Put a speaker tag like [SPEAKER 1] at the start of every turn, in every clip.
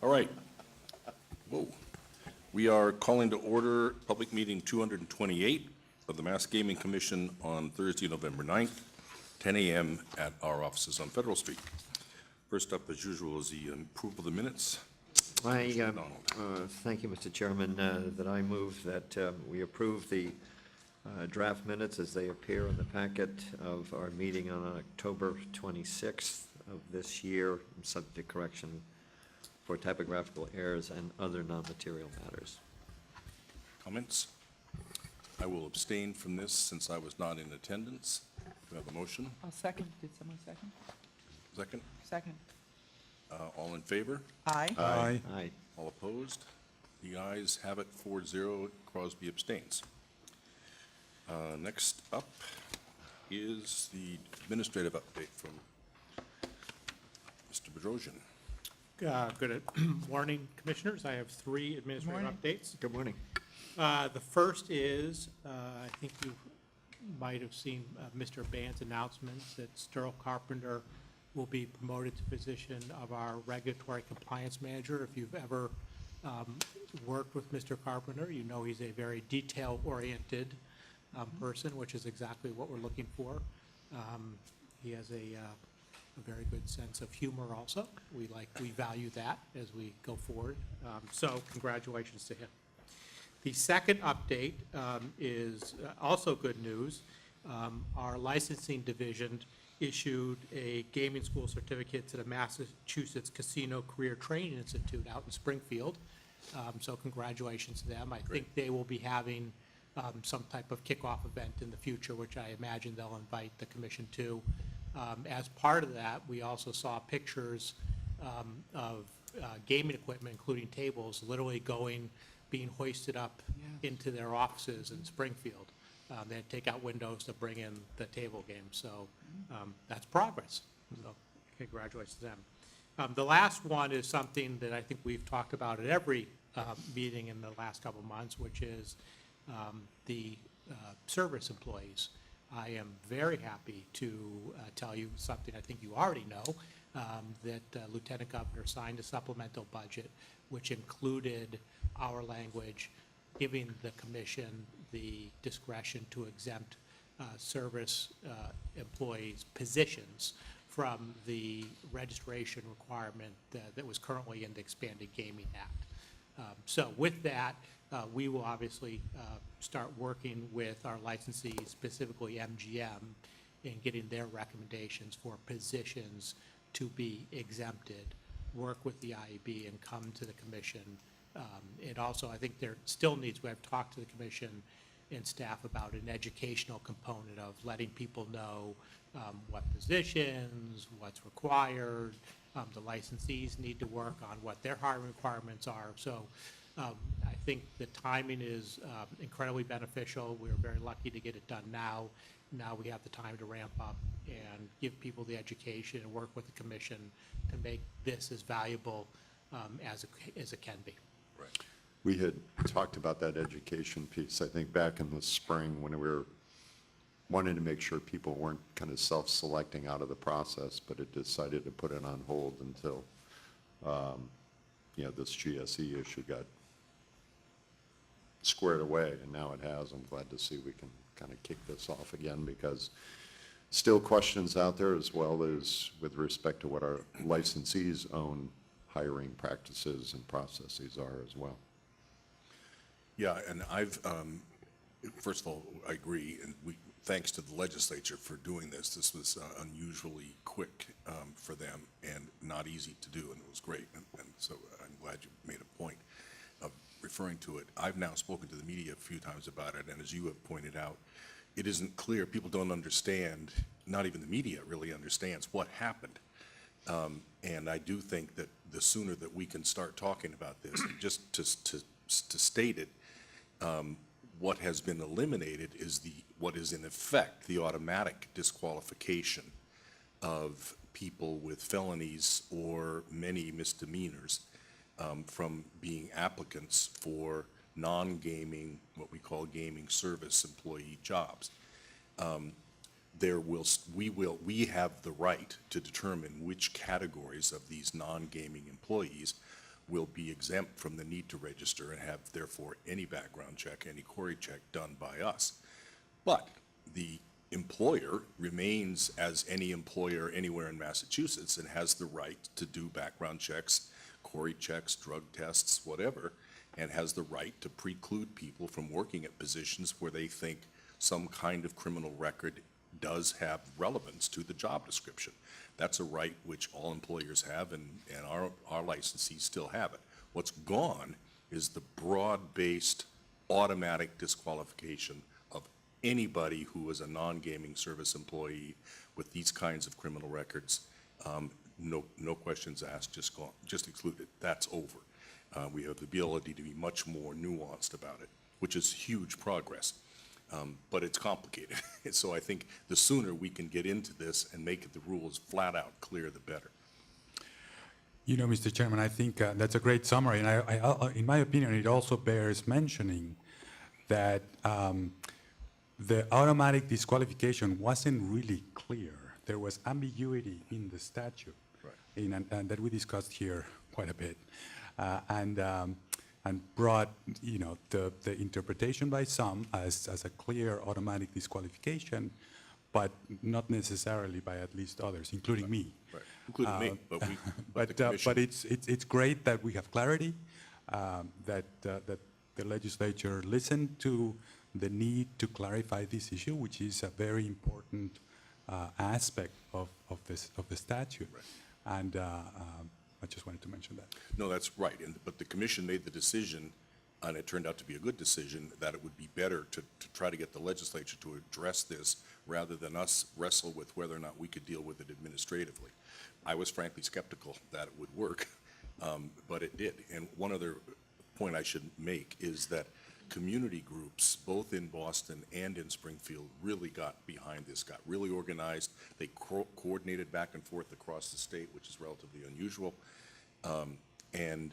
[SPEAKER 1] All right. Whoa. We are calling to order public meeting 228 of the Mass Gaming Commission on Thursday, November 9th, 10 a.m. at our offices on Federal Street. First up, as usual, is the approval of the minutes.
[SPEAKER 2] Thank you, Mr. Chairman, that I move that we approve the draft minutes as they appear in the packet of our meeting on October 26th of this year, subject to correction for typographical errors and other non-material matters.
[SPEAKER 1] Comments? I will abstain from this since I was not in attendance. Do we have a motion?
[SPEAKER 3] I'll second. Did someone second?
[SPEAKER 1] Second?
[SPEAKER 3] Second.
[SPEAKER 1] All in favor?
[SPEAKER 3] Aye.
[SPEAKER 4] Aye.
[SPEAKER 2] Aye.
[SPEAKER 1] All opposed? The ayes have it 4-0. Crosby abstains. Next up is the administrative update from Mr. Bedrosian.
[SPEAKER 4] Good morning, Commissioners. I have three administrative
[SPEAKER 3] Morning.
[SPEAKER 4] updates.
[SPEAKER 2] Good morning.
[SPEAKER 4] The first is, I think you might have seen Mr. Band's announcements that Sterl Carpenter will be promoted to position of our regulatory compliance manager. If you've ever worked with Mr. Carpenter, you know he's a very detail-oriented person, which is exactly what we're looking for. He has a very good sense of humor also. We value that as we go forward. So congratulations to him. The second update is also good news. Our licensing division issued a gaming school certificate to the Massachusetts Casino Career Training Institute out in Springfield. So congratulations to them. I think they will be having some type of kickoff event in the future, which I imagine they'll invite the commission to. As part of that, we also saw pictures of gaming equipment, including tables, literally being hoisted up into their offices in Springfield. They had to take out windows to bring in the table games, so that's progress. So congratulations to them. The last one is something that I think we've talked about at every meeting in the last couple of months, which is the service employees. I am very happy to tell you something I think you already know, that Lieutenant Governor signed a supplemental budget which included our language giving the commission the discretion to exempt service employees' positions from the registration requirement that was currently in the Expanded Gaming Act. So with that, we will obviously start working with our licensees, specifically MGM, in getting their recommendations for positions to be exempted, work with the IEB, and come to the commission. And also, I think there still needs, we have talked to the commission and staff about an educational component of letting people know what positions, what's required. The licensees need to work on what their hiring requirements are. So I think the timing is incredibly beneficial. We're very lucky to get it done now. Now we have the time to ramp up and give people the education and work with the commission to make this as valuable as it can be.
[SPEAKER 1] Right.
[SPEAKER 5] We had talked about that education piece, I think, back in the spring when we were wanting to make sure people weren't kind of self-selecting out of the process, but it decided to put it on hold until, this GSE issue got squared away, and now it has. I'm glad to see we can kind of kick this off again, because still questions out there, as well as with respect to what our licensees' own hiring practices and processes are as well.
[SPEAKER 1] Yeah, and first of all, I agree, and thanks to the legislature for doing this. This was unusually quick for them and not easy to do, and it was great. And so I'm glad you made a point of referring to it. I've now spoken to the media a few times about it, and as you have pointed out, it isn't clear. People don't understand, not even the media really understands what happened. And I do think that the sooner that we can start talking about this, just to state it, what has been eliminated is what is in effect the automatic disqualification of people with felonies or many misdemeanors from being applicants for non-gaming, what we call gaming service employee jobs. We have the right to determine which categories of these non-gaming employees will be exempt from the need to register and have therefore any background check, any query check done by us. But the employer remains as any employer anywhere in Massachusetts and has the right to do background checks, query checks, drug tests, whatever, and has the right to preclude people from working at positions where they think some kind of criminal record does have relevance to the job description. That's a right which all employers have, and our licensees still have it. What's gone is the broad-based automatic disqualification of anybody who is a non-gaming service employee with these kinds of criminal records. No questions asked, just gone, just excluded. That's over. We have the ability to be much more nuanced about it, which is huge progress. But it's complicated. So I think the sooner we can get into this and make the rules flat out clear, the better.
[SPEAKER 3] You know, Mr. Chairman, I think that's a great summary, and in my opinion, it also bears mentioning that the automatic disqualification wasn't really clear. There was ambiguity in the statute, right, and that we discussed here quite a bit, and brought, you know, the interpretation by some as a clear automatic disqualification, but not necessarily by at least others, including me.
[SPEAKER 1] Right, including me, but we,
[SPEAKER 3] But it's great that we have clarity, that the legislature listened to the need to clarify this issue, which is a very important aspect of the statute.
[SPEAKER 1] Right.
[SPEAKER 3] And I just wanted to mention that.
[SPEAKER 1] No, that's right. But the commission made the decision, and it turned out to be a good decision, that it would be better to try to get the legislature to address this rather than us wrestle with whether or not we could deal with it administratively. I was frankly skeptical that it would work, but it did. And one other point I should make is that community groups, both in Boston and in Springfield, really got behind this, got really organized. They coordinated back and forth across the state, which is relatively unusual, and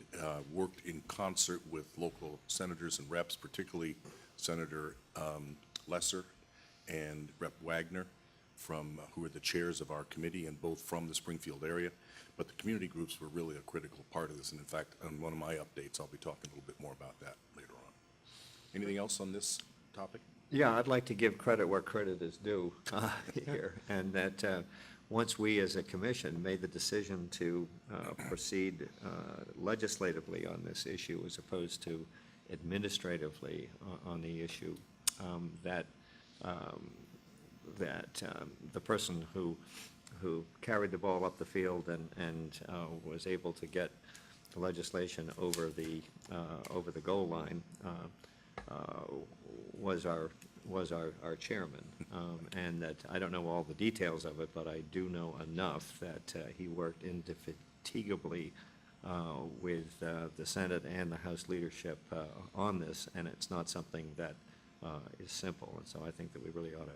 [SPEAKER 1] worked in concert with local senators and reps, particularly Senator Lesser and Rep. Wagner, who are the chairs of our committee, and both from the Springfield area. But the community groups were really a critical part of this, and in fact, on one of my updates, I'll be talking a little bit more about that later on. Anything else on this topic?
[SPEAKER 2] Yeah, I'd like to give credit where credit is due here, and that once we as a commission made the decision to proceed legislatively on this issue as opposed to administratively on the issue, that the person who carried the ball up the field and was able to get the legislation over the goal line was our chairman, and that I don't know all the details of it, but I do know enough that he worked indefatigably with the Senate and the House leadership on this, and it's not something that is simple. And so I think that we really ought to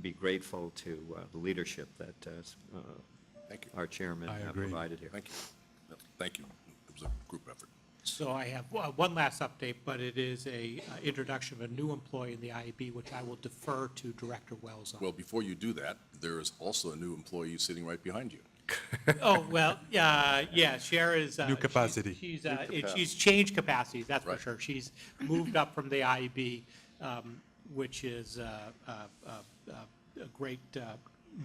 [SPEAKER 2] be grateful to the leadership that
[SPEAKER 1] Thank you.
[SPEAKER 2] our chairman
[SPEAKER 3] I agree.
[SPEAKER 2] provided here.
[SPEAKER 1] Thank you. No, thank you. It was a group effort.
[SPEAKER 4] So I have one last update, but it is a introduction of a new employee in the IAB, which I will defer to Director Wells on.
[SPEAKER 1] Well, before you do that, there is also a new employee sitting right behind you.
[SPEAKER 4] Oh, well, yeah, Cher is.
[SPEAKER 3] New capacity.
[SPEAKER 4] She's changed capacities, that's for
[SPEAKER 1] Right.
[SPEAKER 4] sure. She's moved up from the IAB, which is a great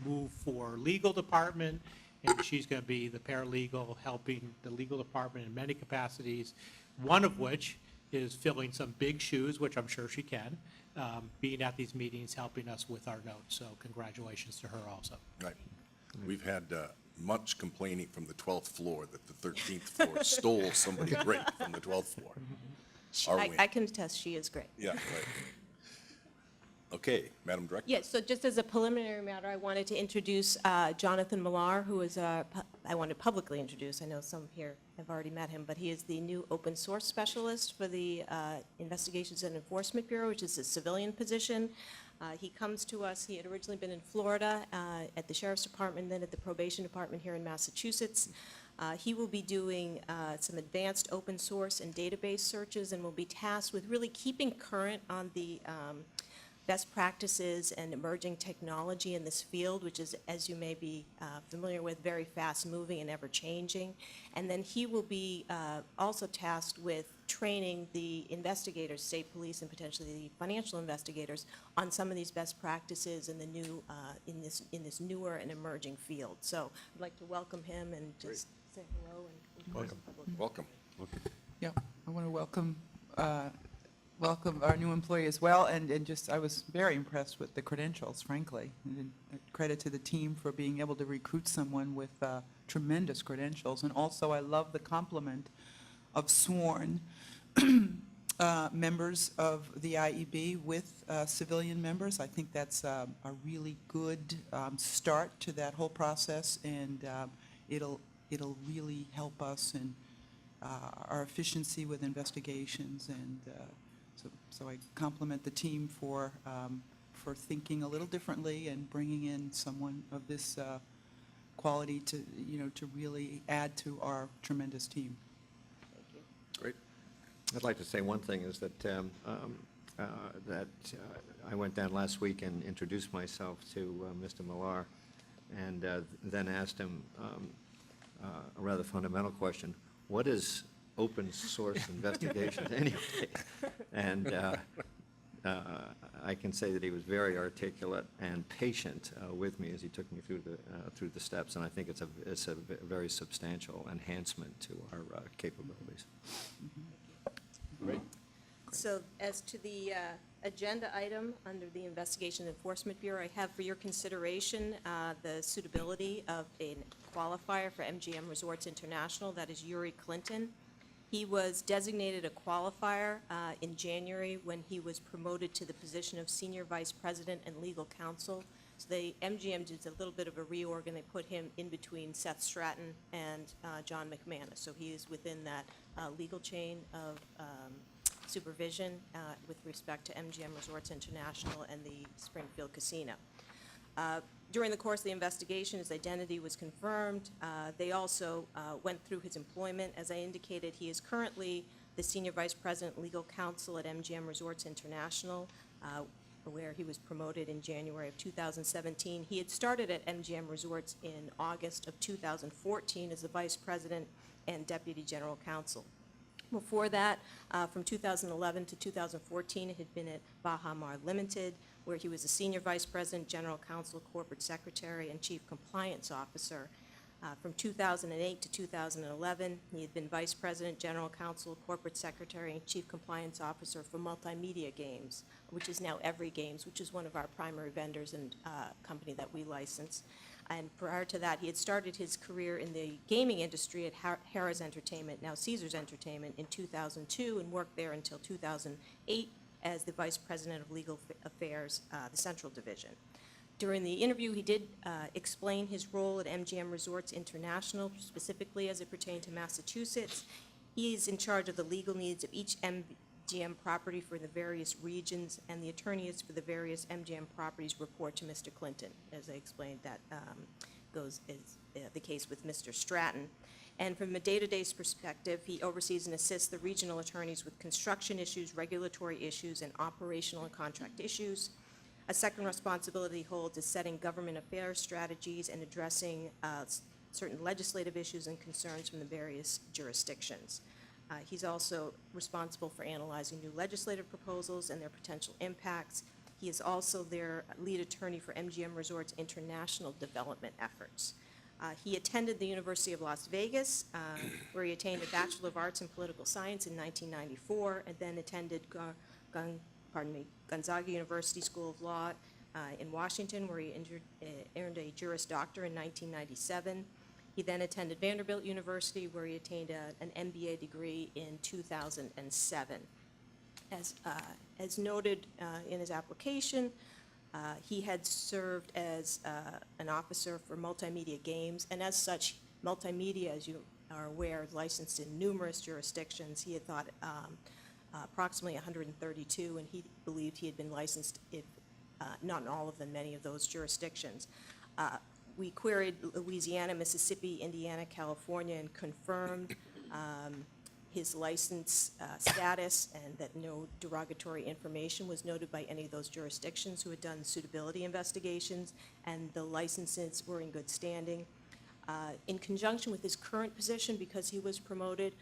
[SPEAKER 4] move for legal department, and she's going to be the paralegal helping the legal department in many capacities, one of which is filling some big shoes, which I'm sure she can, being at these meetings, helping us with our notes. So congratulations to her also.
[SPEAKER 1] Right. We've had much complaining from the 12th floor that the 13th floor stole somebody great from the 12th floor. Our win.
[SPEAKER 6] I can attest she is great.
[SPEAKER 1] Yeah, right. Okay, Madam Director.
[SPEAKER 6] Yes, so just as a preliminary matter, I wanted to introduce Jonathan Millar, who is, I want to publicly introduce, I know some here have already met him, but he is the new open source specialist for the Investigations and Enforcement Bureau, which is a civilian position. He comes to us, he had originally been in Florida at the Sheriff's Department, then at the Probation Department here in Massachusetts. He will be doing some advanced open source and database searches, and will be tasked with really keeping current on the best practices and emerging technology in this field, which is, as you may be familiar with, very fast-moving and ever-changing. And then he will be also tasked with training the investigators, state police, and potentially the financial investigators on some of these best practices in the new, in this newer and emerging field. So I'd like to welcome him and just say hello and
[SPEAKER 1] Welcome.
[SPEAKER 6] publicly.
[SPEAKER 1] Welcome.
[SPEAKER 7] Yeah, I want to welcome our new employee as well, and just, I was very impressed with the credentials, frankly. And credit to the team for being able to recruit someone with tremendous credentials. And also, I love the compliment of sworn members of the IEB with civilian members. I think that's a really good start to that whole process, and it'll really help us in our efficiency with investigations, and so I compliment the team for thinking a little differently and bringing in someone of this quality to, to really add to our tremendous team.
[SPEAKER 6] Thank you.
[SPEAKER 1] Great.
[SPEAKER 2] I'd like to say one thing is that I went down last week and introduced myself to Mr. Millar, and then asked him a rather fundamental question: what is open source investigation anyway? And I can say that he was very articulate and patient with me as he took me through the steps, and I think it's a very substantial enhancement to our capabilities.
[SPEAKER 1] Great.
[SPEAKER 6] So as to the agenda item under the Investigation Enforcement Bureau, I have for your consideration the suitability of a qualifier for MGM Resorts International. That is Yuri Clinton. He was designated a qualifier in January when he was promoted to the position of Senior Vice President and Legal Counsel. So MGM did a little bit of a reorg, and they put him in between Seth Stratton and John McManus. So he is within that legal chain of supervision with respect to MGM Resorts International and the Springfield Casino. During the course of the investigation, his identity was confirmed. They also went through his employment. As I indicated, he is currently the Senior Vice President Legal Counsel at MGM Resorts International, where he was promoted in January of 2017. He had started at MGM Resorts in August of 2014 as the Vice President and Deputy General Counsel. Before that, from 2011 to 2014, it had been at Baha Mar Limited, where he was a Senior Vice President, General Counsel, Corporate Secretary, and Chief Compliance Officer. From 2008 to 2011, he had been Vice President, General Counsel, Corporate Secretary, and Chief Compliance Officer for Multimedia Games, which is now Every Games, which is one of our primary vendors and company that we license. And prior to that, he had started his career in the gaming industry at Harrah's Entertainment, now Caesars Entertainment, in 2002, and worked there until 2008 as the Vice President of Legal Affairs, the Central Division. During the interview, he did explain his role at MGM Resorts International, specifically as it pertained to Massachusetts. He is in charge of the legal needs of each MGM property for the various regions, and the attorneys for the various MGM properties report to Mr. Clinton. As I explained, that is the case with Mr. Stratton. And from a day-to-day perspective, he oversees and assists the regional attorneys with construction issues, regulatory issues, and operational and contract issues. A second responsibility he holds is setting government affairs strategies and addressing certain legislative issues and concerns from the various jurisdictions. He's also responsible for analyzing new legislative proposals and their potential impacts. He is also their lead attorney for MGM Resorts International development efforts. He attended the University of Las Vegas, where he attained a Bachelor of Arts in Political Science in 1994, and then attended Gonzaga University School of Law in Washington, where he earned a Juris Doctor in 1997. He then attended Vanderbilt University, where he attained an MBA degree in 2007. As noted in his application, he had served as an officer for Multimedia Games, and as such, Multimedia, as you are aware, is licensed in numerous jurisdictions. He had thought approximately 132, and he believed he had been licensed, if not in all of them, many of those jurisdictions. We queried Louisiana, Mississippi, Indiana, California, and confirmed his license status, and that no derogatory information was noted by any of those jurisdictions who had done suitability investigations, and the licenses were in good standing. In conjunction with his current position, because he was promoted,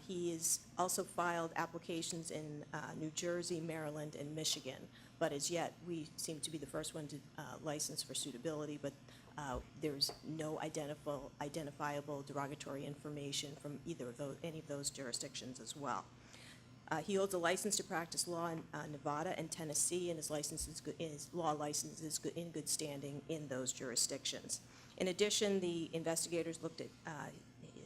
[SPEAKER 6] he has also filed applications in New Jersey, Maryland, and Michigan. But as yet, we seem to be the first one to license for suitability, but there's no identifiable derogatory information from either of those, any of those jurisdictions as well. He holds a license to practice law in Nevada and Tennessee, and his license is good, his law license is good, in good standing in those jurisdictions. In addition, the investigators looked at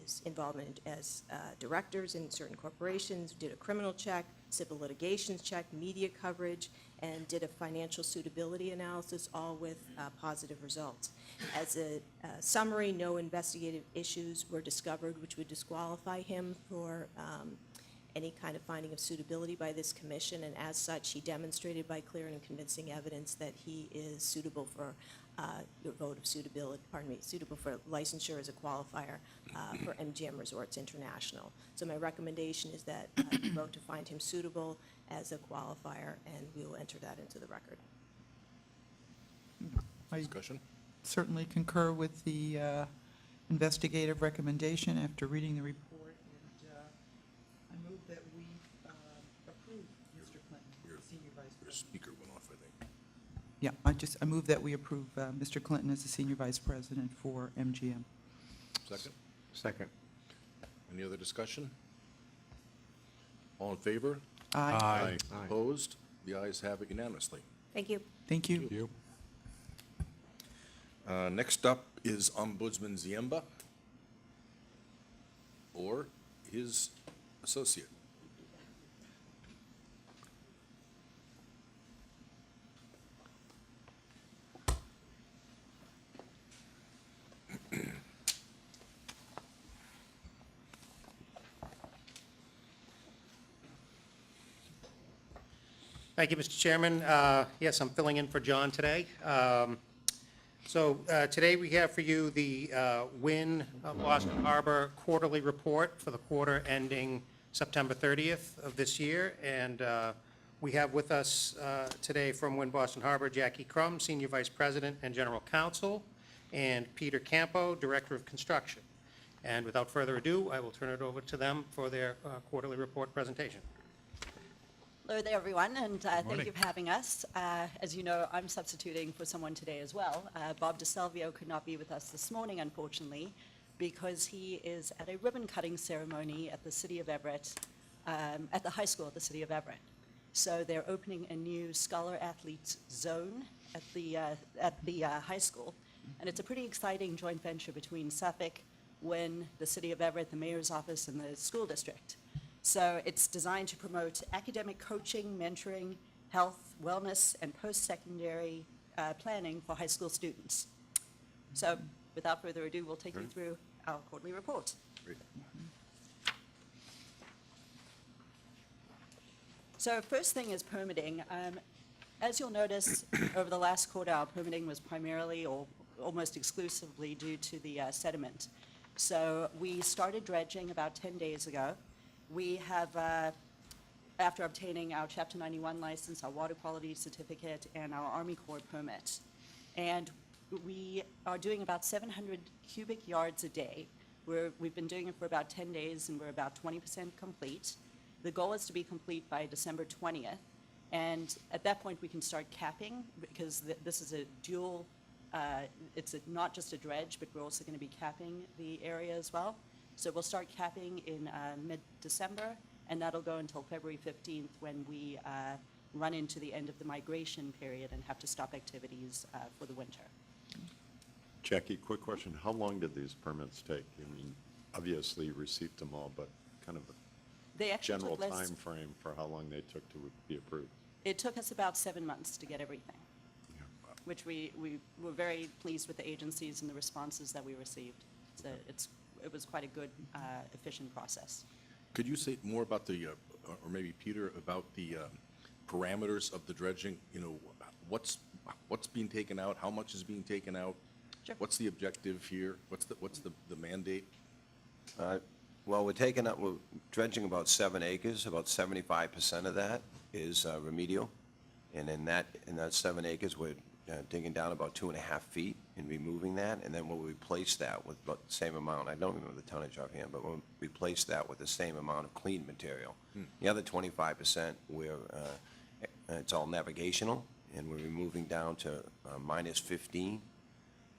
[SPEAKER 6] his involvement as directors in certain corporations, did a criminal check, civil litigations check, media coverage, and did a financial suitability analysis, all with positive results. As a summary, no investigative issues were discovered which would disqualify him for any kind of finding of suitability by this commission, and as such, he demonstrated by clear and convincing evidence that he is suitable for your vote of suitability, suitable for licensure as a qualifier for MGM Resorts International. So my recommendation is that you vote to find him suitable as a qualifier, and we will enter that into the record.
[SPEAKER 7] I
[SPEAKER 1] Discussion?
[SPEAKER 7] certainly concur with the investigative recommendation after reading the report, and I move that we approve Mr. Clinton,
[SPEAKER 1] Your-
[SPEAKER 7] Senior Vice
[SPEAKER 1] Your
[SPEAKER 7] President.
[SPEAKER 1] speaker went off, I think.
[SPEAKER 7] Yeah, I move that we approve Mr. Clinton as the Senior Vice President for MGM.
[SPEAKER 1] Second?
[SPEAKER 5] Second.
[SPEAKER 1] Any other discussion? All in favor?
[SPEAKER 7] Aye.
[SPEAKER 5] Aye.
[SPEAKER 1] Opposed? The ayes have it unanimously.
[SPEAKER 6] Thank you.
[SPEAKER 7] Thank you.
[SPEAKER 3] Thank you.
[SPEAKER 1] Next up is Ombudsman Ziemba or his associate.
[SPEAKER 8] Thank you, Mr. Chairman. Yes, I'm filling in for John today. Today we have for you the Wynn Boston Harbor quarterly report for the quarter ending September 30th of this year. And we have with us today from Wynn Boston Harbor, Jackie Crum, Senior Vice President and General Counsel, and Peter Campo, Director of Construction. And without further ado, I will turn it over to them for their quarterly report presentation.
[SPEAKER 9] Hello there, everyone, and thank
[SPEAKER 3] Morning.
[SPEAKER 9] you for having us. As you know, I'm substituting for someone today as well. Bob DeSalvio could not be with us this morning, unfortunately, because he is at a ribbon-cutting ceremony at the City of Everett, at the high school at the City of Everett. So they're opening a new Scholar Athletes Zone at the high school, and it's a pretty exciting joint venture between Suffolk, Wynn, the City of Everett, the Mayor's Office, and the school district. So it's designed to promote academic coaching, mentoring, health, wellness, and post-secondary planning for high school students. So without further ado, we'll take you through our quarterly report.
[SPEAKER 1] Great.
[SPEAKER 9] So first thing is permitting. As you'll notice, over the last quarter, our permitting was primarily or almost exclusively due to the sediment. So we started dredging about 10 days ago. We have, after obtaining our Chapter 91 license, our water quality certificate, and our Army Corps permit. And we are doing about 700 cubic yards a day. We've been doing it for about 10 days, and we're about 20% complete. The goal is to be complete by December 20th. And at that point, we can start capping, because this is a dual, not just a dredge, but we're also going to be capping the area as well. So we'll start capping in mid-December, and that'll go until February 15th, when we run into the end of the migration period and have to stop activities for the winter.
[SPEAKER 5] Jackie, quick question. How long did these permits take? I mean, obviously you received them all, but kind of
[SPEAKER 9] They
[SPEAKER 5] a
[SPEAKER 9] actually
[SPEAKER 5] general
[SPEAKER 9] took less.
[SPEAKER 5] time frame for how long they took to be approved?
[SPEAKER 9] It took us about 7 months to get everything, which we were very pleased with the agencies and the responses that we received. So it was quite a good, efficient process.
[SPEAKER 1] Could you say more about the, or maybe Peter, about the parameters of the dredging? You know, what's being taken out? How much is being taken out?
[SPEAKER 9] Sure.
[SPEAKER 1] What's the objective here? What's the mandate?
[SPEAKER 10] Well, we're dredging about 7 acres, about 75% of that is remedial. And in that 7 acres, we're digging down about 2.5 feet and removing that, and then we'll replace that with about the same amount, I don't remember the tonnage offhand, but we'll replace that with the same amount of clean material. The other 25%, it's all navigational, and we're removing down to minus 15,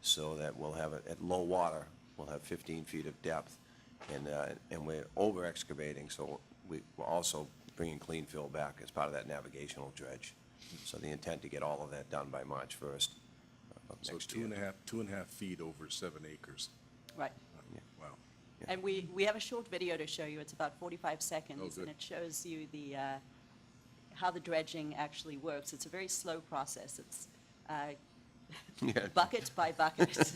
[SPEAKER 10] so that we'll have it, at low water, we'll have 15 feet of depth, and we're over excavating, so we're also bringing clean fill back as part of that navigational dredge. So the intent to get all of that done by March 1st of
[SPEAKER 1] So
[SPEAKER 10] next year.
[SPEAKER 1] 2.5 feet over 7 acres.
[SPEAKER 9] Right.
[SPEAKER 1] Wow.
[SPEAKER 9] And we have a short video to show you. It's about 45 seconds.
[SPEAKER 1] Oh, good.
[SPEAKER 9] And it shows you how the dredging actually works. It's a very slow process. It's
[SPEAKER 10] Yeah.
[SPEAKER 9] bucket by bucket.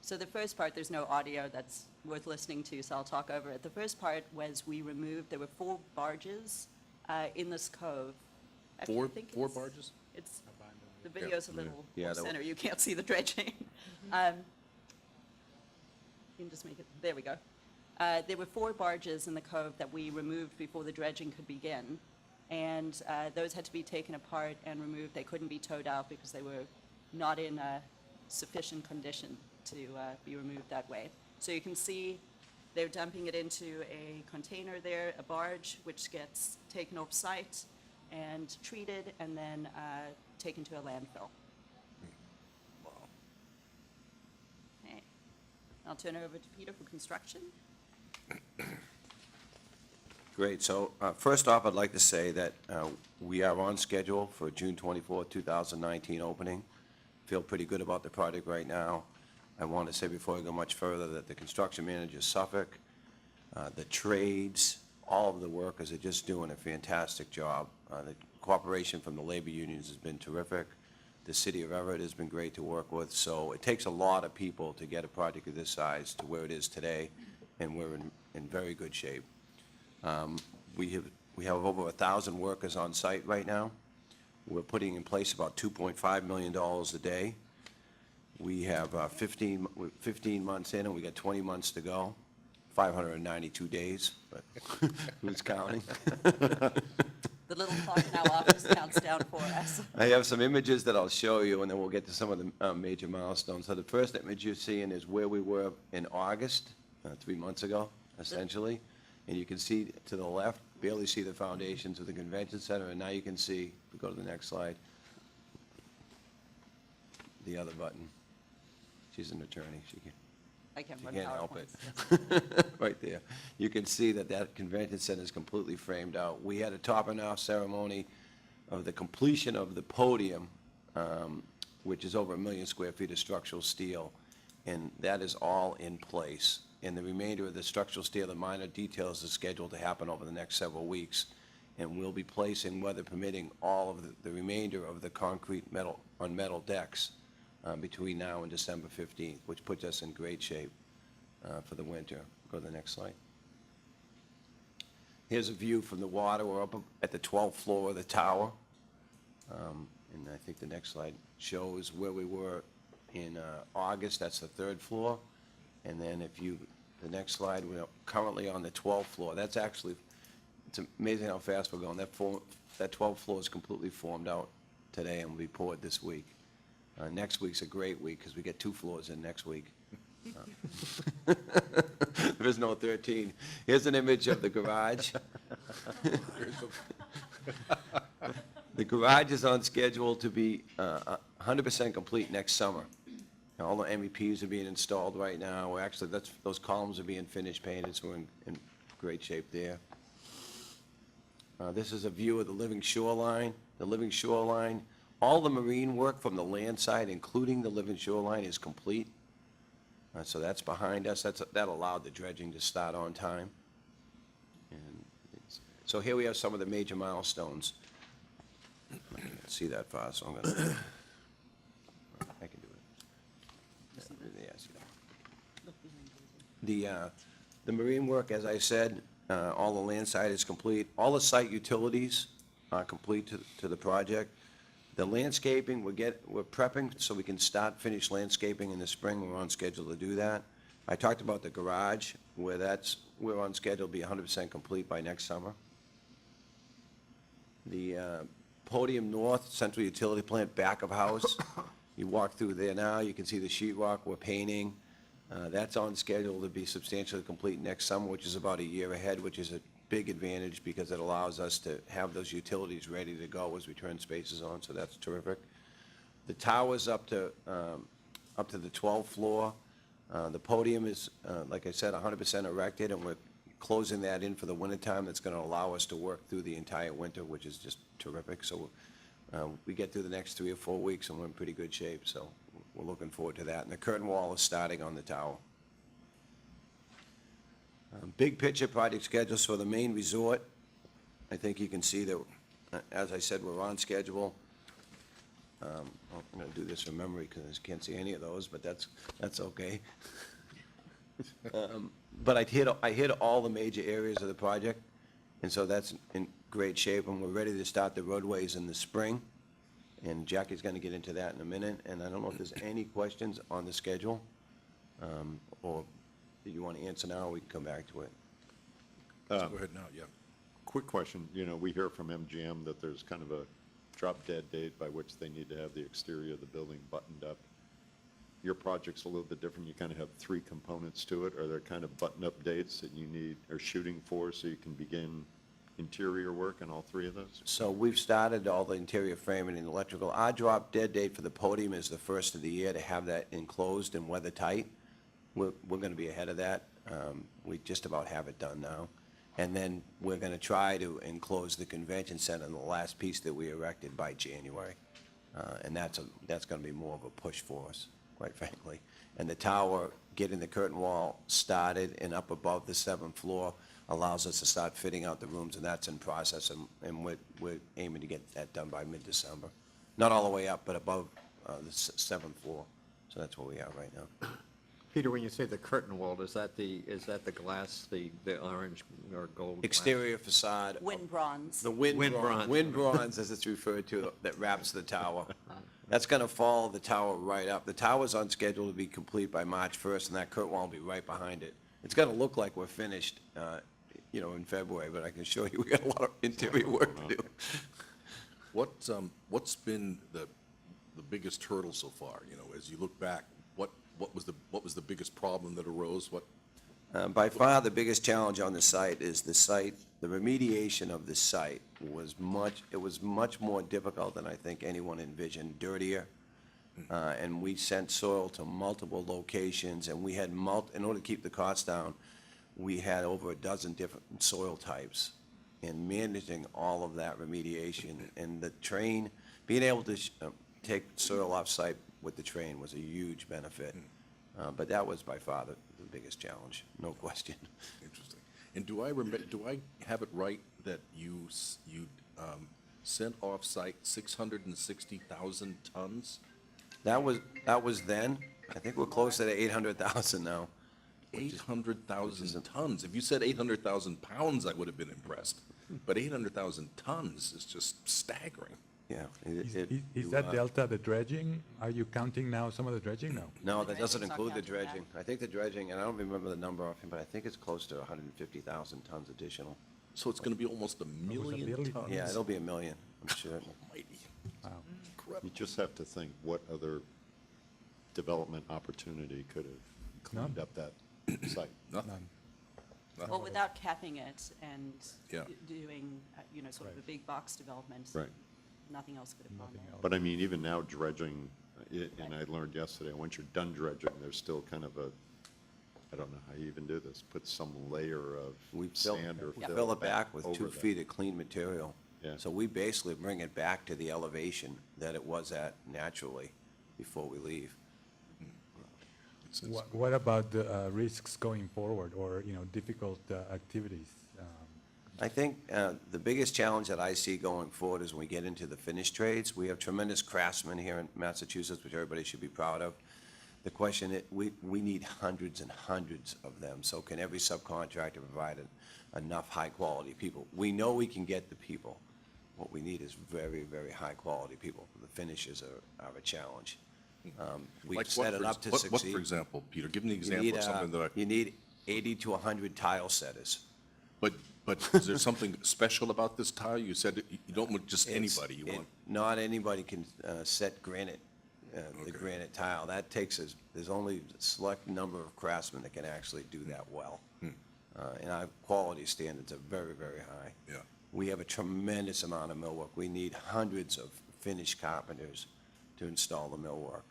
[SPEAKER 9] So the first part, there's no audio that's worth listening to, so I'll talk over it. The first part was there were 4 barges in this cove. Actually, I think
[SPEAKER 1] Four
[SPEAKER 9] it's-
[SPEAKER 1] barges?
[SPEAKER 9] The video's a little
[SPEAKER 10] Yeah,
[SPEAKER 9] off
[SPEAKER 10] there
[SPEAKER 9] center, you can't see the dredging. You can just make it, there we go. There were 4 barges in the cove that we removed before the dredging could begin. And those had to be taken apart and removed. They couldn't be towed out because they were not in sufficient condition to be removed that way. So you can see they're dumping it into a container there, a barge, which gets taken off site and treated and then taken to a landfill. Okay. I'll turn it over to Peter for construction.
[SPEAKER 10] Great, so first off, I'd like to say that we are on schedule for June 24th, 2019 opening. Feel pretty good about the project right now. I want to say before I go much further that the construction manager, Suffolk, the trades, all of the workers are just doing a fantastic job. The cooperation from the labor unions has been terrific. The city of Everett has been great to work with. So it takes a lot of people to get a project of this size to where it is today, and we're in very good shape. We have over 1,000 workers on site right now. We're putting in place about $2.5 million a day. We have 15 months in, and we got 20 months to go. 592 days, but who's counting?
[SPEAKER 9] The little clock in our office counts down for us.
[SPEAKER 10] I have some images that I'll show you, and then we'll get to some of the major milestones. So the first image you're seeing is where we were in August, 3 months ago, essentially. And you can see to the left, barely see the foundations of the convention center, and now you can see, if we go to the next slide, the other button. She's an attorney, she
[SPEAKER 9] I
[SPEAKER 10] can't help it. Right there. You can see that convention center is completely framed out. We had a top-and-off ceremony of the completion of the podium, which is over 1 million square feet of structural steel, and that is all in place. And the remainder of the structural steel, the minor details, is scheduled to happen over the next several weeks. And we'll be placing, weather permitting, all of the remainder of the concrete metal decks between now and December 15th, which puts us in great shape for the winter. Go to the next slide. Here's a view from the water. We're up at the 12th floor of the tower. And I think the next slide shows where we were in August. That's the 3rd floor. And then the next slide, we're currently on the 12th floor. That's actually, it's amazing how fast we're going. That 12th floor is completely formed out today and will be poured this week. Next week's a great week because we get 2 floors in next week. There is no 13. Here's an image of the garage. The garage is on schedule to be 100% complete next summer. Now, all the MEPs are being installed right now. Actually, those columns are being finished painted, so we're in great shape there. This is a view of the living shoreline. The living shoreline, all the marine work from the land side, including the living shoreline, is complete. So that's behind us. That allowed the dredging to start on time. And so here we have some of the major milestones. I can't see that far, so I'm going to... I can do it. Yeah, I see that. The marine work, as I said, all the land side is complete. All the site utilities complete to the project. The landscaping, we're prepping so we can finish landscaping in the spring. We're on schedule to do that. I talked about the garage, we're on schedule to be 100% complete by next summer. The Podium North Central Utility Plant back of house, you walk through there now, you can see the sheetrock we're painting. That's on schedule to be substantially complete next summer, which is about a year ahead, which is a big advantage because it allows us to have those utilities ready to go as we turn spaces on, so that's terrific. The tower's up to the 12th floor. The podium is, like I said, 100% erected, and we're closing that in for the wintertime. That's going to allow us to work through the entire winter, which is just terrific. So we get through the next 3 or 4 weeks, and we're in pretty good shape, so we're looking forward to that. And the curtain wall is starting on the tower. Big picture project schedules for the main resort. I think you can see that, as I said, we're on schedule. I'm going to do this from memory because I can't see any of those, but that's okay. But I hit all the major areas of the project, and so that's in great shape, and we're ready to start the roadways in the spring. And Jackie's going to get into that in a minute, and I don't know if there's any questions on the schedule, or that you want to answer now, or we can come back to it.
[SPEAKER 1] Go ahead now, yeah.
[SPEAKER 5] Quick question, we hear from MGM that there's kind of a drop-dead date by which they need to have the exterior of the building buttoned up. Your project's a little bit different. You kind of have 3 components to it. Are there kind of button-up dates that you need, or shooting for, so you can begin interior work on all 3 of those?
[SPEAKER 10] So we've started all the interior framing and electrical. Our drop-dead date for the podium is the first of the year to have that enclosed and weather-tight. We're going to be ahead of that. We just about have it done now. And then we're going to try to enclose the convention center in the last piece that we erected by January. And that's going to be more of a push for us, quite frankly. And the tower, getting the curtain wall started and up above the 7th floor allows us to start fitting out the rooms, and that's in process, and we're aiming to get that done by mid-December. Not all the way up, but above the 7th floor. So that's where we are right now.
[SPEAKER 2] Peter, when you say the curtain wall, is that the glass, the orange or gold glass?
[SPEAKER 10] Exterior facade.
[SPEAKER 9] Wind bronze.
[SPEAKER 10] The wind
[SPEAKER 2] Wind
[SPEAKER 10] bronze.
[SPEAKER 2] bronze.
[SPEAKER 10] Wind bronze, as it's referred to, that wraps the tower. That's going to follow the tower right up. The tower's on schedule to be complete by March 1st, and that curtain wall will be right behind it. It's going to look like we're finished, in February, but I can assure you we got a lot of interior work to do.
[SPEAKER 1] What's been the biggest hurdle so far? As you look back, what was the biggest problem that arose?
[SPEAKER 10] By far, the biggest challenge on the site is the remediation of the site was much more difficult than I think anyone envisioned, dirtier. And we sent soil to multiple locations, and we had in order to keep the costs down, we had over a dozen different soil types. And managing all of that remediation and the train, being able to take soil off-site with the train was a huge benefit. But that was by far the biggest challenge, no question.
[SPEAKER 1] Interesting. And do I have it right that you sent off-site 660,000 tons?
[SPEAKER 10] That was then. I think we're closer to 800,000 now.
[SPEAKER 1] 800,000 tons. If you said 800,000 pounds, I would have been impressed. But 800,000 tons is just staggering.
[SPEAKER 10] Yeah.
[SPEAKER 3] Is that delta the dredging? Are you counting now some of the dredging? No.
[SPEAKER 10] No, that doesn't
[SPEAKER 9] It's not
[SPEAKER 10] include the
[SPEAKER 9] counting that.
[SPEAKER 10] dredging. I think the dredging, and I don't remember the number offhand, but I think it's close to 150,000 tons additional.
[SPEAKER 1] So it's going to be almost a million
[SPEAKER 3] million.
[SPEAKER 1] tons.
[SPEAKER 10] Yeah, it'll be 1 million, I'm sure.
[SPEAKER 1] Almighty.
[SPEAKER 3] Wow.
[SPEAKER 1] Incredible.
[SPEAKER 5] You just have to think what other development opportunity could have cleaned
[SPEAKER 3] None.
[SPEAKER 5] up that site.
[SPEAKER 1] Nothing.
[SPEAKER 3] None.
[SPEAKER 9] Well, without capping it and
[SPEAKER 1] Yeah.
[SPEAKER 9] doing, sort of a
[SPEAKER 3] Right.
[SPEAKER 9] big box development.
[SPEAKER 5] Right.
[SPEAKER 9] Nothing else could have gone
[SPEAKER 3] Nothing
[SPEAKER 9] there.
[SPEAKER 3] else.
[SPEAKER 5] But I mean, even now dredging, and I learned yesterday, once you're done dredging, there's still kind of I don't know how you even do this, put some layer of
[SPEAKER 10] We
[SPEAKER 5] sand or fill.
[SPEAKER 10] fill it back with
[SPEAKER 5] over
[SPEAKER 10] 2
[SPEAKER 5] that.
[SPEAKER 10] feet of clean material.
[SPEAKER 5] Yeah.
[SPEAKER 10] So we basically bring it back to the elevation that it was at naturally before we leave.
[SPEAKER 3] What about the risks going forward, or difficult activities?
[SPEAKER 10] I think the biggest challenge that I see going forward is when we get into the finished trades. We have tremendous craftsmen here in Massachusetts, which everybody should be proud of. The question is, we need hundreds and hundreds of them. So can every subcontractor provide enough high-quality people? We know we can get the people. What we need is very, very high-quality people. The finishes are a challenge. We've
[SPEAKER 1] Like
[SPEAKER 10] set
[SPEAKER 1] what,
[SPEAKER 10] it
[SPEAKER 1] for
[SPEAKER 10] up to
[SPEAKER 1] what,
[SPEAKER 10] succeed.
[SPEAKER 1] for example, Peter, give me an
[SPEAKER 10] You
[SPEAKER 1] example
[SPEAKER 10] need,
[SPEAKER 1] of something that I,
[SPEAKER 10] you need 80 to 100 tile setters.
[SPEAKER 1] but is there something special about this tile? You said that you don't want just
[SPEAKER 10] It's-
[SPEAKER 1] anybody, you
[SPEAKER 10] it-
[SPEAKER 1] want,
[SPEAKER 10] Not anybody can set granite, the
[SPEAKER 1] Okay.
[SPEAKER 10] granite tile. That takes us, there's only a select number of craftsmen that can actually do that well. And our quality standards are very, very high.
[SPEAKER 1] yeah.
[SPEAKER 10] We have a tremendous amount of millwork. We need hundreds of finished carpenters to install the millwork.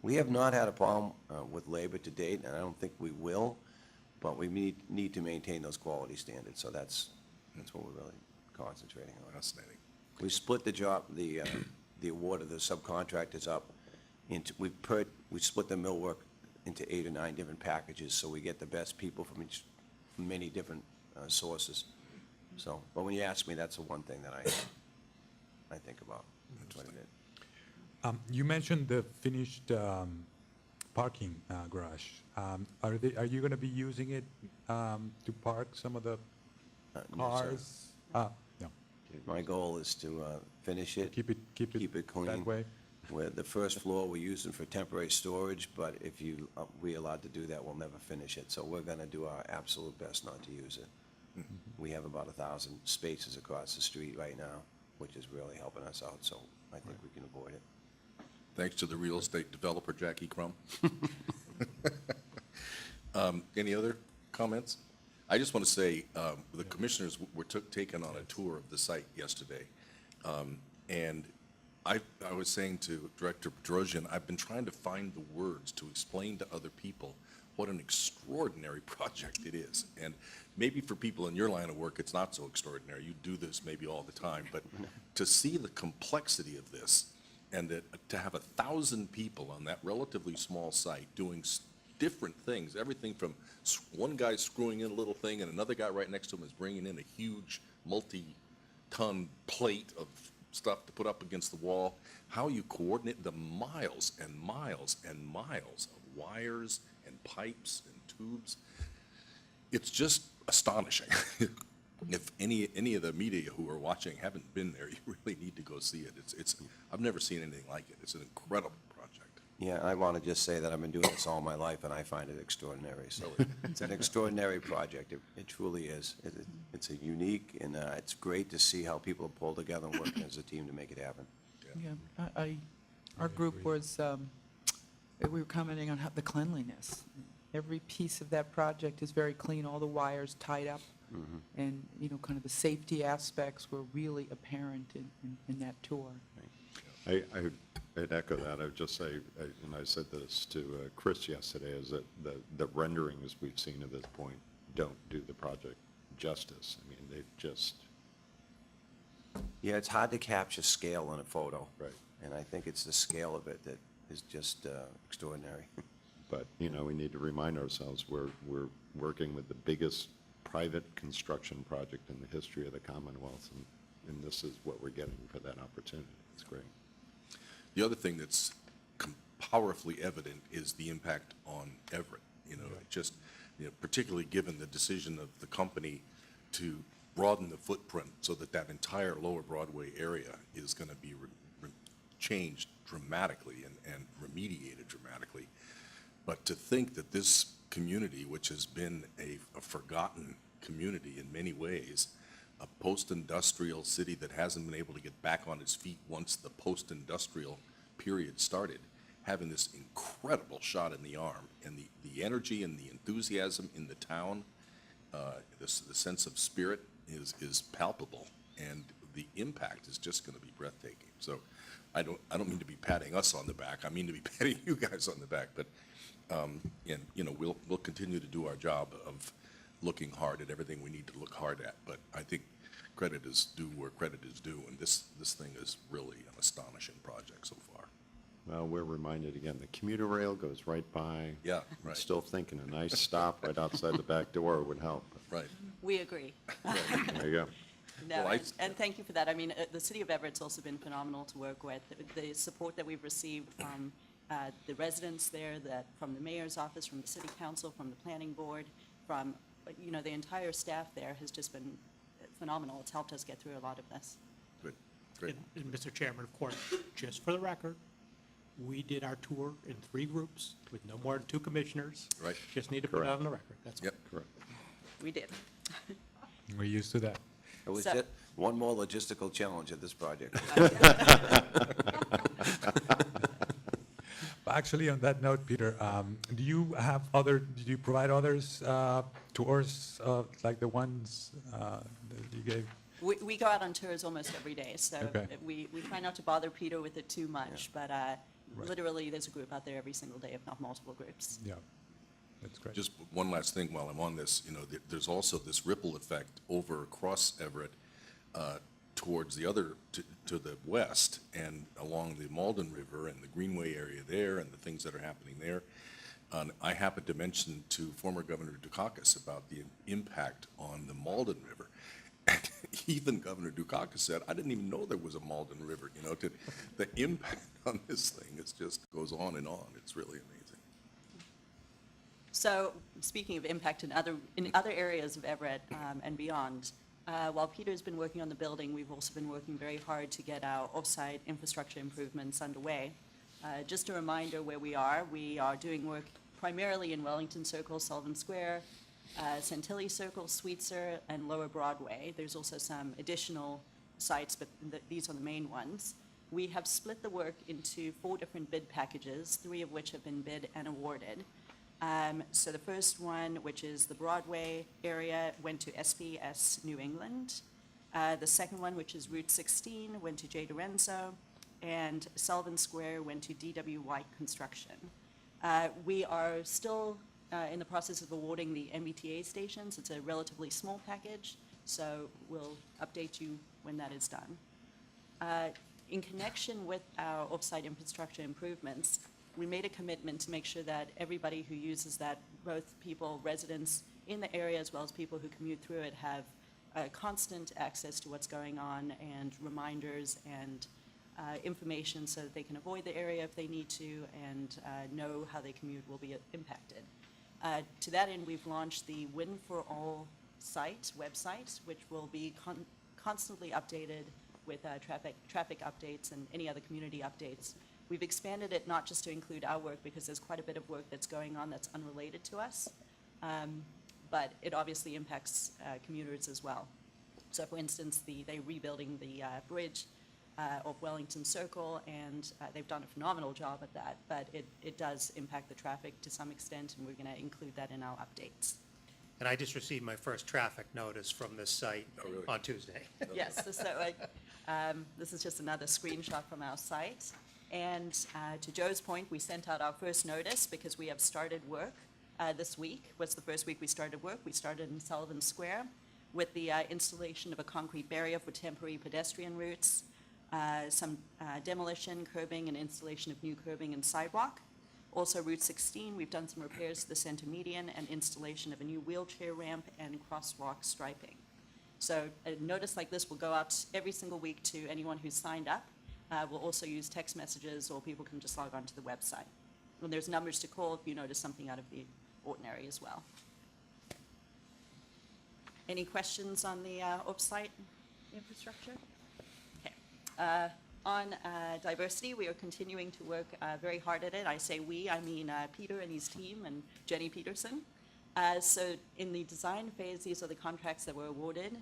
[SPEAKER 10] We have not had a problem with labor to date, and I don't think we will, but we need to maintain those quality standards, so that's what we're really concentrating on.
[SPEAKER 1] Fascinating.
[SPEAKER 10] We split the job, the award of the subcontractors up into, we split the millwork into 8 or 9 different packages, so we get the best people from many different sources. So, but when you ask me, that's the one thing that I think about. quite a bit.
[SPEAKER 3] You mentioned the finished parking garage. Are you going to be using it to park some of the
[SPEAKER 10] No, sir.
[SPEAKER 3] cars? No,
[SPEAKER 10] My goal is to finish it.
[SPEAKER 3] keep it
[SPEAKER 10] clean.
[SPEAKER 3] that way?
[SPEAKER 10] Where the first floor, we're using for temporary storage, but if we're allowed to do that, we'll never finish it. So we're gonna do our absolute best not to use it. We have about 1,000 spaces across the street right now, which is really helping us out, so I think we can avoid it.
[SPEAKER 1] Thanks to the real estate developer, Jackie Crum. Any other comments? I just want to say, the commissioners were taken on a tour of the site yesterday. And I was saying to Director Bedrosian, I've been trying to find the words to explain to other people what an extraordinary project it is. And maybe for people in your line of work, it's not so extraordinary. You do this maybe all the time. But to see the complexity of this, and to have 1,000 people on that relatively small site doing different things, everything from one guy screwing in a little thing and another guy right next to him is bringing in a huge multi-ton plate of stuff to put up against the wall, how you coordinate the miles and miles and miles of wires and pipes and tubes. It's just astonishing. If any of the media who are watching haven't been there, you really need to go see it. It's I've never seen anything like it. It's an incredible project.
[SPEAKER 10] Yeah, I want to just say that I've been doing this all my life, and I find it extraordinary. So it's an extraordinary project. It truly is. It's a unique, and it's great to see how people pull together and work as a team to make it happen.
[SPEAKER 7] Yeah, our group was, we were commenting on the cleanliness. Every piece of that project is very clean, all the wires tied up. And, kind of the safety aspects were really apparent in that tour.
[SPEAKER 5] I'd echo that. I would just say, and I said this to Chris yesterday, is that the renderings we've seen at this point don't do the project justice. I mean, they just,
[SPEAKER 10] Yeah, it's hard to capture scale in a photo.
[SPEAKER 5] Right.
[SPEAKER 10] And I think it's the scale of it that is just extraordinary.
[SPEAKER 5] but, we need to remind ourselves we're working with the biggest private construction project in the history of the Commonwealth, and this is what we're getting for that opportunity. It's great.
[SPEAKER 1] The other thing that's powerfully evident is the impact on Everett. Just, particularly given the decision of the company to broaden the footprint so that entire Lower Broadway area is going to be changed dramatically and remediated dramatically. But to think that this community, which has been a forgotten community in many ways, a post-industrial city that hasn't been able to get back on its feet once the post-industrial period started, having this incredible shot in the arm, and the energy and the enthusiasm in the town, the sense of spirit is palpable, and the impact is just going to be breathtaking. So I don't mean to be patting us on the back. I mean to be patting you guys on the back. But we'll continue to do our job of looking hard at everything we need to look hard at. But I think credit is due where credit is due, and this thing is really an astonishing project so far.
[SPEAKER 5] Well, we're reminded again, the commuter rail goes right by.
[SPEAKER 1] Yeah,
[SPEAKER 5] I'm
[SPEAKER 1] right.
[SPEAKER 5] still thinking a nice stop right outside the back door would help.
[SPEAKER 1] Right.
[SPEAKER 9] We agree.
[SPEAKER 5] There you go.
[SPEAKER 9] No,
[SPEAKER 1] Well,
[SPEAKER 9] and thank you for that. I mean, the city of Everett's also been phenomenal to work with. The support that we've received from the residents there, from the mayor's office, from the city council, from the planning board, from, the entire staff there has just been phenomenal. It's helped us get through a lot of this.
[SPEAKER 1] Good. Great.
[SPEAKER 4] And Mr. Chairman, of course, just for the record, we did our tour in 3 groups with no more than 2 commissioners.
[SPEAKER 1] Right.
[SPEAKER 4] Just need to put it on the record, that's all.
[SPEAKER 1] Yep.
[SPEAKER 5] Correct.
[SPEAKER 9] We did.
[SPEAKER 3] We're used to that.
[SPEAKER 10] It was
[SPEAKER 9] So-
[SPEAKER 10] just one more logistical challenge of this project.
[SPEAKER 3] Actually, on that note, Peter, do you provide others tours like the ones that you gave?
[SPEAKER 9] We go out on tours almost every day, so
[SPEAKER 3] Okay.
[SPEAKER 9] we try not to bother Peter with it too much, but literally, there's a group out there every single day, if not multiple groups.
[SPEAKER 3] Yeah, that's great.
[SPEAKER 1] Just one last thing while I'm on this, there's also this ripple effect over across Everett towards the other, to the west and along the Malden River and the Greenway area there and the things that are happening there. I happened to mention to former Governor Dukakis about the impact on the Malden River. And even Governor Dukakis said, I didn't even know there was a Malden River, the impact on this thing just goes on and on. It's really amazing.
[SPEAKER 9] So, speaking of impact in other areas of Everett and beyond, while Peter's been working on the building, we've also been working very hard to get our off-site infrastructure improvements underway. Just a reminder where we are doing work primarily in Wellington Circle, Sullivan Square, Santilli Circle, Sweetser, and Lower Broadway. There's also some additional sites, but these are the main ones. We have split the work into 4 different bid packages, 3 of which have been bid and awarded. So the first one, which is the Broadway area, went to SPS New England. The second one, which is Route 16, went to J. Lorenzo, and Sullivan Square went to DW White Construction. We are still in the process of awarding the MBTA stations. It's a relatively small package, so we'll update you when that is done. In connection with our off-site infrastructure improvements, we made a commitment to make sure that everybody who uses that, both people, residents in the area as well as people who commute through it, have constant access to what's going on and reminders and information so that they can avoid the area if they need to and know how their commute will be impacted. To that end, we've launched the Win for All website, which will be constantly updated with traffic updates and any other community updates. We've expanded it not just to include our work, because there's quite a bit of work that's going on that's unrelated to us, but it obviously impacts commuters as well. So for instance, they're rebuilding the bridge of Wellington Circle, and they've done a phenomenal job at that, but it does impact the traffic to some extent, and we're going to include that in our updates.
[SPEAKER 8] And I just received my first traffic notice from this site on Tuesday.
[SPEAKER 9] Yes, so this is just another screenshot from our site. And to Joe's point, we sent out our first notice because we have started work this week. What's the first week we started work? We started in Sullivan Square with the installation of a concrete barrier for temporary pedestrian routes, some demolition, curbing, and installation of new curbing and sidewalk. Also, Route 16, we've done some repairs to the center median and installation of a new wheelchair ramp and crosswalk striping. So a notice like this will go out every single week to anyone who's signed up. We'll also use text messages, or people can just log on to the website. And there's numbers to call if you notice something out of the ordinary as well. Any questions on the off-site infrastructure? Okay. On diversity, we are continuing to work very hard at it. I say we, I mean Peter and his team and Jenny Peterson. So in the design phase, these are the contracts that were awarded.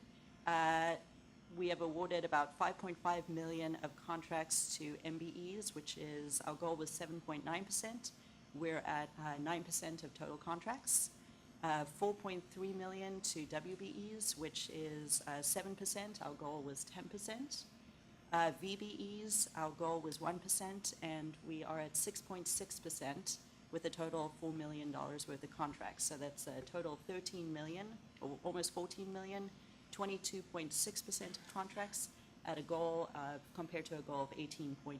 [SPEAKER 9] We have awarded about $5.5 million of contracts to MBEs, which is, our goal was 7.9%. We're at 9% of total contracts. 4.3 million to WBEs, which is 7%. Our goal was 10%. VBEs, our goal was 1%, and we are at 6.6% with a total of $4 million worth of contracts. So that's a total of 13 million, or almost 14 million, 22.6% of contracts at a goal of, compared to a goal of 18.9%.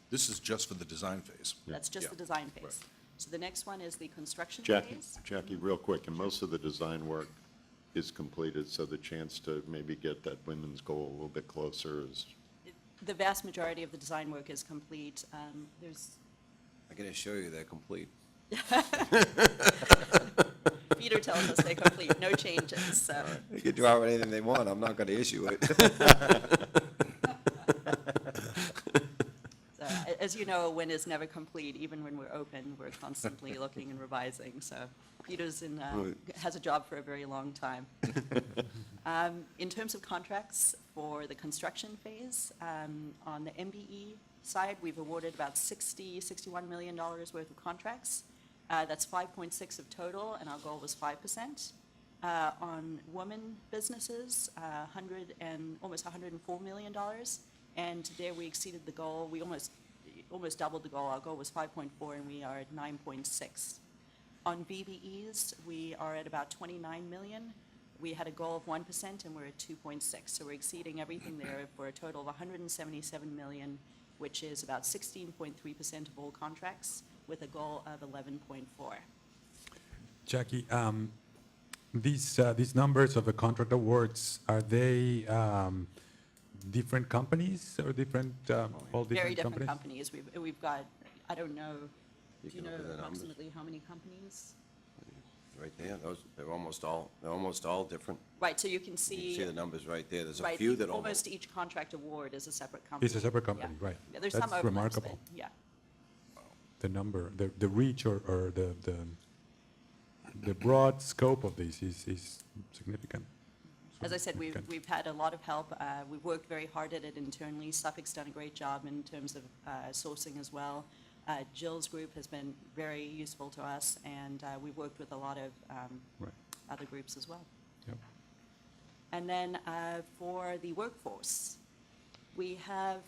[SPEAKER 1] This is just for the design phase.
[SPEAKER 9] That's just
[SPEAKER 1] Yeah.
[SPEAKER 9] the design phase.
[SPEAKER 1] Right.
[SPEAKER 9] So the next one is the construction
[SPEAKER 5] Jackie,
[SPEAKER 9] phase.
[SPEAKER 5] Jackie, real quick, and most of the design work is completed, so the chance to maybe get that women's goal a little bit closer is,
[SPEAKER 9] The vast majority of the design work is complete. There's,
[SPEAKER 10] I can assure you they're complete.
[SPEAKER 9] Peter tells us they're complete, no changes, so.
[SPEAKER 10] They can draw anything they want, I'm not going to issue it.
[SPEAKER 9] As you know, a win is never complete. Even when we're open, we're constantly looking and revising. So Peter's has a job for a very long time. In terms of contracts for the construction phase, on the MBE side, we've awarded about $61 million worth of contracts. That's 5.6 of total, and our goal was 5%. On women businesses, almost $104 million, and there we exceeded the goal. We almost doubled the goal. Our goal was 5.4, and we are at 9.6. On VBEs, we are at about 29 million. We had a goal of 1%, and we're at 2.6. So we're exceeding everything there for a total of 177 million, which is about 16.3% of all contracts, with a goal of 11.4.
[SPEAKER 3] Jackie, these numbers of the contract awards, are they different companies or different, all
[SPEAKER 9] Very
[SPEAKER 3] different
[SPEAKER 9] different
[SPEAKER 3] companies?
[SPEAKER 9] companies. We've got, I don't know,
[SPEAKER 10] You
[SPEAKER 9] do you
[SPEAKER 10] can
[SPEAKER 9] know
[SPEAKER 10] look at the numbers.
[SPEAKER 9] approximately how many companies?
[SPEAKER 10] Right there, they're almost all different.
[SPEAKER 9] Right, so you can
[SPEAKER 10] You
[SPEAKER 9] see.
[SPEAKER 10] can see the numbers right there. There's a
[SPEAKER 9] Right,
[SPEAKER 10] few that
[SPEAKER 9] almost each contract award is a separate company.
[SPEAKER 3] It's a separate company,
[SPEAKER 9] Yeah.
[SPEAKER 3] right.
[SPEAKER 9] Yeah, there's
[SPEAKER 3] That's
[SPEAKER 9] some overlaps, but,
[SPEAKER 3] remarkable.
[SPEAKER 9] yeah.
[SPEAKER 3] The number, the reach or the broad scope of this is significant.
[SPEAKER 9] As I said,
[SPEAKER 3] Significant.
[SPEAKER 9] we've had a lot of help. We've worked very hard at it internally. Suffolk's done a great job in terms of sourcing as well. Jill's group has been very useful to us, and we've worked with a lot of
[SPEAKER 3] Right.
[SPEAKER 9] other groups as well.
[SPEAKER 3] Yep.
[SPEAKER 9] And then for the workforce, we have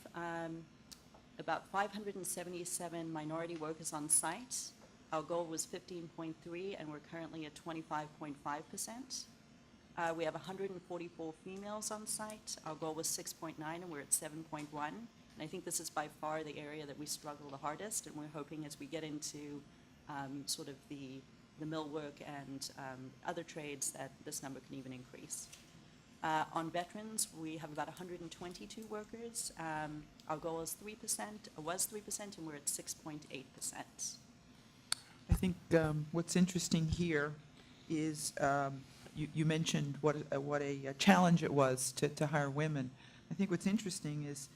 [SPEAKER 9] about 577 minority workers on site. Our goal was 15.3, and we're currently at 25.5%. We have 144 females on site. Our goal was 6.9, and we're at 7.1. And I think this is by far the area that we struggle the hardest, and we're hoping as we get into sort of the millwork and other trades that this number can even increase. On veterans, we have about 122 workers. Our goal is 3%, was 3%, and we're at 6.8%.
[SPEAKER 7] I think what's interesting here is you mentioned what a challenge it was to hire women. I think what's interesting is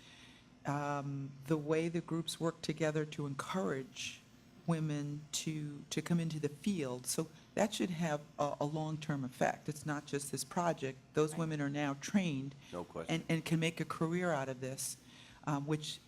[SPEAKER 7] the way the groups work together to encourage women to come into the field. So that should have a long-term effect. It's not just this project. Those
[SPEAKER 9] Right.
[SPEAKER 7] women are now trained
[SPEAKER 10] No question.
[SPEAKER 7] and can make a career out of this, which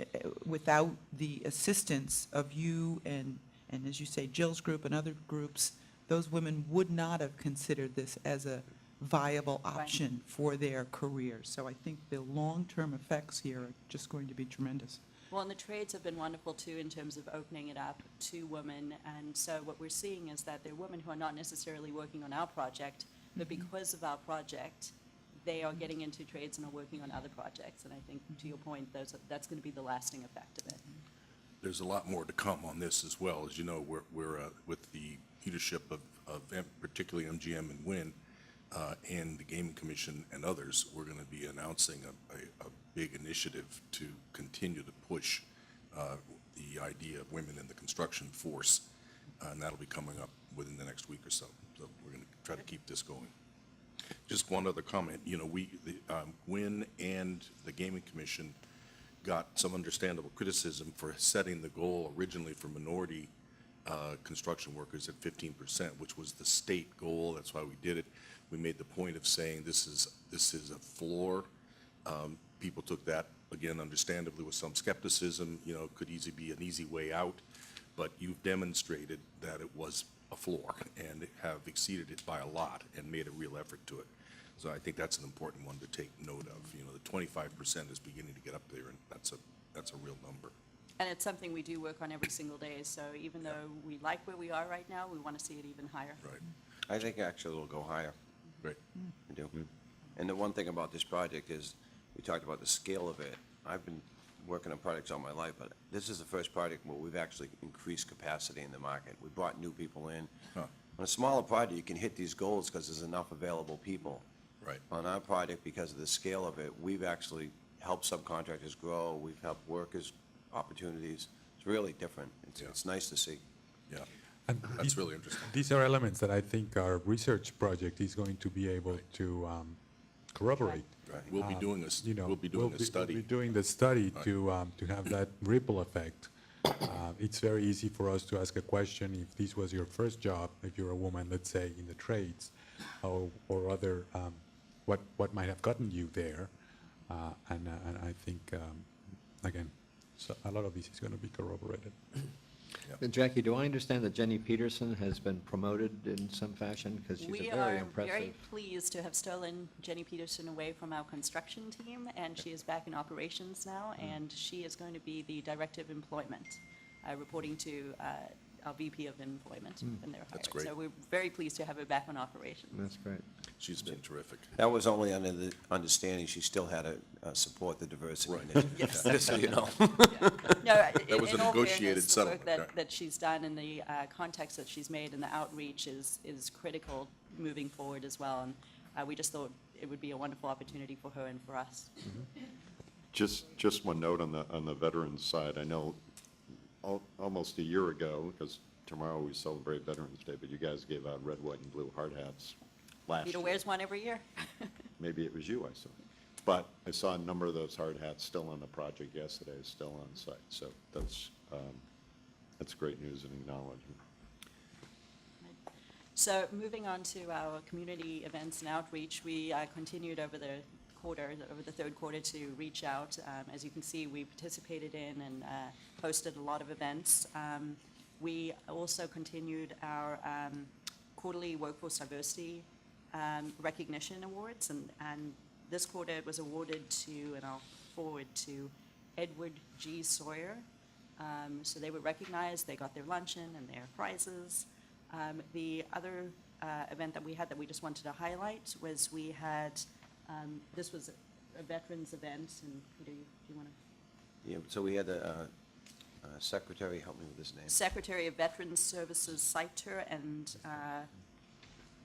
[SPEAKER 7] without the assistance of you and as you say, Jill's group and other groups, those women would not have considered this as a viable
[SPEAKER 9] Right.
[SPEAKER 7] option for their careers. So I think the long-term effects here are just going to be tremendous.
[SPEAKER 9] Well, and the trades have been wonderful, too, in terms of opening it up to women. And so what we're seeing is that there are women who are not necessarily working on our project, but because of our project, they are getting into trades and are working on other projects. And I think, to your point, that's going to be the lasting effect of it.
[SPEAKER 1] There's a lot more to come on this as well. As you know, we're with the leadership of particularly MGM and Wynn, and the Gaming Commission and others, we're going to be announcing a big initiative to continue to push the idea of women in the construction force, and that'll be coming up within the next week or so. So we're going to try to keep this going. Just one other comment, Wynn and the Gaming Commission got some understandable criticism for setting the goal originally for minority construction workers at 15%, which was the state goal. That's why we did it. We made the point of saying this is a floor. People took that, again, understandably with some skepticism, could easily be an easy way out, but you've demonstrated that it was a floor and have exceeded it by a lot and made a real effort to it. So I think that's an important one to take note of. The 25% is beginning to get up there, and that's a real number.
[SPEAKER 9] And it's something we do work on every single day. So even though we like where we are right now, we want to see it even higher.
[SPEAKER 1] Right.
[SPEAKER 10] I think actually it'll go higher.
[SPEAKER 1] Right.
[SPEAKER 10] I do. And the one thing about this project is, we talked about the scale of it. I've been working on projects all my life, but this is the first project where we've actually increased capacity in the market. We brought new people in.
[SPEAKER 1] Huh.
[SPEAKER 10] On a smaller project, you can hit these goals because there's enough available people.
[SPEAKER 1] Right.
[SPEAKER 10] On our project, because of the scale of it, we've actually helped subcontractors grow. We've helped workers opportunities. It's really different.
[SPEAKER 1] Yeah.
[SPEAKER 10] It's nice to see.
[SPEAKER 1] Yeah.
[SPEAKER 3] And
[SPEAKER 1] That's
[SPEAKER 3] these-
[SPEAKER 1] really interesting.
[SPEAKER 3] These are elements that I think our research project is going to be able to corroborate.
[SPEAKER 10] Right.
[SPEAKER 1] We'll be doing a study.
[SPEAKER 3] We'll be doing the study to have that ripple effect It's very easy for us to ask a question if this was your first job, if you're a woman, let's say, in the trades, or other, what might have gotten you there. And I think, again, so a lot of this is going to be corroborated.
[SPEAKER 2] Jackie, do I understand that Jenny Peterson has been promoted in some fashion? Because she's
[SPEAKER 9] We
[SPEAKER 2] a very
[SPEAKER 9] are
[SPEAKER 2] impressive.
[SPEAKER 9] very pleased to have stolen Jenny Peterson away from our construction team, and she is back in operations now, and she is going to be the Director of Employment, reporting to our VP of Employment when they're hired.
[SPEAKER 1] That's great.
[SPEAKER 9] So we're very pleased to have her back on operations.
[SPEAKER 2] That's great.
[SPEAKER 1] She's been terrific.
[SPEAKER 10] That was only under the understanding she still had to support the diversity
[SPEAKER 1] Right.
[SPEAKER 10] initiative.
[SPEAKER 9] Yes.
[SPEAKER 10] Just so you know.
[SPEAKER 9] No,
[SPEAKER 1] That was a
[SPEAKER 9] in all
[SPEAKER 1] negotiated
[SPEAKER 9] fairness, the work
[SPEAKER 1] settlement,
[SPEAKER 9] that she's done and the context that she's made and the outreach is critical moving forward as well. And we just thought it would be a wonderful opportunity for her and for us.
[SPEAKER 5] Just one note on the veterans side. I know almost a year ago, because tomorrow we celebrate Veterans Day, but you guys gave out red, white, and blue hard hats last
[SPEAKER 9] Peter
[SPEAKER 5] year.
[SPEAKER 9] wears one every year.
[SPEAKER 5] Maybe it was you I saw. But I saw a number of those hard hats still on the project yesterday, still on site. So that's great news and acknowledgement.
[SPEAKER 9] So moving on to our community events and outreach, we continued over the third quarter to reach out. As you can see, we participated in and hosted a lot of events. We also continued our quarterly workforce diversity recognition awards, and this quarter it was awarded to, and I'll forward to, Edward G. Sawyer. So they were recognized, they got their luncheon and their prizes. The other event that we had that we just wanted to highlight was we had, this was a veterans event, and Peter, do you want to?
[SPEAKER 10] Yeah, so we had a secretary, help me with his name.
[SPEAKER 9] Secretary of Veterans Services site tour and,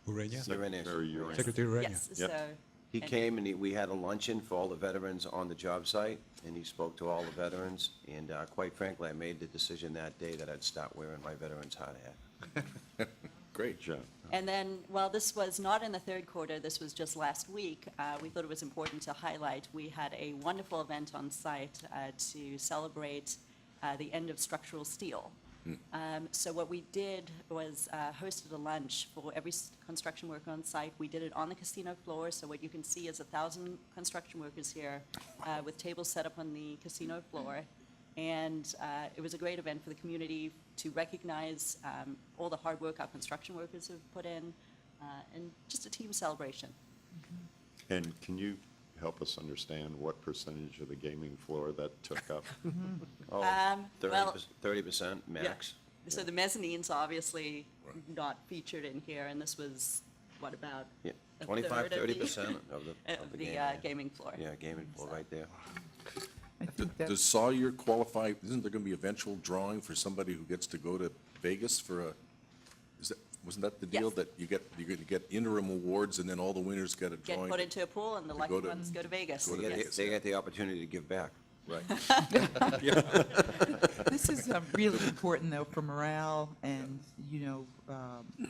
[SPEAKER 3] Urania?
[SPEAKER 5] Secretary Uran.
[SPEAKER 3] Secretary Urania?
[SPEAKER 9] yes,
[SPEAKER 5] Yep.
[SPEAKER 9] so.
[SPEAKER 10] He
[SPEAKER 9] and-
[SPEAKER 10] came and we had a luncheon for all the veterans on the job site, and he spoke to all the veterans. And quite frankly, I made the decision that day that I'd start wearing my veterans hard hat.
[SPEAKER 1] Great.
[SPEAKER 5] Good job.
[SPEAKER 9] And then, while this was not in the third quarter, this was just last week, we thought it was important to highlight, we had a wonderful event on site to celebrate the end of structural steel. So what we did was hosted a lunch for every construction worker on site. We did it on the casino floor, so what you can see is 1,000 construction workers here with tables set up on the casino floor. And it was a great event for the community to recognize all the hard work our construction workers have put in, and just a team celebration.
[SPEAKER 5] And can you help us understand what percentage of the gaming floor that took up?
[SPEAKER 10] Oh,
[SPEAKER 9] Well-
[SPEAKER 10] 30% max.
[SPEAKER 9] So the mezzanine's obviously not featured in here, and this was, what, about
[SPEAKER 10] Yeah,
[SPEAKER 9] a
[SPEAKER 10] 25,
[SPEAKER 9] third of the-
[SPEAKER 10] 30% of the game.
[SPEAKER 9] gaming floor.
[SPEAKER 10] Yeah, gaming floor right there.
[SPEAKER 7] I think that,
[SPEAKER 1] Does Sawyer qualify, isn't there going to be eventual drawing for somebody who gets to go to Vegas for wasn't that the deal?
[SPEAKER 9] Yes.
[SPEAKER 1] That you're going to get interim awards and then all the winners get a
[SPEAKER 9] Get
[SPEAKER 1] drawing?
[SPEAKER 9] put into a pool, and the
[SPEAKER 1] to
[SPEAKER 9] lucky
[SPEAKER 1] go to-
[SPEAKER 9] ones go to Vegas.
[SPEAKER 1] go to
[SPEAKER 10] They get
[SPEAKER 9] Yes.
[SPEAKER 10] they get the opportunity to give back.
[SPEAKER 1] Right.
[SPEAKER 7] this is really important, though, for morale and, you know,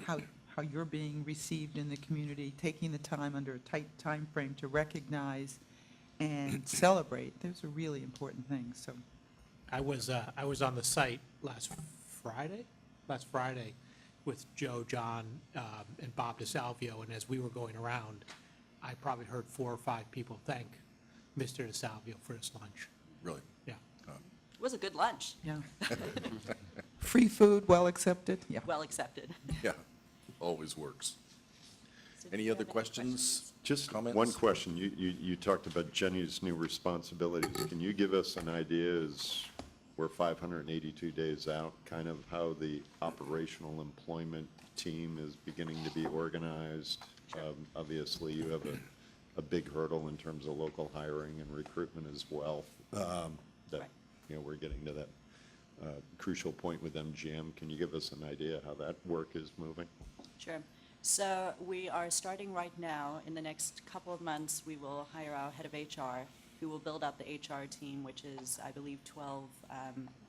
[SPEAKER 7] how you're being received in the community, taking the time under a tight time frame to recognize and celebrate. Those are really important things, so.
[SPEAKER 4] I was on the site last Friday with Joe, John, and Bob DeSalvio, and as we were going around, I probably heard 4 or 5 people thank Mr. DeSalvio for his lunch.
[SPEAKER 1] Really?
[SPEAKER 4] Yeah.
[SPEAKER 9] It was a good lunch,
[SPEAKER 7] Yeah. Free food, well accepted, yeah.
[SPEAKER 9] well accepted.
[SPEAKER 1] Yeah, always works.
[SPEAKER 9] So do
[SPEAKER 1] Any
[SPEAKER 9] you
[SPEAKER 1] other
[SPEAKER 9] have
[SPEAKER 1] questions?
[SPEAKER 5] Just
[SPEAKER 1] Comments?
[SPEAKER 5] one question. You talked about Jenny's new responsibilities. Can you give us an idea, as we're 582 days out, kind of how the operational employment team is beginning to be organized? Obviously, you have a big hurdle in terms of local hiring and recruitment as well. That,
[SPEAKER 9] Right.
[SPEAKER 5] you know, we're getting to that crucial point with MGM. Can you give us an idea how that work is moving?
[SPEAKER 9] Sure. So we are starting right now. In the next couple of months, we will hire our head of HR, who will build up the HR team, which is, I believe, 12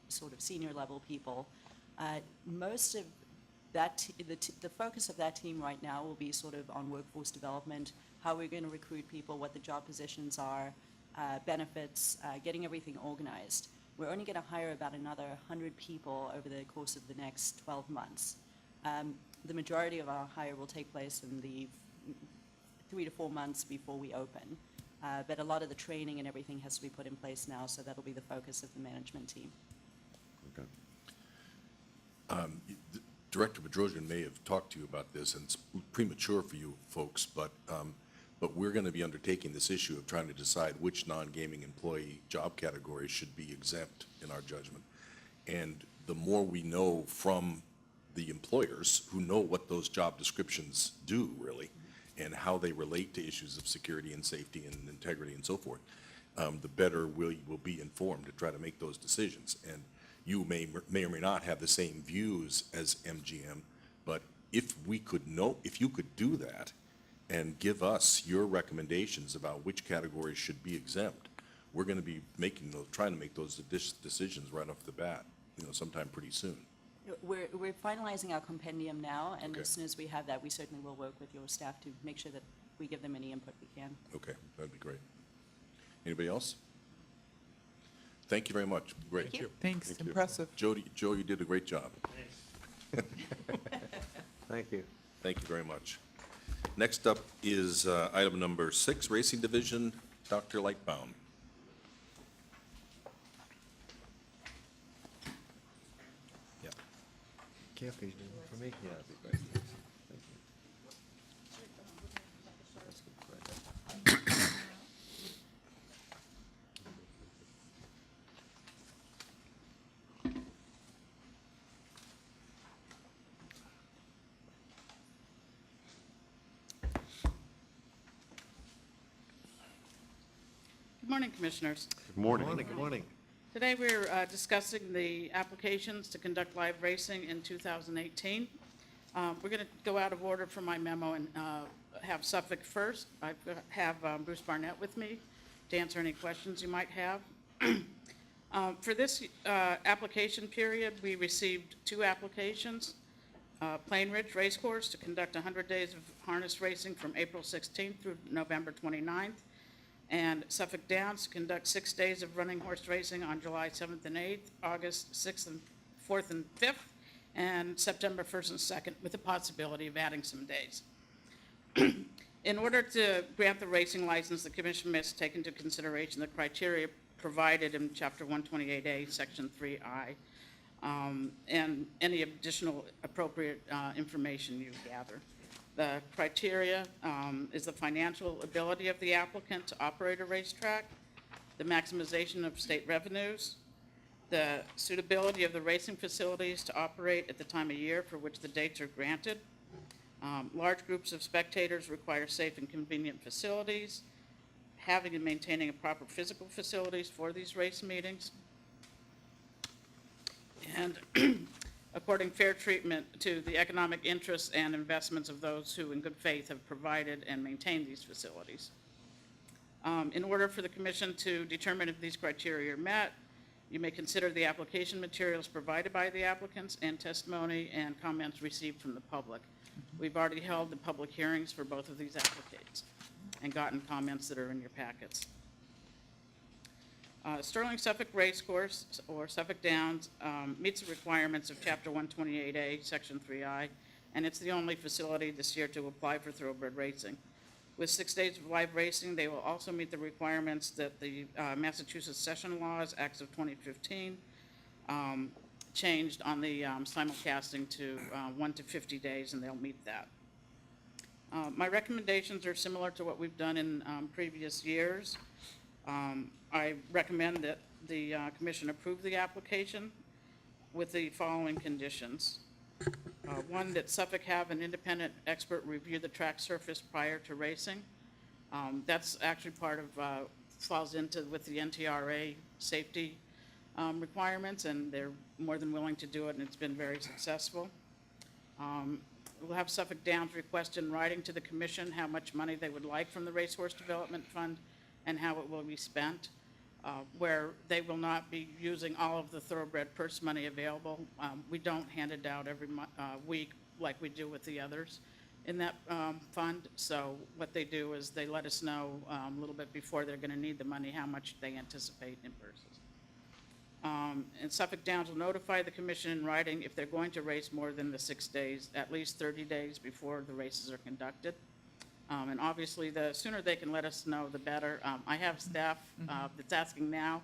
[SPEAKER 9] sort of senior level people. Most of that, the focus of that team right now will be sort of on workforce development, how we're going to recruit people, what the job positions are, benefits, getting everything organized. we're only going to hire about another 100 people over the course of the next 12 months. The majority of our hire will take place in the 3 to 4 months before we open. But a lot of the training and everything has to be put in place now, so that'll be the focus of the management team.
[SPEAKER 5] Okay.
[SPEAKER 1] Director Bedrosian may have talked to you about this, and it's premature for you folks, but we're going to be undertaking this issue of trying to decide which non-gaming employee job categories should be exempt in our judgment. And the more we know from the employers who know what those job descriptions do, really, and how they relate to issues of security and safety and integrity and so forth, the better we will be informed to try to make those decisions. And you may or may not have the same views as MGM, but if you could do that and give us your recommendations about which categories should be exempt, we're going to be trying to make those decisions right off the bat, sometime pretty soon.
[SPEAKER 9] We're finalizing our compendium now, and
[SPEAKER 1] Okay.
[SPEAKER 9] as soon as we have that, we certainly will work with your staff to make sure that we give them any input we can.
[SPEAKER 1] Okay, that'd be great. Anybody else? Thank you very much. Great.
[SPEAKER 9] Thank you.
[SPEAKER 7] Thanks,
[SPEAKER 1] Thank you.
[SPEAKER 7] impressive.
[SPEAKER 1] Joe, you did a great job.
[SPEAKER 2] Thank you.
[SPEAKER 1] Thank you very much. Next up is item number 6, Racing Division, Dr. Lightbound. Yeah.
[SPEAKER 2] Can't be for me? Yeah, that'd be great. Thank you. That's good. Great.
[SPEAKER 11] Good morning, Commissioners.
[SPEAKER 5] Good morning.
[SPEAKER 2] Good morning, good morning.
[SPEAKER 11] Today, we're discussing the applications to conduct live racing in 2018. We're going to go out of order from my memo and have Suffolk first. I have Bruce Barnett with me to answer any questions you might have. For this application period, we received 2 applications. Plain Ridge Racecourse to conduct 100 days of harness racing from April 16th through November 29th. And Suffolk Downs to conduct 6 days of running horse racing on July 7th and 8th, August 6th and 4th and 5th, and September 1st and 2nd, with the possibility of adding some days. In order to grant the racing license, the commission must take into consideration the criteria provided in Chapter 128A, Section 3I, and any additional appropriate information you gather. The criteria is the financial ability of the applicant to operate a racetrack, the maximization of state revenues, the suitability of the racing facilities to operate at the time of year for which the dates are granted. Large groups of spectators require safe and convenient facilities, having and maintaining a proper physical facilities for these race meetings, and according fair treatment to the economic interests and investments of those who in good faith have provided and maintained these facilities. In order for the commission to determine if these criteria are met, you may consider the application materials provided by the applicants and testimony and comments received from the public. We've already held the public hearings for both of these applications and gotten comments that are in your packets. Sterling Suffolk Racecourse, or Suffolk Downs, meets the requirements of Chapter 128A, Section 3I, and it's the only facility this year to apply for thoroughbred racing. With 6 days of live racing, they will also meet the requirements that the Massachusetts Session Laws, Acts of 2015, changed on the simulcasting to 1 to 50 days, and they'll meet that. My recommendations are similar to what we've done in previous years. I recommend that the commission approve the application with the following conditions. One, that Suffolk have an independent expert review the track surface prior to racing. That's actually part of, falls into with the NTRA safety requirements, and they're more than willing to do it, and it's been very successful. We'll have Suffolk Downs request in writing to the commission how much money they would like from the Racehorse Development Fund and how it will be spent, where they will not be using all of the thoroughbred purse money available. We don't hand it out every week like we do with the others in that fund. So what they do is they let us know a little bit before they're going to need the money, how much they anticipate in purses. And Suffolk Downs will notify the commission in writing if they're going to race more than the 6 days, at least 30 days before the races are conducted. And obviously, the sooner they can let us know, the better. I have staff that's asking now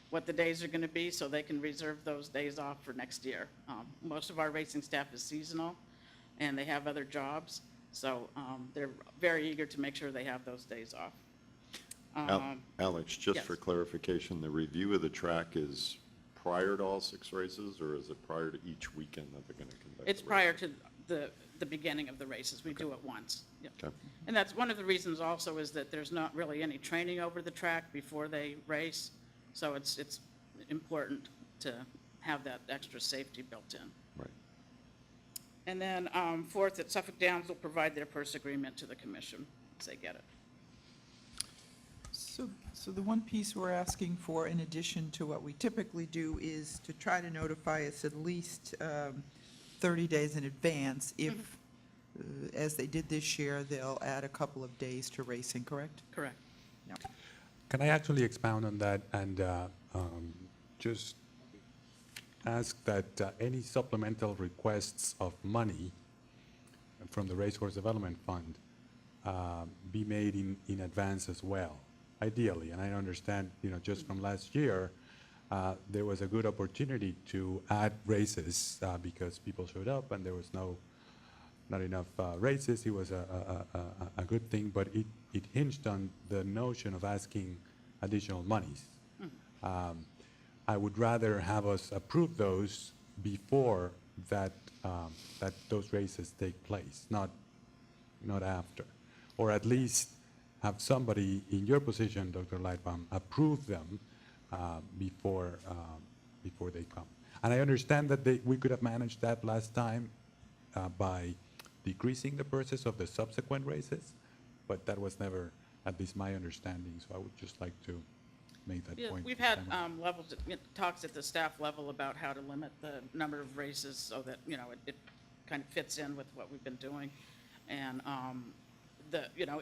[SPEAKER 11] what the days are going to be, so they can reserve those days off for next year. Most of our racing staff is seasonal, and they have other jobs, so they're very eager to make sure they have those days off.
[SPEAKER 5] Alex, just
[SPEAKER 11] yes.
[SPEAKER 5] for clarification, the review of the track is prior to all 6 races, or is it prior to each weekend that they're going to conduct?
[SPEAKER 11] It's
[SPEAKER 5] the
[SPEAKER 11] prior
[SPEAKER 5] races?
[SPEAKER 11] to the beginning of the races. We do it once. Yep.
[SPEAKER 5] Okay.
[SPEAKER 11] And that's one of the reasons also is that there's not really any training over the track before they race. So it's important to have that extra safety built in.
[SPEAKER 5] Right.
[SPEAKER 11] And then fourth, that Suffolk Downs will provide their purse agreement to the commission as they get it.
[SPEAKER 7] So the one piece we're asking for, in addition to what we typically do, is to try to notify us at least 30 days in advance. If, as they did this year, they'll add a couple of days to racing, correct?
[SPEAKER 11] Correct.
[SPEAKER 7] Yeah.
[SPEAKER 3] Can I actually expound on that and just ask that any supplemental requests of money from the Racehorse Development Fund be made in advance as well, ideally. And I understand, just from last year, there was a good opportunity to add races because people showed up and there was not enough races. It was a good thing, but it hinged on the notion of asking additional monies. I would rather have us approve those before that those races take place, not after, or at least have somebody in your position, Dr. Lightbaum, approve them before they come. And I understand that we could have managed that last time by decreasing the purses of the subsequent races, but that was never, at least my understanding. So I would just like to make that
[SPEAKER 11] Yeah,
[SPEAKER 3] point.
[SPEAKER 11] we've had talks at the staff level about how to limit the number of races so that, it kind of fits in with what we've been doing. And,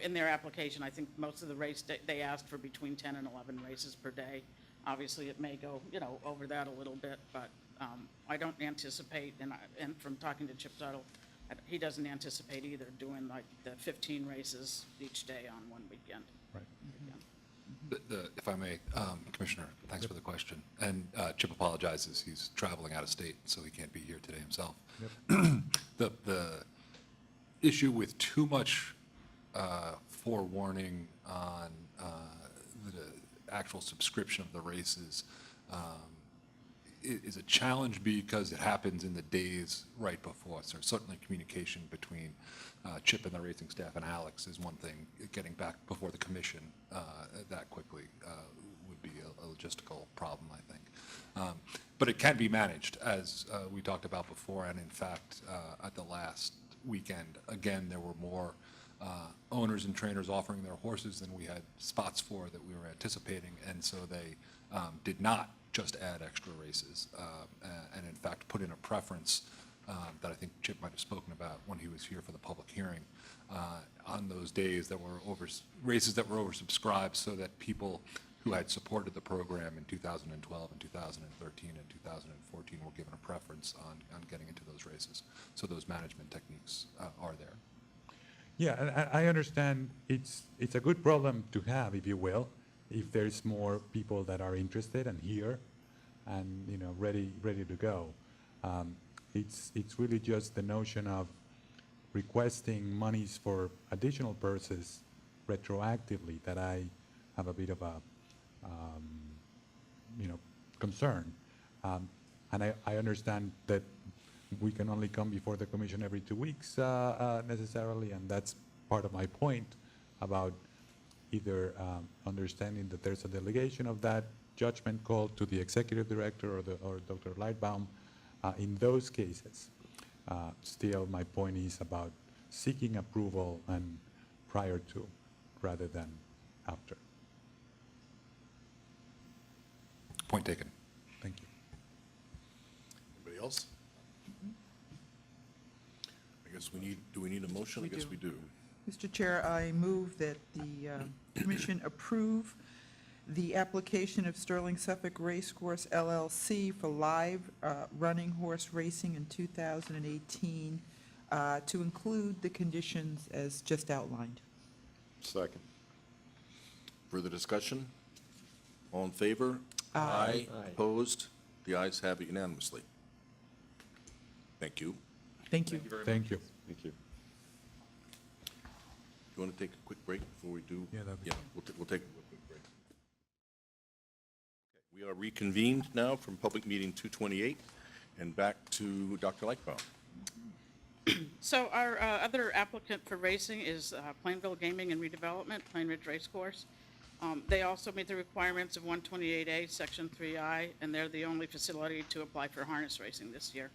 [SPEAKER 11] in their application, I think most of the race, they asked for between 10 and 11 races per day. Obviously, it may go, over that a little bit, but I don't anticipate, and from talking to Chip Tuttle, he doesn't anticipate either doing like the 15 races each day on one weekend.
[SPEAKER 3] Right.
[SPEAKER 12] If I may, Commissioner, thanks for the question. And Chip apologizes, he's traveling out of state, so he can't be here today himself.
[SPEAKER 3] Yep.
[SPEAKER 12] The issue with too much forewarning on the actual subscription of the races is a challenge because it happens in the days right before. So certainly communication between Chip and the racing staff and Alex is one thing. Getting back before the commission that quickly would be a logistical problem, I think. But it can be managed, as we talked about before, and in fact, at the last weekend, again, there were more owners and trainers offering their horses than we had spots for that we were anticipating, and so they did not just add extra races, and in fact put in a preference that I think Chip might have spoken about when he was here for the public hearing on those days that were races that were oversubscribed, so that people who had supported the program in 2012 and 2013 and 2014 were given a preference on getting into those races. So those management techniques are there.
[SPEAKER 3] Yeah, and I understand it's a good problem to have, if you will, if there's more people that are interested and here and ready to go. It's really just the notion of requesting monies for additional purses retroactively that I have a bit of a concern. And I understand that we can only come before the commission every 2 weeks necessarily, and that's part of my point about either understanding that there's a delegation of that judgment call to the executive director or Dr. Lightbaum. In those cases, still my point is about seeking approval and prior to rather than after.
[SPEAKER 12] Point taken.
[SPEAKER 3] Thank you.
[SPEAKER 1] Anybody else? I guess do we need a motion?
[SPEAKER 7] We
[SPEAKER 1] I guess
[SPEAKER 7] do.
[SPEAKER 1] we do.
[SPEAKER 7] Mr. Chair, I move that the commission approve the application of Sterling Suffolk Racecourse LLC for live running horse racing in 2018 to include the conditions as just outlined.
[SPEAKER 5] Second.
[SPEAKER 1] Further discussion? All in favor?
[SPEAKER 2] Aye.
[SPEAKER 1] Opposed? The ayes have it unanimously. Thank you.
[SPEAKER 7] Thank you.
[SPEAKER 3] Thank you.
[SPEAKER 5] Thank you.
[SPEAKER 1] You want to take a quick break before we do?
[SPEAKER 3] Yeah, that'd be
[SPEAKER 1] Yeah, we'll take a quick break. Okay, we are reconvened now from Public Meeting 228 and back to Dr. Lightbound.
[SPEAKER 11] So our other applicant for racing is Plainville Gaming and Redevelopment, Plain Ridge Racecourse. They also meet the requirements of 128A, Section 3I, and they're the only facility to apply for harness racing this year.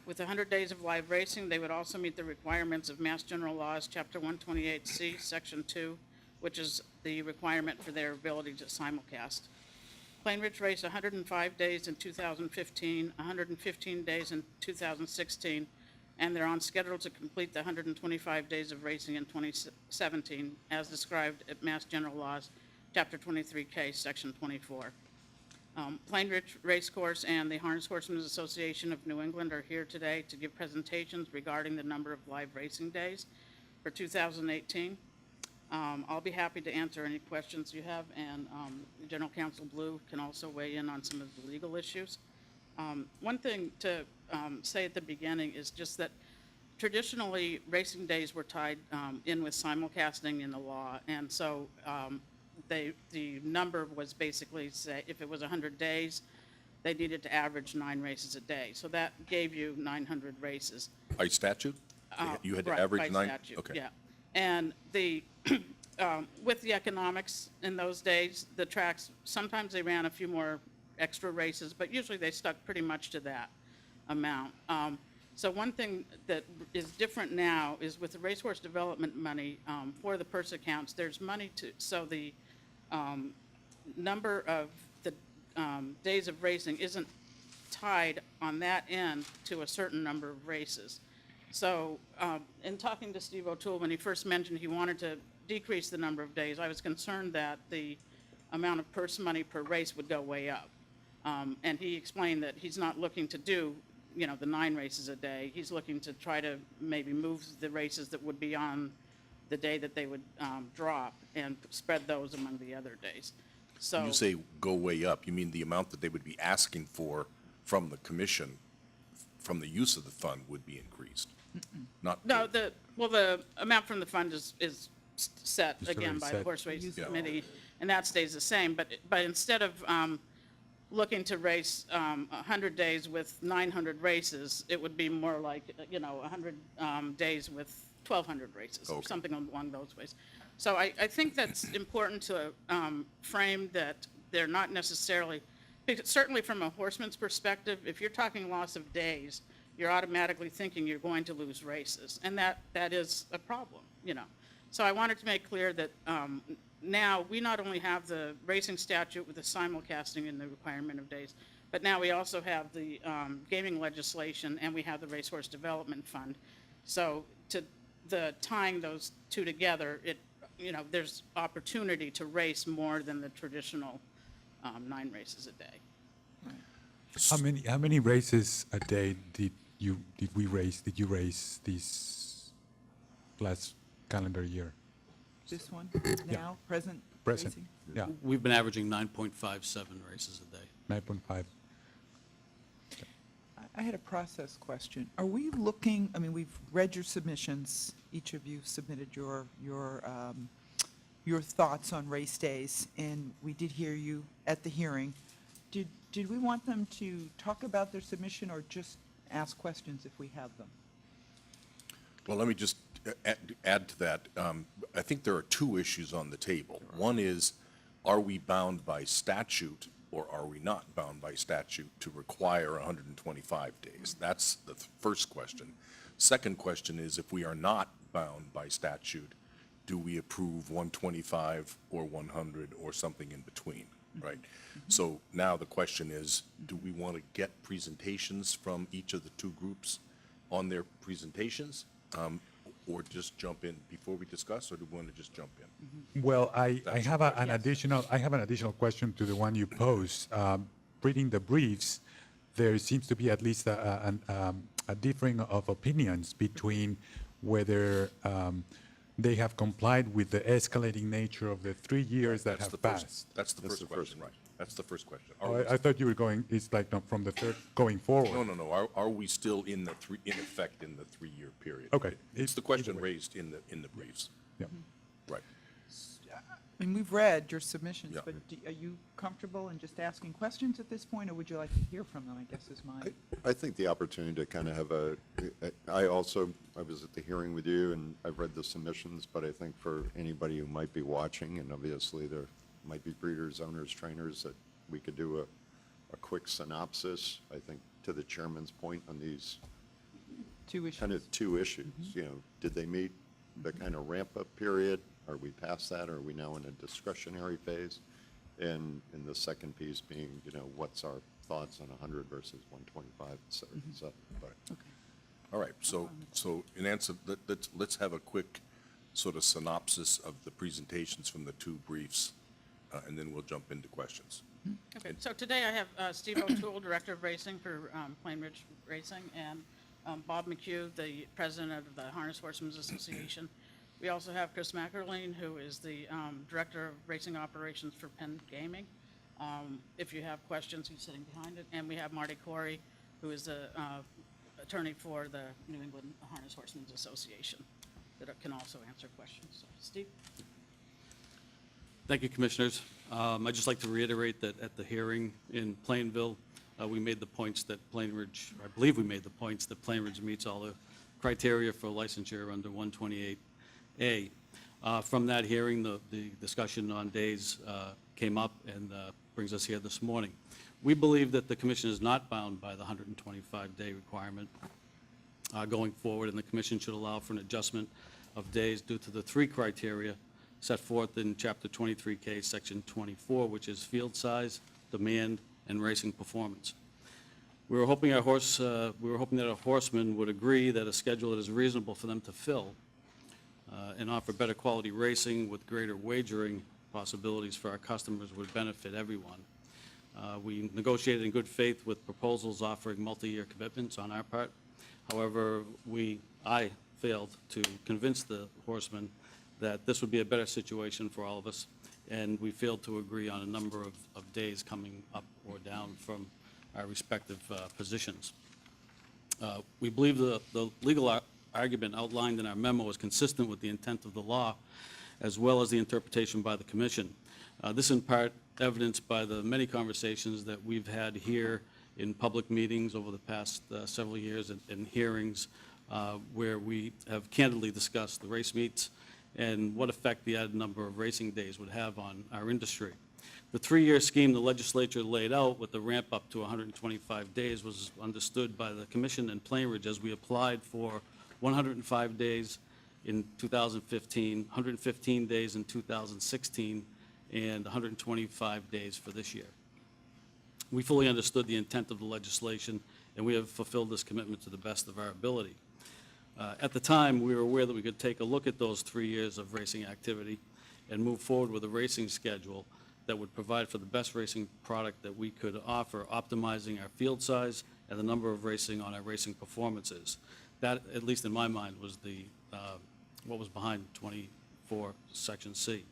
[SPEAKER 11] With 100 days of live racing, they would also meet the requirements of Mass General Laws, Chapter 128C, Section 2, which is the requirement for their ability to simulcast. Plain Ridge raced 105 days in 2015, 115 days in 2016, and they're on schedule to complete the 125 days of racing in 2017, as described at Mass General Laws, Chapter 23K, Section 24. Plain Ridge Racecourse and the Harness Horsemen's Association of New England are here today to give presentations regarding the number of live racing days for 2018. I'll be happy to answer any questions you have, and General Counsel Blue can also weigh in on some of the legal issues. One thing to say at the beginning is just that traditionally racing days were tied in with simulcasting in the law, and so the number was basically, say, if it was 100 days, they needed to average 9 races a day. So that gave you 900 races.
[SPEAKER 1] By statute? You had to
[SPEAKER 11] Right,
[SPEAKER 1] average 9?
[SPEAKER 11] by statute,
[SPEAKER 1] Okay.
[SPEAKER 11] yeah. And the, with the economics in those days, the tracks, sometimes they ran a few more extra races, but usually they stuck pretty much to that amount. So one thing that is different now is with the racehorse development money for the purse accounts, there's money to, so the number of the days of racing isn't tied on that end to a certain number of races. So in talking to Steve O'Toole, when he first mentioned he wanted to decrease the number of days, I was concerned that the amount of purse money per race would go way up. And he explained that he's not looking to do, you know, the 9 races a day. He's looking to try to maybe move the races that would be on the day that they would drop and spread those among the other days. So
[SPEAKER 1] When you say go way up, you mean the amount that they would be asking for from the commission, from the use of the fund would be increased? Not,
[SPEAKER 11] no, the amount from the fund is set
[SPEAKER 3] It's
[SPEAKER 11] again
[SPEAKER 3] already
[SPEAKER 11] by the
[SPEAKER 3] set.
[SPEAKER 11] horse race
[SPEAKER 1] Yeah.
[SPEAKER 11] committee, and that stays the same. But instead of looking to race 100 days with 900 races, it would be more like, you know, 100 days with 1,200 races, or
[SPEAKER 1] Okay.
[SPEAKER 11] something along those ways. So I think that's important to frame that they're not necessarily, because certainly from a horseman's perspective, if you're talking loss of days, you're automatically thinking you're going to lose races, and that is a problem, you know. So I wanted to make clear that now we not only have the racing statute with the simulcasting and the requirement of days, but now we also have the gaming legislation, and we have the Racehorse Development Fund. So the tying those two together, it, you know, there's opportunity to race more than the traditional 9 races a day.
[SPEAKER 3] How many races a day did you race this last calendar year?
[SPEAKER 7] This one, now, present
[SPEAKER 3] Present,
[SPEAKER 7] racing?
[SPEAKER 3] yeah,
[SPEAKER 13] We've been averaging 9.57 races a day.
[SPEAKER 3] 9.5.
[SPEAKER 7] I had a process question. Are we looking, I mean, we've read your submissions, each of you submitted your thoughts on race days, and we did hear you at the hearing. Did we want them to talk about their submission or just ask questions if we have them?
[SPEAKER 1] well, let me just add to that. I think there are 2 issues on the table. One is, are we bound by statute or are we not bound by statute to require 125 days? That's the first question. Second question is, if we are not bound by statute, do we approve 125 or 100 or something in between, right? So now the question is, do we want to get presentations from each of the 2 groups on their presentations? or just jump in before we discuss, or do we want to just jump in?
[SPEAKER 3] Well, I
[SPEAKER 1] That's
[SPEAKER 3] have
[SPEAKER 1] your
[SPEAKER 3] an additional question to the one you posed. Reading the briefs, there seems to be at least a differing of opinions between whether they have complied with the escalating nature of the 3 years that
[SPEAKER 1] That's the
[SPEAKER 3] have
[SPEAKER 1] first-
[SPEAKER 3] passed.
[SPEAKER 1] That's the
[SPEAKER 5] That's
[SPEAKER 1] first
[SPEAKER 5] the
[SPEAKER 1] question,
[SPEAKER 5] first
[SPEAKER 1] right? That's the first question.
[SPEAKER 3] Oh, I thought you were going, it's like from the third going forward.
[SPEAKER 1] No. Are we still in effect in the 3-year period?
[SPEAKER 3] Okay.
[SPEAKER 1] It's the question raised in the briefs.
[SPEAKER 3] Yeah.
[SPEAKER 1] Right.
[SPEAKER 7] I mean, we've read your submissions,
[SPEAKER 1] Yeah.
[SPEAKER 7] but are you comfortable in just asking questions at this point, or would you like to hear from them, I guess is my.
[SPEAKER 5] I think the opportunity to kind of have I was at the hearing with you, and I've read the submissions, but I think for anybody who might be watching, and obviously there might be breeders, owners, trainers, that we could do a quick synopsis, I think, to the chairman's point on these
[SPEAKER 7] Two issues.
[SPEAKER 5] kind of two issues. You know, did they meet the kind of ramp-up period? Are we past that? Or are we now in a discretionary phase? And the second piece being, you know, what's our thoughts on 100 versus 125, et cetera, et cetera. But
[SPEAKER 1] All right, so in answer, let's have a quick sort of synopsis of the presentations from the two briefs, and then we'll jump into questions.
[SPEAKER 11] Okay, so today I have Steve O'Toole, Director of Racing for Plain Ridge Racing, and Bob McHugh, the President of the Harness Horsemen's Association. We also have Chris McErlean, who is the Director of Racing Operations for Penn Gaming. If you have questions, he's sitting behind it. And we have Marty Corey, who is the attorney for the New England Harness Horsemen's Association, that can also answer questions. So, Steve?
[SPEAKER 13] Thank you, Commissioners. I'd just like to reiterate that at the hearing in Plainville, we made the points that Plain Ridge, I believe we made the points that Plain Ridge meets all the criteria for licensure under 128A. From that hearing, the discussion on days came up and brings us here this morning. We believe that the Commission is not bound by the 125-day requirement going forward, and the Commission should allow for an adjustment of days due to the three criteria set forth in Chapter 23K, Section 24, which is field size, demand, and racing performance. We were hoping that our horsemen would agree that a schedule that is reasonable for them to fill and offer better quality racing with greater wagering possibilities for our customers would benefit everyone. We negotiated in good faith with proposals offering multi-year commitments on our part. However, I failed to convince the horsemen that this would be a better situation for all of us, and we failed to agree on a number of days coming up or down from our respective positions. We believe the legal argument outlined in our memo is consistent with the intent of the law, as well as the interpretation by the Commission. This in part evidenced by the many conversations that we've had here in public meetings over the past several years and hearings where we have candidly discussed the race meets and what effect the added number of racing days would have on our industry. The three-year scheme the legislature laid out with the ramp up to 125 days was understood by the Commission and Plain Ridge as we applied for 105 days in 2015, 115 days in 2016, and 125 days for this year. We fully understood the intent of the legislation, and we have fulfilled this commitment to the best of our ability. At the time, we were aware that we could take a look at those 3 years of racing activity and move forward with a racing schedule that would provide for the best racing product that we could offer, optimizing our field size and the number of racing on our racing performances. That, at least in my mind, was what was behind 24 Section C.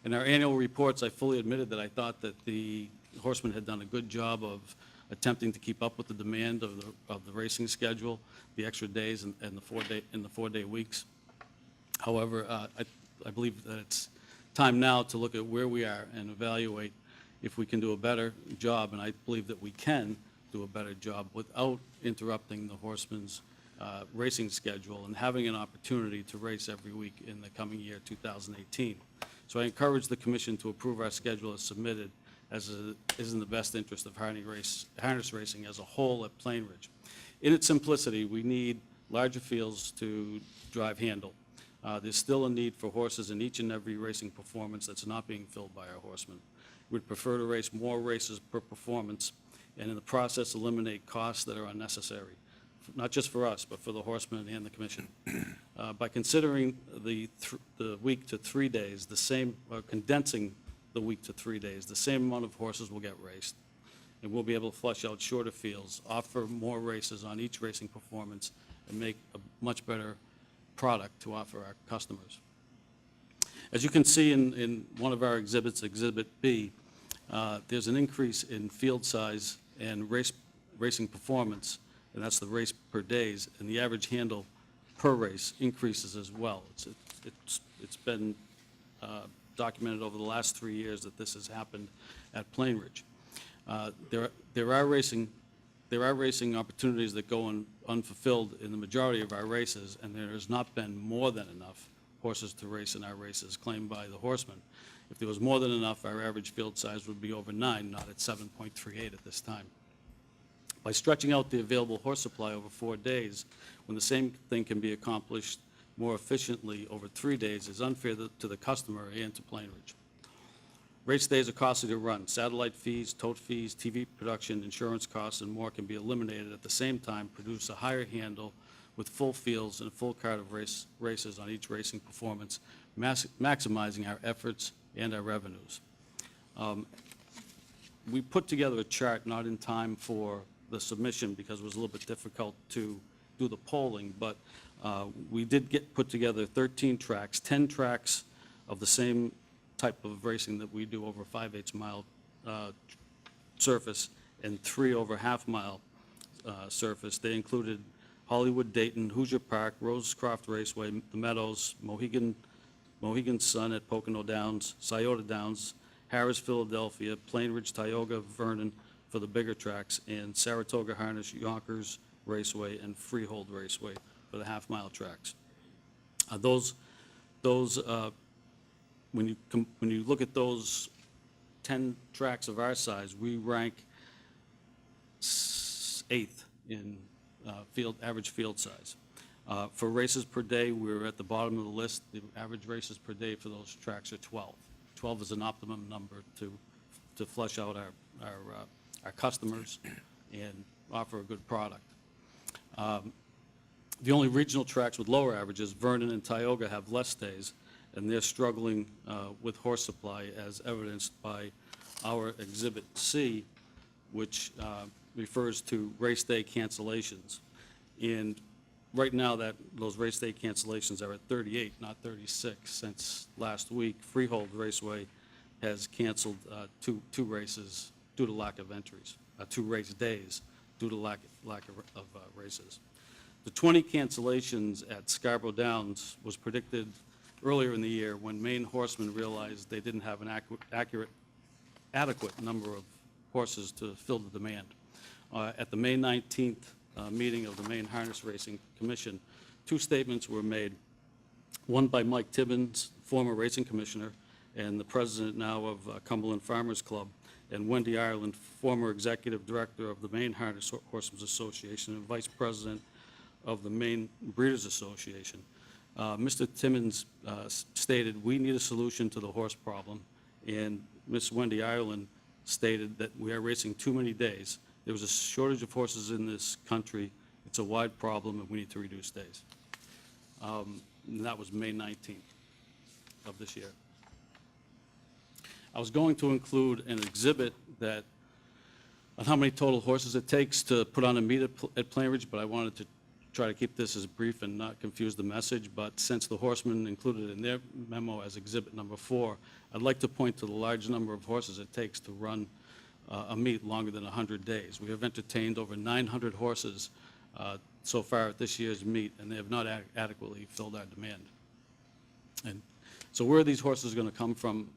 [SPEAKER 13] In our annual reports, I fully admitted that I thought that the horsemen had done a good job of attempting to keep up with the demand of the racing schedule, the extra days and the four-day weeks. However, I believe that it's time now to look at where we are and evaluate if we can do a better job, and I believe that we can do a better job without interrupting the horsemen's racing schedule and having an opportunity to race every week in the coming year, 2018. So I encourage the Commission to approve our schedule as submitted, as it is in the best interest of harness racing as a whole at Plain Ridge. In its simplicity, we need larger fields to drive handle. There's still a need for horses in each and every racing performance that's not being filled by our horsemen. We'd prefer to race more races per performance and in the process eliminate costs that are unnecessary, not just for us, but for the horsemen and the Commission. By considering the week to 3 days, condensing the week to 3 days, the same amount of horses will get raced, and we'll be able to flush out shorter fields, offer more races on each racing performance, and make a much better product to offer our customers. As you can see in one of our exhibits, Exhibit B, there's an increase in field size and racing performance, and that's the race per days, and the average handle per race increases as well. It's been documented over the last 3 years that this has happened at Plainridge. There are racing opportunities that go unfulfilled in the majority of our races, and there has not been more than enough horses to race in our races claimed by the horsemen. If there was more than enough, our average field size would be over 9, not at 7.38 at this time. By stretching out the available horse supply over 4 days, when the same thing can be accomplished more efficiently over 3 days, is unfair to the customer and to Plainridge. Race days are costly to run. Satellite fees, tote fees, TV production, insurance costs, and more can be eliminated at the same time, produce a higher handle with full fields and a full card of races on each racing performance, maximizing our efforts and our revenues. We put together a chart, not in time for the submission because it was a little bit difficult to do the polling, but we did put together 13 tracks, 10 tracks of the same type of racing that we do over 5/8 mile surface and 3 over half-mile surface. They included Hollywood, Dayton, Hoosier Park, Rosecroft Raceway, the Meadows, Mohegan Sun at Pocono Downs, Scioto Downs, Harris, Philadelphia, Plainridge, Tioga, Vernon for the bigger tracks, and Saratoga Harness, Yonkers Raceway, and Freehold Raceway for the half-mile tracks. When you look at those 10 tracks of our size, we rank 8th in average field size. For races per day, we're at the bottom of the list. The average races per day for those tracks are 12. 12 is an optimum number to flush out our customers and offer a good product. The only regional tracks with lower averages, Vernon and Tioga, have less days, and they're struggling with horse supply, as evidenced by our Exhibit C, which refers to race day cancellations. And right now, those race day cancellations are at 38, not 36. Since last week, Freehold Raceway has canceled two races due to lack of entries, 2 race days due to lack of races. The 20 cancellations at Scarborough Downs was predicted earlier in the year when Maine horsemen realized they didn't have an adequate number of horses to fill the demand. At the May 19th meeting of the Maine Harness Racing Commission, 2 statements were made, one by Mike Tibbins, former racing commissioner, and the president now of Cumberland Farmers Club, and Wendy Ireland, former executive director of the Maine Harness Horsemen's Association and vice president of the Maine Breeders Association. Mr. Timmons stated, "We need a solution to the horse problem," and Ms. Wendy Ireland stated that we are racing too many days. There was a shortage of horses in this country. It's a wide problem, and we need to reduce days. And that was May 19th of this year. I was going to include an exhibit on how many total horses it takes to put on a meet at Plainridge, but I wanted to try to keep this as brief and not confuse the message. But since the horsemen included in their memo as exhibit number 4, I'd like to point to the large number of horses it takes to run a meet longer than 100 days. We have entertained over 900 horses so far at this year's meet, and they have not adequately filled our demand. And so where are these horses going to come from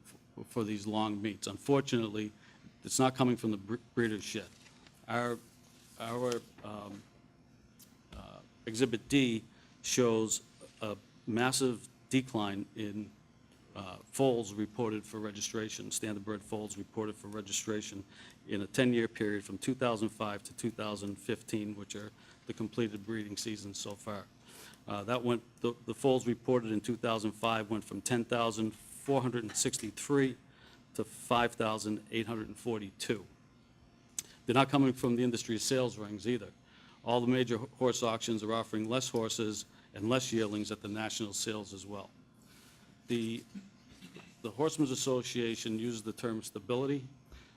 [SPEAKER 13] for these long meets? Unfortunately, it's not coming from the breeder's shed. Our Exhibit D shows a massive decline in foals reported for registration, standard bred foals reported for registration in a 10-year period from 2005 to 2015, which are the completed breeding seasons so far. The foals reported in 2005 went from 10,463 to 5,842. They're not coming from the industry sales rings either. All the major horse auctions are offering less horses and less yearlings at the national sales as well. The Horsemen's Association uses the term stability,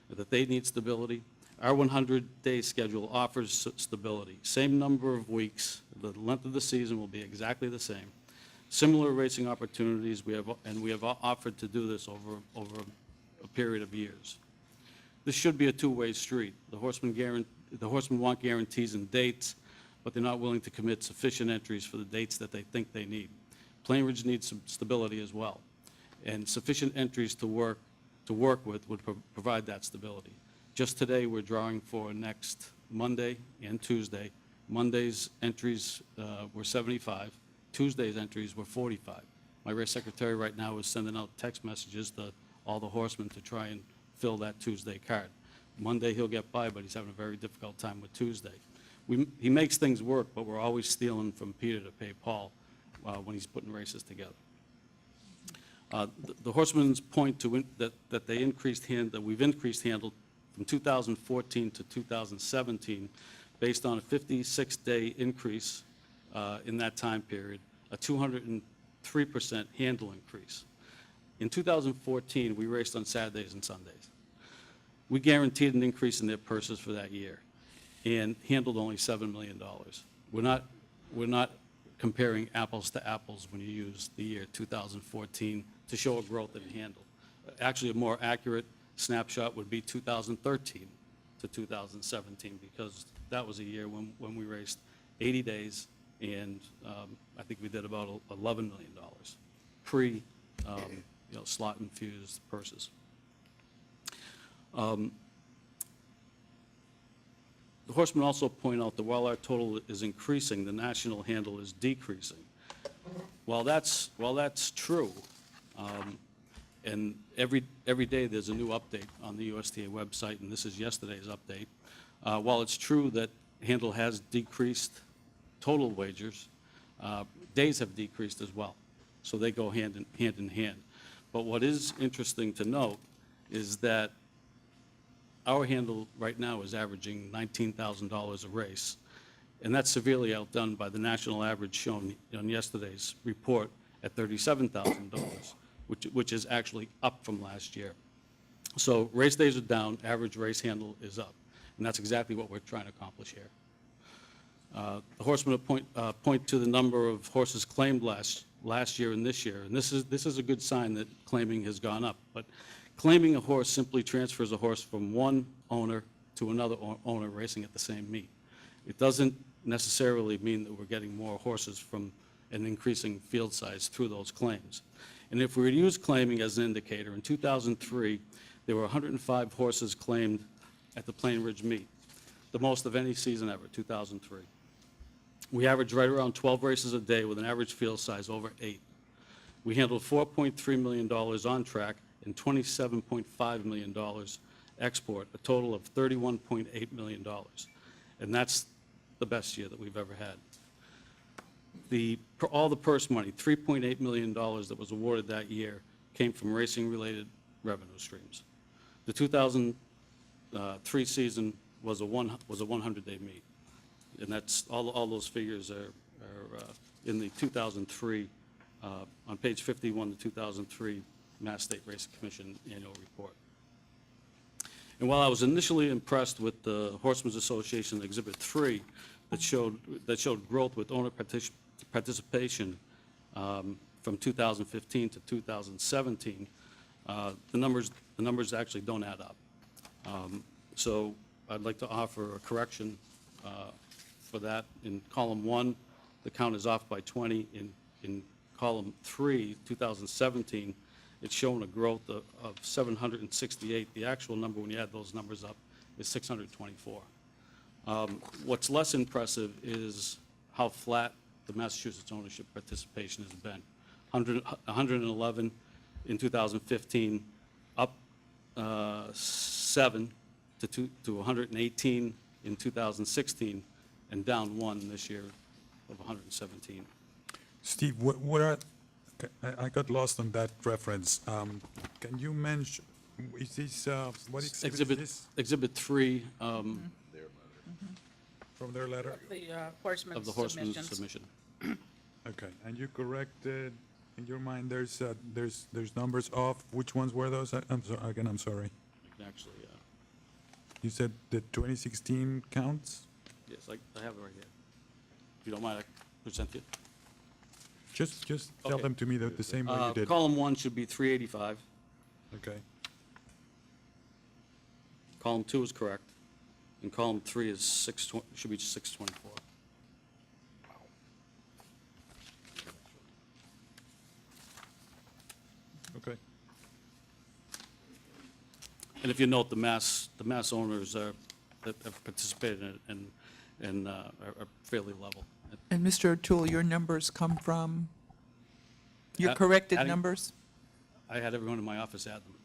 [SPEAKER 13] that they need stability. Our 100-day schedule offers stability. Same number of weeks, the length of the season will be exactly the same. Similar racing opportunities, we have offered to do this over a period of years. This should be a two-way street. The horsemen want guarantees and dates, but they're not willing to commit sufficient entries for the dates that they think they need. Plainridge needs some stability as well, and sufficient entries to work with would provide that stability. Just today, we're drawing for next Monday and Tuesday. Monday's entries were 75. Tuesday's entries were 45. My race secretary right now is sending out text messages to all the horsemen to try and fill that Tuesday card. Monday, he'll get by, but he's having a very difficult time with Tuesday. He makes things work, but we're always stealing from Peter to pay Paul when he's putting races together. The horsemen's point to that we've increased handle from 2014 to 2017 based on a 56-day increase in that time period, a 203% handle increase. In 2014, we raced on Saturdays and Sundays. We guaranteed an increase in their purses for that year and handled only $7 million. We're not comparing apples to apples when you use the year 2014 to show a growth in handle. Actually, a more accurate snapshot would be 2013 to 2017, because that was a year when we raced 80 days, and I think we did about $11 million pre slot-infused purses. The horsemen also point out that while our total is increasing, the national handle is decreasing. While that's true, and every day there's a new update on the USTA website, and this is yesterday's update. While it's true that handle has decreased total wagers, days have decreased as well. So they go hand in hand. But what is interesting to note is that our handle right now is averaging $19,000 a race, and that's severely outdone by the national average shown on yesterday's report at $37,000, which is actually up from last year. So race days are down, average race handle is up, and that's exactly what we're trying to accomplish here. The horsemen point to the number of horses claimed last year and this year, and this is a good sign that claiming has gone up. But claiming a horse simply transfers a horse from one owner to another owner racing at the same meet. It doesn't necessarily mean that we're getting more horses from an increasing field size through those claims. And if we were to use claiming as an indicator, in 2003, there were 105 horses claimed at the Plainridge meet, the most of any season ever, 2003. We averaged right around 12 races a day with an average field size over 8. We handled $4.3 million on track and $27.5 million export, a total of $31.8 million. And that's the best year that we've ever had. All the purse money, $3.8 million that was awarded that year, came from racing-related revenue streams. The 2003 season was a 100-day meet, and that's all those figures are in the 2003 on page 51, the 2003 Mass State Racing Commission annual report. And while I was initially impressed with the Horsemen's Association Exhibit 3 that showed growth with owner participation from 2015 to 2017, the numbers actually don't add up. So I'd like to offer a correction for that. In column 1, the count is off by 20. In column 3, 2017, it's shown a growth of 768. The actual number, when you add those numbers up, is 624. What's less impressive is how flat the Massachusetts ownership participation has been. 111 in 2015, up 7 to 118 in 2016, and down 1 this year of 117.
[SPEAKER 3] Steve, what are, I got lost on that reference. Can you mention, is this, what exhibit is this?
[SPEAKER 13] Exhibit 3
[SPEAKER 3] From their letter?
[SPEAKER 11] The horseman's
[SPEAKER 13] of the horseman's
[SPEAKER 11] submissions.
[SPEAKER 13] submission.
[SPEAKER 3] Okay, and you corrected, in your mind, there's numbers off. Which ones were those? I'm sorry, again, I'm sorry.
[SPEAKER 13] Actually,
[SPEAKER 3] You said the 2016 counts?
[SPEAKER 13] yes, I have it right here. If you don't mind, I can present it.
[SPEAKER 3] Just tell
[SPEAKER 13] Okay.
[SPEAKER 3] them to me the same way you did.
[SPEAKER 13] Column 1 should be 385.
[SPEAKER 3] Okay,
[SPEAKER 13] Column 2 is correct. And column 3 is should be 624.
[SPEAKER 3] okay.
[SPEAKER 13] And if you note, the mass owners that have participated in it and are fairly level.
[SPEAKER 7] And Mr. O'Toole, your numbers come from, your
[SPEAKER 13] Add-
[SPEAKER 7] corrected
[SPEAKER 13] adding-
[SPEAKER 7] numbers?
[SPEAKER 13] I had everyone in my office add them.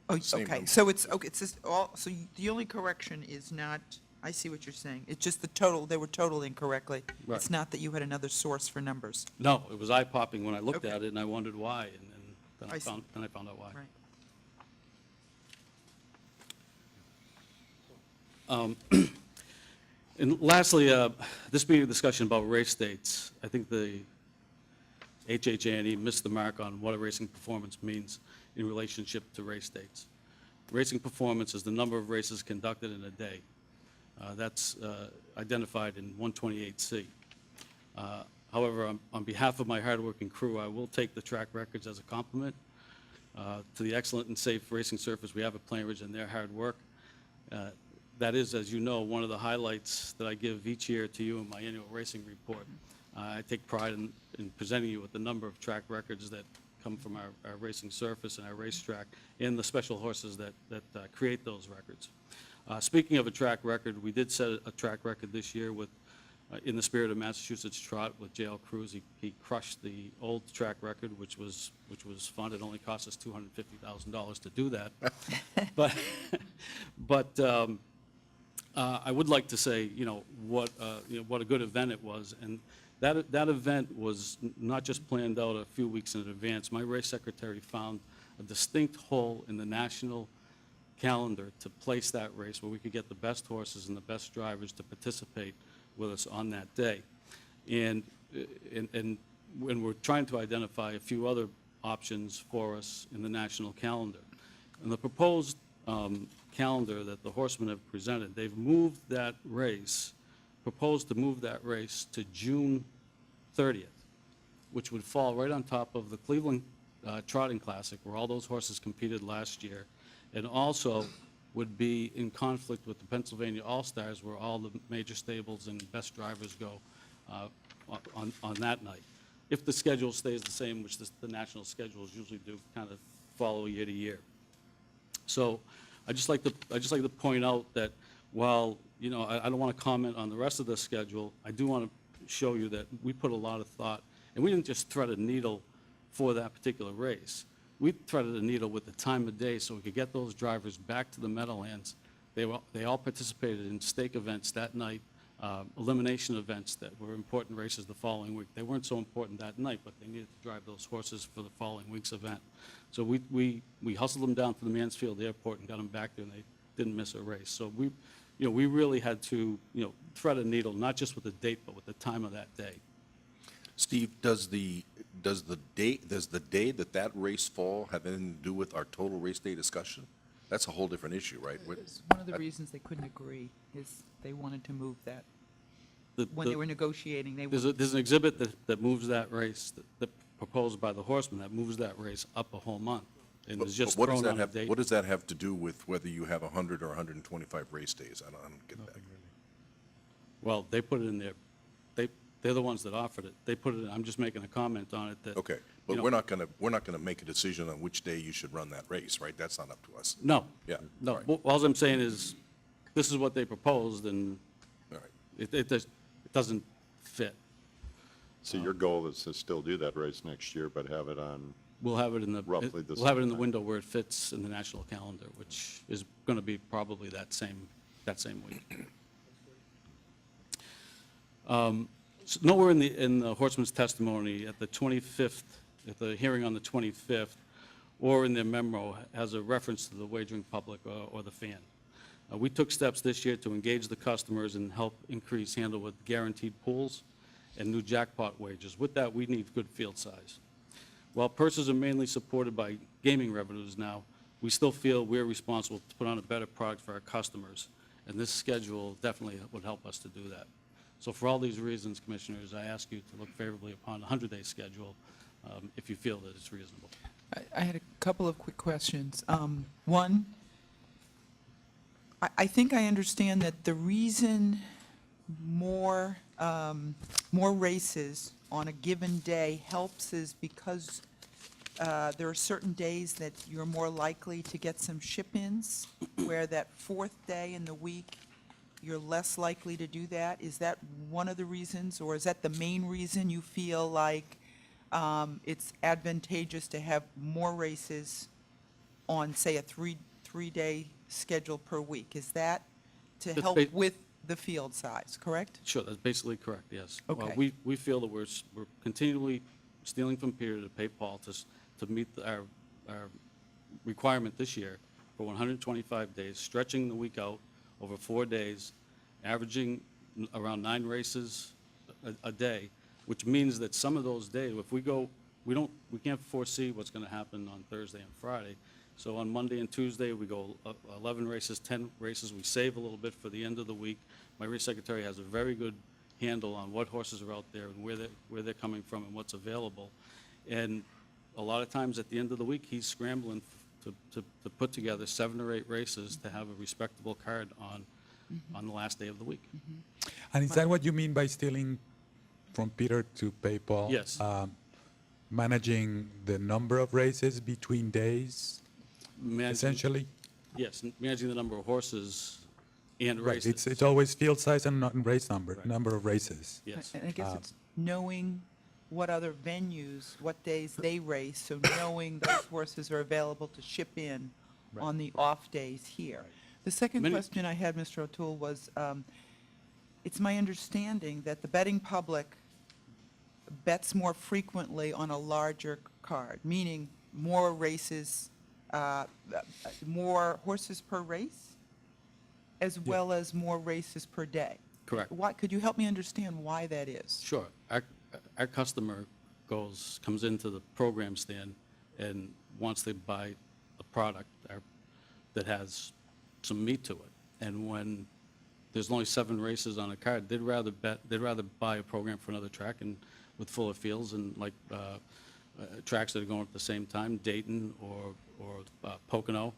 [SPEAKER 7] Oh,
[SPEAKER 1] Same
[SPEAKER 7] okay,
[SPEAKER 1] number.
[SPEAKER 7] so it's just all, so the only correction is not, I see what you're saying. It's just the total, they were totaled incorrectly.
[SPEAKER 13] Right.
[SPEAKER 7] It's not that you had another source for numbers.
[SPEAKER 13] No, it was eye-popping when I looked
[SPEAKER 7] Okay.
[SPEAKER 13] at it, and I wondered why, and then
[SPEAKER 7] I see.
[SPEAKER 13] I found out why.
[SPEAKER 7] Right.
[SPEAKER 13] And lastly, this being a discussion about race dates, I think the HHA&E missed the mark on what a racing performance means in relationship to race dates. Racing performance is the number of races conducted in a day. That's identified in 128C. However, on behalf of my hardworking crew, I will take the track records as a compliment to the excellent and safe racing surface we have at Plain Ridge and their hard work. That is, as you know, one of the highlights that I give each year to you in my annual racing report. I take pride in presenting you with the number of track records that come from our racing surface and our racetrack and the special horses that create those records. Speaking of a track record, we did set a track record this year with, in the spirit of Massachusetts Trot with J.L. Cruz. He crushed the old track record, which was fun. It only cost us $250,000 to do that. But I would like to say, what a good event it was. And that event was not just planned out a few weeks in advance. My race secretary found a distinct hole in the national calendar to place that race where we could get the best horses and the best drivers to participate with us on that day. And when we're trying to identify a few other options for us in the national calendar. And the proposed calendar that the horsemen have presented, they've moved that race, proposed to move that race to June 30th, which would fall right on top of the Cleveland Trotting Classic, where all those horses competed last year, and also would be in conflict with the Pennsylvania All-Stars, where all the major stables and best drivers go on that night. If the schedule stays the same, which the national schedules usually do, kind of follow year to year. So I just like to point out that while, I don't want to comment on the rest of the schedule, I do want to show you that we put a lot of thought, and we didn't just thread a needle for that particular race. We threaded a needle with the time of day so we could get those drivers back to the Meadowlands. They all participated in stake events that night, elimination events that were important races the following week. They weren't so important that night, but they needed to drive those horses for the following week's event. So we hustled them down to the Mansfield Airport and got them back there, and they didn't miss a race. So we really had to, thread a needle, not just with the date, but with the time of that day.
[SPEAKER 1] Steve, does the day that race fall have anything to do with our total race day discussion? That's a whole different issue, right?
[SPEAKER 7] It's one of the reasons they couldn't agree is they wanted to move that. When they were negotiating, they
[SPEAKER 13] There's an exhibit that moves that race, that proposed by the horsemen, that moves that race up a whole month. And it's just
[SPEAKER 1] What does
[SPEAKER 13] thrown
[SPEAKER 1] that
[SPEAKER 13] on a date.
[SPEAKER 1] what does that have to do with whether you have 100 or 125 race days? I don't get that.
[SPEAKER 13] Well, they put it in there. They're the ones that offered it. They put it in. I'm just making a comment on it that.
[SPEAKER 1] Okay, but we're not gonna make a decision on which day you should run that race, right? That's not up to us.
[SPEAKER 13] No.
[SPEAKER 1] Yeah,
[SPEAKER 13] No.
[SPEAKER 1] all right.
[SPEAKER 13] All I'm saying is, this is what they proposed, and
[SPEAKER 1] All right.
[SPEAKER 13] it doesn't fit.
[SPEAKER 5] So your goal is to still do that race next year, but have it on,
[SPEAKER 13] We'll have it in the,
[SPEAKER 5] Roughly the
[SPEAKER 13] we'll have it
[SPEAKER 5] same
[SPEAKER 13] in the
[SPEAKER 5] time.
[SPEAKER 13] window where it fits in the national calendar, which is going to be probably that same week. So nowhere in the horseman's testimony at the 25th, at the hearing on the 25th, or in their memo has a reference to the wagering public or the fan. We took steps this year to engage the customers and help increase handle with guaranteed pools and new jackpot wagers. With that, we need good field size. While purses are mainly supported by gaming revenues now, we still feel we're responsible to put on a better product for our customers, and this schedule definitely would help us to do that. So for all these reasons, Commissioners, I ask you to look favorably upon the 100-day schedule if you feel that it's reasonable.
[SPEAKER 7] I had a couple of quick questions. One, I think I understand that the reason more races on a given day helps is because there are certain days that you're more likely to get some ship-ins, where that fourth day in the week, you're less likely to do that. Is that one of the reasons, or is that the main reason you feel like it's advantageous to have more races on, say, a three-day schedule per week? Is that to
[SPEAKER 13] That's
[SPEAKER 7] help
[SPEAKER 13] ba-
[SPEAKER 7] with the field size, correct?
[SPEAKER 13] Sure, that's basically correct, yes.
[SPEAKER 7] Okay.
[SPEAKER 13] We feel that we're continually stealing from Peter to pay Paul to meet our requirement this year for 125 days, stretching the week out over 4 days, averaging around 9 races a day, which means that some of those days, if we go, we can't foresee what's going to happen on Thursday and Friday. So on Monday and Tuesday, we go 11 races, 10 races. We save a little bit for the end of the week. My race secretary has a very good handle on what horses are out there and where they're coming from and what's available. And a lot of times at the end of the week, he's scrambling to put together 7 or 8 races to have a respectable card on the last day of the week.
[SPEAKER 3] And is that what you mean by stealing from Peter to pay Paul?
[SPEAKER 13] Yes.
[SPEAKER 3] Managing the number of races between days, essentially?
[SPEAKER 13] Yes, managing the number of horses and
[SPEAKER 3] Right,
[SPEAKER 13] races.
[SPEAKER 3] it's always field size and not race number,
[SPEAKER 13] Right.
[SPEAKER 3] number of races.
[SPEAKER 13] Yes.
[SPEAKER 7] And I guess it's knowing what other venues, what days they race, so knowing those horses are available to ship in on the off days here. The second
[SPEAKER 13] Many-
[SPEAKER 7] question I had, Mr. O'Toole, was, it's my understanding that the betting public bets more frequently on a larger card, meaning more races, more horses per race, as well as more races per day.
[SPEAKER 13] Correct.
[SPEAKER 7] Could you help me understand why that is?
[SPEAKER 13] Sure. Our customer comes into the program stand and wants to buy a product that has some meat to it. And when there's only 7 races on a card, they'd rather buy a program for another track and with fuller fields and like tracks that are going at the same time, Dayton or Pocono,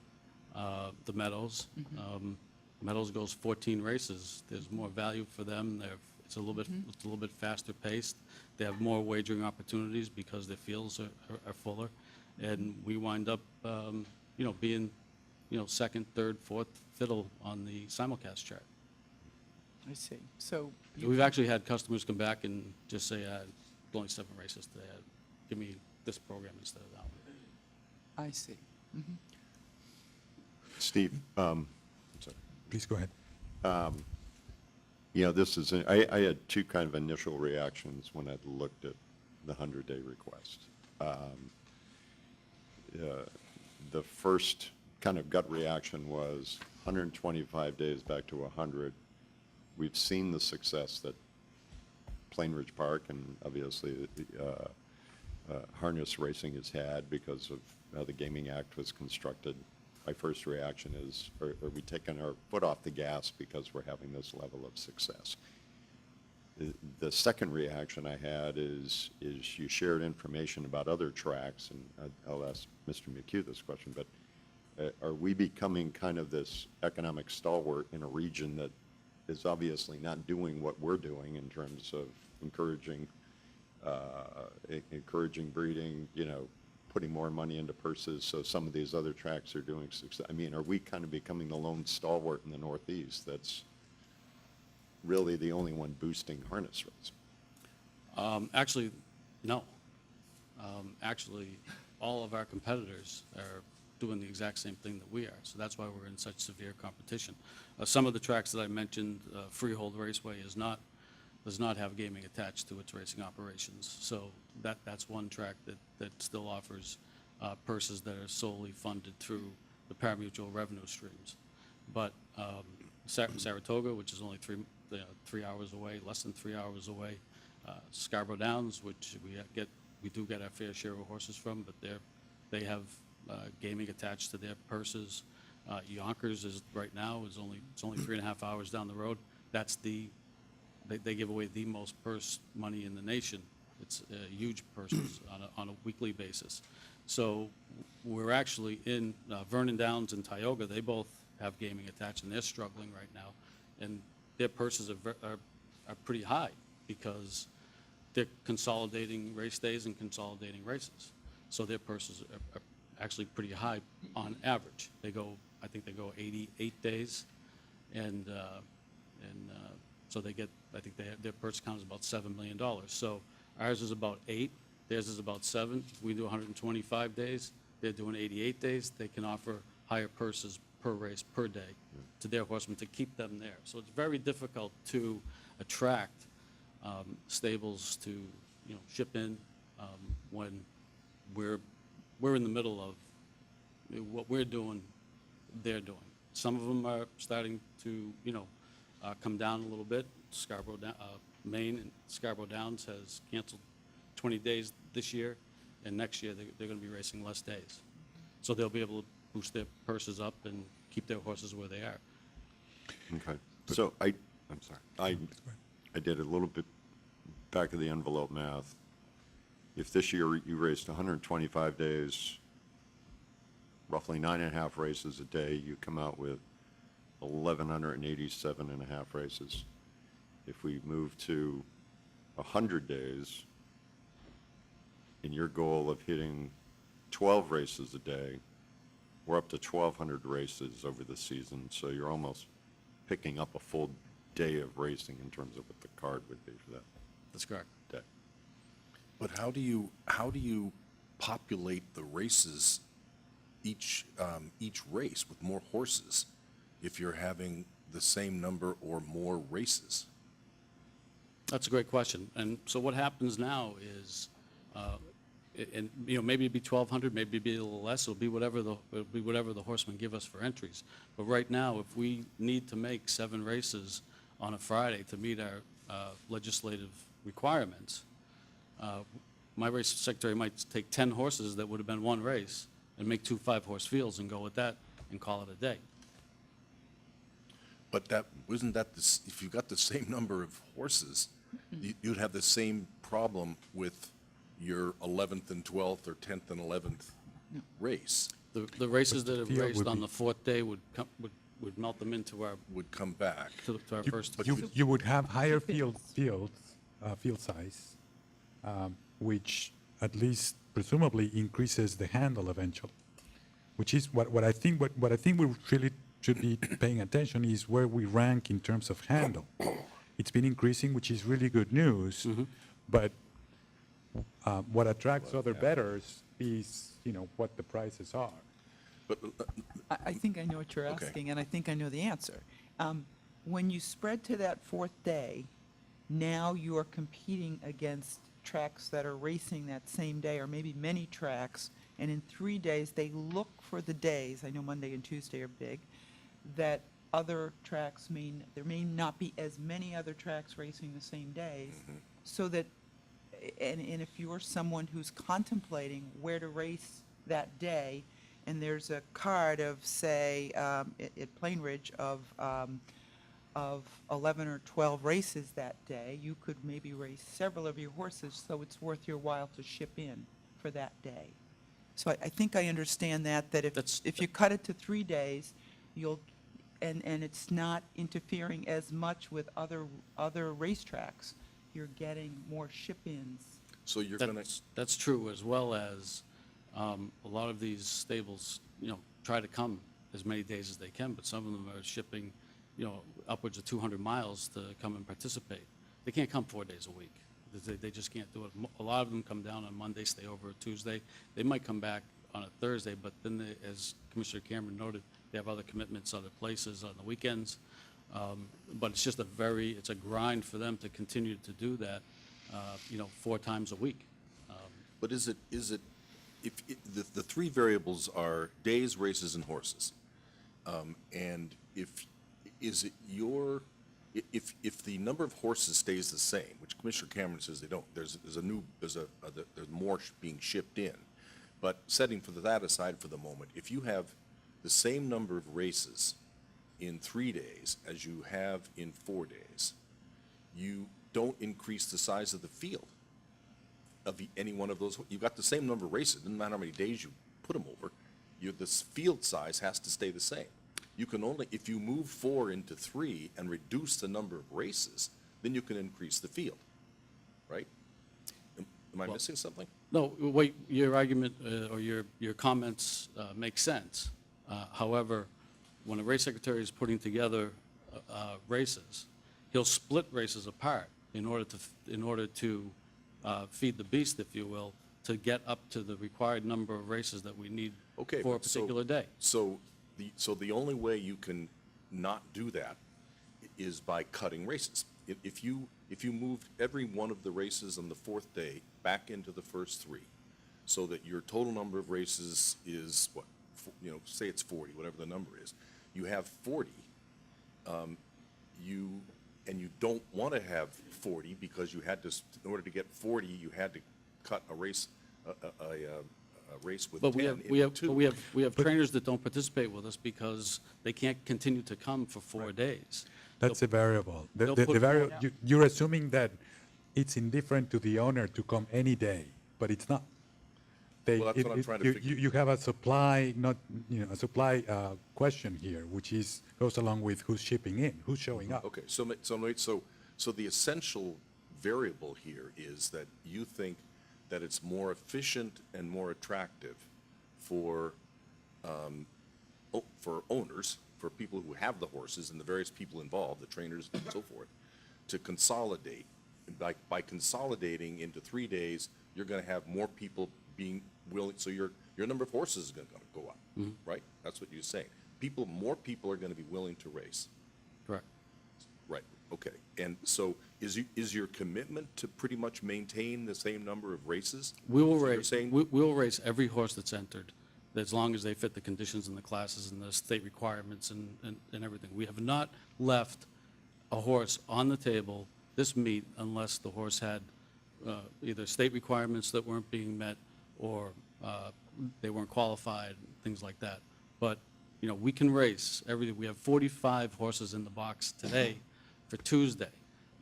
[SPEAKER 13] the Meadows. Meadows goes 14 races. There's more value for them. It's a little bit faster paced. They have more wagering opportunities because their fields are fuller, and we wind up, being, second, third, fourth fiddle on the simulcast chart.
[SPEAKER 7] I see. So,
[SPEAKER 13] We've actually had customers come back and just say, only 7 races today. Give me this program instead of that one.
[SPEAKER 7] I see.
[SPEAKER 5] Steve, I'm sorry.
[SPEAKER 3] Please go ahead.
[SPEAKER 5] This is, I had 2 kind of initial reactions when I looked at the 100-day request. The first kind of gut reaction was 125 days back to 100. We've seen the success that Plain Ridge Park and obviously harness racing has had because of how the Gaming Act was constructed. My first reaction is, are we taking our foot off the gas because we're having this level of success? The second reaction I had is you shared information about other tracks, and I'll ask Mr. McHugh this question, but are we becoming kind of this economic stalwart in a region that is obviously not doing what we're doing in terms of encouraging breeding, putting more money into purses, so some of these other tracks are doing success? I mean, are we kind of becoming the lone stalwart in the Northeast that's really the only one boosting harness racing?
[SPEAKER 13] Actually, no. Actually, all of our competitors are doing the exact same thing that we are, so that's why we're in such severe competition. Some of the tracks that I mentioned, Freehold Raceway does not have gaming attached to its racing operations, so that's one track that still offers purses that are solely funded through the parimutuel revenue streams. But Saratoga, which is only 3 hours away, less than 3 hours away, Scarborough Downs, which we do get our fair share of horses from, but they have gaming attached to their purses. Yonkers is, right now, it's only 3.5 hours down the road. They give away the most purse money in the nation. It's huge purses on a weekly basis. So we're actually in Vernon Downs and Tioga, they both have gaming attached, and they're struggling right now. And their purses are pretty high because they're consolidating race days and consolidating races. So their purses are actually pretty high on average. I think they go 88 days, and so they get, I think their purse count is about $7 million. So ours is about 8, theirs is about 7. We do 125 days, they're doing 88 days. They can offer higher purses per race, per day to their horsemen to keep them there. So it's very difficult to attract stables to, ship in when we're in the middle of what we're doing, they're doing. Some of them are starting to, come down a little bit. Maine and Scarborough Downs has canceled 20 days this year, and next year they're going to be racing less days. So they'll be able to boost their purses up and keep their horses where they are.
[SPEAKER 5] Okay. So I'm sorry. I did a little bit back of the envelope math. If this year you raced 125 days, roughly 9.5 races a day, you come out with 1,187.5 races. If we move to 100 days, in your goal of hitting 12 races a day, we're up to 1,200 races over the season, so you're almost picking up a full day of racing in terms of what the card would be for that
[SPEAKER 13] That's correct.
[SPEAKER 5] day.
[SPEAKER 1] But how do you populate the races, each race with more horses, if you're having the same number or more races?
[SPEAKER 13] That's a great question. And so what happens now is, maybe it'd be 1,200, maybe it'd be a little less. It'll be whatever the horsemen give us for entries. But right now, if we need to make 7 races on a Friday to meet our legislative requirements, my race secretary might take 10 horses that would have been 1 race and make 2 5-horse fields and go with that and call it a day.
[SPEAKER 1] But isn't that if you got the same number of horses, you'd have the same problem with your 11th and 12th or 10th and 11th race.
[SPEAKER 13] The races that have
[SPEAKER 3] field
[SPEAKER 13] raced
[SPEAKER 3] would
[SPEAKER 13] on
[SPEAKER 3] be-
[SPEAKER 13] the 4th day would melt them into our
[SPEAKER 1] Would come back.
[SPEAKER 13] to our first.
[SPEAKER 3] You would have higher field size, which at least presumably increases the handle eventually, which is what I think we really should be paying attention is where we rank in terms of handle. It's been increasing, which is really good news, but what attracts other bettors is, what the prices are.
[SPEAKER 1] But
[SPEAKER 7] I think I know what you're
[SPEAKER 1] Okay.
[SPEAKER 7] asking, and I think I know the answer. When you spread to that 4th day, now you are competing against tracks that are racing that same day, or maybe many tracks, and in 3 days, they look for the days, I know Monday and Tuesday are big, that other tracks there may not be as many other tracks racing the same days, so that, and if you're someone who's contemplating where to race that day, and there's a card of, say, at Plain Ridge of 11 or 12 races that day, you could maybe race several of your horses, so it's worth your while to ship in for that day. So I think I understand that if you cut it to 3 days, and it's not interfering as much with other racetracks, you're getting more ship-ins.
[SPEAKER 1] so you're going to,
[SPEAKER 13] That's true, as well as a lot of these stables, try to come as many days as they can, but some of them are shipping, upwards of 200 miles to come and participate. They can't come 4 days a week. They just can't do it. A lot of them come down on Monday, stay over Tuesday. They might come back on a Thursday, but then, as Commissioner Cameron noted, they have other commitments, other places on the weekends. But it's just it's a grind for them to continue to do that, 4 times a week.
[SPEAKER 1] but is it, the 3 variables are days, races, and horses. And is if the number of horses stays the same, which Commissioner Cameron says they don't, there's more being shipped in. But setting for that aside for the moment, if you have the same number of races in 3 days as you have in 4 days, you don't increase the size of the field of any one of those. You've got the same number of races, doesn't matter how many days you put them over, this field size has to stay the same. You can only, if you move 4 into 3 and reduce the number of races, then you can increase the field, right? Am I missing something?
[SPEAKER 13] No, wait, your argument or your comments make sense. However, when a race secretary is putting together races, he'll split races apart in order to feed the beast, if you will, to get up to the required number of races that we need
[SPEAKER 1] Okay,
[SPEAKER 13] for a
[SPEAKER 1] but
[SPEAKER 13] particular day.
[SPEAKER 1] So the only way you can not do that is by cutting races. If you moved every one of the races on the 4th day back into the first 3, so that your total number of races is what, say it's 40, whatever the number is, you have 40, you don't want to have 40 because you had to, in order to get 40, you had to cut a race, a race with 10
[SPEAKER 13] But
[SPEAKER 1] into 2.
[SPEAKER 13] we have trainers that don't participate with us because they can't continue to come for 4 days.
[SPEAKER 3] That's a variable.
[SPEAKER 13] they'll put more down.
[SPEAKER 3] You're assuming that it's indifferent to the owner to come any day, but it's not.
[SPEAKER 1] Well, that's what I'm trying to figure.
[SPEAKER 3] You have a supply, not, a supply question here, which goes along with who's shipping in, who's showing up.
[SPEAKER 1] Okay, so the essential variable here is that you think that it's more efficient and more attractive for owners, for people who have the horses and the various people involved, the trainers and so forth, to consolidate. By consolidating into 3 days, you're going to have more people being willing, so your number of horses is going to go up, right? That's what you're saying. More people are going to be willing to race.
[SPEAKER 13] Correct.
[SPEAKER 1] Right, okay. And so is your commitment to pretty much maintain the same number of races?
[SPEAKER 13] We will
[SPEAKER 1] So you're
[SPEAKER 13] race,
[SPEAKER 1] saying-
[SPEAKER 13] we will race every horse that's entered, as long as they fit the conditions and the classes and the state requirements and everything. We have not left a horse on the table this meet unless the horse had either state requirements that weren't being met or they weren't qualified, things like that. But, we can race everything. We have 45 horses in the box today for Tuesday.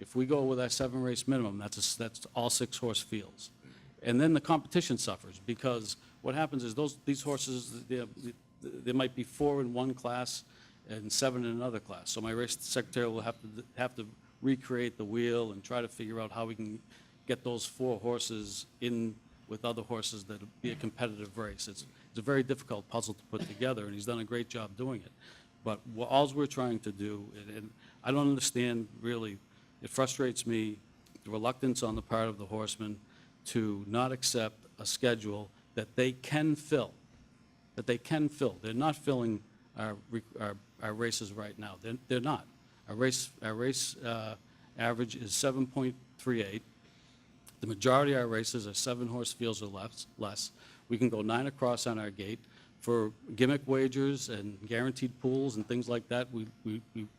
[SPEAKER 13] If we go with our 7-race minimum, that's all 6 horse fields. And then the competition suffers, because what happens is these horses, there might be 4 in one class and 7 in another class. So my race secretary will have to recreate the wheel and try to figure out how we can get those 4 horses in with other horses that'll be a competitive race. It's a very difficult puzzle to put together, and he's done a great job doing it. But all we're trying to do, and I don't understand really, it frustrates me, the reluctance on the part of the horsemen to not accept a schedule that they can fill, They're not filling our races right now. They're not. Our race average is 7.38. The majority of our races are 7 horse fields or less. We can go 9 across on our gate. For gimmick wagers and guaranteed pools and things like that, we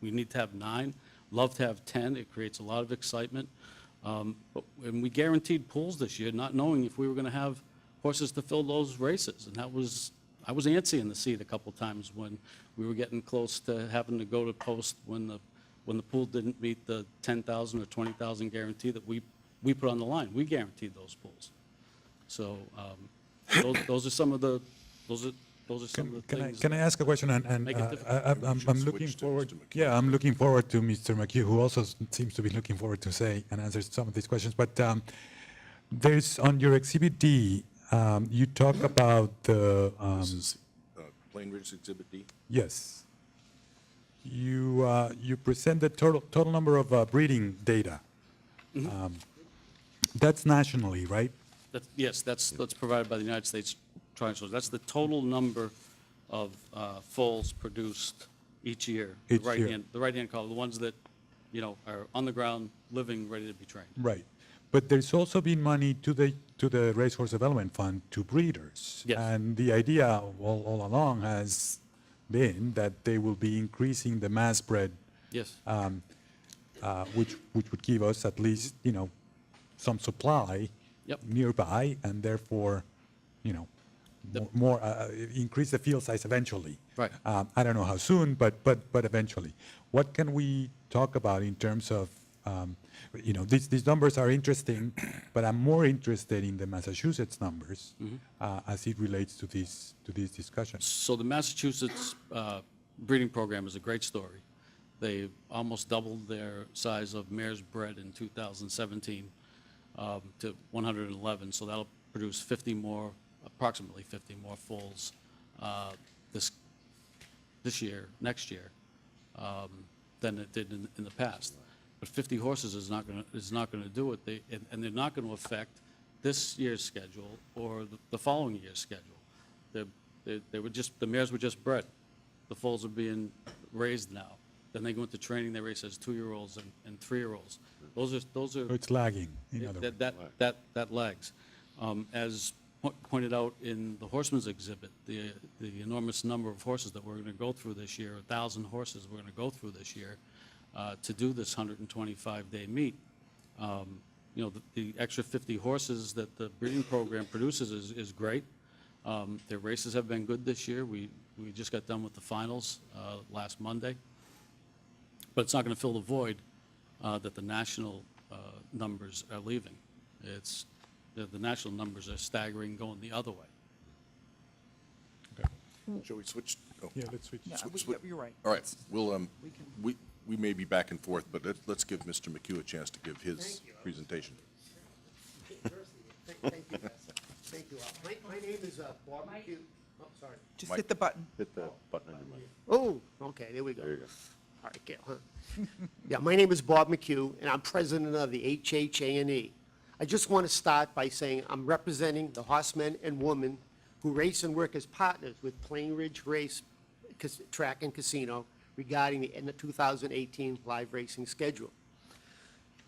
[SPEAKER 13] need to have 9. Love to have 10. It creates a lot of excitement. And we guaranteed pools this year, not knowing if we were going to have horses to fill those races. And I was antsy in the seat a couple times when we were getting close to having to go to post when the pool didn't meet the 10,000 or 20,000 guarantee that we put on the line. We guaranteed those pools. So those are some of the things.
[SPEAKER 3] Can I ask a question? And
[SPEAKER 13] Make it
[SPEAKER 3] I'm looking
[SPEAKER 1] switch to
[SPEAKER 3] forward.
[SPEAKER 1] Mr. McHugh.
[SPEAKER 3] Yeah, I'm looking forward to Mr. McHugh, who also seems to be looking forward to say and answer some of these questions. But there's on your Exhibit D, you talk about the
[SPEAKER 1] This is Plain Ridge Exhibit D?
[SPEAKER 3] yes. You present the total number of breeding data. That's nationally, right?
[SPEAKER 13] Yes, that's provided by the United States Trial Shows. That's the total number of foals produced each year.
[SPEAKER 3] Each year.
[SPEAKER 13] The right-hand column, the ones that, are on the ground, living, ready to be trained.
[SPEAKER 3] Right. But there's also been money to the Racehorse Development Fund to breeders.
[SPEAKER 13] Yes.
[SPEAKER 3] And the idea all along has been that they will be increasing the mass bred
[SPEAKER 13] Yes.
[SPEAKER 3] which would give us at least, some supply
[SPEAKER 13] Yep.
[SPEAKER 3] nearby, and therefore, more, increase the field size eventually.
[SPEAKER 13] Right.
[SPEAKER 3] I don't know how soon, but eventually. What can we talk about in terms of, these numbers are interesting, but I'm more interested in the Massachusetts numbers as it relates to this discussion.
[SPEAKER 13] So the Massachusetts breeding program is a great story. They almost doubled their size of mares bred in 2017 to 111, so that'll produce 50 more, approximately 50 more foals this year, next year, than it did in the past. But 50 horses is not going to do it. And they're not going to affect this year's schedule or the following year's schedule. The mares were just bred. The foals are being raised now. Then they go into training. They race as 2-year-olds and 3-year-olds. Those are.
[SPEAKER 3] So it's lagging, in other words.
[SPEAKER 13] That lags. As pointed out in the horseman's exhibit, the enormous number of horses that we're going to go through this year, 1,000 horses we're going to go through this year to do this 125-day meet. The extra 50 horses that the breeding program produces is great. Their races have been good this year. We just got done with the finals last Monday. But it's not going to fill the void that the national numbers are leaving. The national numbers are staggering, going the other way.
[SPEAKER 1] Shall we switch? Oh.
[SPEAKER 3] Yeah, let's switch.
[SPEAKER 7] Yeah, you're right.
[SPEAKER 1] All right, we'll,
[SPEAKER 7] We can-
[SPEAKER 1] we may be back and forth, but let's give Mr. McHugh a chance to give his presentation.
[SPEAKER 14] Thank you, guys. Thank you. My name is Bob McHugh. Oh, sorry.
[SPEAKER 7] Just
[SPEAKER 1] Mike.
[SPEAKER 7] hit the button.
[SPEAKER 5] Hit the button on your mic.
[SPEAKER 14] Oh, okay, there we go.
[SPEAKER 5] There you go.
[SPEAKER 14] All right, Gail, huh? Yeah, my name is Bob McHugh, and I'm president of the HHA&E. I just want to start by saying I'm representing the horsemen and women who race and work as partners with Plain Ridge Race Track and Casino regarding the 2018 live racing schedule.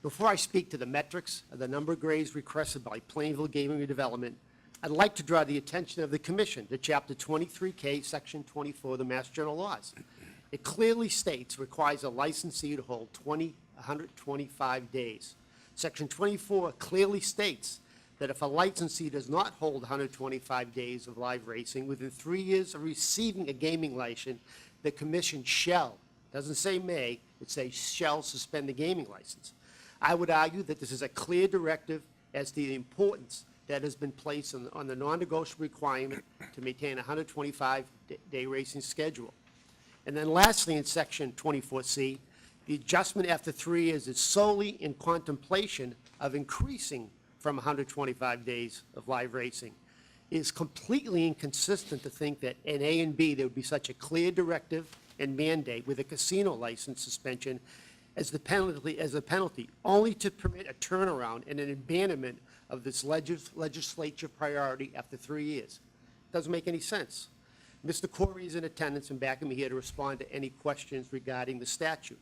[SPEAKER 14] Before I speak to the metrics of the number of grades requested by Plainville Gaming and Development, I'd like to draw the attention of the Commission to Chapter 23K, Section 24 of the Mass General Laws. It clearly states requires a licensee to hold 125 days. Section 24 clearly states that if a licensee does not hold 125 days of live racing within 3 years of receiving a gaming license, the Commission shall, doesn't say may, it says shall suspend the gaming license. I would argue that this is a clear directive as to the importance that has been placed on the non-negotiable requirement to maintain a 125-day racing schedule. And then lastly, in Section 24C, the adjustment after 3 years is solely in contemplation of increasing from 125 days of live racing. It is completely inconsistent to think that in A and B, there would be such a clear directive and mandate with a casino license suspension as a penalty, only to permit a turnaround and an abandonment of this legislature priority after 3 years. Doesn't make any sense. Mr. Corey is in attendance and backing me here to respond to any questions regarding the statute.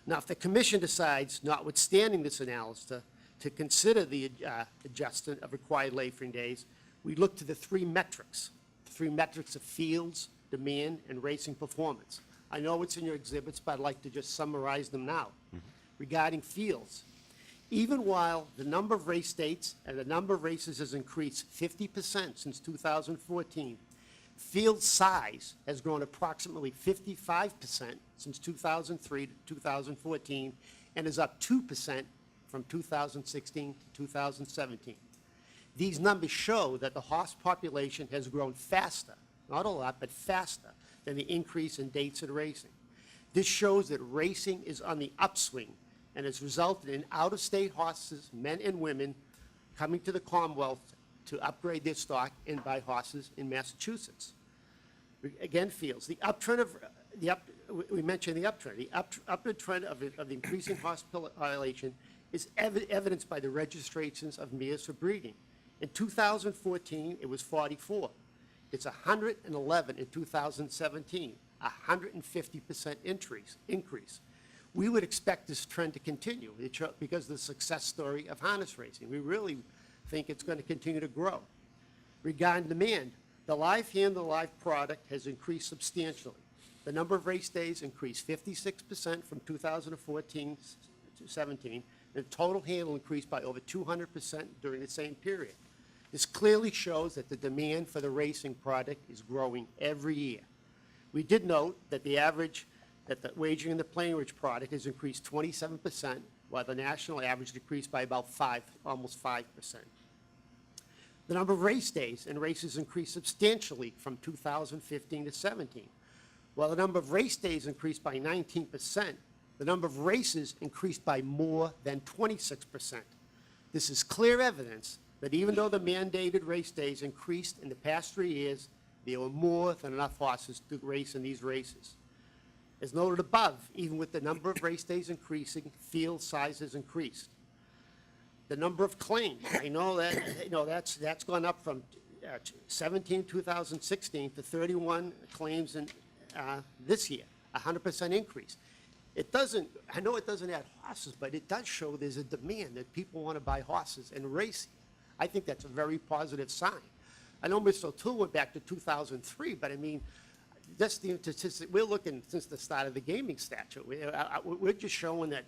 [SPEAKER 14] Now, if the Commission decides, notwithstanding this analysis, to consider the adjustment of required layering days, we look to the three metrics of fields, demand, and racing performance. I know it's in your exhibits, but I'd like to just summarize them now. Regarding fields, even while the number of race dates and the number of races has increased 50% since 2014, field size has grown approximately 55% since 2003 to 2014 and is up 2% from 2016 to 2017. These numbers show that the horse population has grown faster, not a lot, but faster than the increase in dates and racing. This shows that racing is on the upswing and has resulted in out-of-state horses, men and women, coming to the Commonwealth to upgrade their stock and buy horses in Massachusetts. Again, fields. We mentioned the uptrend. The upward trend of the increasing horse population is evidenced by the registrations of mares for breeding. In 2014, it was 44. It's 111 in 2017, 150% increase. We would expect this trend to continue because of the success story of harness racing. We really think it's going to continue to grow. Regarding demand, the live hand and live product has increased substantially. The number of race days increased 56% from 2014 to 17, and total handle increased by over 200% during the same period. This clearly shows that the demand for the racing product is growing every year. We did note that the wagering in the Plainridge product has increased 27%, while the national average decreased by about almost 5%. The number of race days and races increased substantially from 2015 to 17. While the number of race days increased by 19%, the number of races increased by more than 26%. This is clear evidence that even though the mandated race days increased in the past 3 years, there were more than enough horses to race in these races. As noted above, even with the number of race days increasing, field size has increased. The number of claims, I know that, that's gone up from 17 2016 to 31 claims in this year, 100% increase. I know it doesn't add horses, but it does show there's a demand that people want to buy horses and race. I think that's a very positive sign. I know Mr. O'Toole went back to 2003, but I mean, that's the statistic. We're looking since the start of the gaming statute. We're just showing that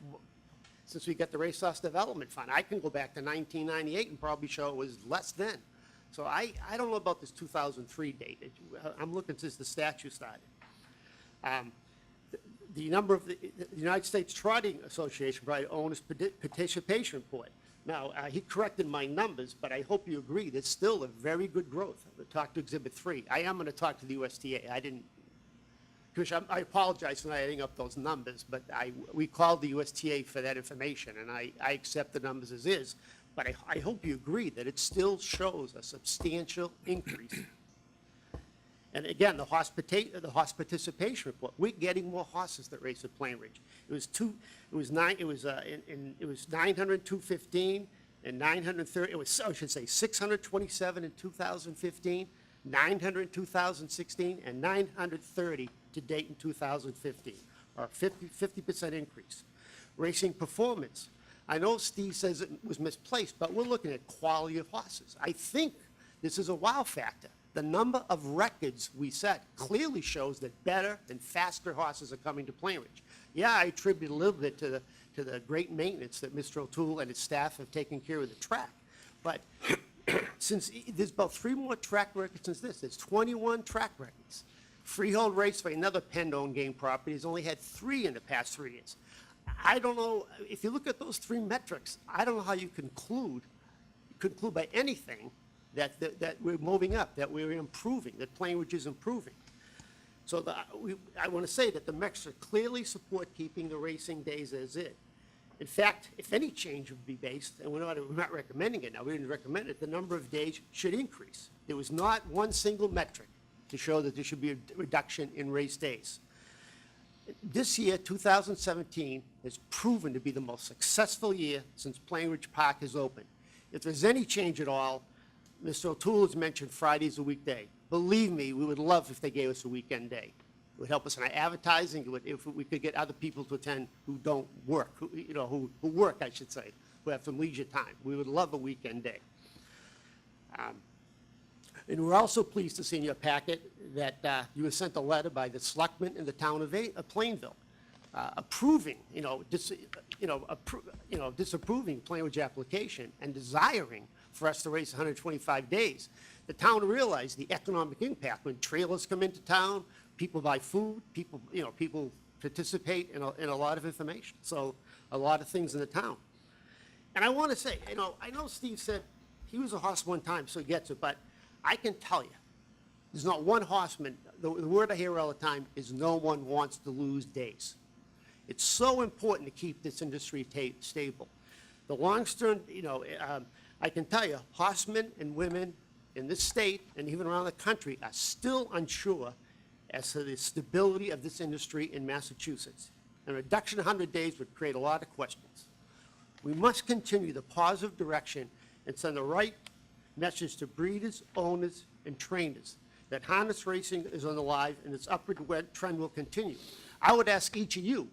[SPEAKER 14] since we got the Racehorse Development Fund, I can go back to 1998 and probably show it was less then. So I don't know about this 2003 date. I'm looking since the statute started. The number of the United States Trotting Association provided owner's participation report. Now, he corrected my numbers, but I hope you agree, there's still a very good growth. I'll talk to Exhibit 3. I am going to talk to the USTA. Commissioner, I apologize for not adding up those numbers, but we called the USTA for that information, and I accept the numbers as is. But I hope you agree that it still shows a substantial increase. And again, the horse participation report, we're getting more horses that race at Plainridge. It was 902.15 and 930. I should say 627 in 2015, 900 in 2016, and 930 to date in 2015, or 50% increase. Racing performance. I know Steve says it was misplaced, but we're looking at quality of horses. I think this is a wow factor. The number of records we set clearly shows that better and faster horses are coming to Plainridge. Yeah, I attribute a little bit to the great maintenance that Mr. O'Toole and his staff have taken care of the track. But since there's about 3 more track records since this, there's 21 track records. Freehold race for another Penn-owned game property has only had 3 in the past 3 years. I don't know, if you look at those 3 metrics, I don't know how you conclude by anything that we're moving up, that we're improving, that Plainridge is improving. So I want to say that the metrics clearly support keeping the racing days as is. In fact, if any change would be based, and we're not recommending it now, we didn't recommend it, the number of days should increase. There was not one single metric to show that there should be a reduction in race days. This year, 2017, has proven to be the most successful year since Plainridge Park has opened. If there's any change at all, Mr. O'Toole has mentioned Friday's a weekday. Believe me, we would love if they gave us a weekend day. It would help us in our advertising. If we could get other people to attend who don't work, who work, I should say, who have some leisure time. We would love a weekend day. And we're also pleased to see in your packet that you were sent a letter by the selectmen in the town of Plainville, approving, disapproving Plainridge application and desiring for us to race 125 days. The town realized the economic impact when trailers come into town, people buy food, people participate in a lot of information. So a lot of things in the town. And I want to say, I know Steve said he was a horse one time, so he gets it, but I can tell you, there's not one horseman, the word I hear all the time is no one wants to lose days. It's so important to keep this industry stable. The long-term, I can tell you, horsemen and women in this state and even around the country are still unsure as to the stability of this industry in Massachusetts. And a reduction of 100 days would create a lot of questions. We must continue the positive direction and send the right message to breeders, owners, and trainers that harness racing is on the live and its upward trend will continue. I would ask each of you,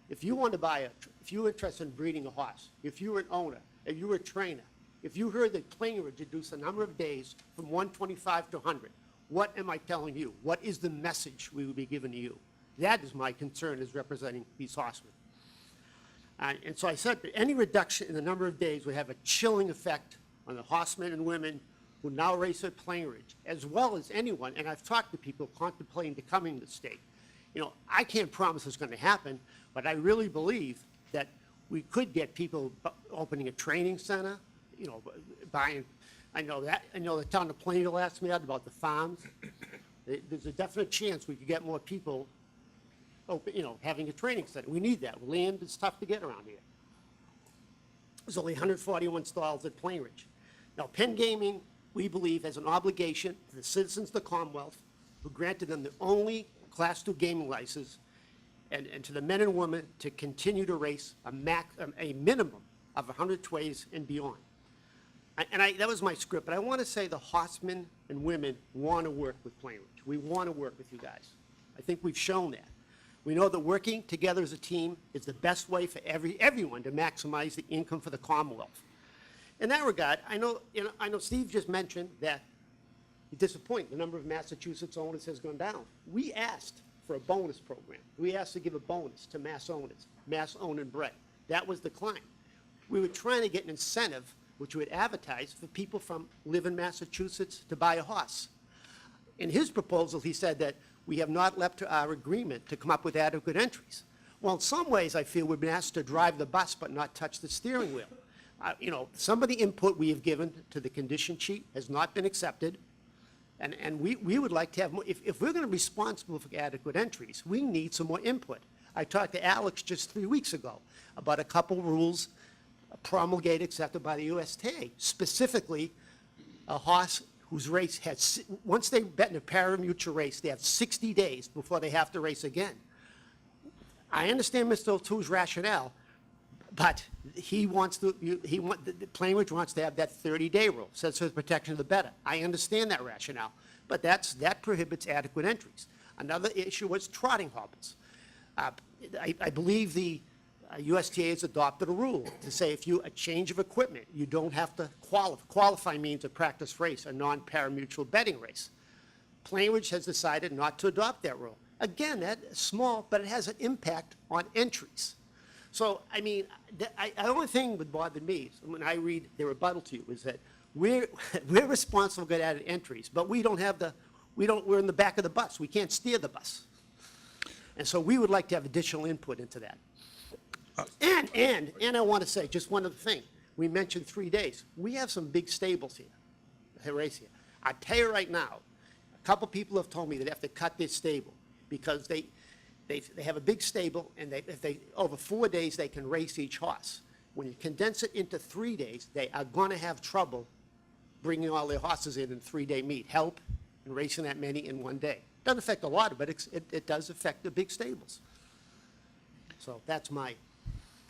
[SPEAKER 14] if you want to if you're interested in breeding a horse, if you're an owner, if you're a trainer, if you heard that Plainridge reduced the number of days from 125 to 100, what am I telling you? What is the message we will be giving to you? That is my concern, is representing these horsemen. And so I said that any reduction in the number of days would have a chilling effect on the horsemen and women who now race at Plain Ridge, as well as anyone, and I've talked to people contemplating becoming the state. You know, I can't promise it's going to happen, but I really believe that we could get people opening a training center, you know, buying, I know the town of Plainville asked me that about the farms. There's a definite chance we could get more people open, you know, having a training center. We need that. Land is tough to get around here. There's only 141 stalls at Plain Ridge. Now, Penn Gaming, we believe, has an obligation to the citizens of the Commonwealth who granted them the only Class II gaming license, and to the men and women to continue to race a minimum of 100 ways and beyond. That was my script, but I want to say the horsemen and women want to work with Plain Ridge. We want to work with you guys. I think we've shown that. We know that working together as a team is the best way for everyone to maximize the income for the Commonwealth. In that regard, I know Steve just mentioned that he's disappointed the number of Massachusetts owners has gone down. We asked for a bonus program. We asked to give a bonus to mass owners, mass owned and bred. That was declined. We were trying to get an incentive which would advertise for people from live in Massachusetts to buy a horse. In his proposal, he said that we have not left to our agreement to come up with adequate entries. Well, in some ways, I feel we've been asked to drive the bus but not touch the steering wheel. You know, some of the input we have given to the condition sheet has not been accepted, and we would like to have more. If we're going to be responsible for adequate entries, we need some more input. I talked to Alex just 3 weeks ago about a couple rules promulgated, accepted by the USTA, specifically a horse whose race has, once they bet in a pari-mutuel race, they have 60 days before they have to race again. I understand Mr. O'Toole's rationale, but Plain Ridge wants to have that 30-day rule, says for the protection of the bettor. I understand that rationale, but that prohibits adequate entries. Another issue was trotting hobbles. I believe the USTA has adopted a rule to say if a change of equipment, you don't have to qualify. Qualify means a practice race, a non-pari-mutuel betting race. Plain Ridge has decided not to adopt that rule. Again, that's small, but it has an impact on entries. So, I mean, the only thing that bothered me is when I read the rebuttal to you is that we're responsible for added entries, but we're in the back of the bus. We can't steer the bus. And so we would like to have additional input into that. And I want to say, just one other thing. We mentioned 3 days. We have some big stables here, race here. I tell you right now, a couple people have told me they have to cut their stable because they have a big stable, and over 4 days, they can race each horse. When you condense it into 3 days, they are going to have trouble bringing all their horses in 3-day meet, help in racing that many in 1 day. Doesn't affect a lot, but it does affect the big stables. So that's my...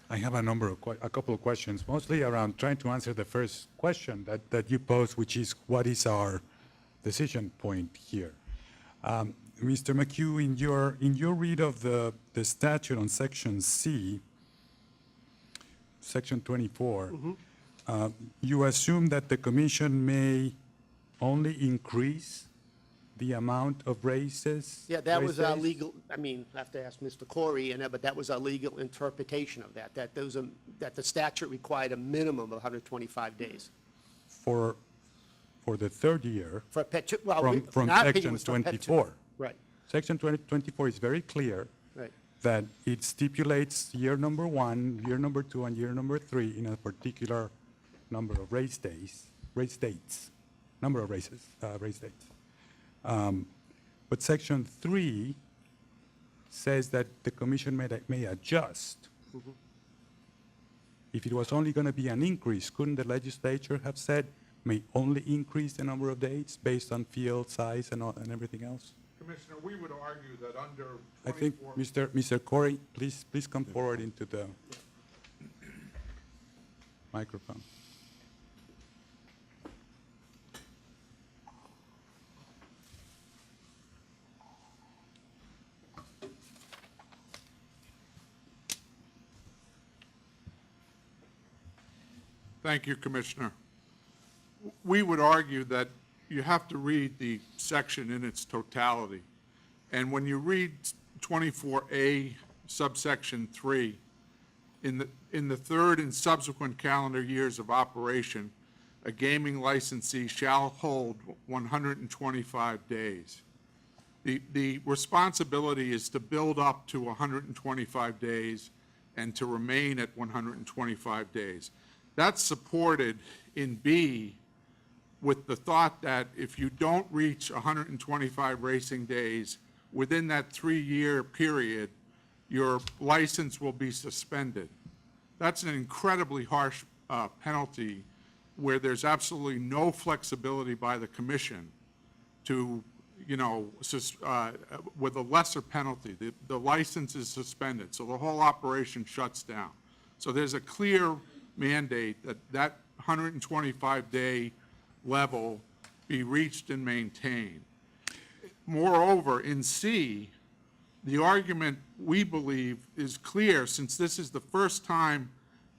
[SPEAKER 3] I have a couple of questions, mostly around trying to answer the first question that you posed, which is what is our decision point here? Mr. McHugh, in your read of the statute on Section C, Section 24, you assume that the commission may only increase the amount of races?
[SPEAKER 14] Yeah, that was our
[SPEAKER 3] days?
[SPEAKER 14] legal, I mean, I have to ask Mr. Corey, but that was our legal interpretation of that the statute required a minimum of 125 days.
[SPEAKER 3] For the third year,
[SPEAKER 14] For a pet, well,
[SPEAKER 3] from
[SPEAKER 14] our opinion
[SPEAKER 3] Section
[SPEAKER 14] was for pet
[SPEAKER 3] 24.
[SPEAKER 14] Right,
[SPEAKER 3] Section 24 is very clear
[SPEAKER 14] right.
[SPEAKER 3] that it stipulates year number 1, year number 2, and year number 3 in a particular number of race dates, number of race dates. But Section 3 says that the commission may adjust. If it was only going to be an increase, couldn't the legislature have said may only increase the number of dates based on field size and everything else?
[SPEAKER 15] Commissioner, we would argue that under 24...
[SPEAKER 3] I think, Mr. Corey, please come forward into the microphone.
[SPEAKER 15] Thank you, Commissioner. We would argue that you have to read the section in its totality. And when you read 124A subsection 3, in the third and subsequent calendar years of operation, a gaming licensee shall hold 125 days. The responsibility is to build up to 125 days and to remain at 125 days. That's supported in B with the thought that if you don't reach 125 racing days within that 3-year period, your license will be suspended. That's an incredibly harsh penalty where there's absolutely no flexibility by the commission to, with a lesser penalty. The license is suspended, so the whole operation shuts down. So there's a clear mandate that 125-day level be reached and maintained. Moreover, in C, the argument, we believe, is clear, since this is the first time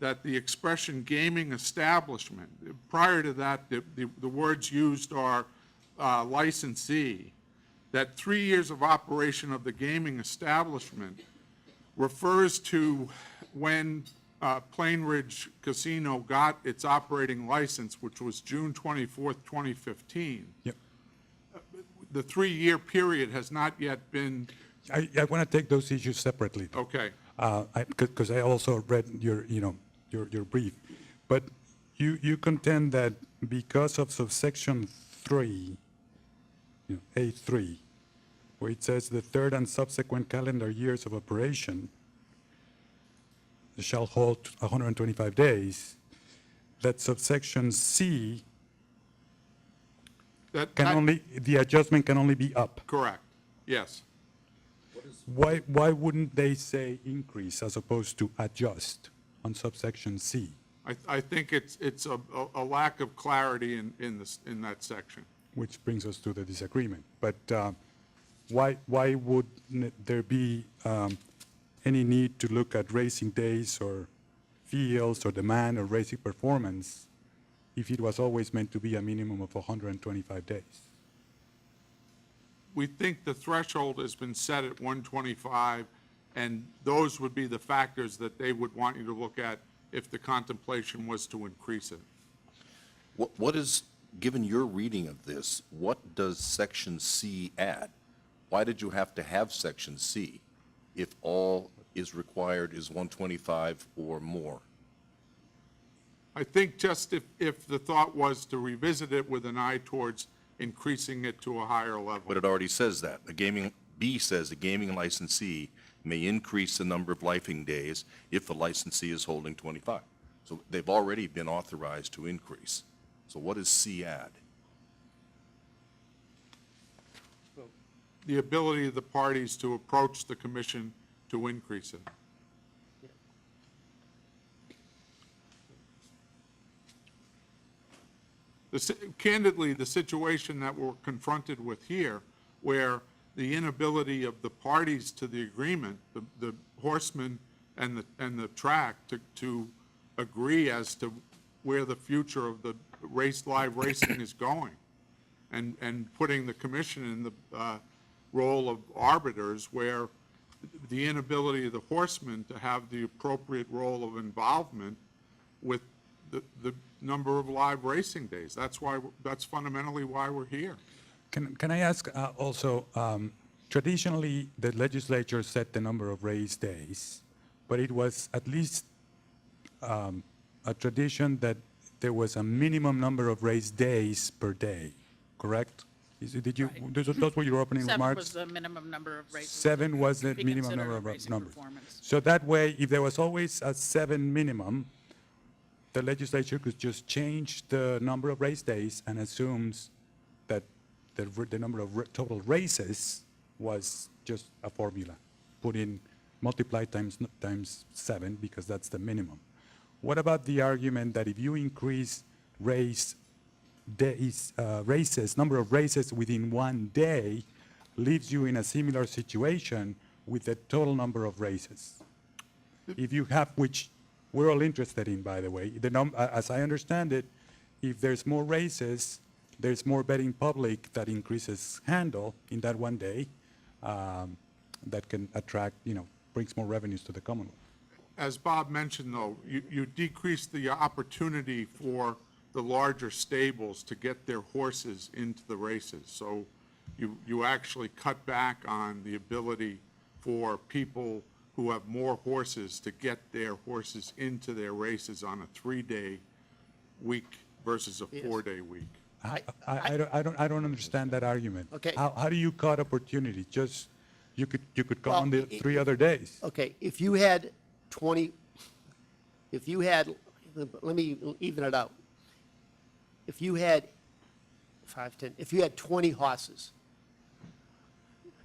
[SPEAKER 15] that the expression gaming establishment, prior to that, the words used are licensee, that 3 years of operation of the gaming establishment refers to when Plain Ridge Casino got its operating license, which was June 24th, 2015.
[SPEAKER 3] Yep.
[SPEAKER 15] The 3-year period has not yet been.
[SPEAKER 3] I want to take those issues separately.
[SPEAKER 15] Okay.
[SPEAKER 3] Because I also read your brief. But you contend that because of subsection 3, A3, where it says the third and subsequent calendar years of operation shall hold 125 days, that subsection C the adjustment can only be up.
[SPEAKER 15] Correct, yes.
[SPEAKER 3] Why wouldn't they say increase as opposed to adjust on subsection C?
[SPEAKER 15] I think it's a lack of clarity in that section.
[SPEAKER 3] Which brings us to the disagreement. But why would there be any need to look at racing days or fields or demand or racing performance if it was always meant to be a minimum of 125 days?
[SPEAKER 15] We think the threshold has been set at 125, and those would be the factors that they would want you to look at if the contemplation was to increase it.
[SPEAKER 1] What is, given your reading of this, what does section C add? Why did you have to have section C if all is required is 125 or more?
[SPEAKER 15] I think just if the thought was to revisit it with an eye towards increasing it to a higher level.
[SPEAKER 1] But it already says that. B says a gaming licensee may increase the number of lifing days if the licensee is holding 25. So they've already been authorized to increase. So what does C add?
[SPEAKER 15] The ability of the parties to approach the commission to increase it. Candidly, the situation that we're confronted with here, where the inability of the parties to the agreement, the horsemen and the track, to agree as to where the future of the live racing is going, and putting the commission in the role of arbiters, where the inability of the horsemen to have the appropriate role of involvement with the number of live racing days. That's fundamentally why we're here.
[SPEAKER 3] Can I ask also, traditionally, the legislature set the number of race days, but it was at least a tradition that there was a minimum number of race days per day, correct? Those were your opening remarks?
[SPEAKER 11] 7 was the minimum number of races.
[SPEAKER 3] 7 was the
[SPEAKER 11] be
[SPEAKER 3] minimum
[SPEAKER 11] considered
[SPEAKER 3] number
[SPEAKER 11] a
[SPEAKER 3] of
[SPEAKER 11] racing
[SPEAKER 3] numbers.
[SPEAKER 11] performance.
[SPEAKER 3] So that way, if there was always a 7 minimum, the legislature could just change the number of race days and assumes that the number of total races was just a formula. Put in, multiply times 7, because that's the minimum. What about the argument that if you increase number of races within 1 day, leaves you in a similar situation with the total number of races? If you have, which we're all interested in, by the way, as I understand it, if there's more races, there's more betting public that increases handle in that 1 day. that can attract, brings more revenues to the Commonwealth.
[SPEAKER 15] As Bob mentioned, though, you decrease the opportunity for the larger stables to get their horses into the races. So you actually cut back on the ability for people who have more horses to get their horses into their races on a 3-day week versus a 4-day week.
[SPEAKER 3] I don't understand that argument.
[SPEAKER 14] Okay.
[SPEAKER 3] How do you cut opportunity? Just, you could come
[SPEAKER 14] Well,
[SPEAKER 3] on the 3 other days.
[SPEAKER 14] Okay, if you had 20, let me even it out. If you had 5, 10, if you had 20 horses,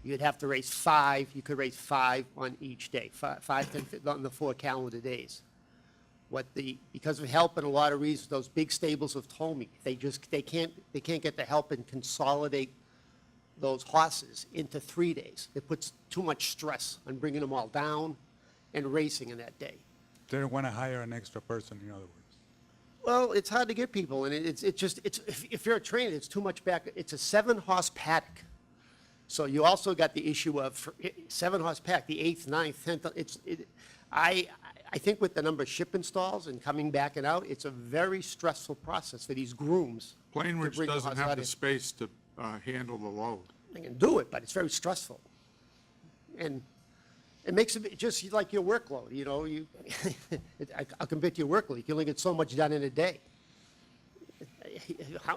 [SPEAKER 14] you'd have to race 5, you could race 5 on each day, 5, 10, on the 4 calendar days. Because of help and a lot of reasons, those big stables have told me, they can't get the help and consolidate those horses into 3 days. It puts too much stress on bringing them all down and racing in that day.
[SPEAKER 3] They don't want to hire an extra person, in other words.
[SPEAKER 14] Well, it's hard to get people, and if you're a trainer, it's too much back. It's a 7-horse paddock. So you also got the issue of 7-horse paddock, the 8th, 9th, 10th. I think with the number of shipping stalls and coming back and out, it's a very stressful process for these grooms.
[SPEAKER 15] Plainridge
[SPEAKER 14] bring the
[SPEAKER 15] doesn't
[SPEAKER 14] horse
[SPEAKER 15] have
[SPEAKER 14] out
[SPEAKER 15] the
[SPEAKER 14] in.
[SPEAKER 15] space to handle the load.
[SPEAKER 14] They can do it, but it's very stressful. And it makes it just like your workload, I'll compare to your workload. You can only get so much done in a day.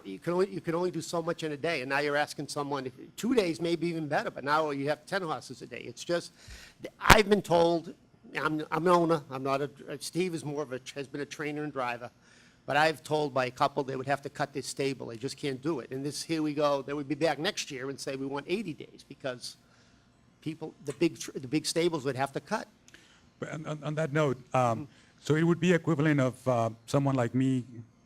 [SPEAKER 14] You can only do so much in a day, and now you're asking someone, 2 days may be even better, but now you have 10 horses a day. It's just, I've been told, I'm an owner, Steve is has been a trainer and driver, but I've told by a couple they would have to cut this stable. They just can't do it. And here we go, they would be back next year and say we want 80 days because the big stables would have to cut.
[SPEAKER 3] But on that note, so it would be equivalent of someone like me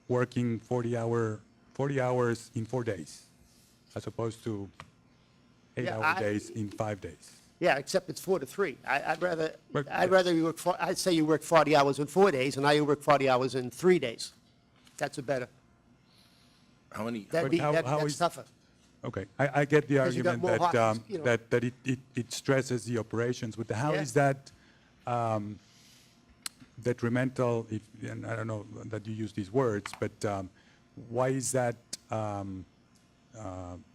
[SPEAKER 3] working 40 hours in 4 days, as opposed to 8-hour days in 5 days.
[SPEAKER 14] Yeah, except it's 4 to 3. I'd rather you work, I'd say you work 40 hours in 4 days, and now you work 40 hours in 3 days. That's a better,
[SPEAKER 1] How many,
[SPEAKER 14] that's tougher.
[SPEAKER 3] Okay, I get the
[SPEAKER 14] Because you got
[SPEAKER 3] argument
[SPEAKER 14] more
[SPEAKER 3] that,
[SPEAKER 14] horses,
[SPEAKER 3] that it stresses the operations, but how
[SPEAKER 14] Yeah.
[SPEAKER 3] is that detrimental, and I don't know that you use these words, but why is that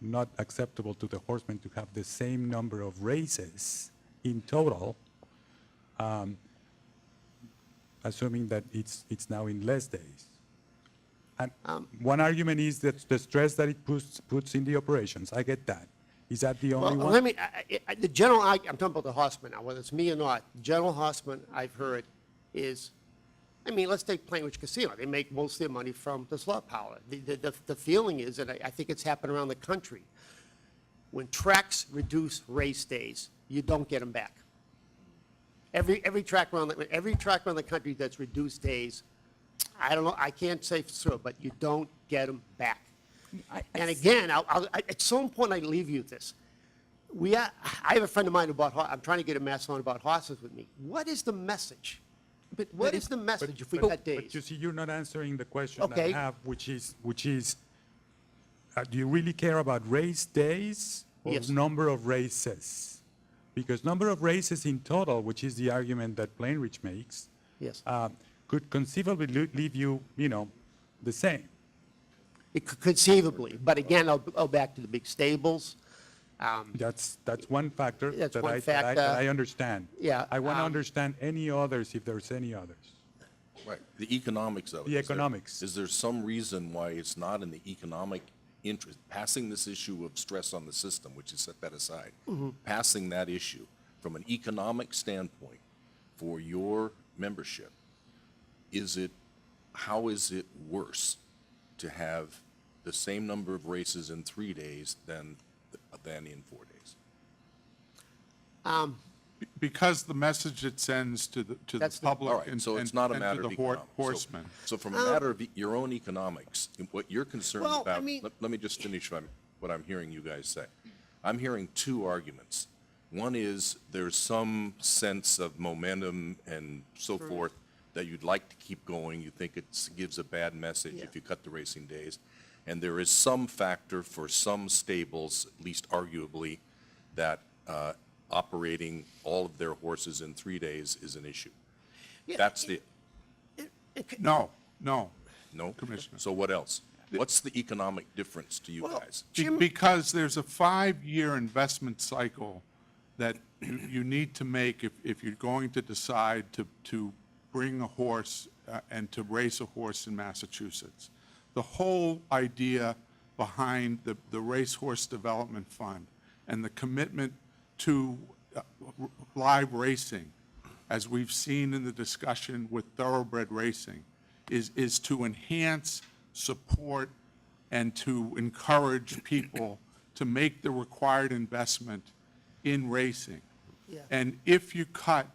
[SPEAKER 3] not acceptable to the horsemen to have the same number of races in total, assuming that it's now in less days? And one argument is that the stress that it puts in the operations. I get that. Is that the only
[SPEAKER 14] Well,
[SPEAKER 3] one?
[SPEAKER 14] let me, the general, I'm talking about the horsemen now, whether it's me or not. The general horseman I've heard is, let's take Plainridge Casino. They make most of their money from the slot power. The feeling is, and I think it's happened around the country, when tracks reduce race days, you don't get them back. Every track around the country that's reduced days, I don't know, I can't say for sure, but you don't get them back. And again, at some point I leave you with this. I have a friend of mine who I'm trying to get a mess on about horses with me. What is the message? What is the message if we cut days?
[SPEAKER 3] But you see, you're not answering the question that
[SPEAKER 14] Okay.
[SPEAKER 3] I have, which is, do you really care about race days or
[SPEAKER 14] Yes.
[SPEAKER 3] number of races? Because number of races in total, which is the argument that Plainridge makes,
[SPEAKER 14] Yes.
[SPEAKER 3] could conceivably leave you, the same.
[SPEAKER 14] It could conceivably, but again, I'll go back to the big stables.
[SPEAKER 3] That's one factor
[SPEAKER 14] That's
[SPEAKER 3] that
[SPEAKER 14] one
[SPEAKER 3] I
[SPEAKER 14] factor.
[SPEAKER 3] understand.
[SPEAKER 14] Yeah,
[SPEAKER 3] I want to understand any others, if there's any others.
[SPEAKER 1] right, the economics of it.
[SPEAKER 3] The
[SPEAKER 1] Is there-
[SPEAKER 3] economics.
[SPEAKER 1] Is there some reason why it's not in the economic interest, passing this issue of stress on the system, which is set that aside, passing that issue from an economic standpoint for your membership, how is it worse to have the same number of races in 3 days than in 4 days?
[SPEAKER 15] Because the message it sends to the
[SPEAKER 14] That's the-
[SPEAKER 15] public
[SPEAKER 1] All right,
[SPEAKER 15] and
[SPEAKER 1] so it's not a
[SPEAKER 15] to
[SPEAKER 1] matter
[SPEAKER 15] the
[SPEAKER 1] of economics.
[SPEAKER 15] horsemen.
[SPEAKER 1] So from a matter of your own economics, what you're concerned
[SPEAKER 14] Well, I
[SPEAKER 1] about,
[SPEAKER 14] mean-
[SPEAKER 1] let me just finish what I'm hearing you guys say. I'm hearing 2 arguments. One is there's some sense of momentum and so forth that you'd like to keep going. You think it gives a bad message if you cut the racing days. And there is some factor for some stables, at least arguably, that operating all of their horses in 3 days is an issue.
[SPEAKER 14] Yeah,
[SPEAKER 1] That's the,
[SPEAKER 15] No.
[SPEAKER 1] no?
[SPEAKER 15] Commissioner.
[SPEAKER 1] So what else? What's the economic difference to you
[SPEAKER 14] Well,
[SPEAKER 1] guys?
[SPEAKER 15] Because there's a 5-year investment cycle that you need to make if you're going to decide to bring a horse and to race a horse in Massachusetts. The whole idea behind the Racehorse Development Fund and the commitment to live racing, as we've seen in the discussion with thoroughbred racing, is to enhance, support, and to encourage people to make the required investment in racing.
[SPEAKER 14] Yeah.
[SPEAKER 15] And if you cut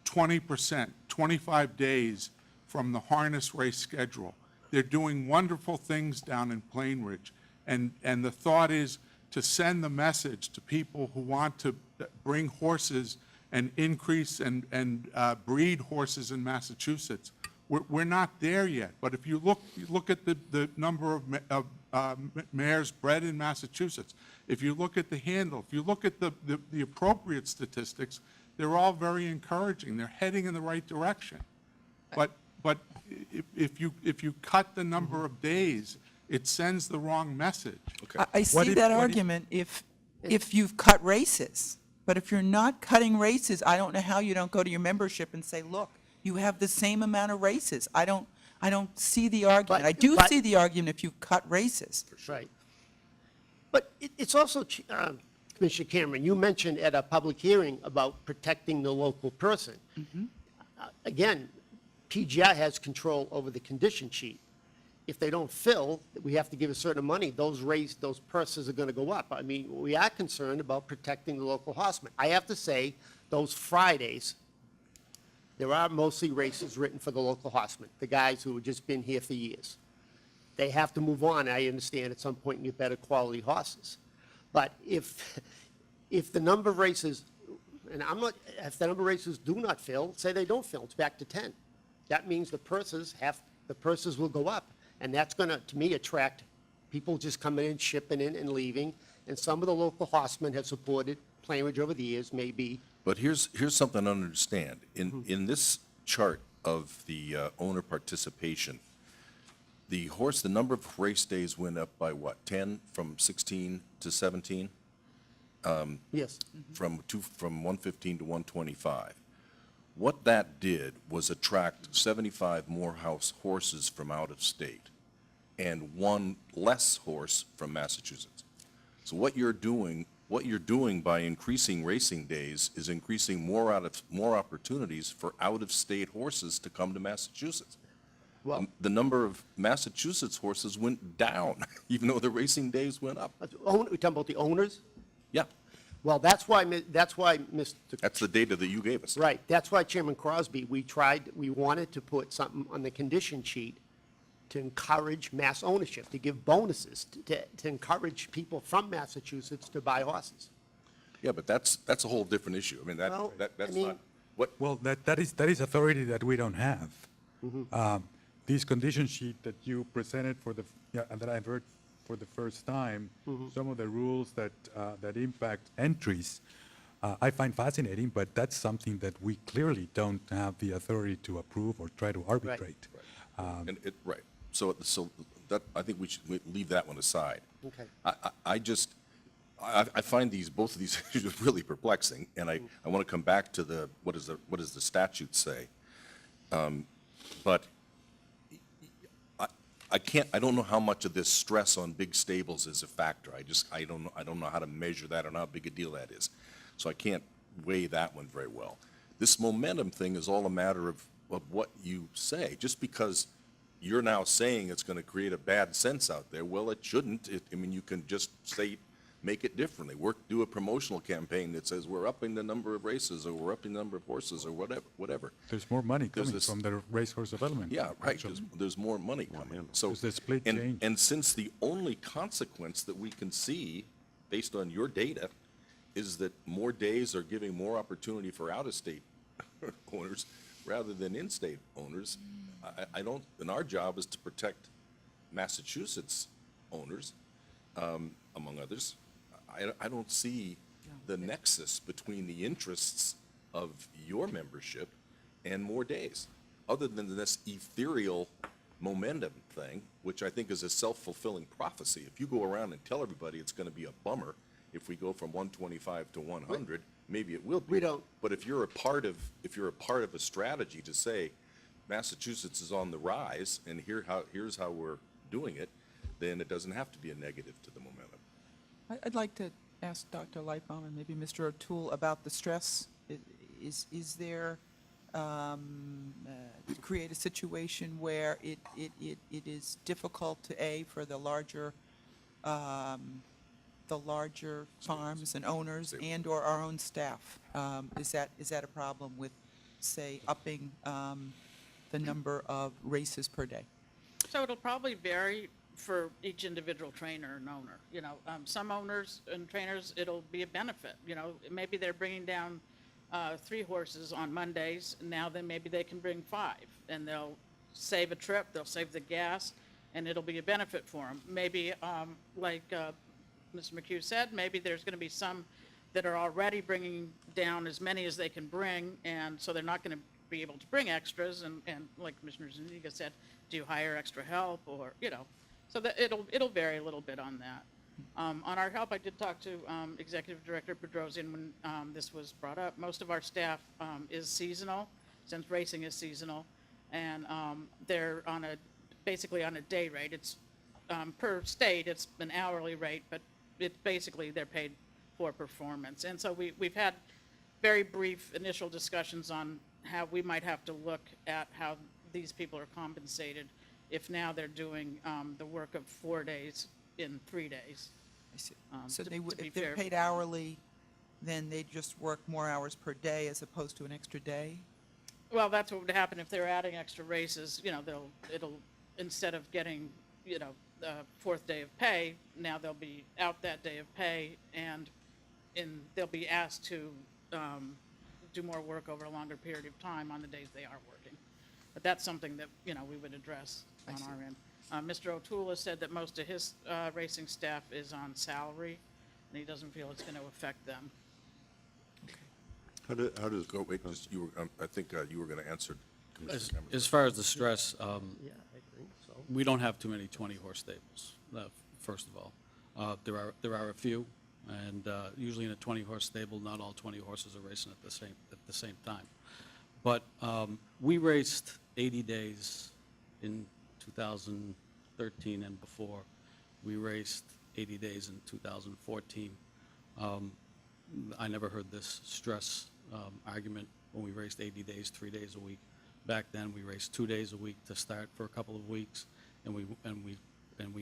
[SPEAKER 15] 20%, 25 days from the harness race schedule, they're doing wonderful things down in Plain Ridge. And the thought is to send the message to people who want to bring horses and increase and breed horses in Massachusetts. We're not there yet, but if you look at the number of mares bred in Massachusetts, if you look at the handle, if you look at the appropriate statistics, they're all very encouraging. They're heading in the right direction. But if you cut the number of days, it sends the wrong message.
[SPEAKER 7] I see that argument if you've cut races. But if you're not cutting races, I don't know how you don't go to your membership and say, look, you have the same amount of races. I don't see the argument. I do see the argument if you cut races.
[SPEAKER 14] Right. But it's also, Commissioner Cameron, you mentioned at a public hearing about protecting the local person. Again, PGI has control over the condition sheet. If they don't fill, we have to give a certain amount of money, those purses are going to go up. I mean, we are concerned about protecting the local horsemen. I have to say, those Fridays, there are mostly races written for the local horsemen, the guys who have just been here for years. They have to move on, I understand, at some point and get better quality horses. But if the number of races, and if the number of races do not fill, say they don't fill, it's back to 10. That means the purses will go up. And that's going to me, attract people just coming in, shipping in and leaving. And some of the local horsemen have supported Plain Ridge over the years, maybe.
[SPEAKER 1] But here's something to understand. In this chart of the owner participation, the number of race days went up by what, 10 from 16 to 17?
[SPEAKER 14] Yes.
[SPEAKER 1] From 115 to 125. What that did was attract 75 more horses from out of state and one less horse from Massachusetts. So what you're doing by increasing racing days is increasing more opportunities for out-of-state horses to come to Massachusetts.
[SPEAKER 14] Well,
[SPEAKER 1] The number of Massachusetts horses went down, even though the racing days went up.
[SPEAKER 14] we're talking about the owners?
[SPEAKER 1] Yeah,
[SPEAKER 14] Well, that's why Mr.
[SPEAKER 1] that's the data that you gave us.
[SPEAKER 14] Right, that's why Chairman Crosby, we wanted to put something on the condition sheet to encourage mass ownership, to give bonuses, to encourage people from Massachusetts to buy horses.
[SPEAKER 1] Yeah, but that's a whole different issue. I mean,
[SPEAKER 14] Well,
[SPEAKER 1] that's
[SPEAKER 14] I mean-
[SPEAKER 1] not, what,
[SPEAKER 3] Well, that is authority that we don't have. This condition sheet that you presented and that I've heard for the first time, some of the rules that impact entries, I find fascinating, but that's something that we clearly don't have the authority to approve or try to arbitrate.
[SPEAKER 1] right. So that, I think we should leave that one aside.
[SPEAKER 14] Okay.
[SPEAKER 1] I find both of these issues really perplexing, and I want to come back to what does the statute say? But I don't know how much of this stress on big stables is a factor. I don't know how to measure that or how big a deal that is. So I can't weigh that one very well. This momentum thing is all a matter of what you say. Just because you're now saying it's going to create a bad sense out there, well, it shouldn't. I mean, you can just make it differently. Do a promotional campaign that says we're upping the number of races, or we're upping the number of horses, or whatever.
[SPEAKER 3] There's more money coming from the racehorse development.
[SPEAKER 1] Yeah, right.
[SPEAKER 3] actually.
[SPEAKER 1] There's more money coming. So
[SPEAKER 3] There's the split change.
[SPEAKER 1] and since the only consequence that we can see, based on your data, is that more days are giving more opportunity for out-of-state owners rather than in-state owners, and our job is to protect Massachusetts owners, among others. I don't see the nexus between the interests of your membership and more days, other than this ethereal momentum thing, which I think is a self-fulfilling prophecy. If you go around and tell everybody it's going to be a bummer if we go from 125 to 100, maybe it will be.
[SPEAKER 14] We don't-
[SPEAKER 1] But if you're a part of a strategy to say Massachusetts is on the rise and here's how we're doing it, then it doesn't have to be a negative to the momentum.
[SPEAKER 7] I'd like to ask Dr. Lightbaum and maybe Mr. O'Toole about the stress. Is there, to create a situation where it is difficult for the larger farms and owners and/or our own staff? Is that a problem with, say, upping the number of races per day?
[SPEAKER 11] So it'll probably vary for each individual trainer and owner. Some owners and trainers, it'll be a benefit. Maybe they're bringing down 3 horses on Mondays, and now then maybe they can bring 5, and they'll save a trip, they'll save the gas, and it'll be a benefit for them. Maybe, like Mr. McHugh said, maybe there's going to be some that are already bringing down as many as they can bring, and so they're not going to be able to bring extras, and like Commissioner Zuniga said, do you hire extra help, or, so that it'll vary a little bit on that. On our help, I did talk to Executive Director Bedrosian when this was brought up. Most of our staff is seasonal, since racing is seasonal, and they're basically on a day rate. It's per state, it's an hourly rate, but basically they're paid for performance. And so we've had very brief initial discussions on how we might have to look at how these people are compensated if now they're doing the work of 4 days in 3 days.
[SPEAKER 7] I see.
[SPEAKER 11] to
[SPEAKER 7] So
[SPEAKER 11] be
[SPEAKER 7] if they're
[SPEAKER 11] fair.
[SPEAKER 7] paid hourly, then they just work more hours per day as opposed to an extra day?
[SPEAKER 11] Well, that's what would happen if they're adding extra races. It'll instead of getting the 4th day of pay, now they'll be out that day of pay, and they'll be asked to do more work over a longer period of time on the days they are working. But that's something that we would address on our end. Mr. O'Toole has said that most of his racing staff is on salary, and he doesn't feel it's going to affect them.
[SPEAKER 5] How does,
[SPEAKER 1] Go, wait, just, I think you were going to answer Commissioner Cameron.
[SPEAKER 13] As far as the stress, we don't have too many 20-horse stables, first of all. There are a few, and usually in a 20-horse stable, not all 20 horses are racing at the same time. But we raced 80 days in 2013 and before. We raced 80 days in 2014. I never heard this stress argument when we raced 80 days, 3 days a week. Back then, we raced 2 days a week to start for a couple of weeks, and we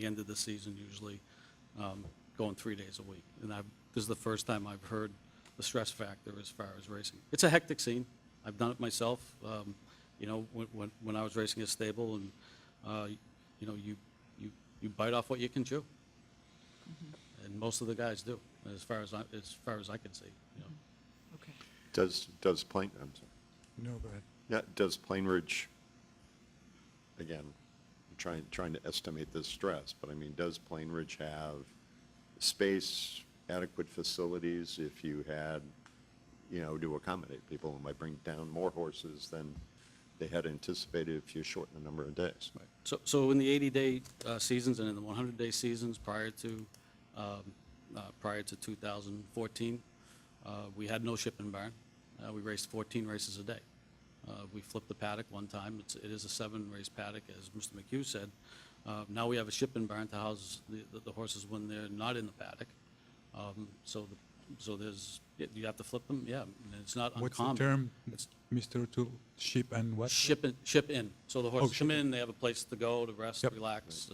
[SPEAKER 13] ended the season usually going 3 days a week. And this is the first time I've heard the stress factor as far as racing. It's a hectic scene. I've done it myself. When I was racing a stable, and you bite off what you can chew, and most of the guys do, as far as I can see.
[SPEAKER 7] Okay.
[SPEAKER 5] does Plain, I'm sorry.
[SPEAKER 3] No, go ahead.
[SPEAKER 5] Yeah, does Plain Ridge, again, I'm trying to estimate this stress, but I mean, does Plain Ridge have space, adequate facilities if you had, to accommodate people who might bring down more horses than they had anticipated if you shorten the number of days?
[SPEAKER 13] So in the 80-day seasons and in the 100-day seasons prior to 2014, we had no shipping barn. We raced 14 races a day. We flipped the paddock one time. It is a 7-race paddock, as Mr. McHugh said. Now we have a shipping barn to house the horses when they're not in the paddock. So you have to flip them, yeah, and it's not uncommon.
[SPEAKER 3] What's the term, Mr. O'Toole? Ship and what?
[SPEAKER 13] Ship in. So the horses come
[SPEAKER 3] ship
[SPEAKER 13] in, they have a place to go, to rest,
[SPEAKER 3] Yep.
[SPEAKER 13] relax,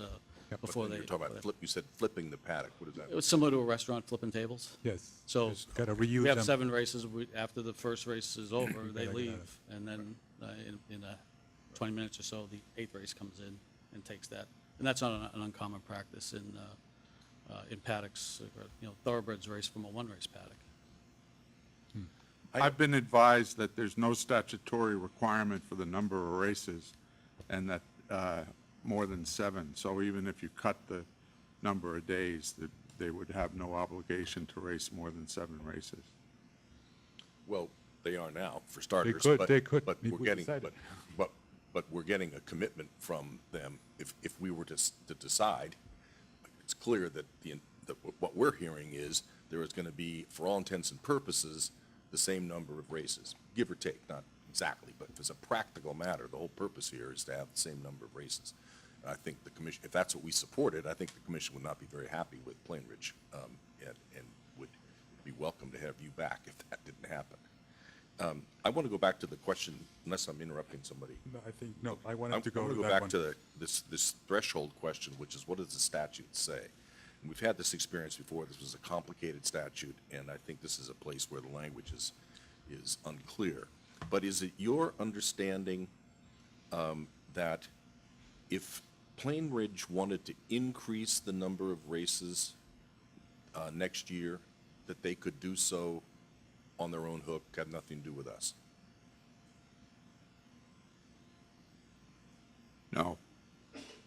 [SPEAKER 1] But
[SPEAKER 13] before
[SPEAKER 1] then
[SPEAKER 13] they.
[SPEAKER 1] you're talking about you said flipping the paddock. What does that
[SPEAKER 13] It
[SPEAKER 1] mean?
[SPEAKER 13] was similar to a restaurant flipping tables.
[SPEAKER 3] Yes.
[SPEAKER 13] So
[SPEAKER 3] Just gotta reuse
[SPEAKER 13] we have
[SPEAKER 3] them.
[SPEAKER 13] 7 races. After the first race is over, they
[SPEAKER 3] gotta get out
[SPEAKER 13] leave,
[SPEAKER 3] of
[SPEAKER 13] and then in 20 minutes or so, the 8th race comes in and takes that. And that's not an uncommon practice in paddocks. Thoroughbreds race from a 1-race paddock.
[SPEAKER 15] I've been advised that there's no statutory requirement for the number of races, and that more than 7. So even if you cut the number of days, that they would have no obligation to race more than 7 races.
[SPEAKER 1] Well, they are now, for starters.
[SPEAKER 3] could-
[SPEAKER 1] but-
[SPEAKER 3] they could
[SPEAKER 1] But
[SPEAKER 3] if
[SPEAKER 1] we're
[SPEAKER 3] we
[SPEAKER 1] getting,
[SPEAKER 3] decided.
[SPEAKER 1] but we're getting a commitment from them. If we were to decide, it's clear that what we're hearing is there is going to be, for all intents and purposes, the same number of races, give or take, not exactly, but as a practical matter, the whole purpose here is to have the same number of races. And I think the commission, if that's what we supported, I think the commission would not be very happy with Plainridge, and would be welcome to have you back if that didn't happen. I want to go back to the question, unless I'm interrupting somebody.
[SPEAKER 3] No, I wanted to
[SPEAKER 1] I
[SPEAKER 3] go
[SPEAKER 1] want
[SPEAKER 3] to
[SPEAKER 1] to go
[SPEAKER 3] that
[SPEAKER 1] back
[SPEAKER 3] one.
[SPEAKER 1] to this threshold question, which is, what does the statute say? And we've had this experience before. This was a complicated statute, and I think this is a place where the language is unclear. But is it your understanding that if Plainridge wanted to increase the number of races next year, that they could do so on their own hook, have nothing to do with us?
[SPEAKER 15] No.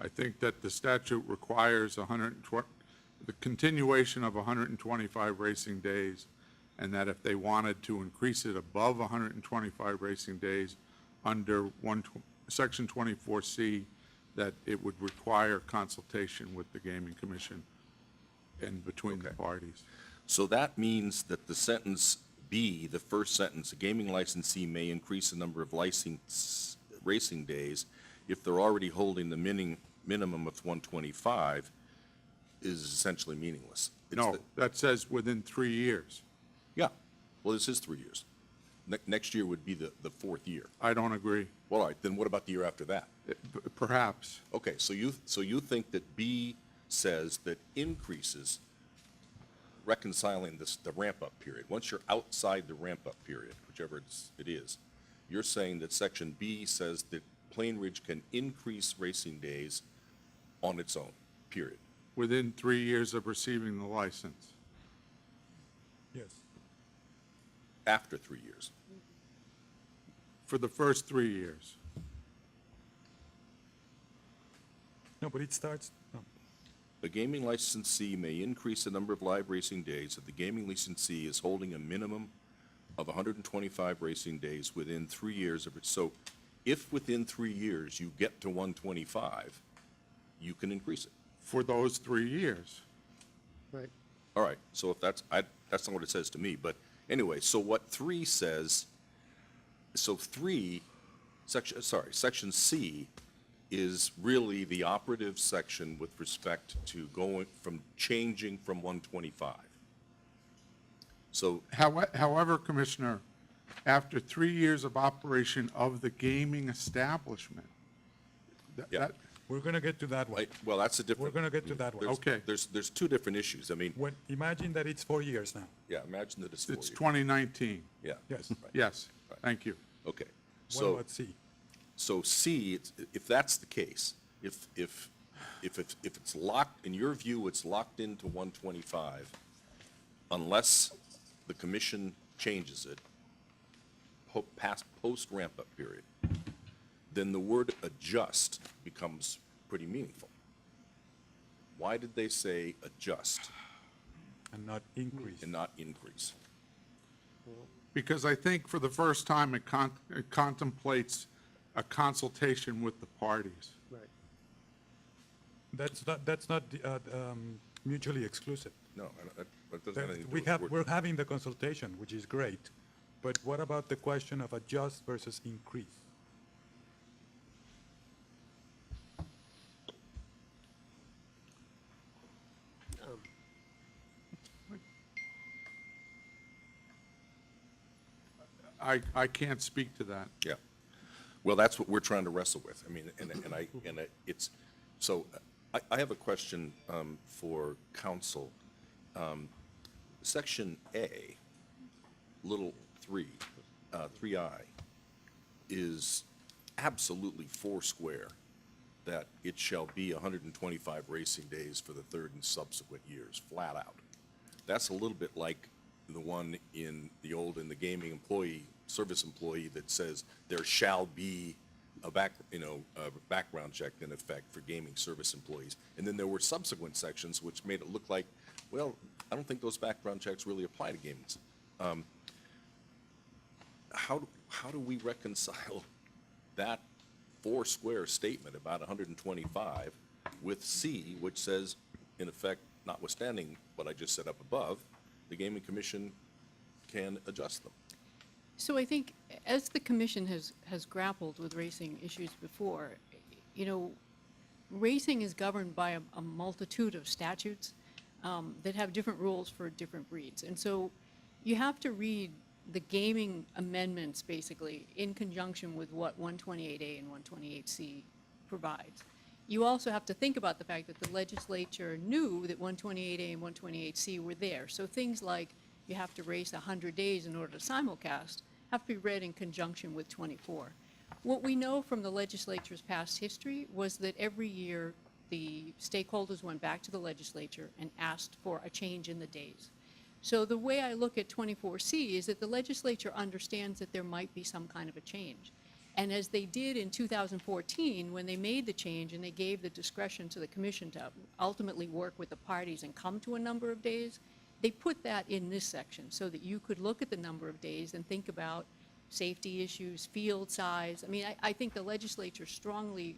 [SPEAKER 15] I think that the statute requires the continuation of 125 racing days, and that if they wanted to increase it above 125 racing days under Section 24C, that it would require consultation with the Gaming Commission and between the parties.
[SPEAKER 1] So that means that the sentence B, the first sentence, a gaming licensee may increase the number of licensed racing days if they're already holding the minimum of 125, is essentially meaningless. It's
[SPEAKER 15] No, that says within 3 years.
[SPEAKER 1] Yeah, well, this is 3 years. Next year would be the 4th year.
[SPEAKER 15] I don't agree.
[SPEAKER 1] Well, all right, then what about the year after that?
[SPEAKER 15] Perhaps.
[SPEAKER 1] Okay, so you think that B says that increases, reconciling the ramp-up period, once you're outside the ramp-up period, whichever it is, you're saying that Section B says that Plainridge can increase racing days on its own, period.
[SPEAKER 15] Within 3 years of receiving the license.
[SPEAKER 3] Yes.
[SPEAKER 1] After 3 years.
[SPEAKER 15] For the first 3 years.
[SPEAKER 3] No, but it starts, no.
[SPEAKER 1] The gaming licensee may increase the number of live racing days if the gaming licensee is holding a minimum of 125 racing days within 3 years of it. So if within 3 years you get to 125, you can increase it.
[SPEAKER 15] For those 3 years.
[SPEAKER 14] Right.
[SPEAKER 1] All right, so if that's not what it says to me, but anyway, so what 3 says, so 3, Section C is really the operative section with respect to changing from 125. So,
[SPEAKER 15] However, Commissioner, after 3 years of operation of the gaming establishment,
[SPEAKER 1] Yeah.
[SPEAKER 3] We're going to get to that one.
[SPEAKER 1] well, that's a different.
[SPEAKER 3] We're going to get to that one.
[SPEAKER 15] Okay.
[SPEAKER 1] There's 2 different issues. I mean,
[SPEAKER 3] Imagine that it's 4 years now.
[SPEAKER 1] yeah, imagine that it's 4
[SPEAKER 15] it's
[SPEAKER 1] years.
[SPEAKER 15] 2019.
[SPEAKER 1] Yeah.
[SPEAKER 3] Yes.
[SPEAKER 1] Right.
[SPEAKER 15] Yes,
[SPEAKER 1] Right.
[SPEAKER 15] thank you.
[SPEAKER 1] Okay.
[SPEAKER 3] What
[SPEAKER 1] So,
[SPEAKER 3] about C?
[SPEAKER 1] so C, if that's the case, if it's locked, in your view, it's locked into 125, unless the commission changes it, post ramp-up period, then the word adjust becomes pretty meaningful. Why did they say adjust
[SPEAKER 3] And not increase.
[SPEAKER 1] and not increase?
[SPEAKER 15] Because I think for the first time, it contemplates a consultation with the parties.
[SPEAKER 14] Right.
[SPEAKER 3] That's not mutually exclusive.
[SPEAKER 1] No, that doesn't have anything to do with the word.
[SPEAKER 3] We're having the consultation, which is great, but what about the question of adjust versus increase?
[SPEAKER 15] I can't speak to that.
[SPEAKER 1] Yeah. Well, that's what we're trying to wrestle with. I mean, it's, so I have a question for council. Section A, little 3I, is absolutely foursquare that it shall be 125 racing days for the 3rd and subsequent years, flat out. That's a little bit like the one in the gaming service employee that says there shall be a background check in effect for gaming service employees. And then there were subsequent sections which made it look like Well, I don't think those background checks really apply to gaming. How do we reconcile that four-square statement about 125 with C, which says, in effect, notwithstanding what I just said up above, the Gaming Commission can adjust them?
[SPEAKER 16] So I think as the commission has grappled with racing issues before, you know, racing is governed by a multitude of statutes that have different rules for different breeds. And so you have to read the gaming amendments basically in conjunction with what 128A and 128C provides. You also have to think about the fact that the legislature knew that 128A and 128C were there. So things like you have to race 100 days in order to simulcast have to be read in conjunction with 24. What we know from the legislature's past history was that every year the stakeholders went back to the legislature and asked for a change in the days. So the way I look at 24C is that the legislature understands that there might be some kind of a change. And as they did in 2014, when they made the change and they gave the discretion to the commission to ultimately work with the parties and come to a number of days, they put that in this section so that you could look at the number of days and think about safety issues, field size. I mean, I think the legislature strongly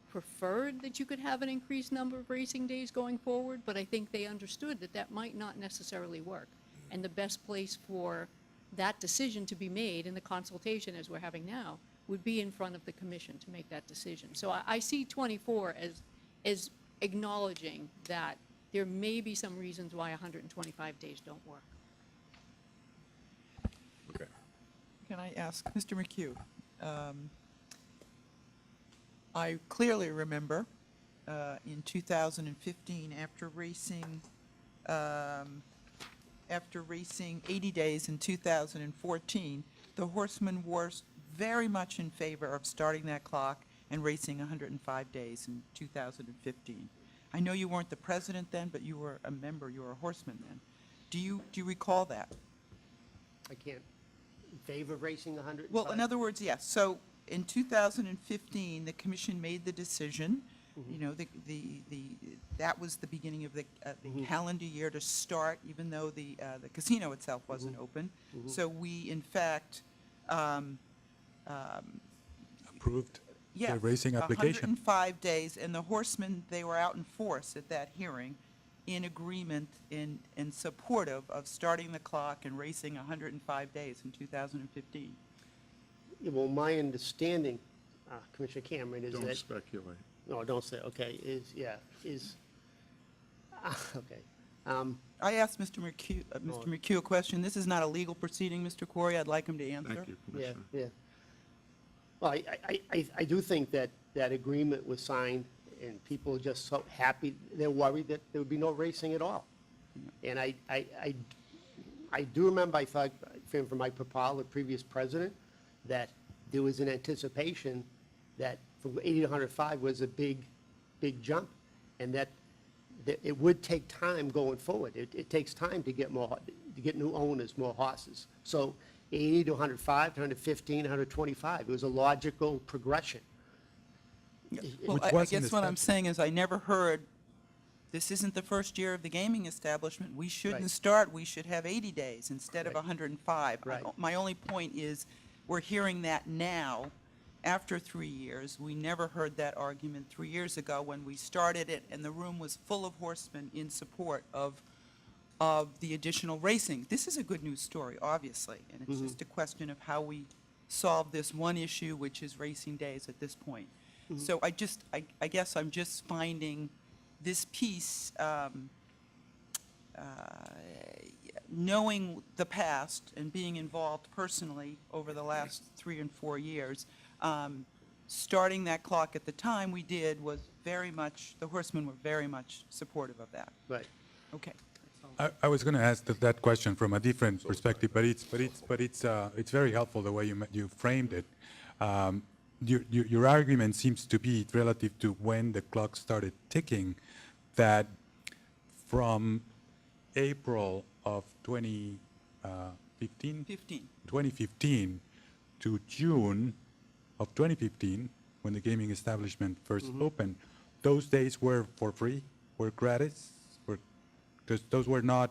[SPEAKER 16] preferred that you could have an increased number of racing days going forward, but I think they understood that that might not necessarily work. And the best place for that decision to be made in the consultation as we're having now would be in front of the commission to make that decision. So I see 24 as acknowledging that there may be some reasons why 125 days don't work.
[SPEAKER 1] Okay.
[SPEAKER 7] Can I ask, Mr. McHugh, I clearly remember in 2015, after racing 80 days in 2014, the horsemen were very much in favor of starting that clock and racing 105 days in 2015. I know you weren't the president then, but you were a member, you were a horseman then. Do you recall that?
[SPEAKER 14] I can't, in favor of racing 105?
[SPEAKER 7] Well, in other words, yes. So in 2015, the commission made the decision, you know, that was the beginning of the calendar year to start, even though the casino itself wasn't open. So we, in fact,
[SPEAKER 3] Approved
[SPEAKER 7] yeah,
[SPEAKER 3] the racing application.
[SPEAKER 7] 105 days, and the horsemen, they were out in force at that hearing in agreement and supportive of starting the clock and racing 105 days in 2015.
[SPEAKER 14] Yeah, well, my understanding, Commissioner Cameron, is that...
[SPEAKER 5] Don't speculate.
[SPEAKER 14] No, don't say, okay, okay.
[SPEAKER 7] I asked Mr. McHugh a question. This is not a legal proceeding, Mr. Corey. I'd like him to answer.
[SPEAKER 5] Thank you,
[SPEAKER 14] Yeah,
[SPEAKER 5] Commissioner.
[SPEAKER 14] yeah. Well, I do think that that agreement was signed, and people are just so happy, they're worried that there would be no racing at all. And I do remember, I thought, from my papa, the previous president, that there was an anticipation that from 80 to 105 was a big jump, and that it would take time going forward. It takes time to get new owners, more horses. So 80 to 105, 115, 125, it was a logical progression.
[SPEAKER 7] Well,
[SPEAKER 3] Which
[SPEAKER 7] I
[SPEAKER 3] was in
[SPEAKER 7] guess
[SPEAKER 3] the
[SPEAKER 7] what I'm
[SPEAKER 3] statute.
[SPEAKER 7] saying is I never heard, this isn't the first year of the gaming establishment. We shouldn't
[SPEAKER 14] Right.
[SPEAKER 7] start, we should have 80 days instead of
[SPEAKER 14] Right.
[SPEAKER 7] 105.
[SPEAKER 14] Right.
[SPEAKER 7] My only point is, we're hearing that now, after 3 years. We never heard that argument 3 years ago when we started it, and the room was full of horsemen in support of the additional racing. This is a good news story, obviously, and it's just a question of how we solve this one issue, which is racing days at this point. So I guess I'm just finding this piece, knowing the past and being involved personally over the last 3 and 4 years, starting that clock at the time we did was very much, the horsemen were very much supportive of that.
[SPEAKER 14] Right.
[SPEAKER 7] Okay.
[SPEAKER 3] I was going to ask that question from a different perspective, but it's very helpful the way you framed it. Your argument seems to be relative to when the clock started ticking, that from April of 2015 to June of 2015, when the gaming establishment first opened, those days were for free, were gratis, were Those were not,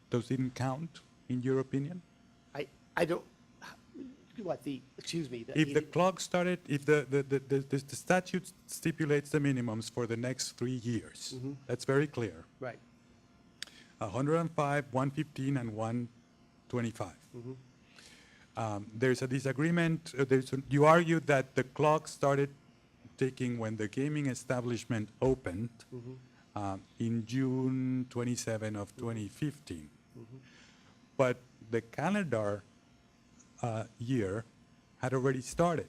[SPEAKER 3] those didn't count, in your opinion?
[SPEAKER 14] I don't, what, excuse me.
[SPEAKER 3] If the clock started, if the statute stipulates the minimums for the next 3 years, that's very clear.
[SPEAKER 14] Right.
[SPEAKER 3] 105, 115, and 125. There's a disagreement, you argued that the clock started ticking when the gaming establishment opened in June 27 of 2015. But the calendar year had already started,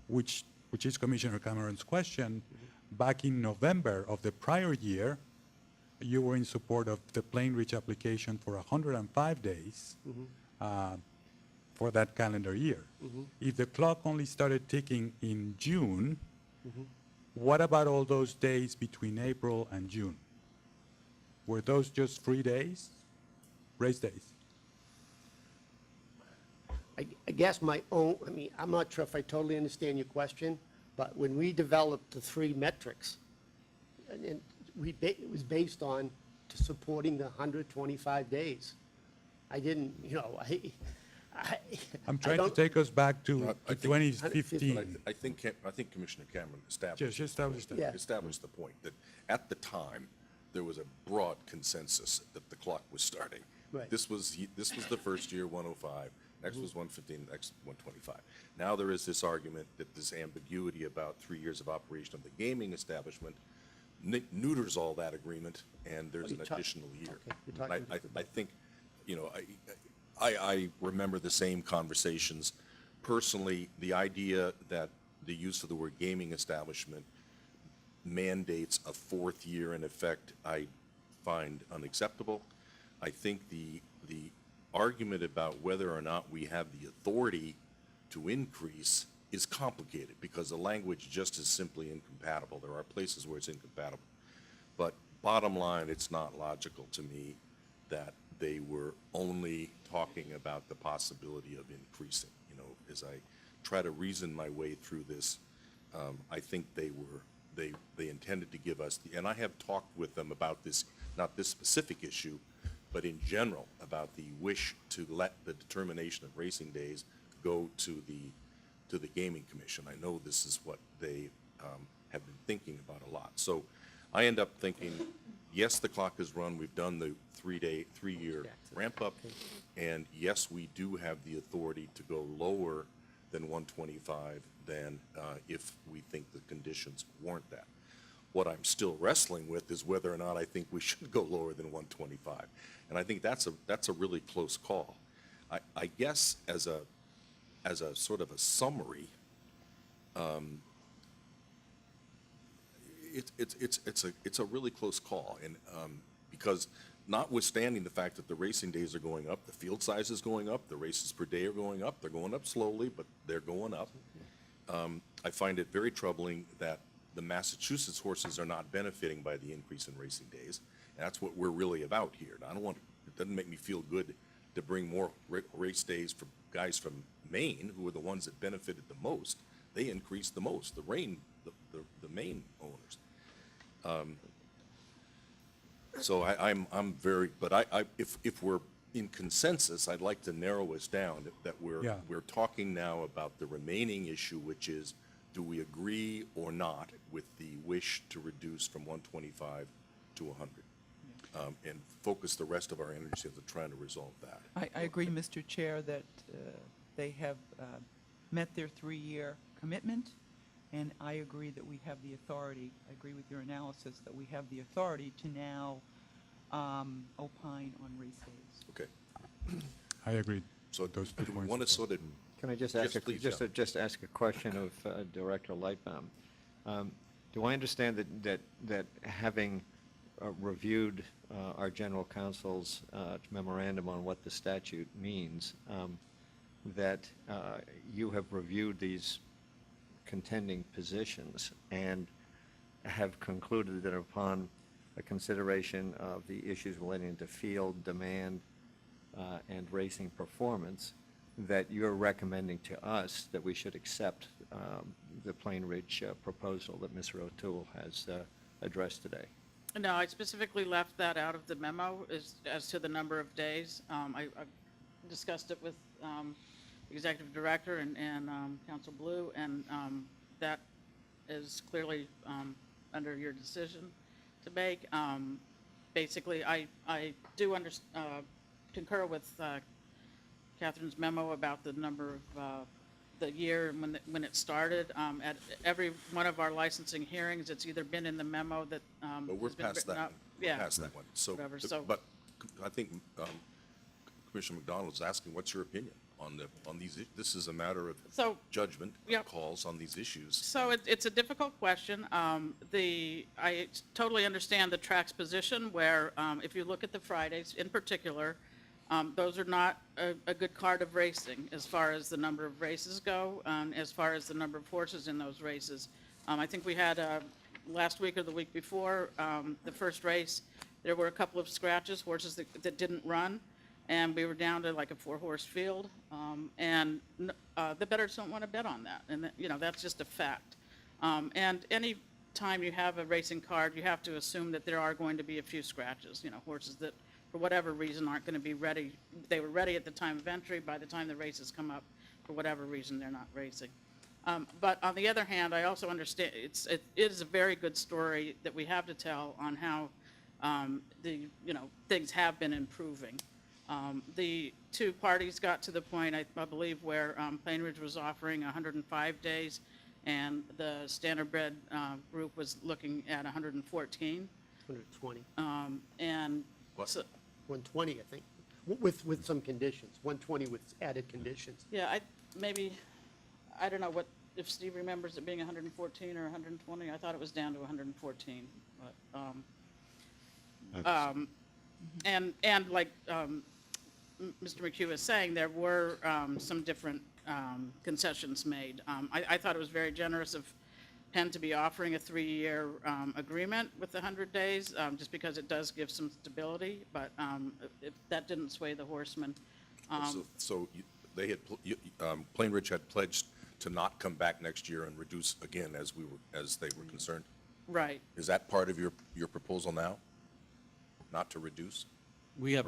[SPEAKER 3] which is Commissioner Cameron's question. Back in November of the prior year, you were in support of the Plain Ridge application for 105 days for that calendar year. If the clock only started ticking in June, what about all those days between April and June? Were those just free days, race days?
[SPEAKER 14] I guess my own, I mean, I'm not sure if I totally understand your question, but when we developed the 3 metrics, and it was based on supporting the 125 days. I didn't,
[SPEAKER 1] I'm
[SPEAKER 3] trying to take us back to 2015.
[SPEAKER 1] I think Commissioner Cameron established.
[SPEAKER 3] Just establish that.
[SPEAKER 14] Yeah.
[SPEAKER 1] Established the point that at the time, there was a broad consensus that the clock was starting.
[SPEAKER 14] Right.
[SPEAKER 1] This was the first year, 105, next was 115, next 125. Now there is this argument that this ambiguity about 3 years of operation of the gaming establishment neuters all that agreement, and there's an additional year.
[SPEAKER 14] Okay, you're talking
[SPEAKER 1] I think, I remember the same conversations. Personally, the idea that the use of the word gaming establishment mandates a 4th year in effect, I find unacceptable. I think the argument about whether or not we have the authority to increase is complicated because the language just is simply incompatible. There are places where it's incompatible. But bottom line, it's not logical to me that they were only talking about the possibility of increasing. As I try to reason my way through this, I think they intended to give us, and I have talked with them about this, not this specific issue, but in general about the wish to let the determination of racing days go to the Gaming Commission. I know this is what they have been thinking about a lot. So I end up thinking, yes, the clock is run. We've done the 3-year ramp up, and yes, we do have the authority to go lower than 125 than if we think the conditions warrant that. What I'm still wrestling with is whether or not I think we should go lower than 125, and I think that's a really close call. I guess as a sort of a summary, it's a really close call, and because notwithstanding the fact that the racing days are going up, the field size is going up, the races per day are going up. They're going up slowly, but they're going up. I find it very troubling that the Massachusetts horses are not benefiting by the increase in racing days, and that's what we're really about here. Now, it doesn't make me feel good to bring more race days for guys from Maine, who are the ones that benefited the most. They increased the most, the Maine owners. So I'm very, but if we're in consensus, I'd like to narrow us down that we're talking now about the remaining issue, which is, do we agree or not with the wish to reduce from 125 to 100? And focus the rest of our energy into trying to resolve that.
[SPEAKER 7] I agree, Mr. Chair, that they have met their 3-year commitment, and I agree that we have the authority, I agree with your analysis, that we have the authority to now opine on race days.
[SPEAKER 1] Okay.
[SPEAKER 3] I agree.
[SPEAKER 1] So
[SPEAKER 3] those 2
[SPEAKER 1] do we
[SPEAKER 3] points.
[SPEAKER 1] want to sort of,
[SPEAKER 2] Can I just
[SPEAKER 1] Yes,
[SPEAKER 2] ask,
[SPEAKER 1] please,
[SPEAKER 2] just ask a question of Director Lightbaum? Do I understand that having reviewed our general counsel's memorandum on what the statute means, that you have reviewed these contending positions and have concluded that upon a consideration of the issues relating to field demand and racing performance, that you're recommending to us that we should accept the Plain Ridge proposal that Mr. O'Toole has addressed today?
[SPEAKER 11] No, I specifically left that out of the memo as to the number of days. I've discussed it with Executive Director and Council Blue, and that is clearly under your decision to make. Basically, I do concur with Catherine's memo about the number of the year when it started. At every one of our licensing hearings, it's either been in the memo that
[SPEAKER 1] But we're
[SPEAKER 11] has been
[SPEAKER 1] past
[SPEAKER 11] written
[SPEAKER 1] that.
[SPEAKER 11] up.
[SPEAKER 1] We're
[SPEAKER 11] Yeah.
[SPEAKER 1] past that one. So,
[SPEAKER 11] Whatever, so-
[SPEAKER 1] but I think Commissioner McDonald's asking, what's your opinion on these? This is a matter of
[SPEAKER 11] So-
[SPEAKER 1] judgment
[SPEAKER 11] Yep.
[SPEAKER 1] calls on these issues.
[SPEAKER 11] So it's a difficult question. I totally understand the track's position where, if you look at the Fridays in particular, those are not a good card of racing as far as the number of races go, as far as the number of horses in those races. I think we had, last week or the week before, the first race, there were a couple of scratches, horses that didn't run, and we were down to like a 4-horse field, and the bettors don't want to bet on that, and that's just a fact. And any time you have a racing card, you have to assume that there are going to be a few scratches, horses that for whatever reason aren't going to be ready. They were ready at the time of entry. By the time the races come up, for whatever reason, they're not racing. But on the other hand, I also understand it is a very good story that we have to tell on how things have been improving. The two parties got to the point, I believe, where Plain Ridge was offering 105 days, and the Standardbred group was looking at 114.
[SPEAKER 14] 120.
[SPEAKER 11] And
[SPEAKER 1] What?
[SPEAKER 11] so,
[SPEAKER 14] 120, I think, with some conditions, 120 with added conditions.
[SPEAKER 11] yeah, I don't know if Steve remembers it being 114 or 120. I thought it was down to 114. But, and like Mr. McHugh was saying, there were some different concessions made. I thought it was very generous of Penn to be offering a 3-year agreement with the 100 days, just because it does give some stability, but that didn't sway the horsemen.
[SPEAKER 1] So they had, Plain Ridge had pledged to not come back next year and reduce again as they were concerned.
[SPEAKER 11] Right.
[SPEAKER 1] Is that part of your proposal now? Not to reduce?
[SPEAKER 13] We have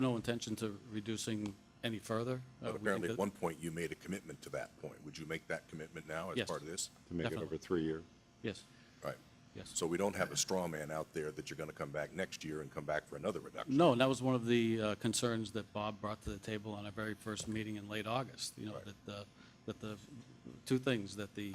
[SPEAKER 13] no intention to reducing any further.
[SPEAKER 1] But
[SPEAKER 13] We
[SPEAKER 1] apparently,
[SPEAKER 13] think
[SPEAKER 1] at one point, you made a commitment to that point. Would you make that commitment now as
[SPEAKER 13] Yes.
[SPEAKER 1] part of this?
[SPEAKER 5] To make it
[SPEAKER 13] Definitely.
[SPEAKER 5] over 3 years.
[SPEAKER 13] Yes,
[SPEAKER 1] Right.
[SPEAKER 13] yes.
[SPEAKER 1] So we don't have a straw man out there that you're going to come back next year and come back for another reduction.
[SPEAKER 13] No, and that was one of the concerns that Bob brought to the table on our very first meeting in late August, that the two things, that the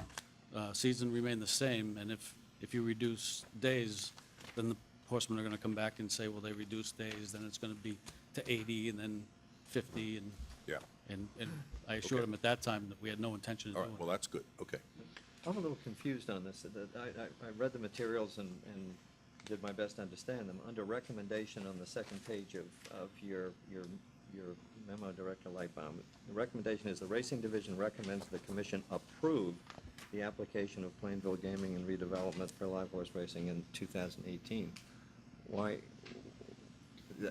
[SPEAKER 13] season remained the same, and if you reduce days, then the horsemen are going to come back and say, well, they reduced days, then it's going to be to 80 and then 50, and
[SPEAKER 1] Yeah.
[SPEAKER 13] and I assured
[SPEAKER 1] Okay.
[SPEAKER 13] him at that time that we had no intention of
[SPEAKER 1] All
[SPEAKER 13] doing
[SPEAKER 1] right,
[SPEAKER 13] it.
[SPEAKER 1] well, that's good. Okay.
[SPEAKER 2] I'm a little confused on this. I read the materials and did my best to understand them. Under recommendation on the second page of your memo, Director Lightbaum, the recommendation is the Racing Division recommends the commission approve the application of Plainville Gaming and Redevelopment for live horse racing in 2018. Why?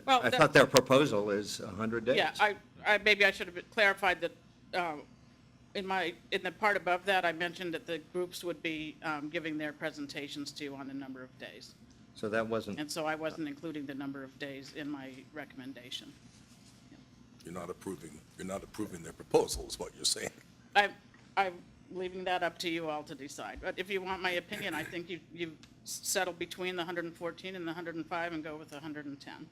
[SPEAKER 11] Well,
[SPEAKER 2] I thought their proposal is 100 days.
[SPEAKER 11] Yeah, maybe I should have clarified that, in the part above that, I mentioned that the groups would be giving their presentations to you on the number of days.
[SPEAKER 2] So that wasn't,
[SPEAKER 11] And so I wasn't including the number of days in my recommendation.
[SPEAKER 1] You're not approving their proposal, is what you're saying.
[SPEAKER 11] I'm leaving that up to you all to decide. But if you want my opinion, I think you settle between the 114 and the 105 and go with the 110.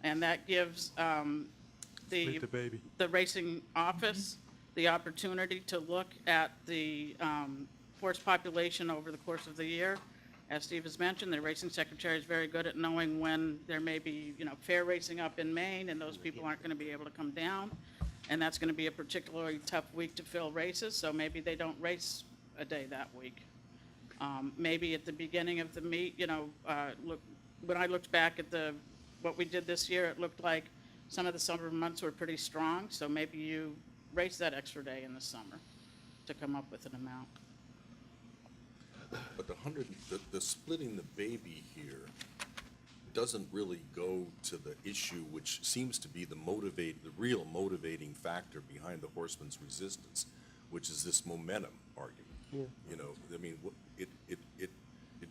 [SPEAKER 11] And that gives
[SPEAKER 3] Split the baby.
[SPEAKER 11] the racing office the opportunity to look at the horse population over the course of the year. As Steve has mentioned, the racing secretary is very good at knowing when there may be, fair racing up in Maine, and those people aren't going to be able to come down. And that's going to be a particularly tough week to fill races, so maybe they don't race a day that week. Maybe at the beginning of the meet, when I looked back at what we did this year, it looked like some of the summer months were pretty strong, so maybe you race that extra day in the summer to come up with an amount.
[SPEAKER 1] But the splitting the baby here doesn't really go to the issue which seems to be the real motivating factor behind the horseman's resistance, which is this momentum argument.
[SPEAKER 14] Yeah.
[SPEAKER 1] I mean, it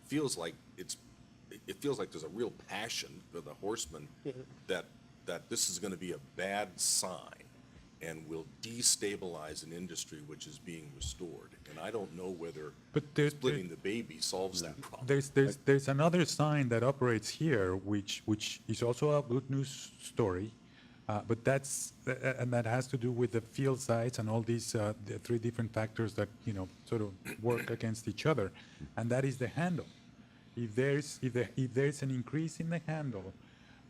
[SPEAKER 1] feels like it feels like there's a real passion for the horsemen that this is gonna be a bad sign and will destabilize an industry which is being restored. And I don't know whether
[SPEAKER 3] But there-
[SPEAKER 1] splitting the baby solves that problem.
[SPEAKER 3] There's another sign that operates here, which is also a good news story, but and that has to do with the field sites and all these, the three different factors that, sort of work against each other, and that is the handle. If there's an increase in the handle,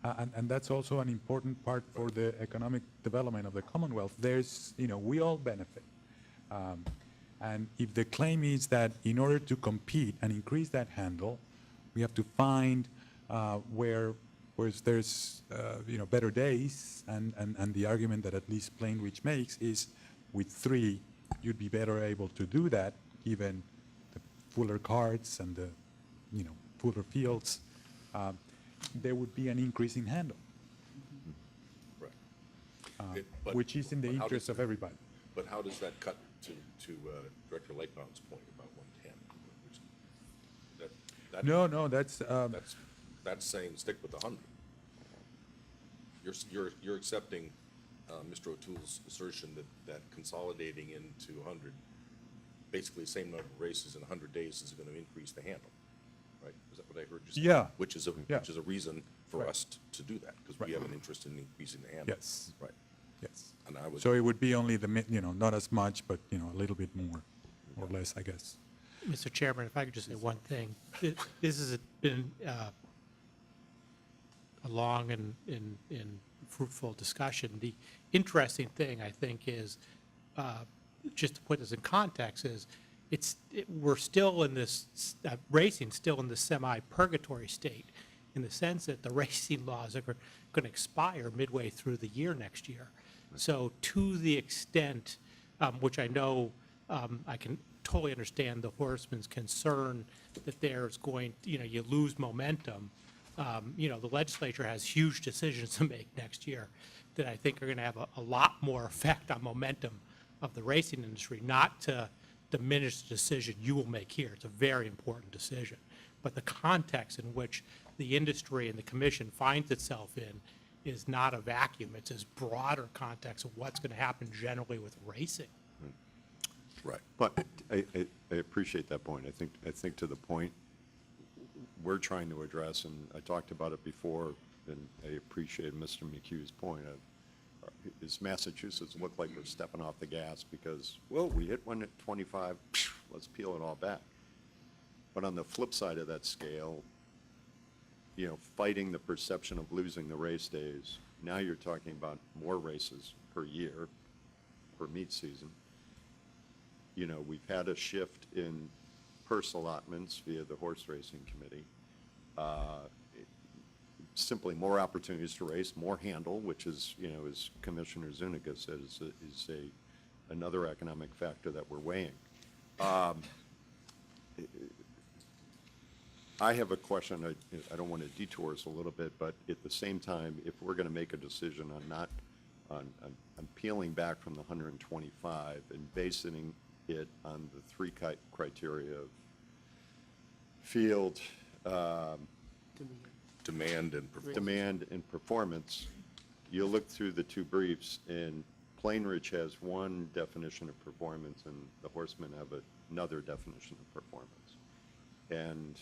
[SPEAKER 3] and that's also an important part for the economic development of the Commonwealth, we all benefit. And if the claim is that in order to compete and increase that handle, we have to find where there's better days, and the argument that at least Plainridge makes is with 3, you'd be better able to do that, given the fuller carts and the fuller fields. There would be an increase in handle,
[SPEAKER 1] Right.
[SPEAKER 3] which is in the
[SPEAKER 1] but how
[SPEAKER 3] interest
[SPEAKER 1] does-
[SPEAKER 3] of everybody.
[SPEAKER 1] But how does that cut to Director Lakebaum's point about 110?
[SPEAKER 3] No, that's,
[SPEAKER 1] That's saying stick with 100. You're accepting Mr. O'Toole's assertion that consolidating into 100, basically the same number of races in 100 days is going to increase the handle, right? Is that what I heard you say?
[SPEAKER 3] Yeah.
[SPEAKER 1] Which is a reason for
[SPEAKER 3] Right.
[SPEAKER 1] us to do that, because we
[SPEAKER 3] Right.
[SPEAKER 1] have an interest in increasing the handle.
[SPEAKER 3] Yes.
[SPEAKER 1] Right.
[SPEAKER 3] yes.
[SPEAKER 1] And I was.
[SPEAKER 3] So it would be only not as much, but, a little bit more or less, I guess.
[SPEAKER 4] Mr. Chairman, if I could just say one thing. This has been a long and fruitful discussion. The interesting thing, I think, is, just to put this in context, is we're still in this, racing still in the semi-purgatory state, in the sense that the racing laws are going to expire midway through the year next year. So to the extent, which I know I can totally understand the horseman's concern that there's you lose momentum. The legislature has huge decisions to make next year that I think are going to have a lot more effect on momentum of the racing industry, not to diminish the decision you will make here. It's a very important decision. But the context in which the industry and the commission finds itself in is not a vacuum. It's this broader context of what's going to happen generally with racing.
[SPEAKER 1] Right.
[SPEAKER 5] But I appreciate that point. I think to the point we're trying to address, and I talked about it before, and I appreciate Mr. McHugh's point of, is Massachusetts look like we're stepping off the gas because, well, we hit one at 25, let's peel it all back. But on the flip side of that scale, fighting the perception of losing the race days, now you're talking about more races per year, per meet season. We've had a shift in purse allotments via the horse racing committee. Simply more opportunities to race, more handle, which is, as Commissioner Zuniga said, is another economic factor that we're weighing. I have a question. I don't want to detour us a little bit, but at the same time, if we're going to make a decision on peeling back from the 125 and basing it on the 3 criteria of field,
[SPEAKER 1] Demand and
[SPEAKER 5] performance, you look through the 2 briefs, and Plainridge has one definition of performance, and the Horsemen have another definition of performance. And,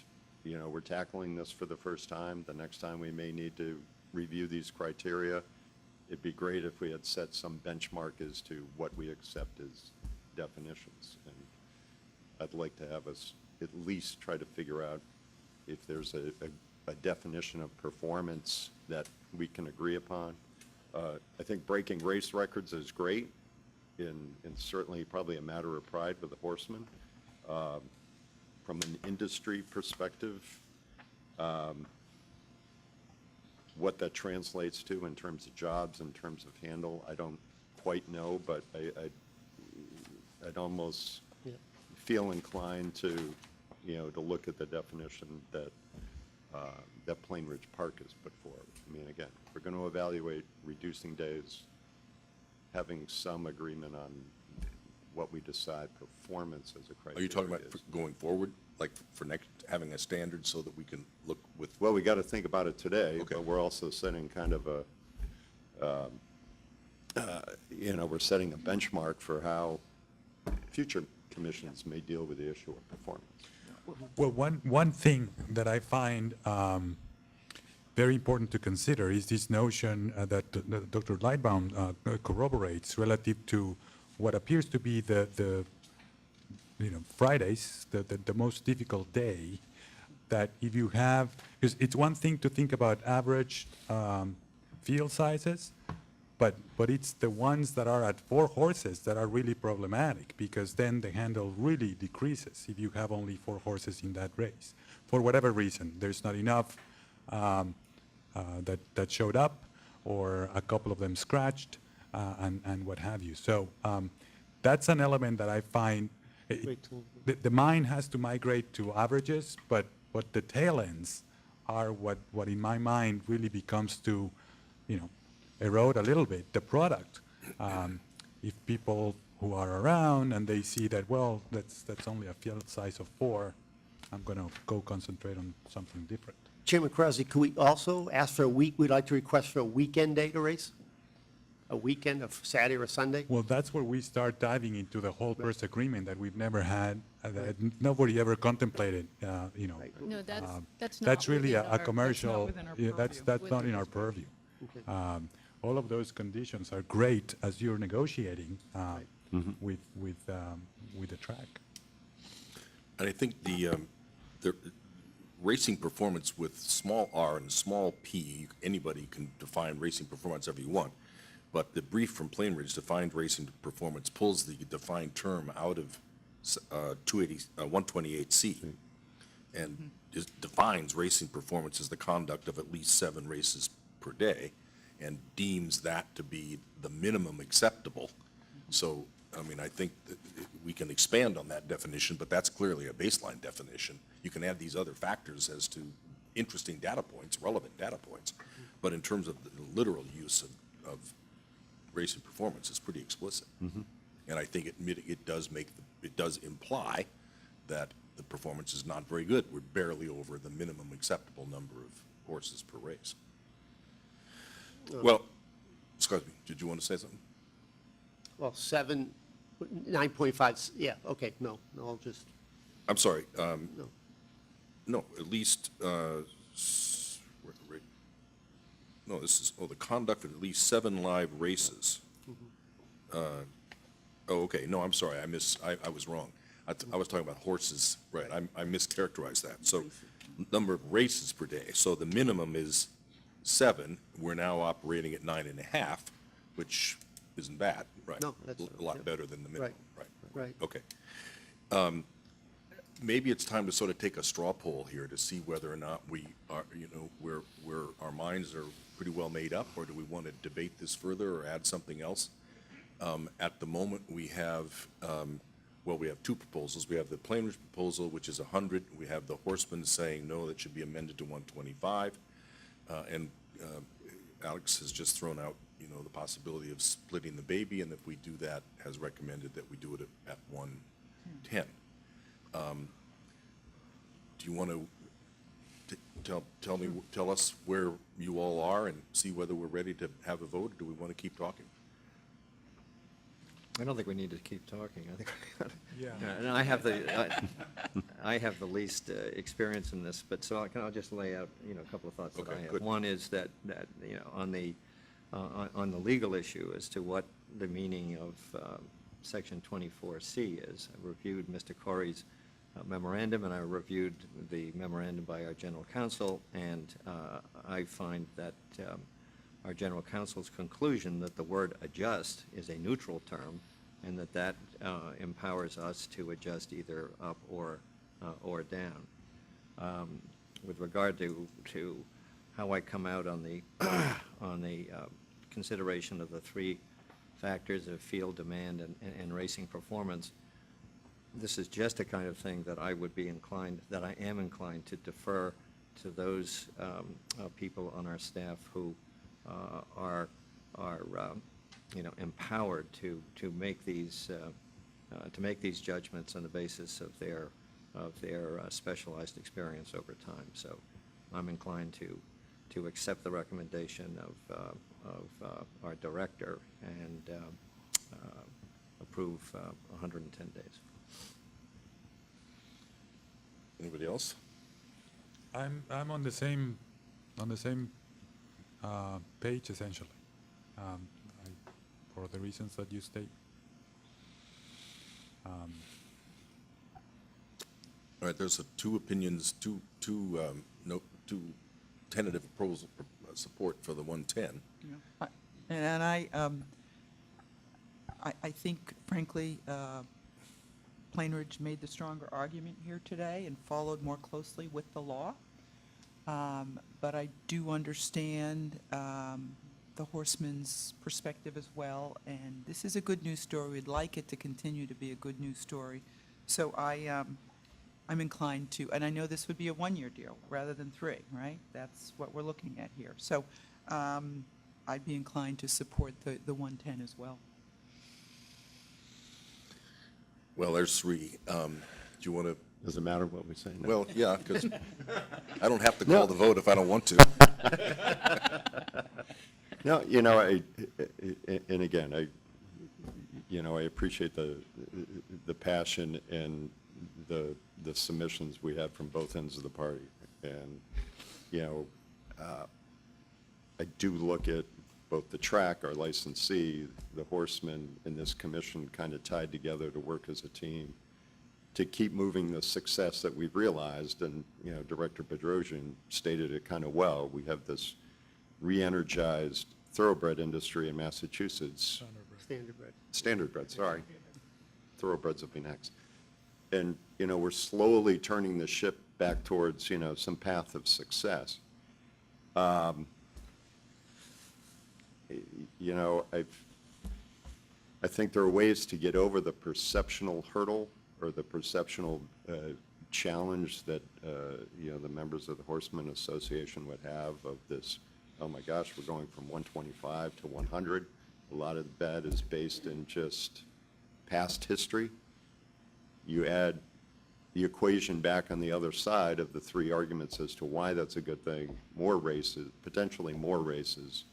[SPEAKER 5] we're tackling this for the first time. The next time we may need to review these criteria. It'd be great if we had set some benchmark as to what we accept as definitions. And I'd like to have us at least try to figure out if there's a definition of performance that we can agree upon. I think breaking race records is great, and certainly probably a matter of pride for the horsemen. From an industry perspective, what that translates to in terms of jobs, in terms of handle, I don't quite know, but I'd almost feel inclined to look at the definition that Plainridge Park has put forward. I mean, again, we're going to evaluate reducing days, having some agreement on what we decide performance as a criteria
[SPEAKER 1] Are you talking about
[SPEAKER 5] is.
[SPEAKER 1] going forward, like for next, having a standard so that we can look with,
[SPEAKER 5] Well, we got to think about it today,
[SPEAKER 1] Okay.
[SPEAKER 5] but we're also setting kind of a, we're setting a benchmark for how future commissions may deal with the issue of performance.
[SPEAKER 3] Well, one thing that I find very important to consider is this notion that Dr. Lightbaum corroborates relative to what appears to be the Fridays, the most difficult day, that if you have, because it's one thing to think about average field sizes, but it's the ones that are at 4 horses that are really problematic, because then the handle really decreases if you have only 4 horses in that race. For whatever reason, there's not enough that showed up, or a couple of them scratched, and what have you. So that's an element that I find, the mind has to migrate to averages, but the tail ends are what in my mind really becomes to, erode a little bit the product. If people who are around and they see that, well, that's only a field size of 4, I'm going to go concentrate on something different.
[SPEAKER 14] Chairman Krause, could we also ask for a week, we'd like to request for a weekend day to race? A weekend of Saturday or Sunday?
[SPEAKER 3] Well, that's where we start diving into the whole purse agreement that we've never had, that nobody ever contemplated,
[SPEAKER 16] No, that's not.
[SPEAKER 3] That's really
[SPEAKER 16] within
[SPEAKER 3] a
[SPEAKER 16] our-
[SPEAKER 3] commercial,
[SPEAKER 7] within our
[SPEAKER 3] that's
[SPEAKER 7] purview.
[SPEAKER 3] not in our purview. All of those conditions are great as you're negotiating with the track.
[SPEAKER 1] and I think the racing performance with small r and small p, anybody can define racing performance however you want, but the brief from Plainridge defined racing performance pulls the defined term out of 128C and defines racing performance as the conduct of at least 7 races per day, and deems that to be the minimum acceptable. So, I mean, I think that we can expand on that definition, but that's clearly a baseline definition. You can add these other factors as to interesting data points, relevant data points, but in terms of the literal use of racing performance, it's pretty explicit. And I think it does imply that the performance is not very good. We're barely over the minimum acceptable number of horses per race. Well, excuse me, did you want to say something?
[SPEAKER 14] Well, 9.5, yeah, okay, no, I'll just,
[SPEAKER 1] I'm sorry,
[SPEAKER 14] no.
[SPEAKER 1] no, at least, no, this is, the conduct of at least 7 live races. Oh, okay, no, I'm sorry, I was wrong. I was talking about horses, right, I mischaracterized that. So, number of races per day, so the minimum is 7, we're now operating at 9.5, which isn't bad, right?
[SPEAKER 14] No, that's-
[SPEAKER 1] A lot better than the minimum, right?
[SPEAKER 14] Right.
[SPEAKER 1] Okay. Maybe it's time to sort of take a straw poll here to see whether or not we are, where our minds are pretty well made up, or do we want to debate this further or add something else? At the moment, we have, we have 2 proposals. We have the Plainridge proposal, which is 100. We have the Horsemen saying, no, that should be amended to 125. And Alex has just thrown out, the possibility of splitting the baby, and if we do that, has recommended that we do it at 110. Do you want to tell us where you all are and see whether we're ready to have a vote, or do we want to keep talking?
[SPEAKER 2] I don't think we need to keep talking. I think,
[SPEAKER 3] Yeah.
[SPEAKER 2] and I have the least experience in this, but so I'll just lay out, a couple of thoughts that
[SPEAKER 1] Okay,
[SPEAKER 2] I have.
[SPEAKER 1] good.
[SPEAKER 2] One is that, on the legal issue as to what the meaning of Section 24C is. I reviewed Mr. Corey's memorandum, and I reviewed the memorandum by our general counsel, and I find that our general counsel's conclusion that the word adjust is a neutral term, and that empowers us to adjust either up or down. With regard to how I come out on the consideration of the 3 factors of field demand and racing performance, this is just a kind of thing that I am inclined to defer to those people on our staff who are empowered to make these judgments on the basis of their specialized experience over time. So I'm inclined to accept the recommendation of our director and approve 110 days.
[SPEAKER 1] Anybody else?
[SPEAKER 3] I'm on the same page essentially, for the reasons that you state.
[SPEAKER 1] All right, there's two opinions, two tentative proposal, support for the 110.
[SPEAKER 7] And I think, frankly, Plainridge made the stronger argument here today and followed more closely with the law. But I do understand the Horseman's perspective as well, and this is a good news story. We'd like it to continue to be a good news story. So I'm inclined to, and I know this would be a one-year deal rather than 3, right? That's what we're looking at here. So I'd be inclined to support the 110 as well.
[SPEAKER 1] Well, there's 3. Do you want to?
[SPEAKER 5] Does it matter what we say? No.
[SPEAKER 1] Well, yeah, because I don't have to call the vote if I don't want to.
[SPEAKER 5] No, and again, I appreciate the passion and the submissions we had from both ends of the party. And, I do look at both the track, our licensee, the Horseman, and this commission kind of tied together to work as a team to keep moving the success that we've realized. And, Director Bedrosian stated it kind of well. We have this re-energized thoroughbred industry in Massachusetts. Standardbred, sorry. Thoroughbreds will be next. And, we're slowly turning the ship back towards, some path of success. I think there are ways to get over the perceptional hurdle or the perceptional challenge that, the members of the Horseman Association would have of this, oh my gosh, we're going from 125 to 100. A lot of that is based in just past history. You add the equation back on the other side of the 3 arguments as to why that's a good thing, more races, potentially more races,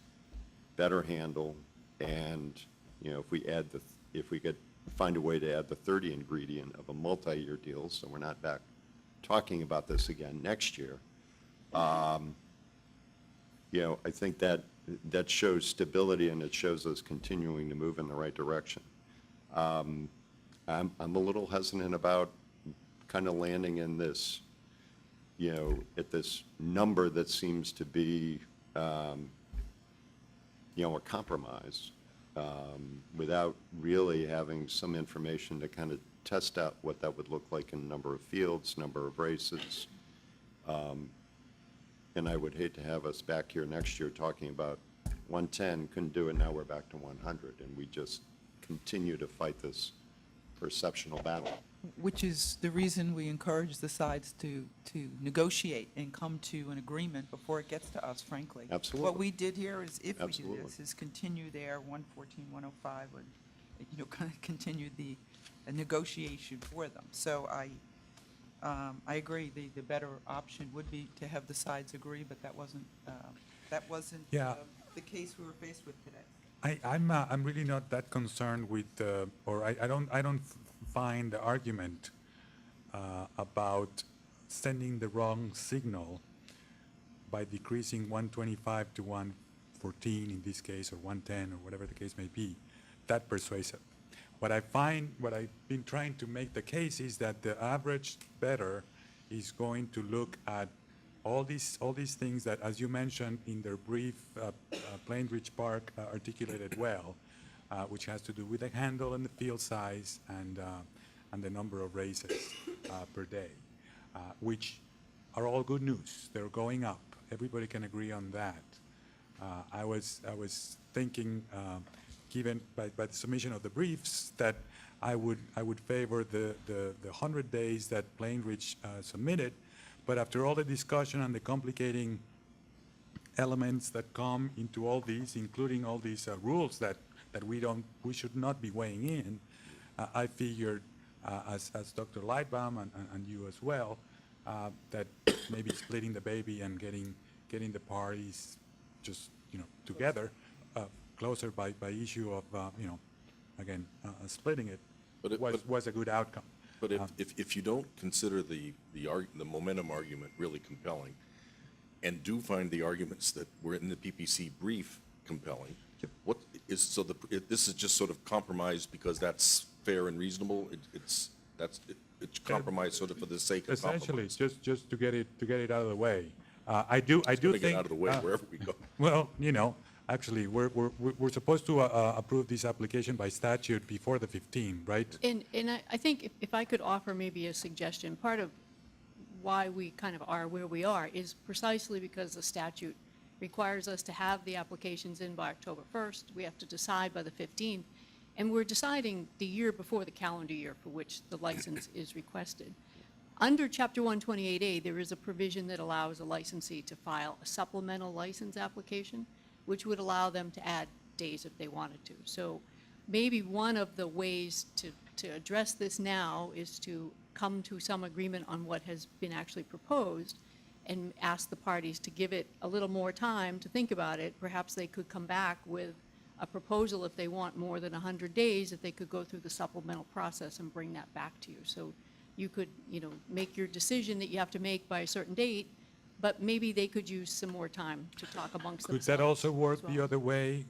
[SPEAKER 5] better handle, and, if we could find a way to add the 30 ingredient of a multi-year deal, so we're not back talking about this again next year, I think that shows stability and it shows us continuing to move in the right direction. I'm a little hesitant about kind of landing in this, at this number that seems to be, a compromise, without really having some information to kind of test out what that would look like in number of fields, number of races. And I would hate to have us back here next year talking about 110, couldn't do it, now we're back to 100, and we just continue to fight this perceptional battle.
[SPEAKER 7] Which is the reason we encourage the sides to negotiate and come to an agreement before it gets to us, frankly.
[SPEAKER 5] Absolutely.
[SPEAKER 7] What we did here is, if we do
[SPEAKER 5] Absolutely.
[SPEAKER 7] this, is continue there, 114, 105, and, kind of continue the negotiation for them. So I agree, the better option would be to have the sides agree, but that wasn't
[SPEAKER 3] Yeah.
[SPEAKER 7] the case we were faced with today.
[SPEAKER 3] I'm really not that concerned with, I don't find the argument about sending the wrong signal by decreasing 125 to 114 in this case, or 110, or whatever the case may be, that persuasive. What I've been trying to make the case is that the average better is going to look at all these things that, as you mentioned in their brief, Plainridge Park articulated well, which has to do with the handle and the field size and the number of races per day, which are all good news. They're going up. Everybody can agree on that. I was thinking, given by the submission of the briefs, that I would favor the 100 days that Plainridge submitted. But after all the discussion and the complicating elements that come into all these, including all these rules that we should not be weighing in, I figured, as Dr. Lightbaum and you as well, that maybe splitting the baby and getting the parties just, together, closer by issue of, again, splitting it was a good outcome.
[SPEAKER 1] But if you don't consider the momentum argument really compelling, and do find the arguments that were in the PPC brief compelling, this is just sort of compromise because that's fair and reasonable? It's compromise sort of for the sake of compromise?
[SPEAKER 3] Essentially, just to get it out of the way. I do
[SPEAKER 1] It's
[SPEAKER 3] think.
[SPEAKER 1] gonna get out of the way wherever we go.
[SPEAKER 3] Well, actually, we're supposed to approve this application by statute before the 15, right?
[SPEAKER 16] And I think if I could offer maybe a suggestion, part of why we kind of are where we are is precisely because the statute requires us to have the applications in by October 1st. We have to decide by the 15th. And we're deciding the year before the calendar year for which the license is requested. Under Chapter 128A, there is a provision that allows a licensee to file a supplemental license application, which would allow them to add days if they wanted to. So maybe one of the ways to address this now is to come to some agreement on what has been actually proposed and ask the parties to give it a little more time to think about it. Perhaps they could come back with a proposal if they want more than 100 days, if they could go through the supplemental process and bring that back to you. So you could, make your decision that you have to make by a certain date, but maybe they could use some more time to talk amongst
[SPEAKER 3] Could
[SPEAKER 16] themselves.
[SPEAKER 3] that also work
[SPEAKER 16] as well.
[SPEAKER 3] the other way,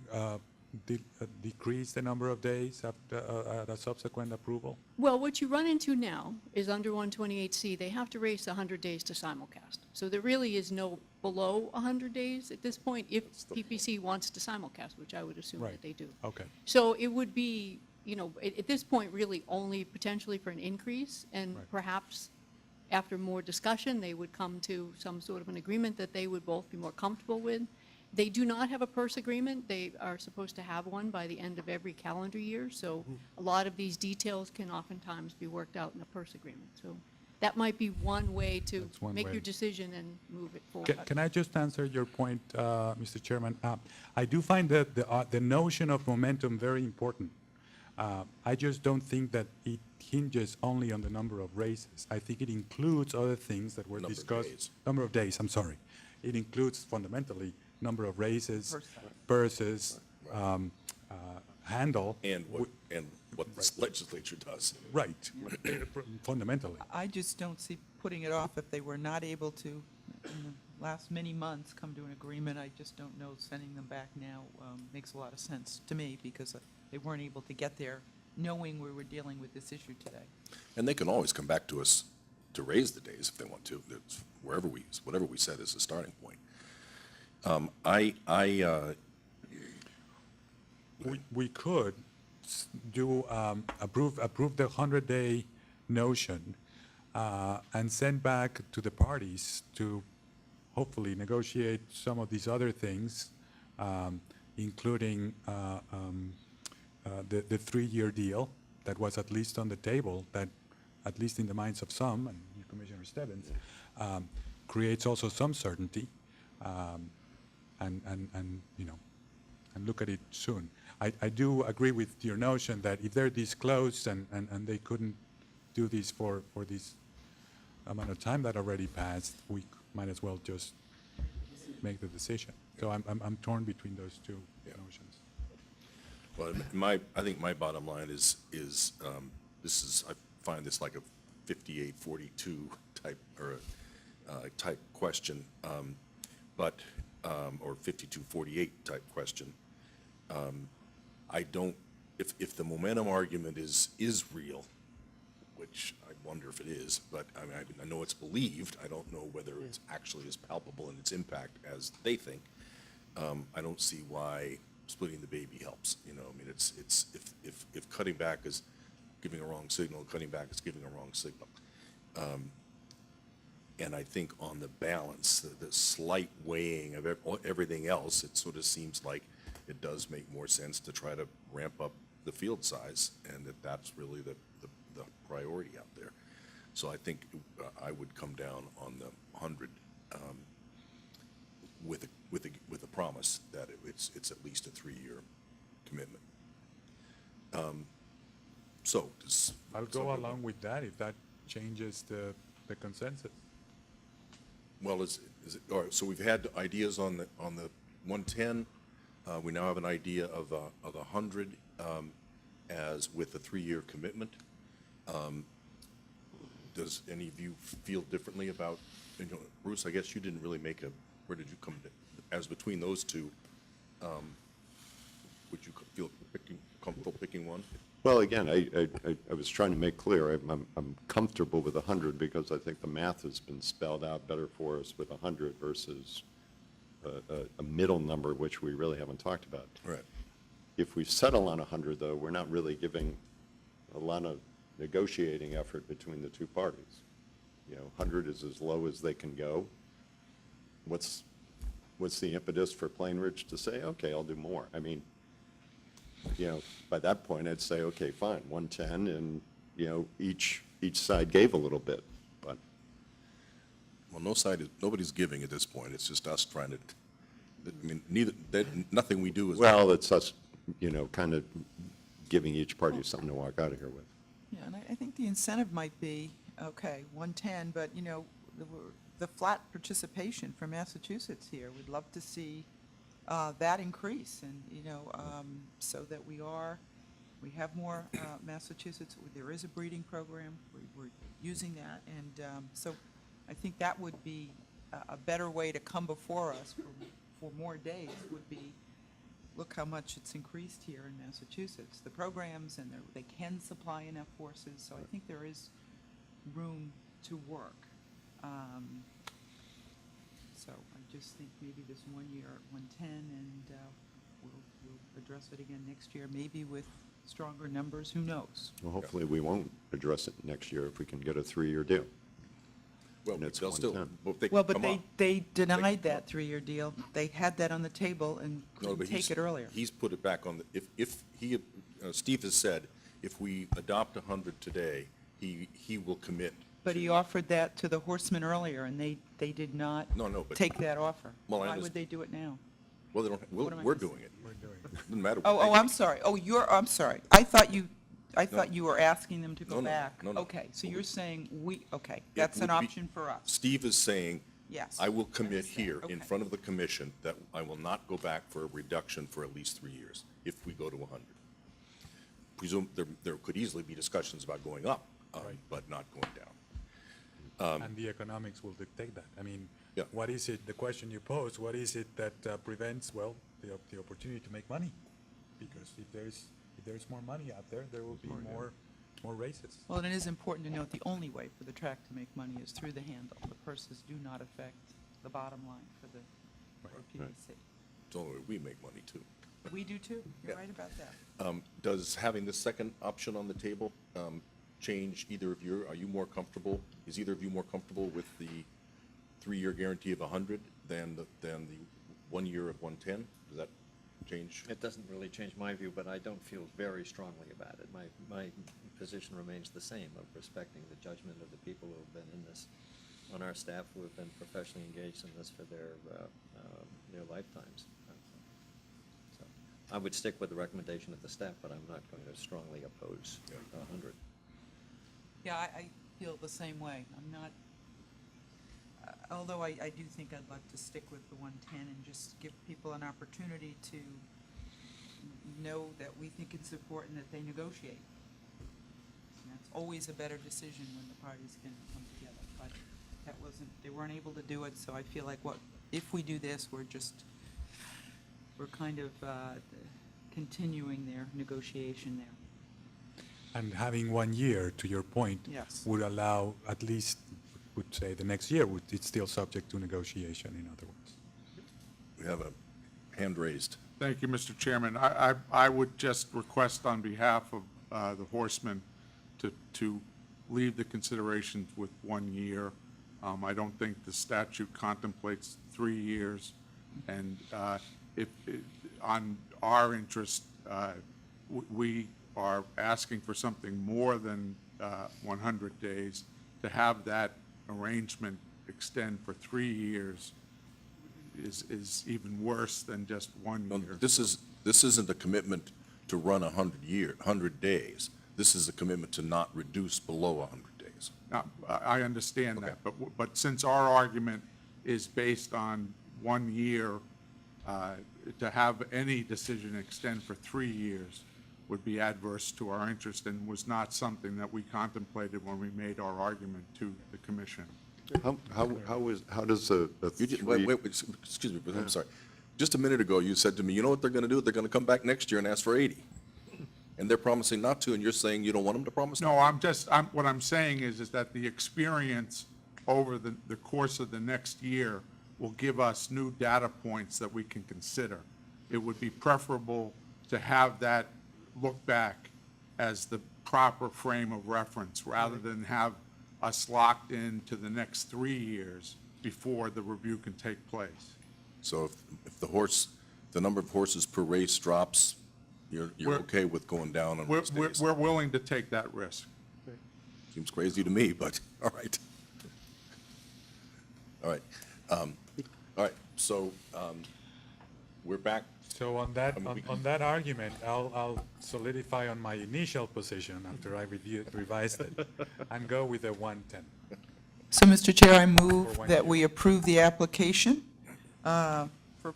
[SPEAKER 3] decrease the number of days after a subsequent approval?
[SPEAKER 16] Well, what you run into now is under 128C, they have to race 100 days to simulcast. So there really is no below 100 days at this point if PPC wants to simulcast, which I would assume
[SPEAKER 3] Right.
[SPEAKER 16] that they do.
[SPEAKER 3] Okay.
[SPEAKER 16] So it would be, at this point, really only potentially for an increase, and
[SPEAKER 3] Right.
[SPEAKER 16] perhaps after more discussion, they would come to some sort of an agreement that they would both be more comfortable with. They do not have a purse agreement. They are supposed to have one by the end of every calendar year, so a lot of these details can oftentimes be worked out in a purse agreement. So that might be one way to
[SPEAKER 3] That's one
[SPEAKER 16] make
[SPEAKER 3] way.
[SPEAKER 16] your decision and move it forward.
[SPEAKER 3] Can I just answer your point, Mr. Chairman? I do find that the notion of momentum very important. I just don't think that it hinges only on the number of races. I think it includes other things that were
[SPEAKER 1] Number of
[SPEAKER 3] discussed.
[SPEAKER 1] days.
[SPEAKER 3] Number of days, I'm sorry. It includes fundamentally number of races,
[SPEAKER 7] Purse size.
[SPEAKER 3] purses, handle.
[SPEAKER 1] And what this legislature does.
[SPEAKER 3] Right, fundamentally.
[SPEAKER 7] I just don't see putting it off if they were not able to, in the last many months, come to an agreement. I just don't know sending them back now makes a lot of sense to me because they weren't able to get there knowing we were dealing with this issue today.
[SPEAKER 1] And they can always come back to us to raise the days if they want to. That's whatever we set as a starting point.
[SPEAKER 3] We could approve the 100-day notion and send back to the parties to hopefully negotiate some of these other things, including the 3-year deal that was at least on the table, that at least in the minds of some, and Commissioner Stebbins, creates also some certainty, and look at it soon. I do agree with your notion that if they're this close and they couldn't do this for this amount of time that already passed, we might as well just make the decision. So I'm torn between those two notions.
[SPEAKER 1] Well, I think my bottom line is I find this like a 58-42 type or type question, or 52-48 type question. I don't, if the momentum argument is real, which I wonder if it is, but I know it's believed. I don't know whether it's actually as palpable in its impact as they think. I don't see why splitting the baby helps. It's if cutting back is giving a wrong signal, cutting back is giving a wrong signal. And I think on the balance, the slight weighing of everything else, it sort of seems like it does make more sense to try to ramp up the field size, and that's really the priority out there. So I think I would come down on the 100 with a promise that it's at least a 3-year commitment.
[SPEAKER 3] I'll go along with that if that changes the consensus.
[SPEAKER 1] Well, is it, all right, so we've had ideas on the 110. We now have an idea of a 100 as with a 3-year commitment. Does any of you feel differently about, Bruce, I guess you didn't really make where did you come to, as between those two, would you feel comfortable picking one?
[SPEAKER 5] Well, again, I was trying to make clear, I'm comfortable with 100 because I think the math has been spelled out better for us with 100 versus a middle number, which we really haven't talked about.
[SPEAKER 1] Right.
[SPEAKER 5] If we settle on 100, though, we're not really giving a lot of negotiating effort between the two parties. 100 is as low as they can go. What's the impetus for Plain Ridge to say, okay, I'll do more? I mean, by that point, I'd say, okay, fine, 110, and, each side gave a little bit, but.
[SPEAKER 1] Well, nobody's giving at this point. It's just us trying to, I mean, nothing we do is.
[SPEAKER 5] Well, it's us, kind of giving each party something to walk out of here with.
[SPEAKER 7] Yeah, and I think the incentive might be, okay, 110, but, the flat participation from Massachusetts here, we'd love to see that increase, and, so that we have more Massachusetts, there is a breeding program, we're using that, and so I think that would be a better way to come before us for more days, would be, look how much it's increased here in Massachusetts. The programs, and they can supply enough horses, so I think there is room to work. So I just think maybe this 1 year at 110, and we'll address it again next year, maybe with stronger numbers, who knows?
[SPEAKER 5] Well, hopefully we won't address it next year if we can get a 3-year deal.
[SPEAKER 1] Well,
[SPEAKER 5] And it's
[SPEAKER 1] they'll still,
[SPEAKER 5] 110.
[SPEAKER 1] well, if they
[SPEAKER 7] Well,
[SPEAKER 1] can
[SPEAKER 7] but
[SPEAKER 1] come up.
[SPEAKER 7] they denied that 3-year deal. They had that on the table and
[SPEAKER 1] No,
[SPEAKER 7] couldn't
[SPEAKER 1] but
[SPEAKER 7] take it earlier.
[SPEAKER 1] He's put it back on, if he, Steve has said, if we adopt 100 today, he will commit.
[SPEAKER 7] But he offered that to the horsemen earlier, and they did not
[SPEAKER 1] No, but.
[SPEAKER 7] take that offer.
[SPEAKER 1] Well, I
[SPEAKER 7] Why
[SPEAKER 1] understand.
[SPEAKER 7] would they do it now?
[SPEAKER 1] Well, they don't,
[SPEAKER 7] What am I
[SPEAKER 1] we're
[SPEAKER 7] missing?
[SPEAKER 1] doing it. Doesn't matter.
[SPEAKER 7] Oh, I'm sorry. Oh, I'm sorry. I thought you were asking them to go
[SPEAKER 1] No, no,
[SPEAKER 7] back.
[SPEAKER 1] no, no.
[SPEAKER 7] Okay, so you're saying okay,
[SPEAKER 1] It
[SPEAKER 7] that's an
[SPEAKER 1] would be-
[SPEAKER 7] option for us.
[SPEAKER 1] Steve is saying,
[SPEAKER 7] Yes.
[SPEAKER 1] I will commit
[SPEAKER 7] understand.
[SPEAKER 1] here in
[SPEAKER 7] Okay.
[SPEAKER 1] front of the commission that I will not go back for a reduction for at least 3 years if we go to 100. Presume, there could easily be discussions about going up, but not going down.
[SPEAKER 3] And the economics will dictate that. I mean,
[SPEAKER 1] Yeah.
[SPEAKER 3] what is it, the question you pose, what is it that prevents, well, the opportunity to make money? Because if there's more money out there, there will be more races.
[SPEAKER 7] Well, and it is important to note the only way for the track to make money is through the handle. The purses do not affect the bottom line for the PBC.
[SPEAKER 1] It's the only way we make money, too.
[SPEAKER 7] We do too. You're
[SPEAKER 1] Yeah.
[SPEAKER 7] right about that.
[SPEAKER 1] Does having the second option on the table change either of are you more comfortable, is either of you more comfortable with the 3-year guarantee of 100 than the 1 year of 110? Does that change?
[SPEAKER 2] It doesn't really change my view, but I don't feel very strongly about it. My position remains the same of respecting the judgment of the people who have been in this, on our staff, who have been professionally engaged in this for their lifetimes. So I would stick with the recommendation of the staff, but I'm not going to strongly oppose 100.
[SPEAKER 7] Yeah, I feel the same way. I'm not, although I do think I'd like to stick with the 110 and just give people an opportunity to know that we think it's important that they negotiate. And that's always a better decision when the parties can come together. But they weren't able to do it, so I feel like if we do this, we're kind of continuing their negotiation there.
[SPEAKER 3] And having 1 year, to your point,
[SPEAKER 7] Yes.
[SPEAKER 3] would allow at least, would say, the next year, it's still subject to negotiation, in other words.
[SPEAKER 1] We have a hand raised.
[SPEAKER 15] Thank you, Mr. Chairman. I would just request on behalf of the horsemen to leave the considerations with 1 year. I don't think the statute contemplates 3 years. And on our interest, we are asking for something more than 100 days. To have that arrangement extend for 3 years is even worse than just 1
[SPEAKER 1] No,
[SPEAKER 15] year.
[SPEAKER 1] this isn't a commitment to run 100 days. This is a commitment to not reduce below 100 days.
[SPEAKER 15] Now, I understand
[SPEAKER 1] Okay.
[SPEAKER 15] that, but since our argument is based on 1 year. To have any decision extend for 3 years would be adverse to our interest and was not something that we contemplated when we made our argument to the commission.
[SPEAKER 5] How does a
[SPEAKER 1] You just,
[SPEAKER 5] three?
[SPEAKER 1] wait, excuse me, but I'm sorry. Just a minute ago, you said to me, you know what they're gonna do? They're gonna come back next year and ask for 80. And they're promising not to, and you're saying you don't want them to promise?
[SPEAKER 15] No, what I'm saying is that the experience over the course of the next year will give us new data points that we can consider. It would be preferable to have that look back as the proper frame of reference, rather than have us locked into the next 3 years before the review can take place.
[SPEAKER 1] So if the number of horses per race drops, you're
[SPEAKER 15] We're-
[SPEAKER 1] okay with going down on
[SPEAKER 15] We're,
[SPEAKER 1] race
[SPEAKER 15] we're
[SPEAKER 1] days?
[SPEAKER 15] we're willing to take that risk.
[SPEAKER 1] Seems crazy to me, but, all right. All right. All right, so, we're back.
[SPEAKER 3] So on that, on that argument, I'll solidify on my initial position after I revised it and go with the 110.
[SPEAKER 7] So, Mr. Chair, I
[SPEAKER 3] For
[SPEAKER 7] move
[SPEAKER 3] 1
[SPEAKER 7] that
[SPEAKER 3] year.
[SPEAKER 7] we approve the application for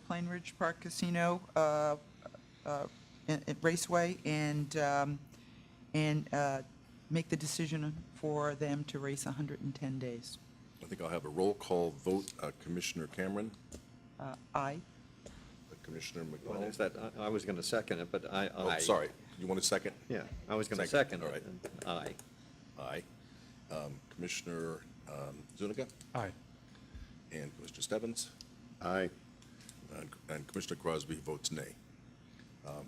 [SPEAKER 7] Plain Ridge Park Casino at Raceway and make the decision for them to race 110 days.
[SPEAKER 1] I think I'll have a roll call vote. Commissioner Cameron,
[SPEAKER 7] Aye.
[SPEAKER 1] Commissioner
[SPEAKER 2] Well,
[SPEAKER 1] McDonald.
[SPEAKER 2] is that, I was going to second it, but I.
[SPEAKER 1] Oh, sorry. You want a second?
[SPEAKER 2] Yeah, I was going to
[SPEAKER 1] Second,
[SPEAKER 2] second
[SPEAKER 1] all
[SPEAKER 2] it.
[SPEAKER 1] right.
[SPEAKER 2] Aye.
[SPEAKER 1] Aye. Commissioner Zuniga
[SPEAKER 3] Aye.
[SPEAKER 1] and Commissioner Stebbins,
[SPEAKER 5] Aye.
[SPEAKER 1] and Commissioner Crosby votes nay.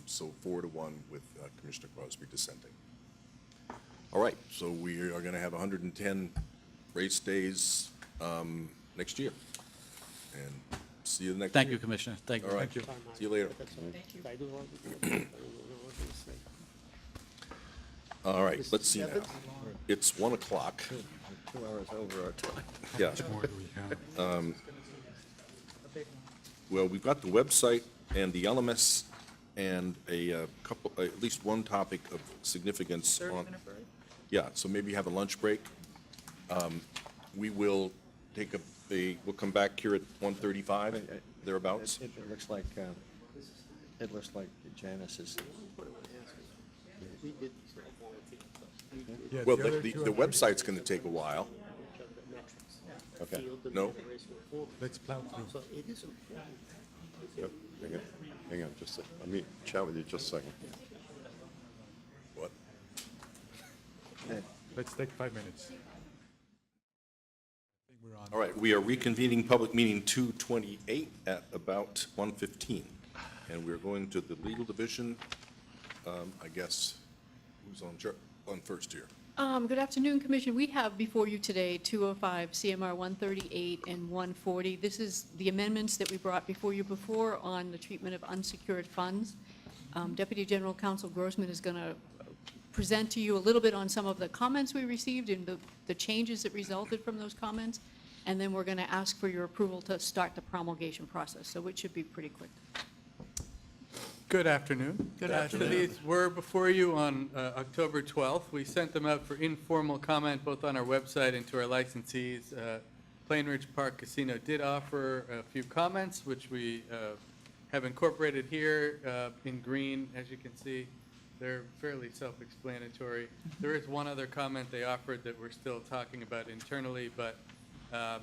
[SPEAKER 1] So 4-1 with Commissioner Crosby dissenting. All right, so we are going to have 110 race days next year. And see you next year.
[SPEAKER 13] Thank you, Commissioner. Thank you.
[SPEAKER 1] All right.
[SPEAKER 3] Thank you.
[SPEAKER 1] See you later. All right, let's see now. It's 1 o'clock.
[SPEAKER 2] 2 hours over our time.
[SPEAKER 1] Yeah.
[SPEAKER 3] What more do we have?
[SPEAKER 1] Well, we've got the website and the LMS and a couple, at least one topic of significance on. Yeah, so maybe have a lunch break. We will take we'll come back here at 1:35, thereabouts.
[SPEAKER 2] It looks like, Janice is.
[SPEAKER 3] Yeah,
[SPEAKER 1] Well,
[SPEAKER 3] the other
[SPEAKER 1] the
[SPEAKER 3] two are-
[SPEAKER 1] website's going to take a while.
[SPEAKER 5] Okay.
[SPEAKER 1] No?
[SPEAKER 3] Let's plow through.
[SPEAKER 5] Yep. Hang on, just a second. Let me chat with you just a second.
[SPEAKER 1] What?
[SPEAKER 3] Let's take 5 minutes. I think we're on.
[SPEAKER 1] All right, we are reconvening public meeting 228 at about 1:15. And we're going to the legal division. I guess, who's on first here?
[SPEAKER 16] Good afternoon, Commission. We have before you today 205 CMR 138 and 140. This is the amendments that we brought before you before on the treatment of unsecured funds. Deputy General Counsel Grossman is going to present to you a little bit on some of the comments we received and the changes that resulted from those comments. And then we're going to ask for your approval to start the promulgation process, so it should be pretty quick.
[SPEAKER 17] Good afternoon.
[SPEAKER 7] Good
[SPEAKER 17] So
[SPEAKER 7] afternoon.
[SPEAKER 17] these were before you on October 12th. We sent them out for informal comment both on our website and to our licensees. Plain Ridge Park Casino did offer a few comments, which we have incorporated here in green, as you can see. They're fairly self-explanatory. There is one other comment they offered that we're still talking about internally, but I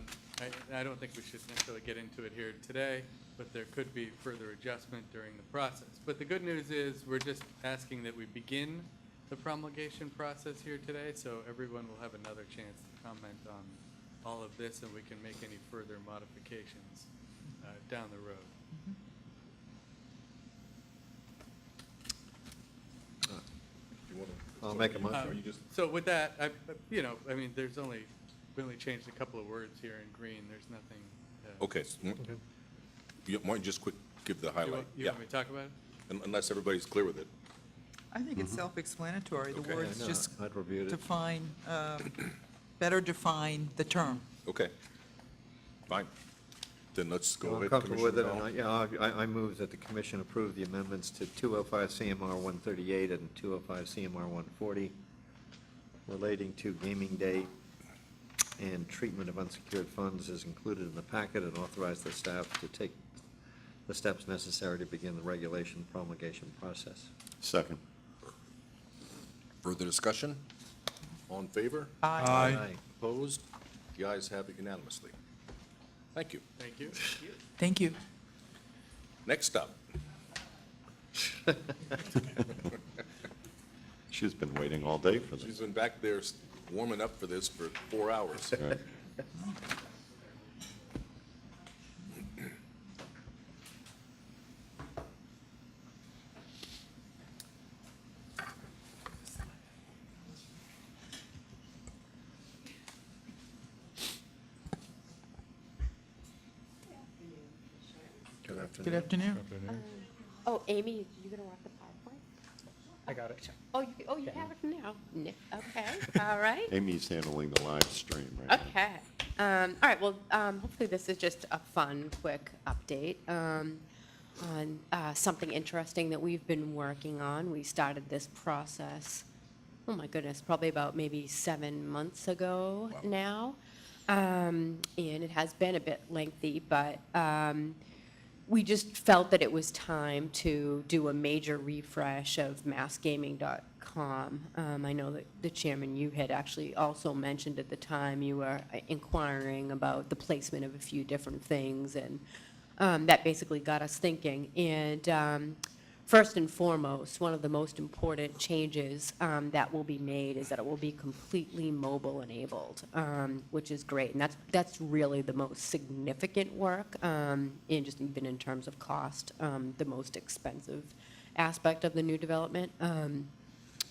[SPEAKER 17] don't think we should necessarily get into it here today, but there could be further adjustment during the process. But the good news is, we're just asking that we begin the promulgation process here today, so everyone will have another chance to comment on all of this, and we can make any further modifications down the road.
[SPEAKER 2] I'll make a motion.
[SPEAKER 17] So with that, we only changed a couple of words here in green. There's nothing.
[SPEAKER 1] Okay. You want to just give the
[SPEAKER 17] You
[SPEAKER 1] highlight?
[SPEAKER 17] want
[SPEAKER 1] Yeah,
[SPEAKER 17] me to talk about it?
[SPEAKER 1] unless everybody's clear with it.
[SPEAKER 7] I think it's self-explanatory. The
[SPEAKER 1] Okay.
[SPEAKER 7] words
[SPEAKER 2] I know,
[SPEAKER 7] just
[SPEAKER 2] I'd reviewed it.
[SPEAKER 7] define, better define the term.
[SPEAKER 1] Okay. Fine. Then let's go
[SPEAKER 2] I'm
[SPEAKER 1] ahead.
[SPEAKER 2] comfortable with it, and
[SPEAKER 1] Commissioner
[SPEAKER 2] I move that the commission approve the amendments to 205 CMR 138 and 205 CMR 140 relating to gaming day and treatment of unsecured funds is included in the packet, and authorize the staff to take the steps necessary to begin the regulation promulgation process.
[SPEAKER 5] Second.
[SPEAKER 1] Further discussion? All in favor?
[SPEAKER 3] Aye.
[SPEAKER 1] Opposed? The ayes have it unanimously. Thank you.
[SPEAKER 17] Thank you.
[SPEAKER 7] Thank you.
[SPEAKER 1] Next up,
[SPEAKER 5] She's been waiting all day for this.
[SPEAKER 1] she's been back there warming up for this for 4 hours.
[SPEAKER 5] Right.
[SPEAKER 1] Good afternoon.
[SPEAKER 7] Good afternoon.
[SPEAKER 18] Oh, Amy, you gonna work the PowerPoint?
[SPEAKER 8] I got it.
[SPEAKER 18] Oh, you have it now? Okay, all right.
[SPEAKER 5] Amy's handling the live stream right now.
[SPEAKER 18] Okay. All right, well, hopefully this is just a fun, quick update on something interesting that we've been working on. We started this process, oh my goodness, probably about maybe 7 months ago now. And it has been a bit lengthy, but we just felt that it was time to do a major refresh of massgaming.com. I know that the chairman, you had actually also mentioned at the time you were inquiring about the placement of a few different things, and that basically got us thinking. And first and foremost, one of the most important changes that will be made is that it will be completely mobile enabled, which is great. And that's really the most significant work, and just even in terms of cost, the most expensive aspect of the new development,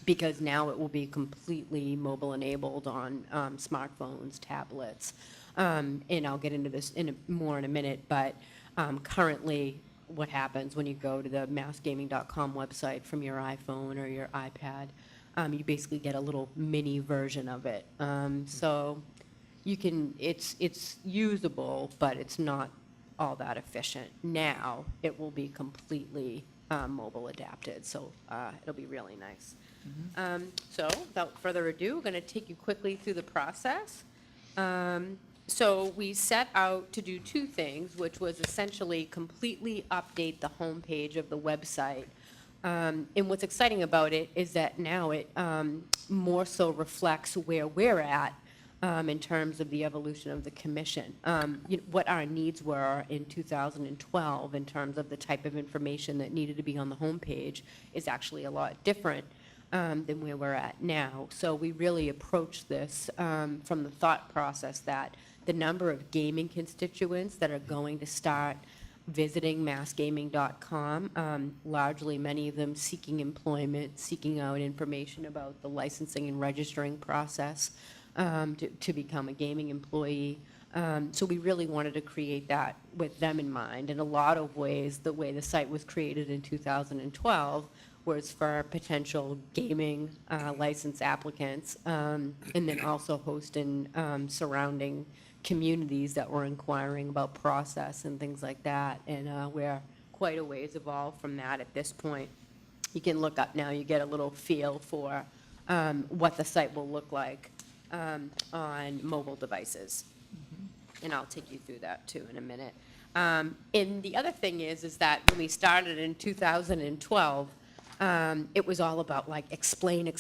[SPEAKER 18] because now it will be completely mobile enabled on smartphones, tablets, and I'll get into this more in a minute, but currently what happens when you go to the massgaming.com website from your iPhone or your iPad, you basically get a little mini version of it. So you can, it's usable, but it's not all that efficient. Now it will be completely mobile adapted, so it'll be really nice. So without further ado, I'm going to take you quickly through the process. So we set out to do two things, which was essentially completely update the homepage of the website. And what's exciting about it is that now it more so reflects where we're at in terms of the evolution of the commission. What our needs were in 2012 in terms of the type of information that needed to be on the homepage is actually a lot different than where we're at now. So we really approached this from the thought process that the number of gaming constituents that are going to start visiting massgaming.com, largely many of them seeking employment, seeking out information about the licensing and registering process to become a gaming employee. So we really wanted to create that with them in mind. In a lot of ways, the way the site was created in 2012 was for potential gaming license applicants, and then also hosting surrounding communities that were inquiring about process and things like that. And we're quite a ways evolved from that at this point. You can look up now, you get a little feel for what the site will look like on mobile devices. And I'll take you through that too in a minute. And the other thing is that when we started in 2012, it was all about like explain,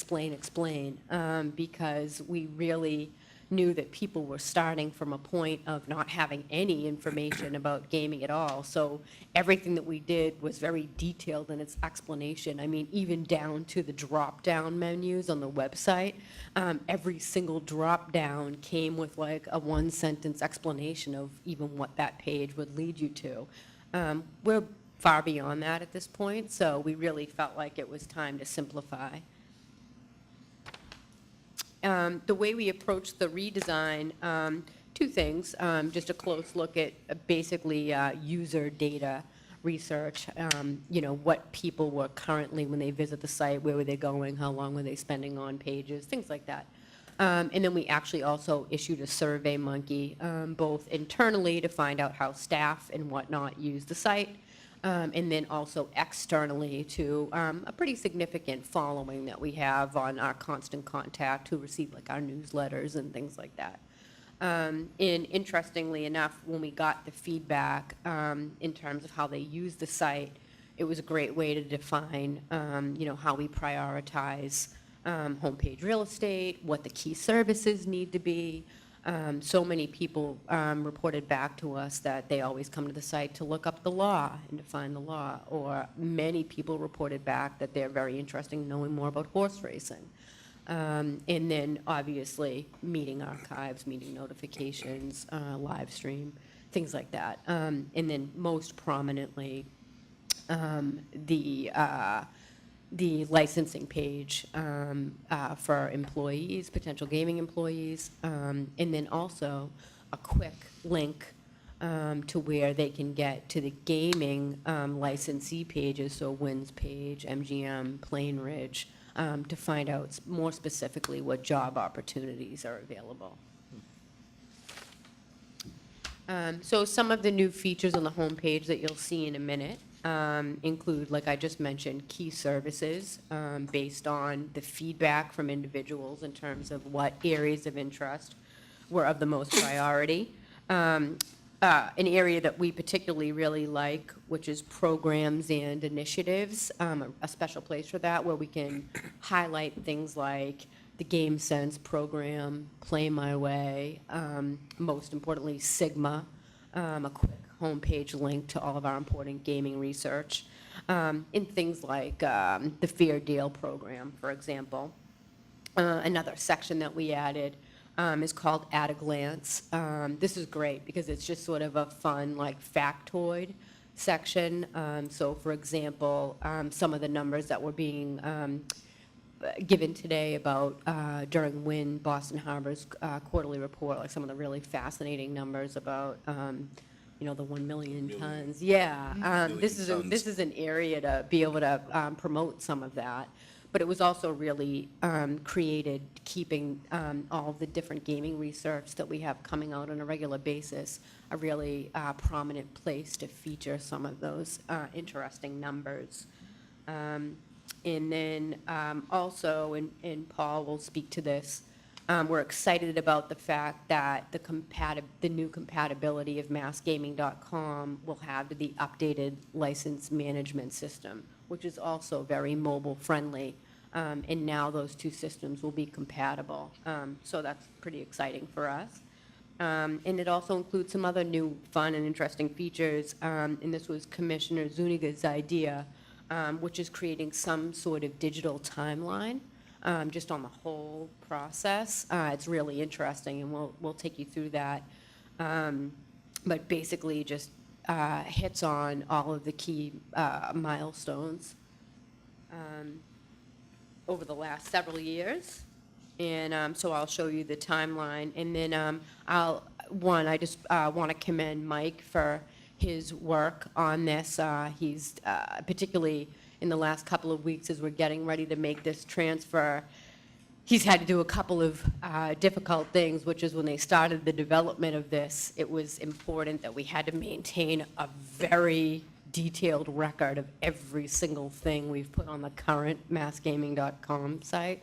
[SPEAKER 18] because we really knew that people were starting from a point of not having any information about gaming at all. So everything that we did was very detailed in its explanation. I mean, even down to the drop-down menus on the website, every single drop-down came with like a one-sentence explanation of even what that page would lead you to. We're far beyond that at this point, so we really felt like it was time to simplify. The way we approached the redesign, two things, just a close look at basically user data research, what people were currently, when they visit the site, where were they going, how long were they spending on pages, things like that. And then we actually also issued a survey monkey, both internally to find out how staff and whatnot use the site, and then also externally to a pretty significant following that we have on our Constant Contact, who receive like our newsletters and things like that. And interestingly enough, when we got the feedback in terms of how they use the site, it was a great way to define, how we prioritize homepage real estate, what the key services need to be. So many people reported back to us that they always come to the site to look up the law and to find the law, or many people reported back that they're very interested in knowing more about horse racing. And then, obviously, meeting archives, meeting notifications, live stream, things like that. And then, most prominently, the licensing page for employees, potential gaming employees, and then also a quick link to where they can get to the gaming licensee pages, so Wynn's page, MGM, Plain Ridge, to find out more specifically what job opportunities are available. So some of the new features on the homepage that you'll see in a minute include, like I just mentioned, key services based on the feedback from individuals in terms of what areas of interest were of the most priority. An area that we particularly really like, which is programs and initiatives, a special place for that, where we can highlight things like the Game Sense program, Play My Way, most importantly, Sigma, a quick homepage link to all of our important gaming research, and things like the Fair Deal program, for example. Another section that we added is called At a Glance. This is great because it's just sort of a fun, like, factoid section. So, for example, some of the numbers that were being given today about during Wynn Boston Harbor's quarterly report, like some of the really fascinating numbers about, the 1 million tons. Yeah, this is an area to be able to promote some of that. But it was also really created keeping all the different gaming research that we have coming out on a regular basis a really prominent place to feature some of those interesting numbers. And then also, and Paul will speak to this, we're excited about the fact that the new compatibility of massgaming.com will have the updated license management system, which is also very mobile-friendly. And now those two systems will be compatible. So that's pretty exciting for us. And it also includes some other new fun and interesting features. And this was Commissioner Zuniga's idea, which is creating some sort of digital timeline just on the whole process. It's really interesting, and we'll take you through that. But basically just hits on all of the key milestones over the last several years. And so I'll show you the timeline. And then I just want to commend Mike for his work on this. He's particularly in the last couple of weeks as we're getting ready to make this transfer, he's had to do a couple of difficult things, which is when they started the development of this, it was important that we had to maintain a very detailed record of every single thing we've put on the current massgaming.com site.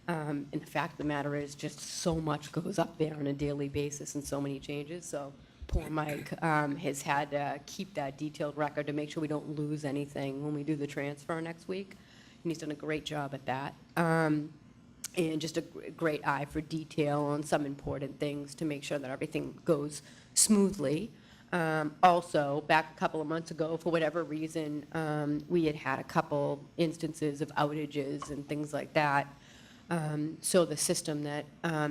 [SPEAKER 18] And the fact of the matter is just so much goes up there on a daily basis and so many changes. So poor Mike has had to keep that detailed record to make sure we don't lose anything when we do the transfer next week. And he's done a great job at that. And just a great eye for detail on some important things to make sure that everything goes smoothly. Also, back a couple of months ago, for whatever reason, we had a couple instances of outages and things like that. So the system that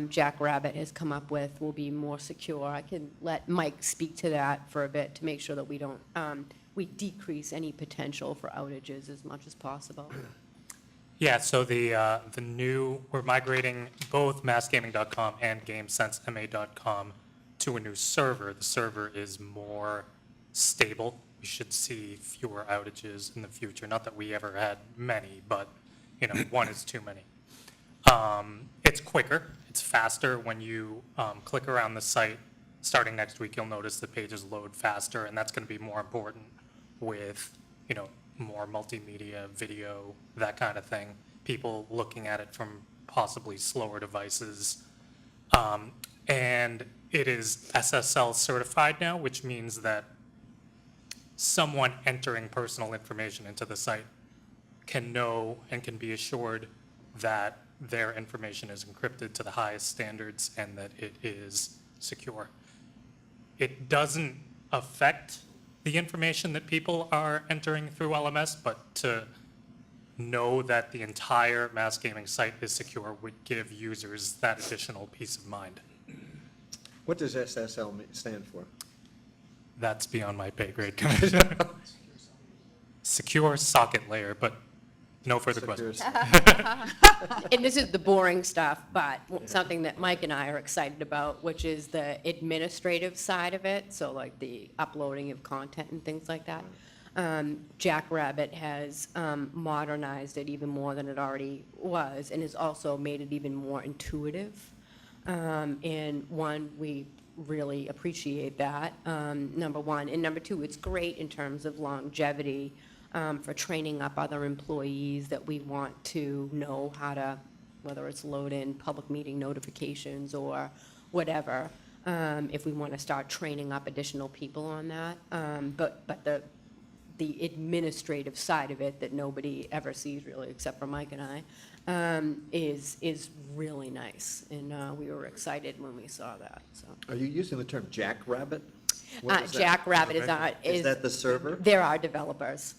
[SPEAKER 18] Jack Rabbit has come up with will be more secure. I can let Mike speak to that for a bit to make sure that we don't, we decrease any potential for outages as much as possible.
[SPEAKER 19] Yeah, so the new, we're migrating both massgaming.com and GameSenseMA.com to a new server. The server is more stable. We should see fewer outages in the future. Not that we ever had many, but one is too many. It's quicker, it's faster. When you click around the site, starting next week, you'll notice the pages load faster, and that's going to be more important with, more multimedia, video, that kind of thing. People looking at it from possibly slower devices. And it is SSL certified now, which means that someone entering personal information into the site can know and can be assured that their information is encrypted to the highest standards and that it is secure. It doesn't affect the information that people are entering through LMS, but to know that the entire mass gaming site is secure would give users that additional peace of mind.
[SPEAKER 2] What does SSL stand for?
[SPEAKER 19] That's beyond my pay grade, Commissioner. Secure socket layer, but no further questions.
[SPEAKER 18] And this is the boring stuff, but something that Mike and I are excited about, which is the administrative side of it, so like the uploading of content and things like that. Jackrabbit has modernized it even more than it already was, and has also made it even more intuitive. And one, we really appreciate that, number one. And number two, it's great in terms of longevity for training up other employees that we want to know how to, whether it's load in public meeting notifications or whatever, if we want to start training up additional people on that. But the administrative side of it that nobody ever sees really, except for Mike and I, is really nice. And we were excited when we saw that, so.
[SPEAKER 2] Are you using the term Jackrabbit? What is that?
[SPEAKER 18] Jackrabbit
[SPEAKER 2] Is that the server?
[SPEAKER 18] They're our developers.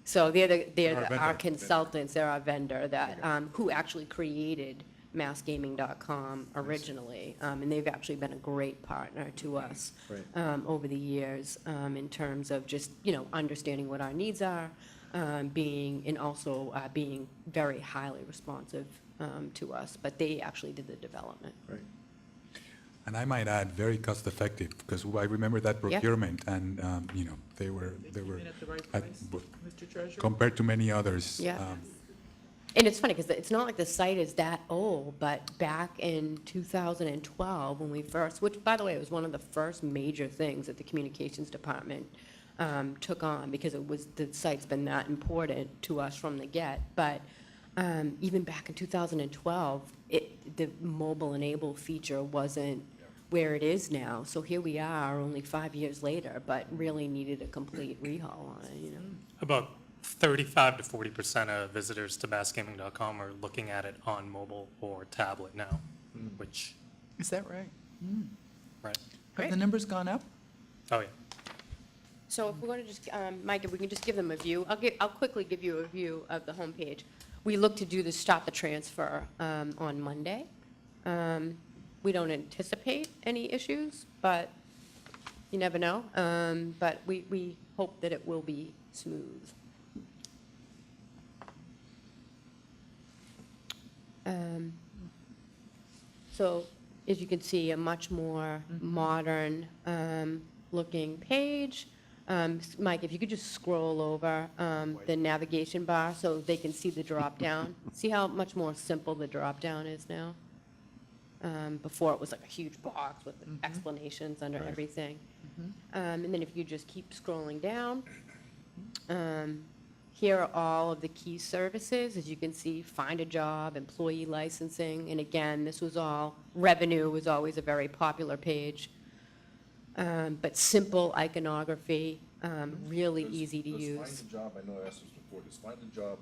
[SPEAKER 18] So they're
[SPEAKER 3] Our vendor.
[SPEAKER 18] our consultants, they're our vendor that, who actually created massgaming.com originally. And they've actually been a great partner to us over the years in terms of just, understanding what our needs are, and also being very highly responsive to us. But they actually did the development.
[SPEAKER 2] Right.
[SPEAKER 3] And I might add, very cost effective, because I remember that
[SPEAKER 18] Yeah.
[SPEAKER 3] procurement, and, they were,
[SPEAKER 7] at the right
[SPEAKER 3] at-
[SPEAKER 7] price, Mr. Treasurer?
[SPEAKER 3] compared to many others.
[SPEAKER 18] Yeah. And it's funny, because it's not like the site is that old, but back in 2012, when we first, which, by the way, was one of the first major things that the communications department took on, because the site's been that important to us from the get. But even back in 2012, the mobile enable feature wasn't where it is now. So here we are, only 5 years later, but really needed a complete rehaul on it,
[SPEAKER 19] About 35 to 40% of visitors to massgaming.com are looking at it on mobile or tablet now, which,
[SPEAKER 7] Is that right?
[SPEAKER 19] right?
[SPEAKER 7] Have the numbers gone up?
[SPEAKER 19] Oh, yeah.
[SPEAKER 18] So if we're going to just, Mike, if we can just give them a view, I'll quickly give you a view of the homepage. We look to do the stop the transfer on Monday. We don't anticipate any issues, but you never know. But we hope that it will be smooth. So as you can see, a much more modern looking page. Mike, if you could just scroll over the navigation bar so they can see the drop-down. See how much more simple the drop-down is now? Before it was like a huge box with explanations under everything. And then if you just keep scrolling down, here are all of the key services. As you can see, find a job, employee licensing, and again, this was all, revenue was always a very popular page. But simple iconography, really easy to use.
[SPEAKER 1] Does Find a Job, I know I asked this before, does Find a Job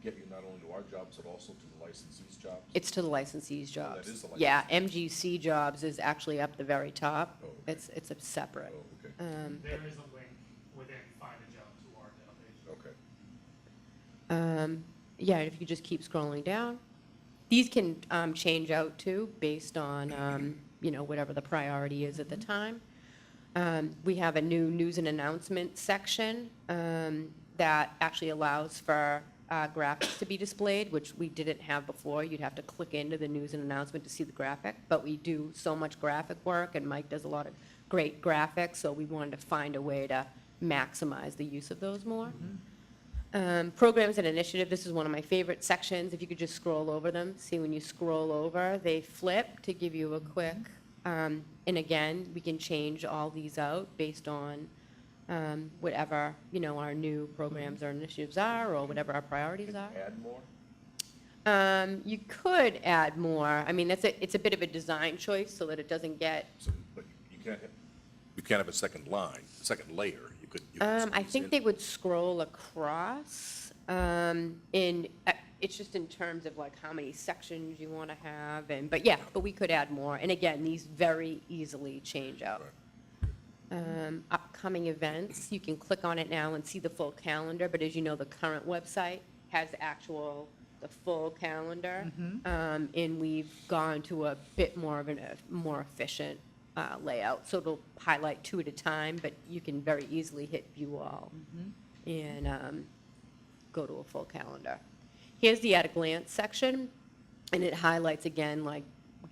[SPEAKER 1] get you not only to our jobs, but also to the licensees' jobs?
[SPEAKER 18] It's to the licensees' jobs.
[SPEAKER 1] is the
[SPEAKER 18] Yeah, MGC jobs is actually up the very top.
[SPEAKER 1] Oh, okay.
[SPEAKER 18] It's a separate.
[SPEAKER 1] Oh, okay,
[SPEAKER 19] There is a link within Find a Job to our database.
[SPEAKER 1] okay.
[SPEAKER 18] Yeah, if you just keep scrolling down. These can change out too, based on, whatever the priority is at the time. We have a new news and announcement section that actually allows for graphics to be displayed, which we didn't have before. You'd have to click into the news and announcement to see the graphic, but we do so much graphic work, and Mike does a lot of great graphics, so we wanted to find a way to maximize the use of those more. Programs and initiative, this is one of my favorite sections. If you could just scroll over them. See, when you scroll over, they flip to give you a quick, and again, we can change all these out based on whatever, our new programs or initiatives are, or whatever our priorities are.
[SPEAKER 1] Add more?
[SPEAKER 18] You could add more. I mean, it's a bit of a design choice so that it doesn't get,
[SPEAKER 1] So, but you can't have a second line, second layer. You could
[SPEAKER 18] I
[SPEAKER 1] squeeze
[SPEAKER 18] think
[SPEAKER 1] in.
[SPEAKER 18] they would scroll across. It's just in terms of like how many sections you want to have but yeah, but we could add more. And again, these very easily change out. Upcoming events, you can click on it now and see the full calendar, but as you know, the current website has the full calendar. And we've gone to a bit more of a more efficient layout. So it'll highlight 2 at a time, but you can very easily hit view all and go to a full calendar. Here's the at a glance section, and it highlights again like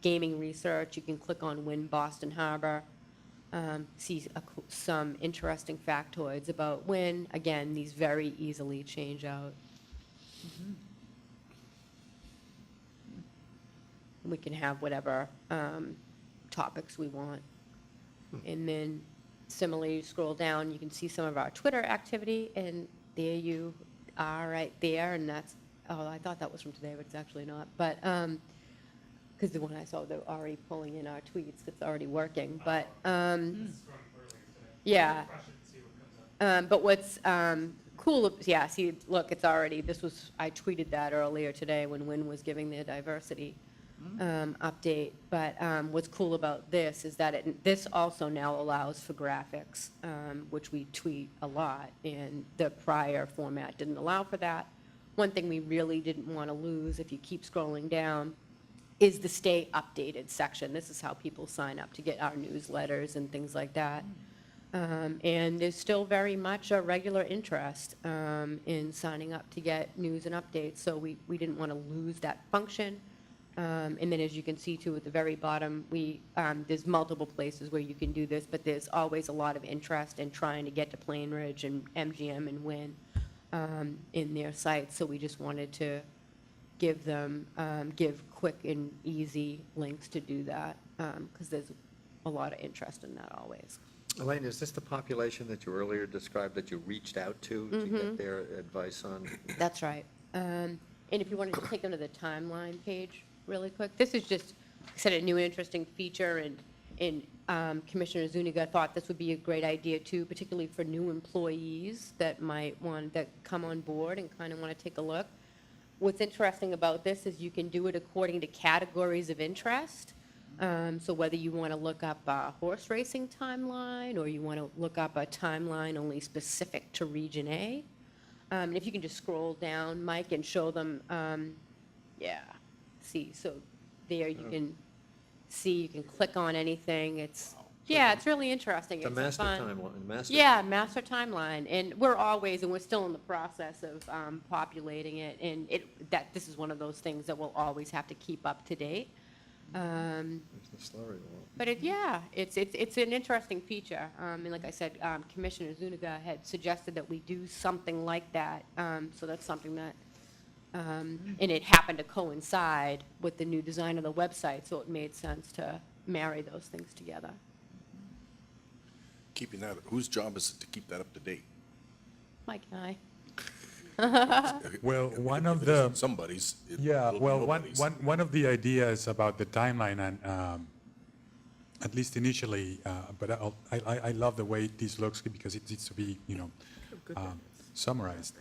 [SPEAKER 18] gaming research. You can click on Win Boston Harbor, see some interesting factoids about Win. Again, these very easily change out. We can have whatever topics we want. And then similarly, you scroll down, you can see some of our Twitter activity, and there you are right there, and that's, oh, I thought that was from today, but it's actually not. But, because the one I saw, they're already pulling in our tweets, it's already working, but, yeah. But what's cool, yeah, see, look, it's already, I tweeted that earlier today when Wynn was giving their diversity update. But what's cool about this is that this also now allows for graphics, which we tweet a lot, and the prior format didn't allow for that. One thing we really didn't want to lose, if you keep scrolling down, is the stay updated section. This is how people sign up to get our newsletters and things like that. And there's still very much a regular interest in signing up to get news and updates, so we didn't want to lose that function. And then as you can see too at the very bottom, there's multiple places where you can do this, but there's always a lot of interest in trying to get to Plain Ridge and MGM and Wynn in their sites, so we just wanted to give quick and easy links to do that, because there's a lot of interest in that always.
[SPEAKER 2] Elaine, is this the population that you earlier described that you reached out to get their advice on?
[SPEAKER 18] That's right. And if you wanted to take them to the timeline page really quick, this is just, I said, a new interesting feature, and Commissioner Zuniga thought this would be a great idea too, particularly for new employees that come on board and kind of want to take a look. What's interesting about this is you can do it according to categories of interest. So whether you want to look up a horse racing timeline, or you want to look up a timeline only specific to Region A. And if you can just scroll down, Mike, and show them, yeah, see, so there you can see, you can click on anything. It's really interesting.
[SPEAKER 2] The master
[SPEAKER 18] fun.
[SPEAKER 2] timeline.
[SPEAKER 18] Yeah, master timeline, and we're still in the process of populating it, and this is one of those things that we'll always have to keep up to date. But it's an interesting feature, and like I said, Commissioner Zuniga had suggested that we do something like that, so that's something that, and it happened to coincide with the new design of the website, so it made sense to marry those things together.
[SPEAKER 1] Keeping that, whose job is it to keep that up to date?
[SPEAKER 18] Mike and I.
[SPEAKER 3] Well, one of
[SPEAKER 1] If it
[SPEAKER 3] the
[SPEAKER 1] isn't somebody's, it
[SPEAKER 3] yeah,
[SPEAKER 1] will be
[SPEAKER 3] well,
[SPEAKER 1] nobody's.
[SPEAKER 3] one of the ideas about the timeline, and at least initially, but I love the way this looks because it needs to be, summarized,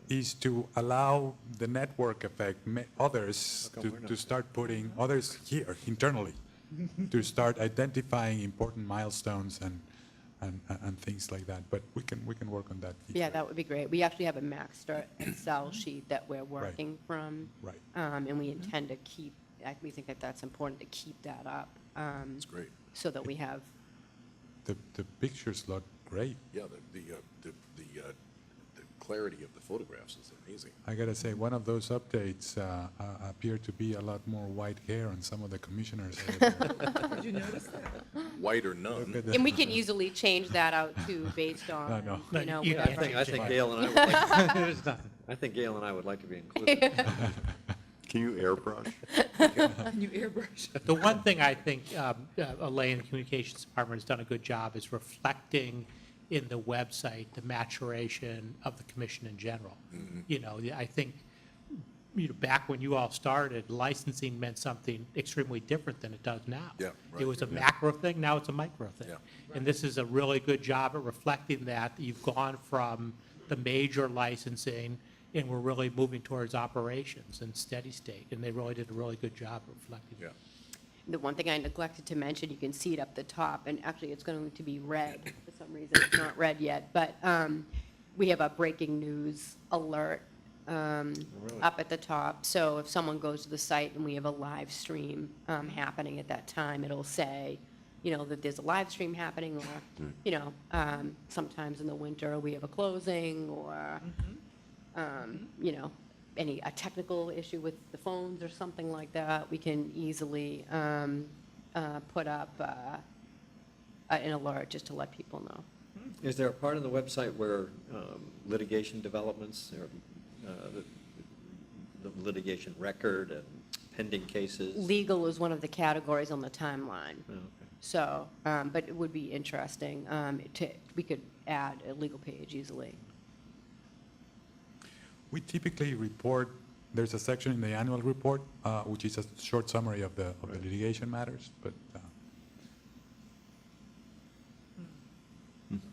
[SPEAKER 3] is to allow the network effect, others to start putting, others here internally, to start identifying important milestones and things like that. But we can work on that feature.
[SPEAKER 18] Yeah, that would be great. We actually have a master Excel sheet that we're working from.
[SPEAKER 3] Right.
[SPEAKER 18] And we intend to we think that that's important to keep that up.
[SPEAKER 1] That's great.
[SPEAKER 18] So that we have.
[SPEAKER 3] The pictures look great.
[SPEAKER 1] Yeah, the clarity of the photographs is amazing.
[SPEAKER 3] I gotta say, one of those updates appear to be a lot more white hair on some of the commissioners.
[SPEAKER 7] Did you notice that?
[SPEAKER 1] White or none.
[SPEAKER 18] And we can easily change that out too, based on,
[SPEAKER 3] No.
[SPEAKER 2] I think Gail and I would like, I think Gail and I would like to be included.
[SPEAKER 5] Can you airbrush?
[SPEAKER 7] Can you airbrush?
[SPEAKER 4] The one thing I think Elaine, the Communications Department, has done a good job is reflecting in the website the maturation of the commission in general. I think back when you all started, licensing meant something extremely different than it does now.
[SPEAKER 1] Yeah, right,
[SPEAKER 4] It was a
[SPEAKER 1] yeah.
[SPEAKER 4] macro thing, now it's a micro thing.
[SPEAKER 1] Yeah.
[SPEAKER 4] And this is a really good job at reflecting that. You've gone from the major licensing, and we're really moving towards operations and steady state, and they really did a really good job of reflecting that.
[SPEAKER 18] The one thing I neglected to mention, you can see it up the top, and actually it's going to be red. For some reason, it's not red yet, but we have a breaking news alert up at the top. So if someone goes to the site and we have a live stream happening at that time, it'll say, that there's a live stream happening, or, sometimes in the winter, we have a closing, or, a technical issue with the phones or something like that, we can easily put up an alert just to let people know.
[SPEAKER 2] Is there a part of the website where litigation developments, or the litigation record and pending cases?
[SPEAKER 18] Legal is one of the categories on the timeline.
[SPEAKER 2] Oh, okay.
[SPEAKER 18] So, but it would be interesting we could add a legal page easily.
[SPEAKER 3] We typically report, there's a section in the annual report, which is a short summary of the litigation matters, but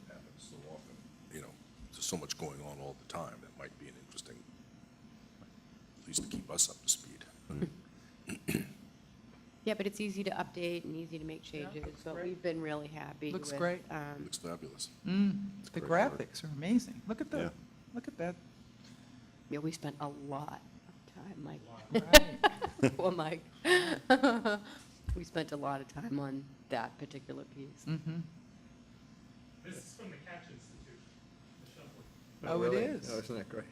[SPEAKER 1] Happens so often, there's so much going on all the time. It might be an interesting, at least to keep us up to speed.
[SPEAKER 18] Yeah, but it's easy to update and easy to make changes, so we've been really happy
[SPEAKER 7] Looks
[SPEAKER 18] with,
[SPEAKER 7] great.
[SPEAKER 1] Looks fabulous.
[SPEAKER 7] The
[SPEAKER 1] great work.
[SPEAKER 7] graphics are amazing. Look at
[SPEAKER 5] Yeah.
[SPEAKER 7] that.
[SPEAKER 18] Yeah, we spent a lot of time, Mike.
[SPEAKER 7] Right.
[SPEAKER 18] Poor Mike. We spent a lot of time on that particular piece.
[SPEAKER 7] Mm-hmm.
[SPEAKER 19] This is from the Catch Institute, the
[SPEAKER 7] Oh, it
[SPEAKER 2] really?
[SPEAKER 7] is.
[SPEAKER 2] Oh, isn't that great?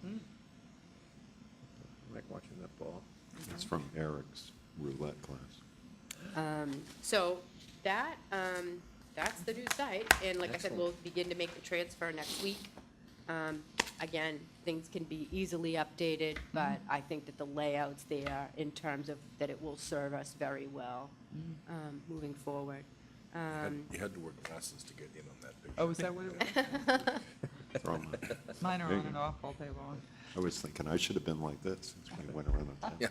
[SPEAKER 2] I like watching that ball.
[SPEAKER 5] It's from Eric's roulette class.
[SPEAKER 18] So that's the new site, and like I said, we'll begin to make the transfer next week. Again, things can be easily updated, but I think that the layout's there in terms of that it will serve us very well moving forward.
[SPEAKER 1] You had to wear glasses to get in on that picture.
[SPEAKER 7] Oh, is that what it was?
[SPEAKER 5] Throw 'em.
[SPEAKER 7] Mine are
[SPEAKER 5] There
[SPEAKER 7] on
[SPEAKER 5] you
[SPEAKER 7] and
[SPEAKER 5] go.
[SPEAKER 7] off all day long.
[SPEAKER 5] I was thinking I should have been like this since we went around the town.
[SPEAKER 1] Yeah,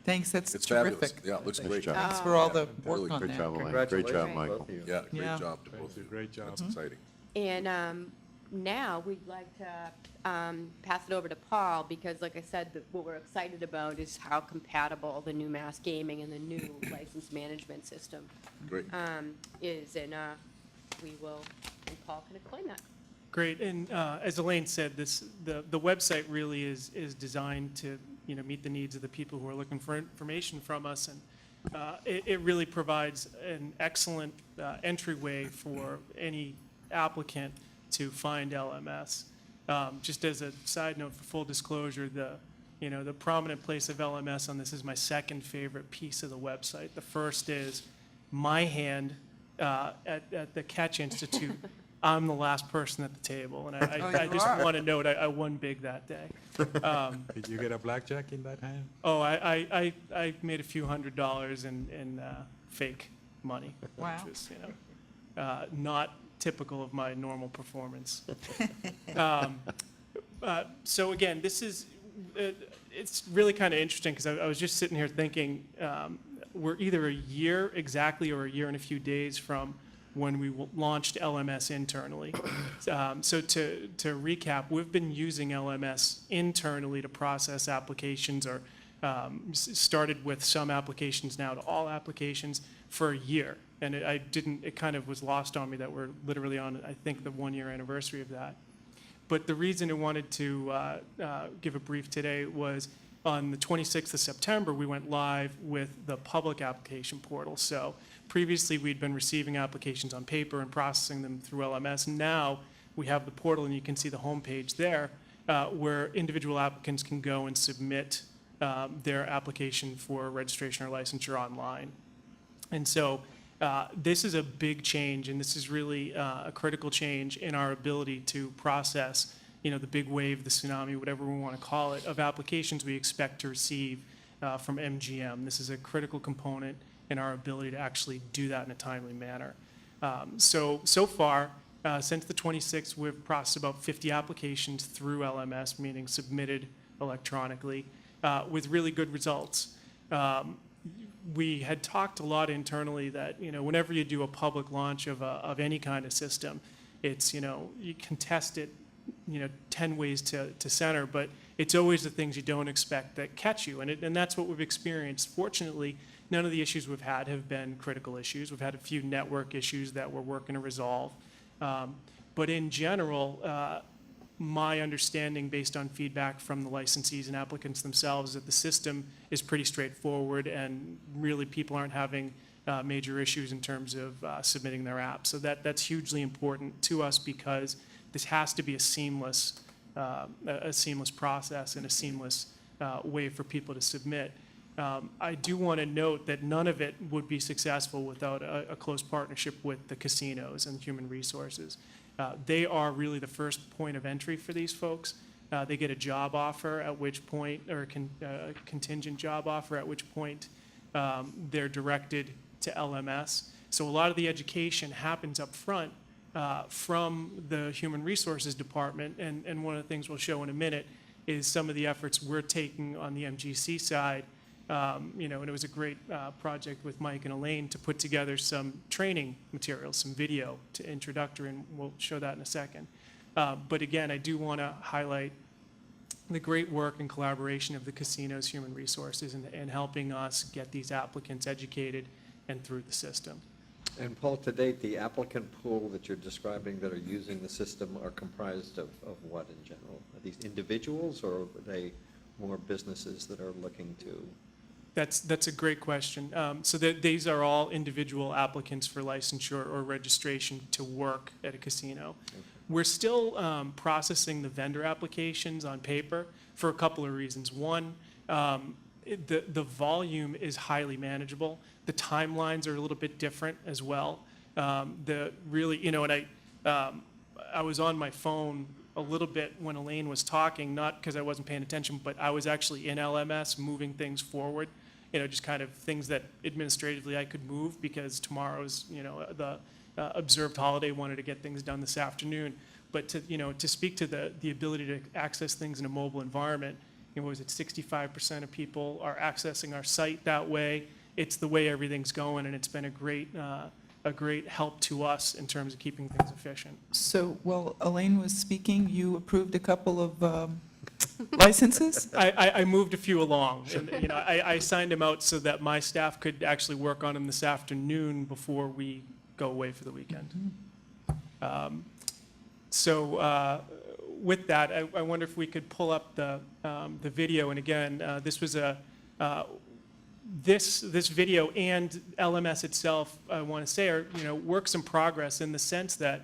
[SPEAKER 7] Thanks, that's
[SPEAKER 1] it's fabulous.
[SPEAKER 7] terrific.
[SPEAKER 1] Yeah, it looks
[SPEAKER 5] Nice
[SPEAKER 1] great.
[SPEAKER 5] job.
[SPEAKER 7] Thanks for all the
[SPEAKER 1] Really
[SPEAKER 7] work on
[SPEAKER 5] Great
[SPEAKER 7] that.
[SPEAKER 5] job, Elaine. Great job,
[SPEAKER 2] Congratulations,
[SPEAKER 5] Michael.
[SPEAKER 2] both of you.
[SPEAKER 1] Yeah, great
[SPEAKER 7] Yeah.
[SPEAKER 1] job to both of you.
[SPEAKER 3] great job.
[SPEAKER 1] That's exciting.
[SPEAKER 18] And now we'd like to pass it over to Paul, because like I said, what we're excited about is how compatible the new mass gaming and the new license management system
[SPEAKER 1] Great.
[SPEAKER 18] is, and Paul can explain that.
[SPEAKER 20] Great, and as Elaine said, the website really is designed to, meet the needs of the people who are looking for information from us, and it really provides an excellent entryway for any applicant to find LMS. Just as a side note, for full disclosure, the prominent place of LMS on this is my second favorite piece of the website. The first is my hand at the Catch Institute. I'm the last person at the table, and I
[SPEAKER 7] you
[SPEAKER 20] just
[SPEAKER 7] are.
[SPEAKER 20] want to note I won big that day.
[SPEAKER 3] Did you get a blackjack in that hand?
[SPEAKER 20] Oh, I made a few $100s in fake money,
[SPEAKER 7] Wow.
[SPEAKER 20] which was, not typical of my normal performance. So again, this is, it's really kind of interesting, because I was just sitting here thinking, we're either a year exactly or a year and a few days from when we launched LMS internally. So to recap, we've been using LMS internally to process applications, or started with some applications now to all applications for a year. And it kind of was lost on me that we're literally on, I think, the 1-year anniversary of that. But the reason I wanted to give a brief today was on the 26th of September, we went live with the public application portal. So previously, we'd been receiving applications on paper and processing them through LMS. Now we have the portal, and you can see the homepage there, where individual applicants can go and submit their application for registration or licensure online. And so this is a big change, and this is really a critical change in our ability to process, the big wave, the tsunami, whatever we want to call it, of applications we expect to receive from MGM. This is a critical component in our ability to actually do that in a timely manner. So far, Since the 26th, we've processed about 50 applications through LMS, meaning submitted electronically, with really good results. We had talked a lot internally that, whenever you do a public launch of any kind of system, it's, you can test it, 10 ways to center, but it's always the things you don't expect that catch you, and that's what we've experienced. Fortunately, none of the issues we've had have been critical issues. We've had a few network issues that we're working to resolve. But in general, my understanding based on feedback from the licensees and applicants themselves is that the system is pretty straightforward and really people aren't having major issues in terms of submitting their apps. So that's hugely important to us because this has to be a seamless process and a seamless way for people to submit. I do want to note that none of it would be successful without a close partnership with the casinos and human resources. They are really the first point of entry for these folks. They get a job offer, at which point, or a contingent job offer, at which point they're directed to LMS. So a lot of the education happens up front from the human resources department, and one of the things we'll show in a minute is some of the efforts we're taking on the MGC side. And it was a great project with Mike and Elaine to put together some training materials, some video to introductory, and we'll show that in a second. But again, I do want to highlight the great work and collaboration of the casino's human resources in helping us get these applicants educated and through the system.
[SPEAKER 2] And Paul, to date, the applicant pool that you're describing that are using the system are comprised of what in general? Are these individuals, or are they more businesses that are looking to?
[SPEAKER 20] That's a great question. So these are all individual applicants for licensure or registration to work at a casino. Okay. We're still processing the vendor applications on paper for a couple of reasons. One, the volume is highly manageable. The timelines are a little bit different as well. I was on my phone a little bit when Elaine was talking, not because I wasn't paying attention, but I was actually in LMS moving things forward, just kind of things that administratively I could move because tomorrow's, the observed holiday, wanted to get things done this afternoon. But to speak to the ability to access things in a mobile environment, was it 65% of people are accessing our site that way? It's the way everything's going, and it's been a great help to us in terms of keeping things efficient.
[SPEAKER 7] So, while Elaine was speaking, you approved a couple of licenses?
[SPEAKER 20] I moved a few along, and I signed them out so that my staff could actually work on them this afternoon before we go away for the weekend. With that, I wonder if we could pull up the video. And again, this was this video and LMS itself, I want to say, are works in progress in the sense that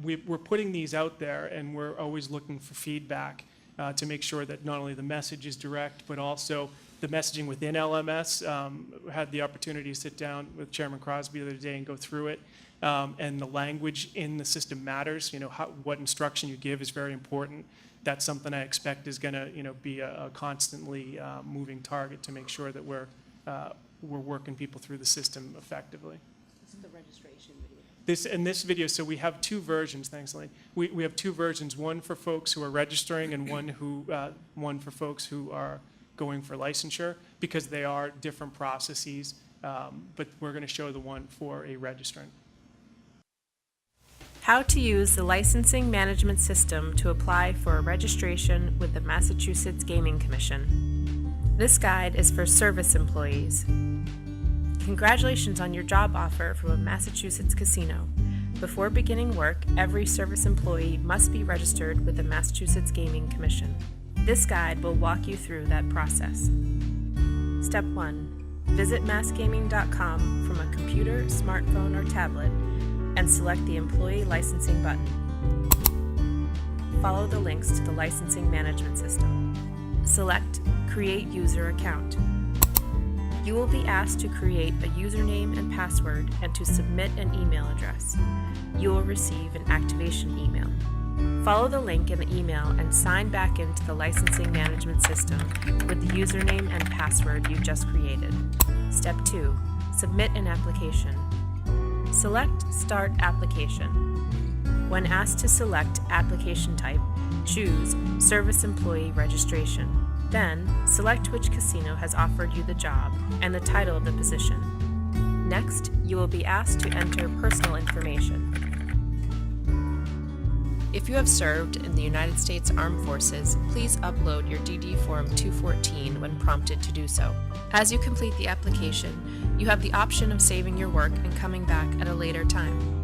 [SPEAKER 20] we're putting these out there and we're always looking for feedback to make sure that not only the message is direct, but also the messaging within LMS. Had the opportunity to sit down with Chairman Crosby the other day and go through it. And the language in the system matters. What instruction you give is very important. That's something I expect is going to be a constantly moving target to make sure that we're working people through the system effectively.
[SPEAKER 18] This is the registration video.
[SPEAKER 20] This video, so we have two versions. Thanks, Elaine. We have two versions. One for folks who are registering, and one for folks who are going for licensure, because they are different processes. But we're going to show the one for a registrant.
[SPEAKER 21] How to use the licensing management system to apply for a registration with the Massachusetts Gaming Commission. This guide is for service employees. Congratulations on your job offer from a Massachusetts casino. Before beginning work, every service employee must be registered with the Massachusetts Gaming Commission. This guide will walk you through that process. Step 1. Visit massgaming.com from a computer, smartphone, or tablet and select the Employee Licensing button. Follow the links to the licensing management system. Select Create User Account. You will be asked to create a username and password and to submit an email address. You will receive an activation email. Follow the link in the email and sign back into the licensing management system with the username and password you just created. Step 2. Submit an application. Select Start Application. When asked to select application type, choose Service Employee Registration. Then, select which casino has offered you the job and the title of the position. Next, you will be asked to enter personal information. If you have served in the United States Armed Forces, please upload your DD Form 214 when prompted to do so. As you complete the application, you have the option of saving your work and coming back at a later time.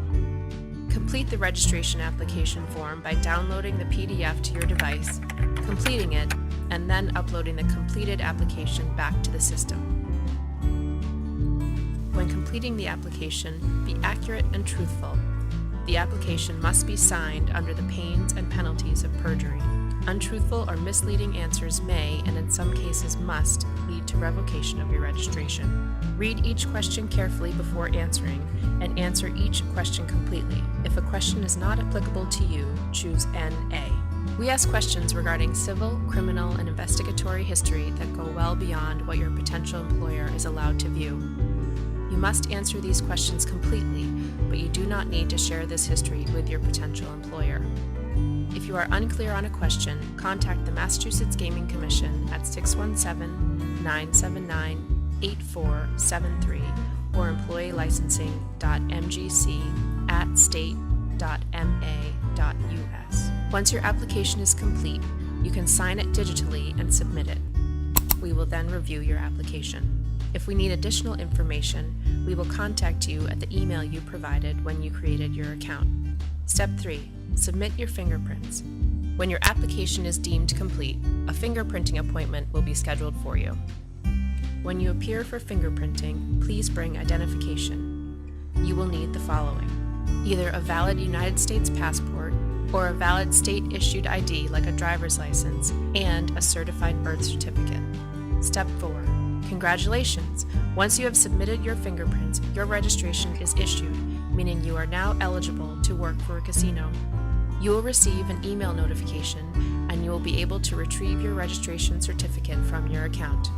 [SPEAKER 21] Complete the registration application form by downloading the PDF to your device, completing it, and then uploading the completed application back to the system. When completing the application, be accurate and truthful. The application must be signed under the pains and penalties of perjury. Untruthful or misleading answers may, and in some cases must, lead to revocation of your registration. Read each question carefully before answering, and answer each question completely. If a question is not applicable to you, choose NA. We ask questions regarding civil, criminal, and investigatory history that go well beyond what your potential employer is allowed to view. You must answer these questions completely, but you do not need to share this history with your potential employer. If you are unclear on a question, contact the Massachusetts Gaming Commission at 617-979-8473 or employeelicensing.mgc@state.ma.us. Once your application is complete, you can sign it digitally and submit it. We will then review your application. If we need additional information, we will contact you at the email you provided when you created your account. Step 3. Submit your fingerprints. When your application is deemed complete, a fingerprinting appointment will be scheduled for you. When you appear for fingerprinting, please bring identification. You will need the following: either a valid United States passport or a valid state-issued ID like a driver's license and a certified birth certificate. Step 4. Congratulations! Once you have submitted your fingerprints, your registration is issued, meaning you are now eligible to work for a casino. You will receive an email notification, and you will be able to retrieve your registration certificate from your account.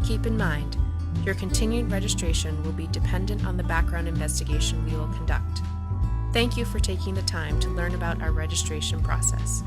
[SPEAKER 21] Keep in mind, your continued registration will be dependent on the background investigation we will conduct. Thank you for taking the time to learn about our registration process.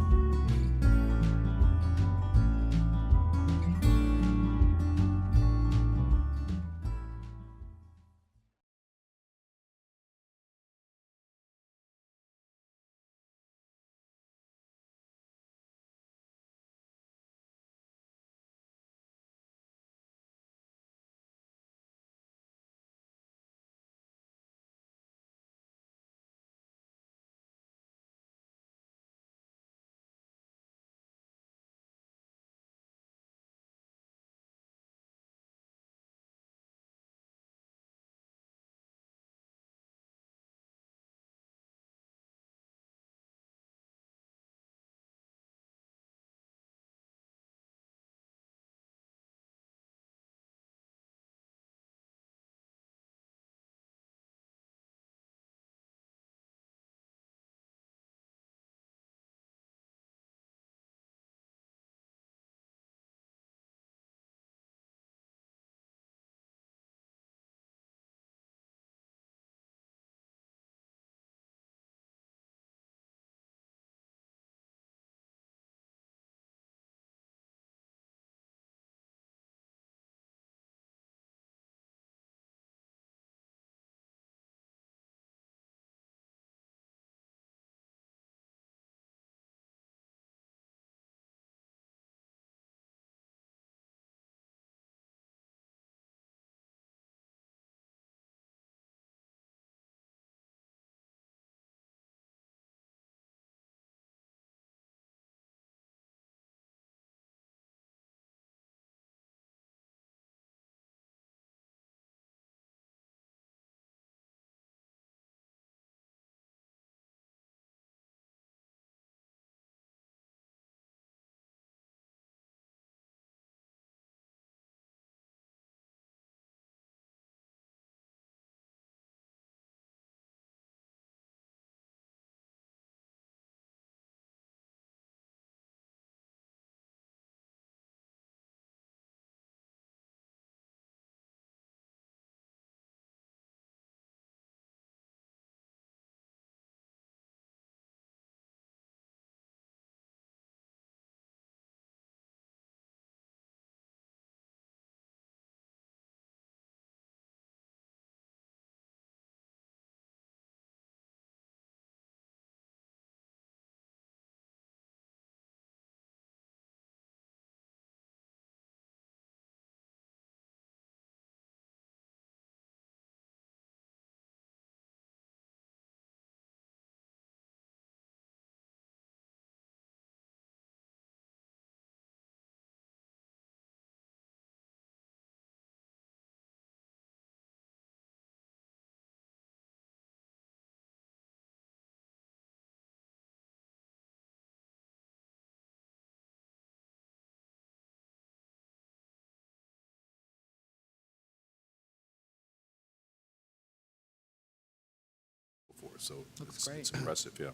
[SPEAKER 1] so
[SPEAKER 7] Looks
[SPEAKER 1] it's
[SPEAKER 7] great.
[SPEAKER 1] impressive, yeah.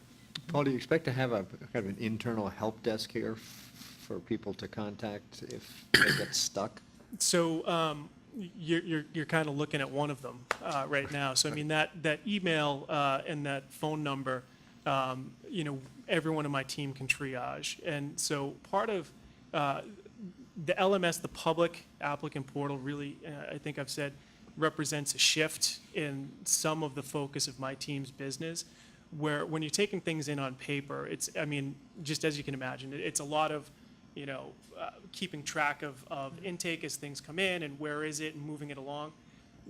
[SPEAKER 2] Paul, do you expect to have a kind of an internal help desk here for people to contact if they get stuck?
[SPEAKER 20] So you're kind of looking at one of them right now. So I mean, that email and that phone number, everyone in my team can triage. And so part of the LMS, the public applicant portal, really, I think I've said, represents a shift in some of the focus of my team's business, where when you're taking things in on paper, I mean, just as you can imagine, it's a lot of, keeping track of intake as things come in and where is it and moving it along.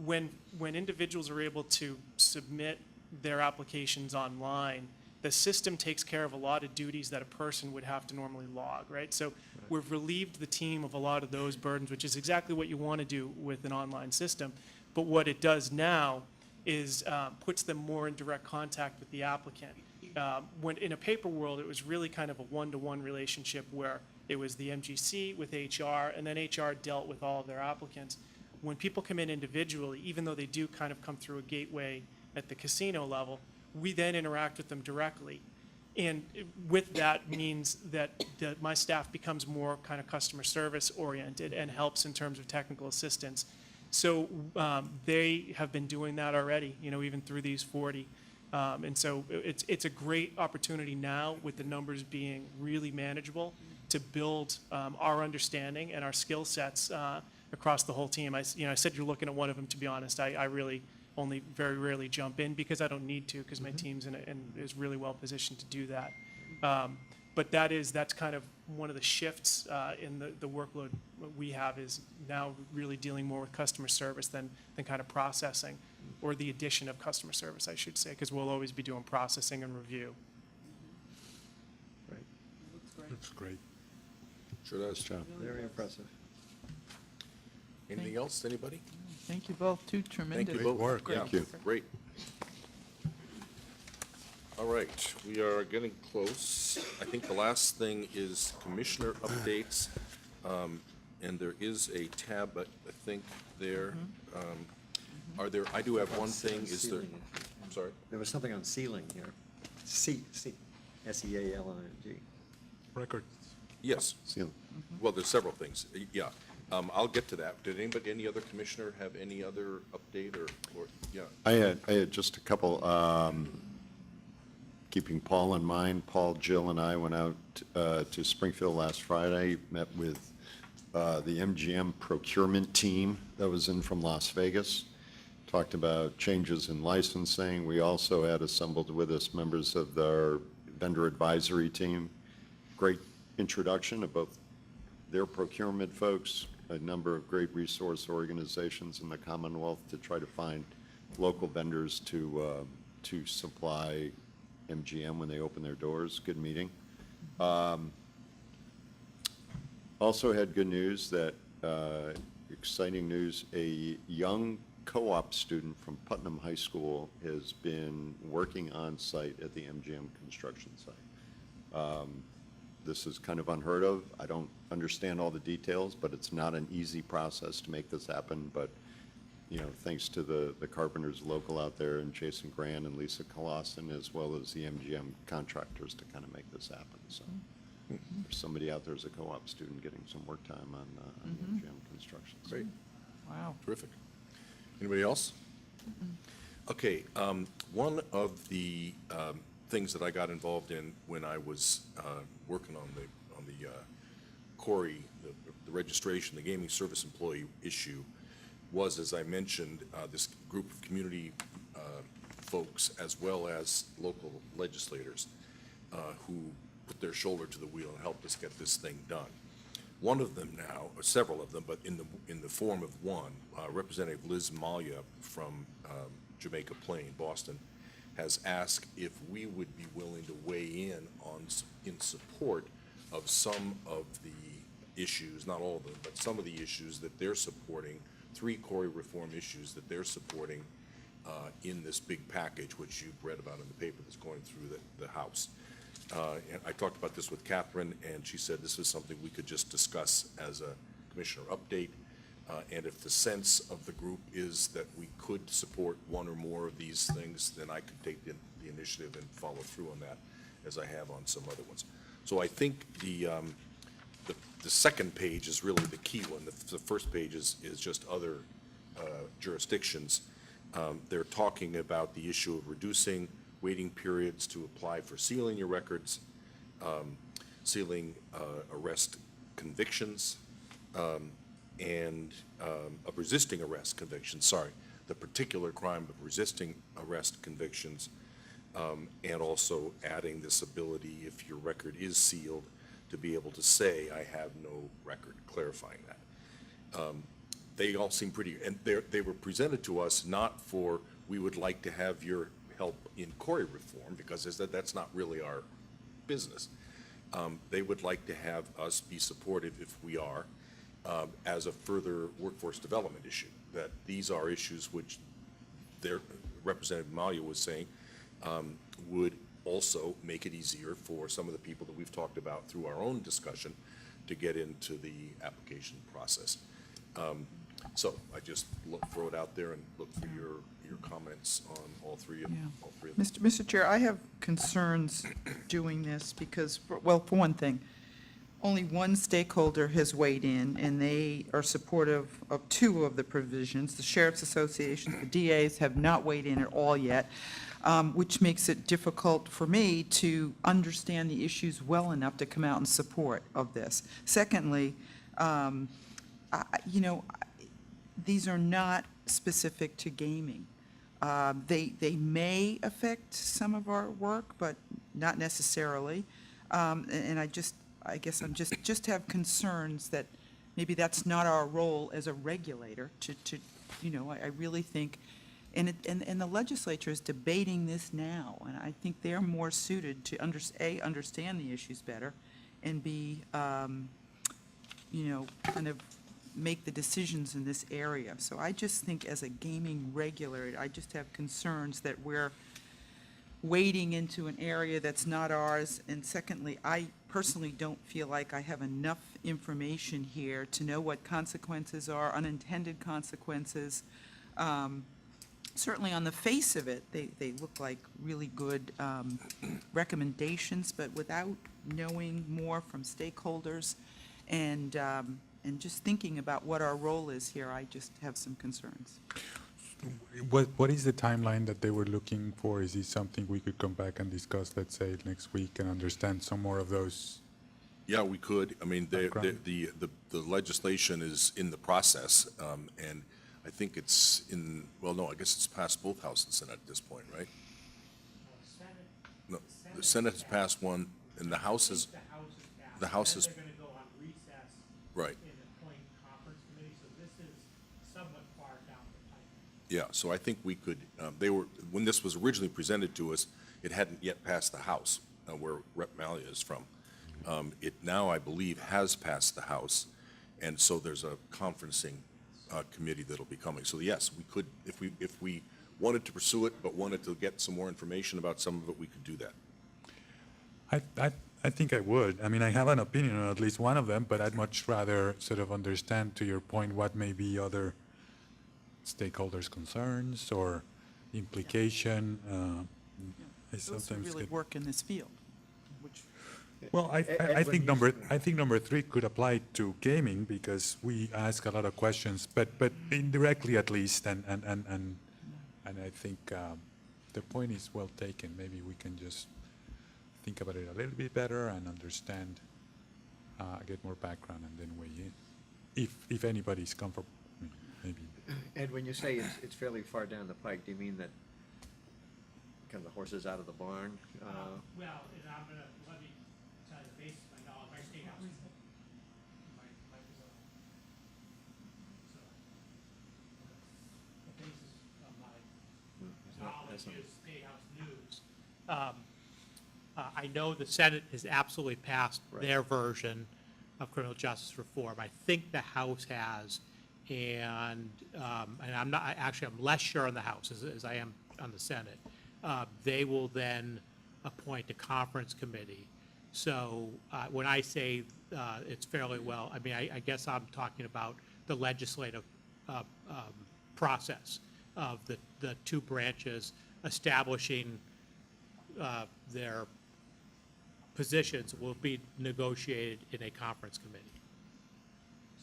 [SPEAKER 20] When individuals are able to submit their applications online, the system takes care of a lot of duties that a person would have to normally log, right? So we've relieved the team of a lot of those burdens, which is exactly what you want to do with an online system. But what it does now is puts them more in direct contact with the applicant. When in a paper world, it was really kind of a one-to-one relationship where it was the MGC with HR, and then HR dealt with all of their applicants. When people come in individually, even though they do kind of come through a gateway at the casino level, we then interact with them directly. And with that means that my staff becomes more kind of customer service oriented and helps in terms of technical assistance. So they have been doing that already, even through these 40. And so it's a great opportunity now with the numbers being really manageable to build our understanding and our skill sets across the whole team. I said you're looking at one of them. To be honest, I really only very rarely jump in because I don't need to, because my team's is really well positioned to do that. But that's kind of one of the shifts in the workload we have, is now really dealing more with customer service than kind of processing, or the addition of customer service, I should say, because we'll always be doing processing and review.
[SPEAKER 2] Right.
[SPEAKER 3] Looks great.
[SPEAKER 1] Sure does.
[SPEAKER 2] Very impressive.
[SPEAKER 1] Anything else, anybody?
[SPEAKER 7] Thank you both, two tremendous.
[SPEAKER 1] Thank you both.
[SPEAKER 3] work.
[SPEAKER 1] Yeah,
[SPEAKER 5] Thank you.
[SPEAKER 1] Great. All right, we are getting close. I think the last thing is commissioner updates. And there is a tab, I think, there. Are there, I do have one thing, is there, I'm sorry?
[SPEAKER 2] There was something on sealing here. S-E-A-L-I-N-G.
[SPEAKER 3] Record.
[SPEAKER 1] Yes.
[SPEAKER 5] Seal.
[SPEAKER 1] Well, there's several things, yeah. I'll get to that. Did any other commissioner have any other update or yeah?
[SPEAKER 5] I had just a couple, keeping Paul in mind. Paul, Jill, and I went out to Springfield last Friday, met with the MGM procurement team that was in from Las Vegas, talked about changes in licensing. We also had assembled with us members of our vendor advisory team. Great introduction of both their procurement folks, a number of great resource organizations in the Commonwealth to try to find local vendors to supply MGM when they open their doors. Good meeting. Also had good news that, exciting news, a young co-op student from Putnam High School has been working on site at the MGM construction site. This is kind of unheard of. I don't understand all the details, but it's not an easy process to make this happen. But, thanks to the carpenters local out there, and Jason Grant and Lisa Clausen, as well as the MGM contractors, to kind of make this happen. So there's somebody out there as a co-op student getting some work time on the MGM construction.
[SPEAKER 1] Great.
[SPEAKER 7] Wow.
[SPEAKER 1] Terrific. Anybody else? Okay, one of the things that I got involved in when I was working on the Corey, the registration, the gaming service employee issue, was, as I mentioned, this group of community folks as well as local legislators who put their shoulder to the wheel and helped us get this thing done. One of them now, or several of them, but in the form of one, Representative Liz Malia from Jamaica Plain, Boston, has asked if we would be willing to weigh in support of some of the issues, not all of them, but some of the issues that they're supporting, 3 Corey reform issues that they're supporting in this big package, which you've read about in the paper that's going through the House. And I talked about this with Catherine, and she said this is something we could just discuss as a commissioner update. And if the sense of the group is that we could support one or more of these things, then I could take the the initiative and follow through on that, as I have on some other ones. So I think the second page is really the key one. The first page is just other jurisdictions. They're talking about the issue of reducing waiting periods to apply for sealing your records, sealing arrest convictions, and of resisting arrest convictions, sorry, the particular crime of resisting arrest convictions, and also adding this ability, if your record is sealed, to be able to say, I have no record, clarifying that. They all seem pretty, and they were presented to us not for, we would like to have your help in Corey reform, because that's not really our business. They would like to have us be supportive, if we are, as a further workforce development issue, that these are issues which their Representative Malia was saying would also make it easier for some of the people that we've talked about through our own discussion to get into the application process. So I just throw it out there and look for your comments on all three of them.
[SPEAKER 7] Mr. Chair, I have concerns doing this because, well, for one thing, only one stakeholder has weighed in, and they are supportive of two of the provisions. The Sheriff's Association, the DAs have not weighed in at all yet, which makes it difficult for me to understand the issues well enough to come out in support of this. Secondly, these are not specific to gaming. They may affect some of our work, but not necessarily. And I guess I'm just have concerns that maybe that's not our role as a regulator to I really think, and the legislature is debating this now, and I think they're more suited to understand the issues better, and B, kind of make the decisions in this area. So I just think as a gaming regulator, I just have concerns that we're wading into an area that's not ours. And secondly, I personally don't feel like I have enough information here to know what consequences are, unintended consequences. Certainly on the face of it, they look like really good recommendations, but without knowing more from stakeholders and just thinking about what our role is here, I just have some concerns.
[SPEAKER 3] What is the timeline that they were looking for? Is this something we could come back and discuss, let's say, next week and understand some more of those?
[SPEAKER 1] Yeah, we could. I mean, the legislation is in the process, and I think it's in, well, no, I guess it's passed both House and Senate at this point, right? No, the Senate has passed one, and the House is, the House is,
[SPEAKER 4] They're going to go on recess.
[SPEAKER 1] right.
[SPEAKER 4] In the joint conference committee, so this is somewhat far down the pipe.
[SPEAKER 1] Yeah, so I think we could, when this was originally presented to us, it hadn't yet passed the House, where Rep. Malia is from. It now, I believe, has passed the House, and so there's a conferencing committee that'll be coming. So yes, we could, if we wanted to pursue it, but wanted to get some more information about some of it, we could do that.
[SPEAKER 3] I think I would. I mean, I have an opinion on at least one of them, but I'd much rather sort of understand, to your point, what may be other stakeholders' concerns or implication.
[SPEAKER 7] Those who really work in this field, which.
[SPEAKER 3] Well, I think number 3 could apply to gaming, because we ask a lot of questions, but indirectly at least, and I think the point is well taken. Maybe we can just think about it a little bit better and understand, get more background, and then weigh in, if anybody's comfortable, maybe.
[SPEAKER 2] And when you say it's fairly far down the pike, do you mean that kind of the horse is out of the barn?
[SPEAKER 4] Well, and I'm going to, let me tell you the basis of my knowledge, my state house. The basis of my knowledge is State House News. I know the Senate has absolutely passed their version of criminal justice reform. I think the House has, and I'm not, actually, I'm less sure on the House as I am on the Senate. They will then appoint a conference committee. So when I say it's fairly well, I mean, I guess I'm talking about the legislative process of the two branches establishing their positions will be negotiated in a conference committee.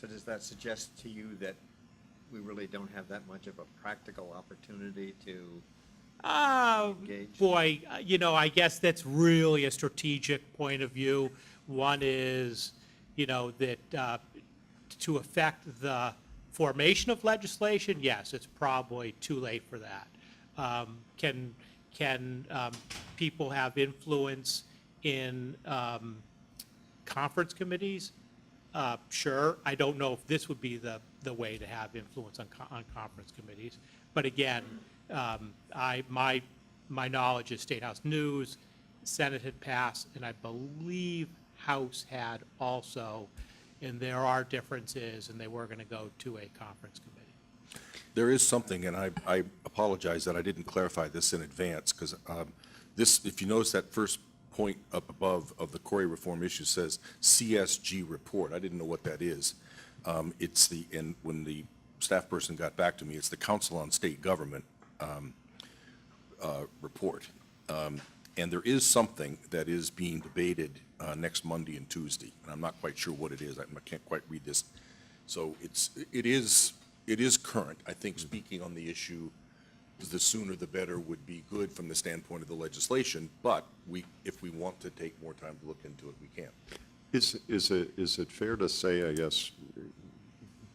[SPEAKER 2] So does that suggest to you that we really don't have that much of a practical opportunity to engage?
[SPEAKER 4] Boy, I guess that's really a strategic point of view. One is, that to affect the formation of legislation, yes, it's probably too late for that. Can people have influence in conference committees? Sure. I don't know if this would be the way to have influence on conference committees. But again, my knowledge is State House News, Senate had passed, and I believe House had also, and there are differences, and they were going to go to a conference committee.
[SPEAKER 1] There is something, and I apologize that I didn't clarify this in advance, because this, if you notice that first point up above of the Corey reform issue says CSG report. I didn't know what that is. It's and when the staff person got back to me, it's the Council on State Government report. And there is something that is being debated next Monday and Tuesday, and I'm not quite sure what it is. I can't quite read this. So it is current. I think speaking on the issue, the sooner the better would be good from the standpoint of the legislation, but if we want to take more time to look into it, we can.
[SPEAKER 5] Is it fair to say, I guess,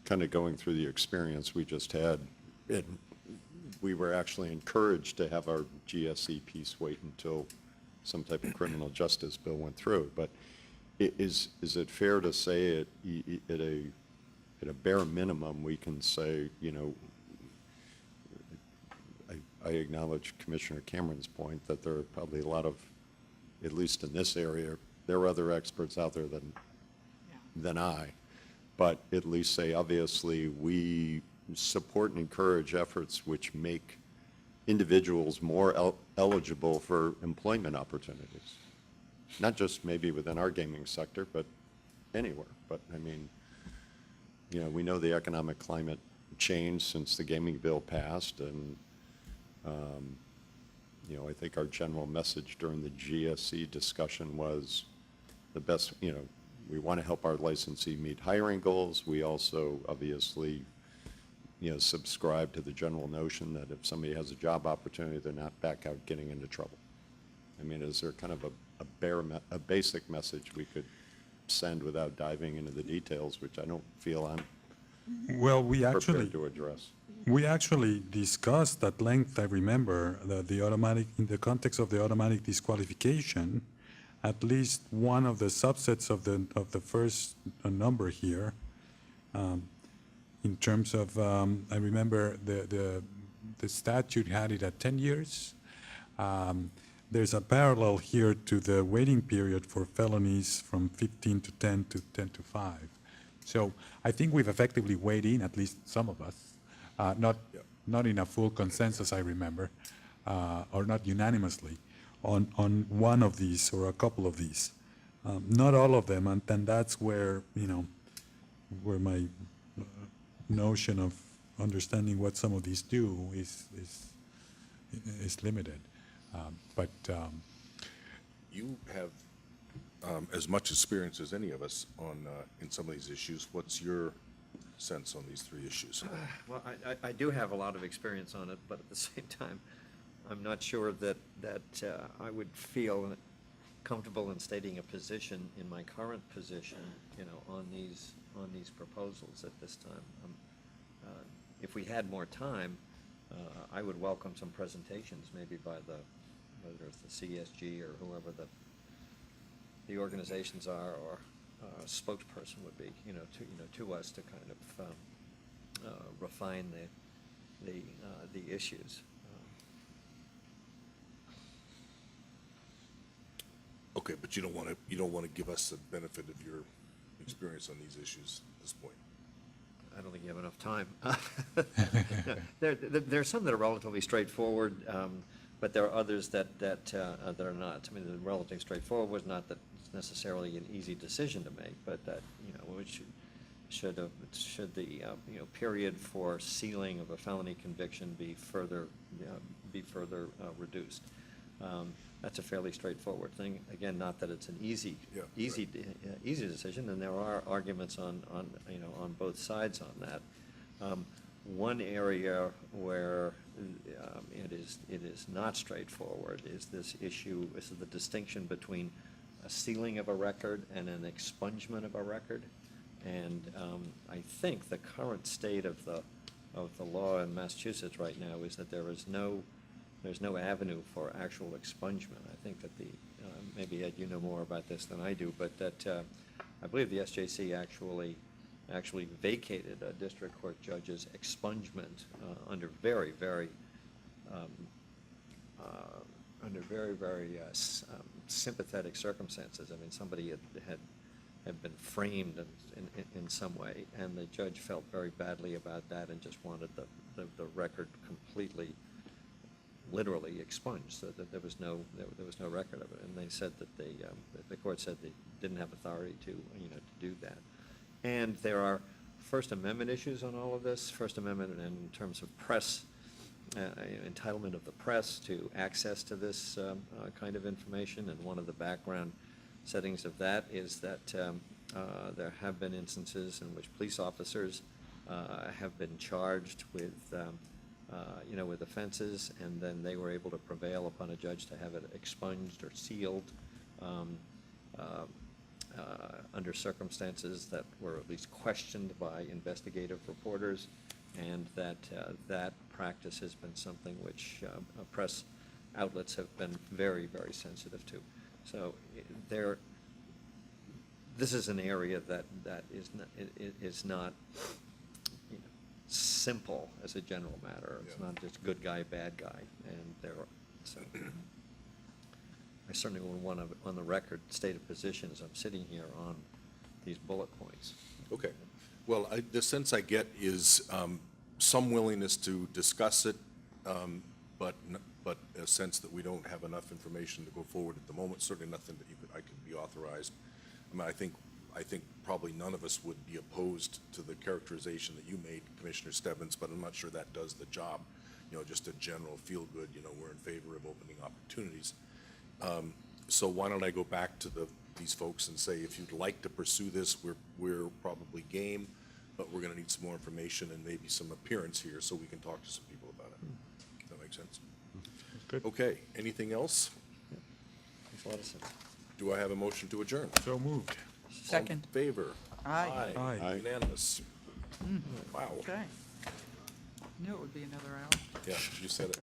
[SPEAKER 5] kind of going through the experience we just had, and we were actually encouraged to have our GSE piece wait until some type of criminal justice bill went through, but is it fair to say at a bare minimum, we can say, I acknowledge Commissioner Cameron's point that there are probably a lot of, at least in this area, there are other experts out there than I, but at least say, obviously, we support and encourage efforts which make individuals more eligible for employment opportunities. Not just maybe within our gaming sector, but anywhere. But I mean, we know the economic climate changed since the gaming bill passed, and I think our general message during the GSC discussion was the best, we want to help our licensee meet hiring goals. We also obviously, subscribe to the general notion that if somebody has a job opportunity, they're not back out getting into trouble. I mean, is there kind of a basic message we could send without diving into the details, which I don't feel I'm
[SPEAKER 3] Well,
[SPEAKER 5] prepared to address?
[SPEAKER 3] we actually discussed at length, I remember, the automatic, in the context of the automatic disqualification, at least one of the subsets of the first number here, in terms of, I remember the statute had it at 10 years. There's a parallel here to the waiting period for felonies from 15 to 10 to 10 to 5. So I think we've effectively weighed in, at least some of us, not in a full consensus, I remember, or not unanimously, on one of these or a couple of these. Not all of them, and that's where, where my notion of understanding what some of these do is limited. But
[SPEAKER 1] You have as much experience as any of us in some of these issues. What's your sense on these three issues?
[SPEAKER 2] Well, I do have a lot of experience on it, but at the same time, I'm not sure that I would feel comfortable in stating a position in my current position, on these proposals at this time. If we had more time, I would welcome some presentations, maybe by whether it's the CSG or whoever the organizations are, or a spokesperson would be, to us to kind of refine the issues.
[SPEAKER 1] Okay, but you don't want to give us the benefit of your experience on these issues at this point.
[SPEAKER 2] I don't think you have enough time. There are some that are relatively straightforward, but there are others that are not. I mean, the relatively straightforward was not that it's necessarily an easy decision to make, but that should the period for sealing of a felony conviction be further reduced. that's a fairly straightforward thing. Again, not that it's an easy
[SPEAKER 1] Yeah,
[SPEAKER 2] easy decision, and there are arguments on both sides on that. One area where it is not straightforward is this issue, is the distinction between a sealing of a record and an expungement of a record. And I think the current state of the law in Massachusetts right now is that there's no avenue for actual expungement. I think that maybe Ed, you know more about this than I do, but that I believe the SJC actually vacated a district court judge's expungement under very sympathetic circumstances. I mean, somebody had been framed in some way, and the judge felt very badly about that and just wanted the record completely, literally expunged, so that there was no record of it. And they said that the court said they didn't have authority to do that. And there are First Amendment issues on all of this. First Amendment in terms of press, entitlement of the press to access to this kind of information. And one of the background settings of that is that there have been instances in which police officers have been charged with with offenses, and then they were able to prevail upon a judge to have it expunged or sealed under circumstances that were at least questioned by investigative reporters, and that practice has been something which press outlets have been very, very sensitive to. So this is an area that is not simple as a general matter. It's not just good guy, bad guy, and so I certainly would want to, on the record, state a position as I'm sitting here on these bullet points.
[SPEAKER 1] Okay. Well, the sense I get is some willingness to discuss it, but a sense that we don't have enough information to go forward at the moment. Certainly nothing that I could be authorized. I mean, I think probably none of us would be opposed to the characterization that you made, Commissioner Stebbins, but I'm not sure that does the job. Just a general feel-good, we're in favor of opening opportunities. So why don't I go back to these folks and say, if you'd like to pursue this, we're probably game, but we're going to need some more information and maybe some appearance here so we can talk to some people about it. Does that make sense?
[SPEAKER 3] Good.
[SPEAKER 1] Okay. Anything else?
[SPEAKER 2] Makes a lot of sense.
[SPEAKER 1] Do I have a motion to adjourn?
[SPEAKER 3] So moved.
[SPEAKER 7] Second.
[SPEAKER 1] All in favor?
[SPEAKER 7] Aye.
[SPEAKER 3] Aye.
[SPEAKER 1] Unanimous. Wow.
[SPEAKER 7] Okay. Knew it would be another hour.
[SPEAKER 1] Yeah, you said it.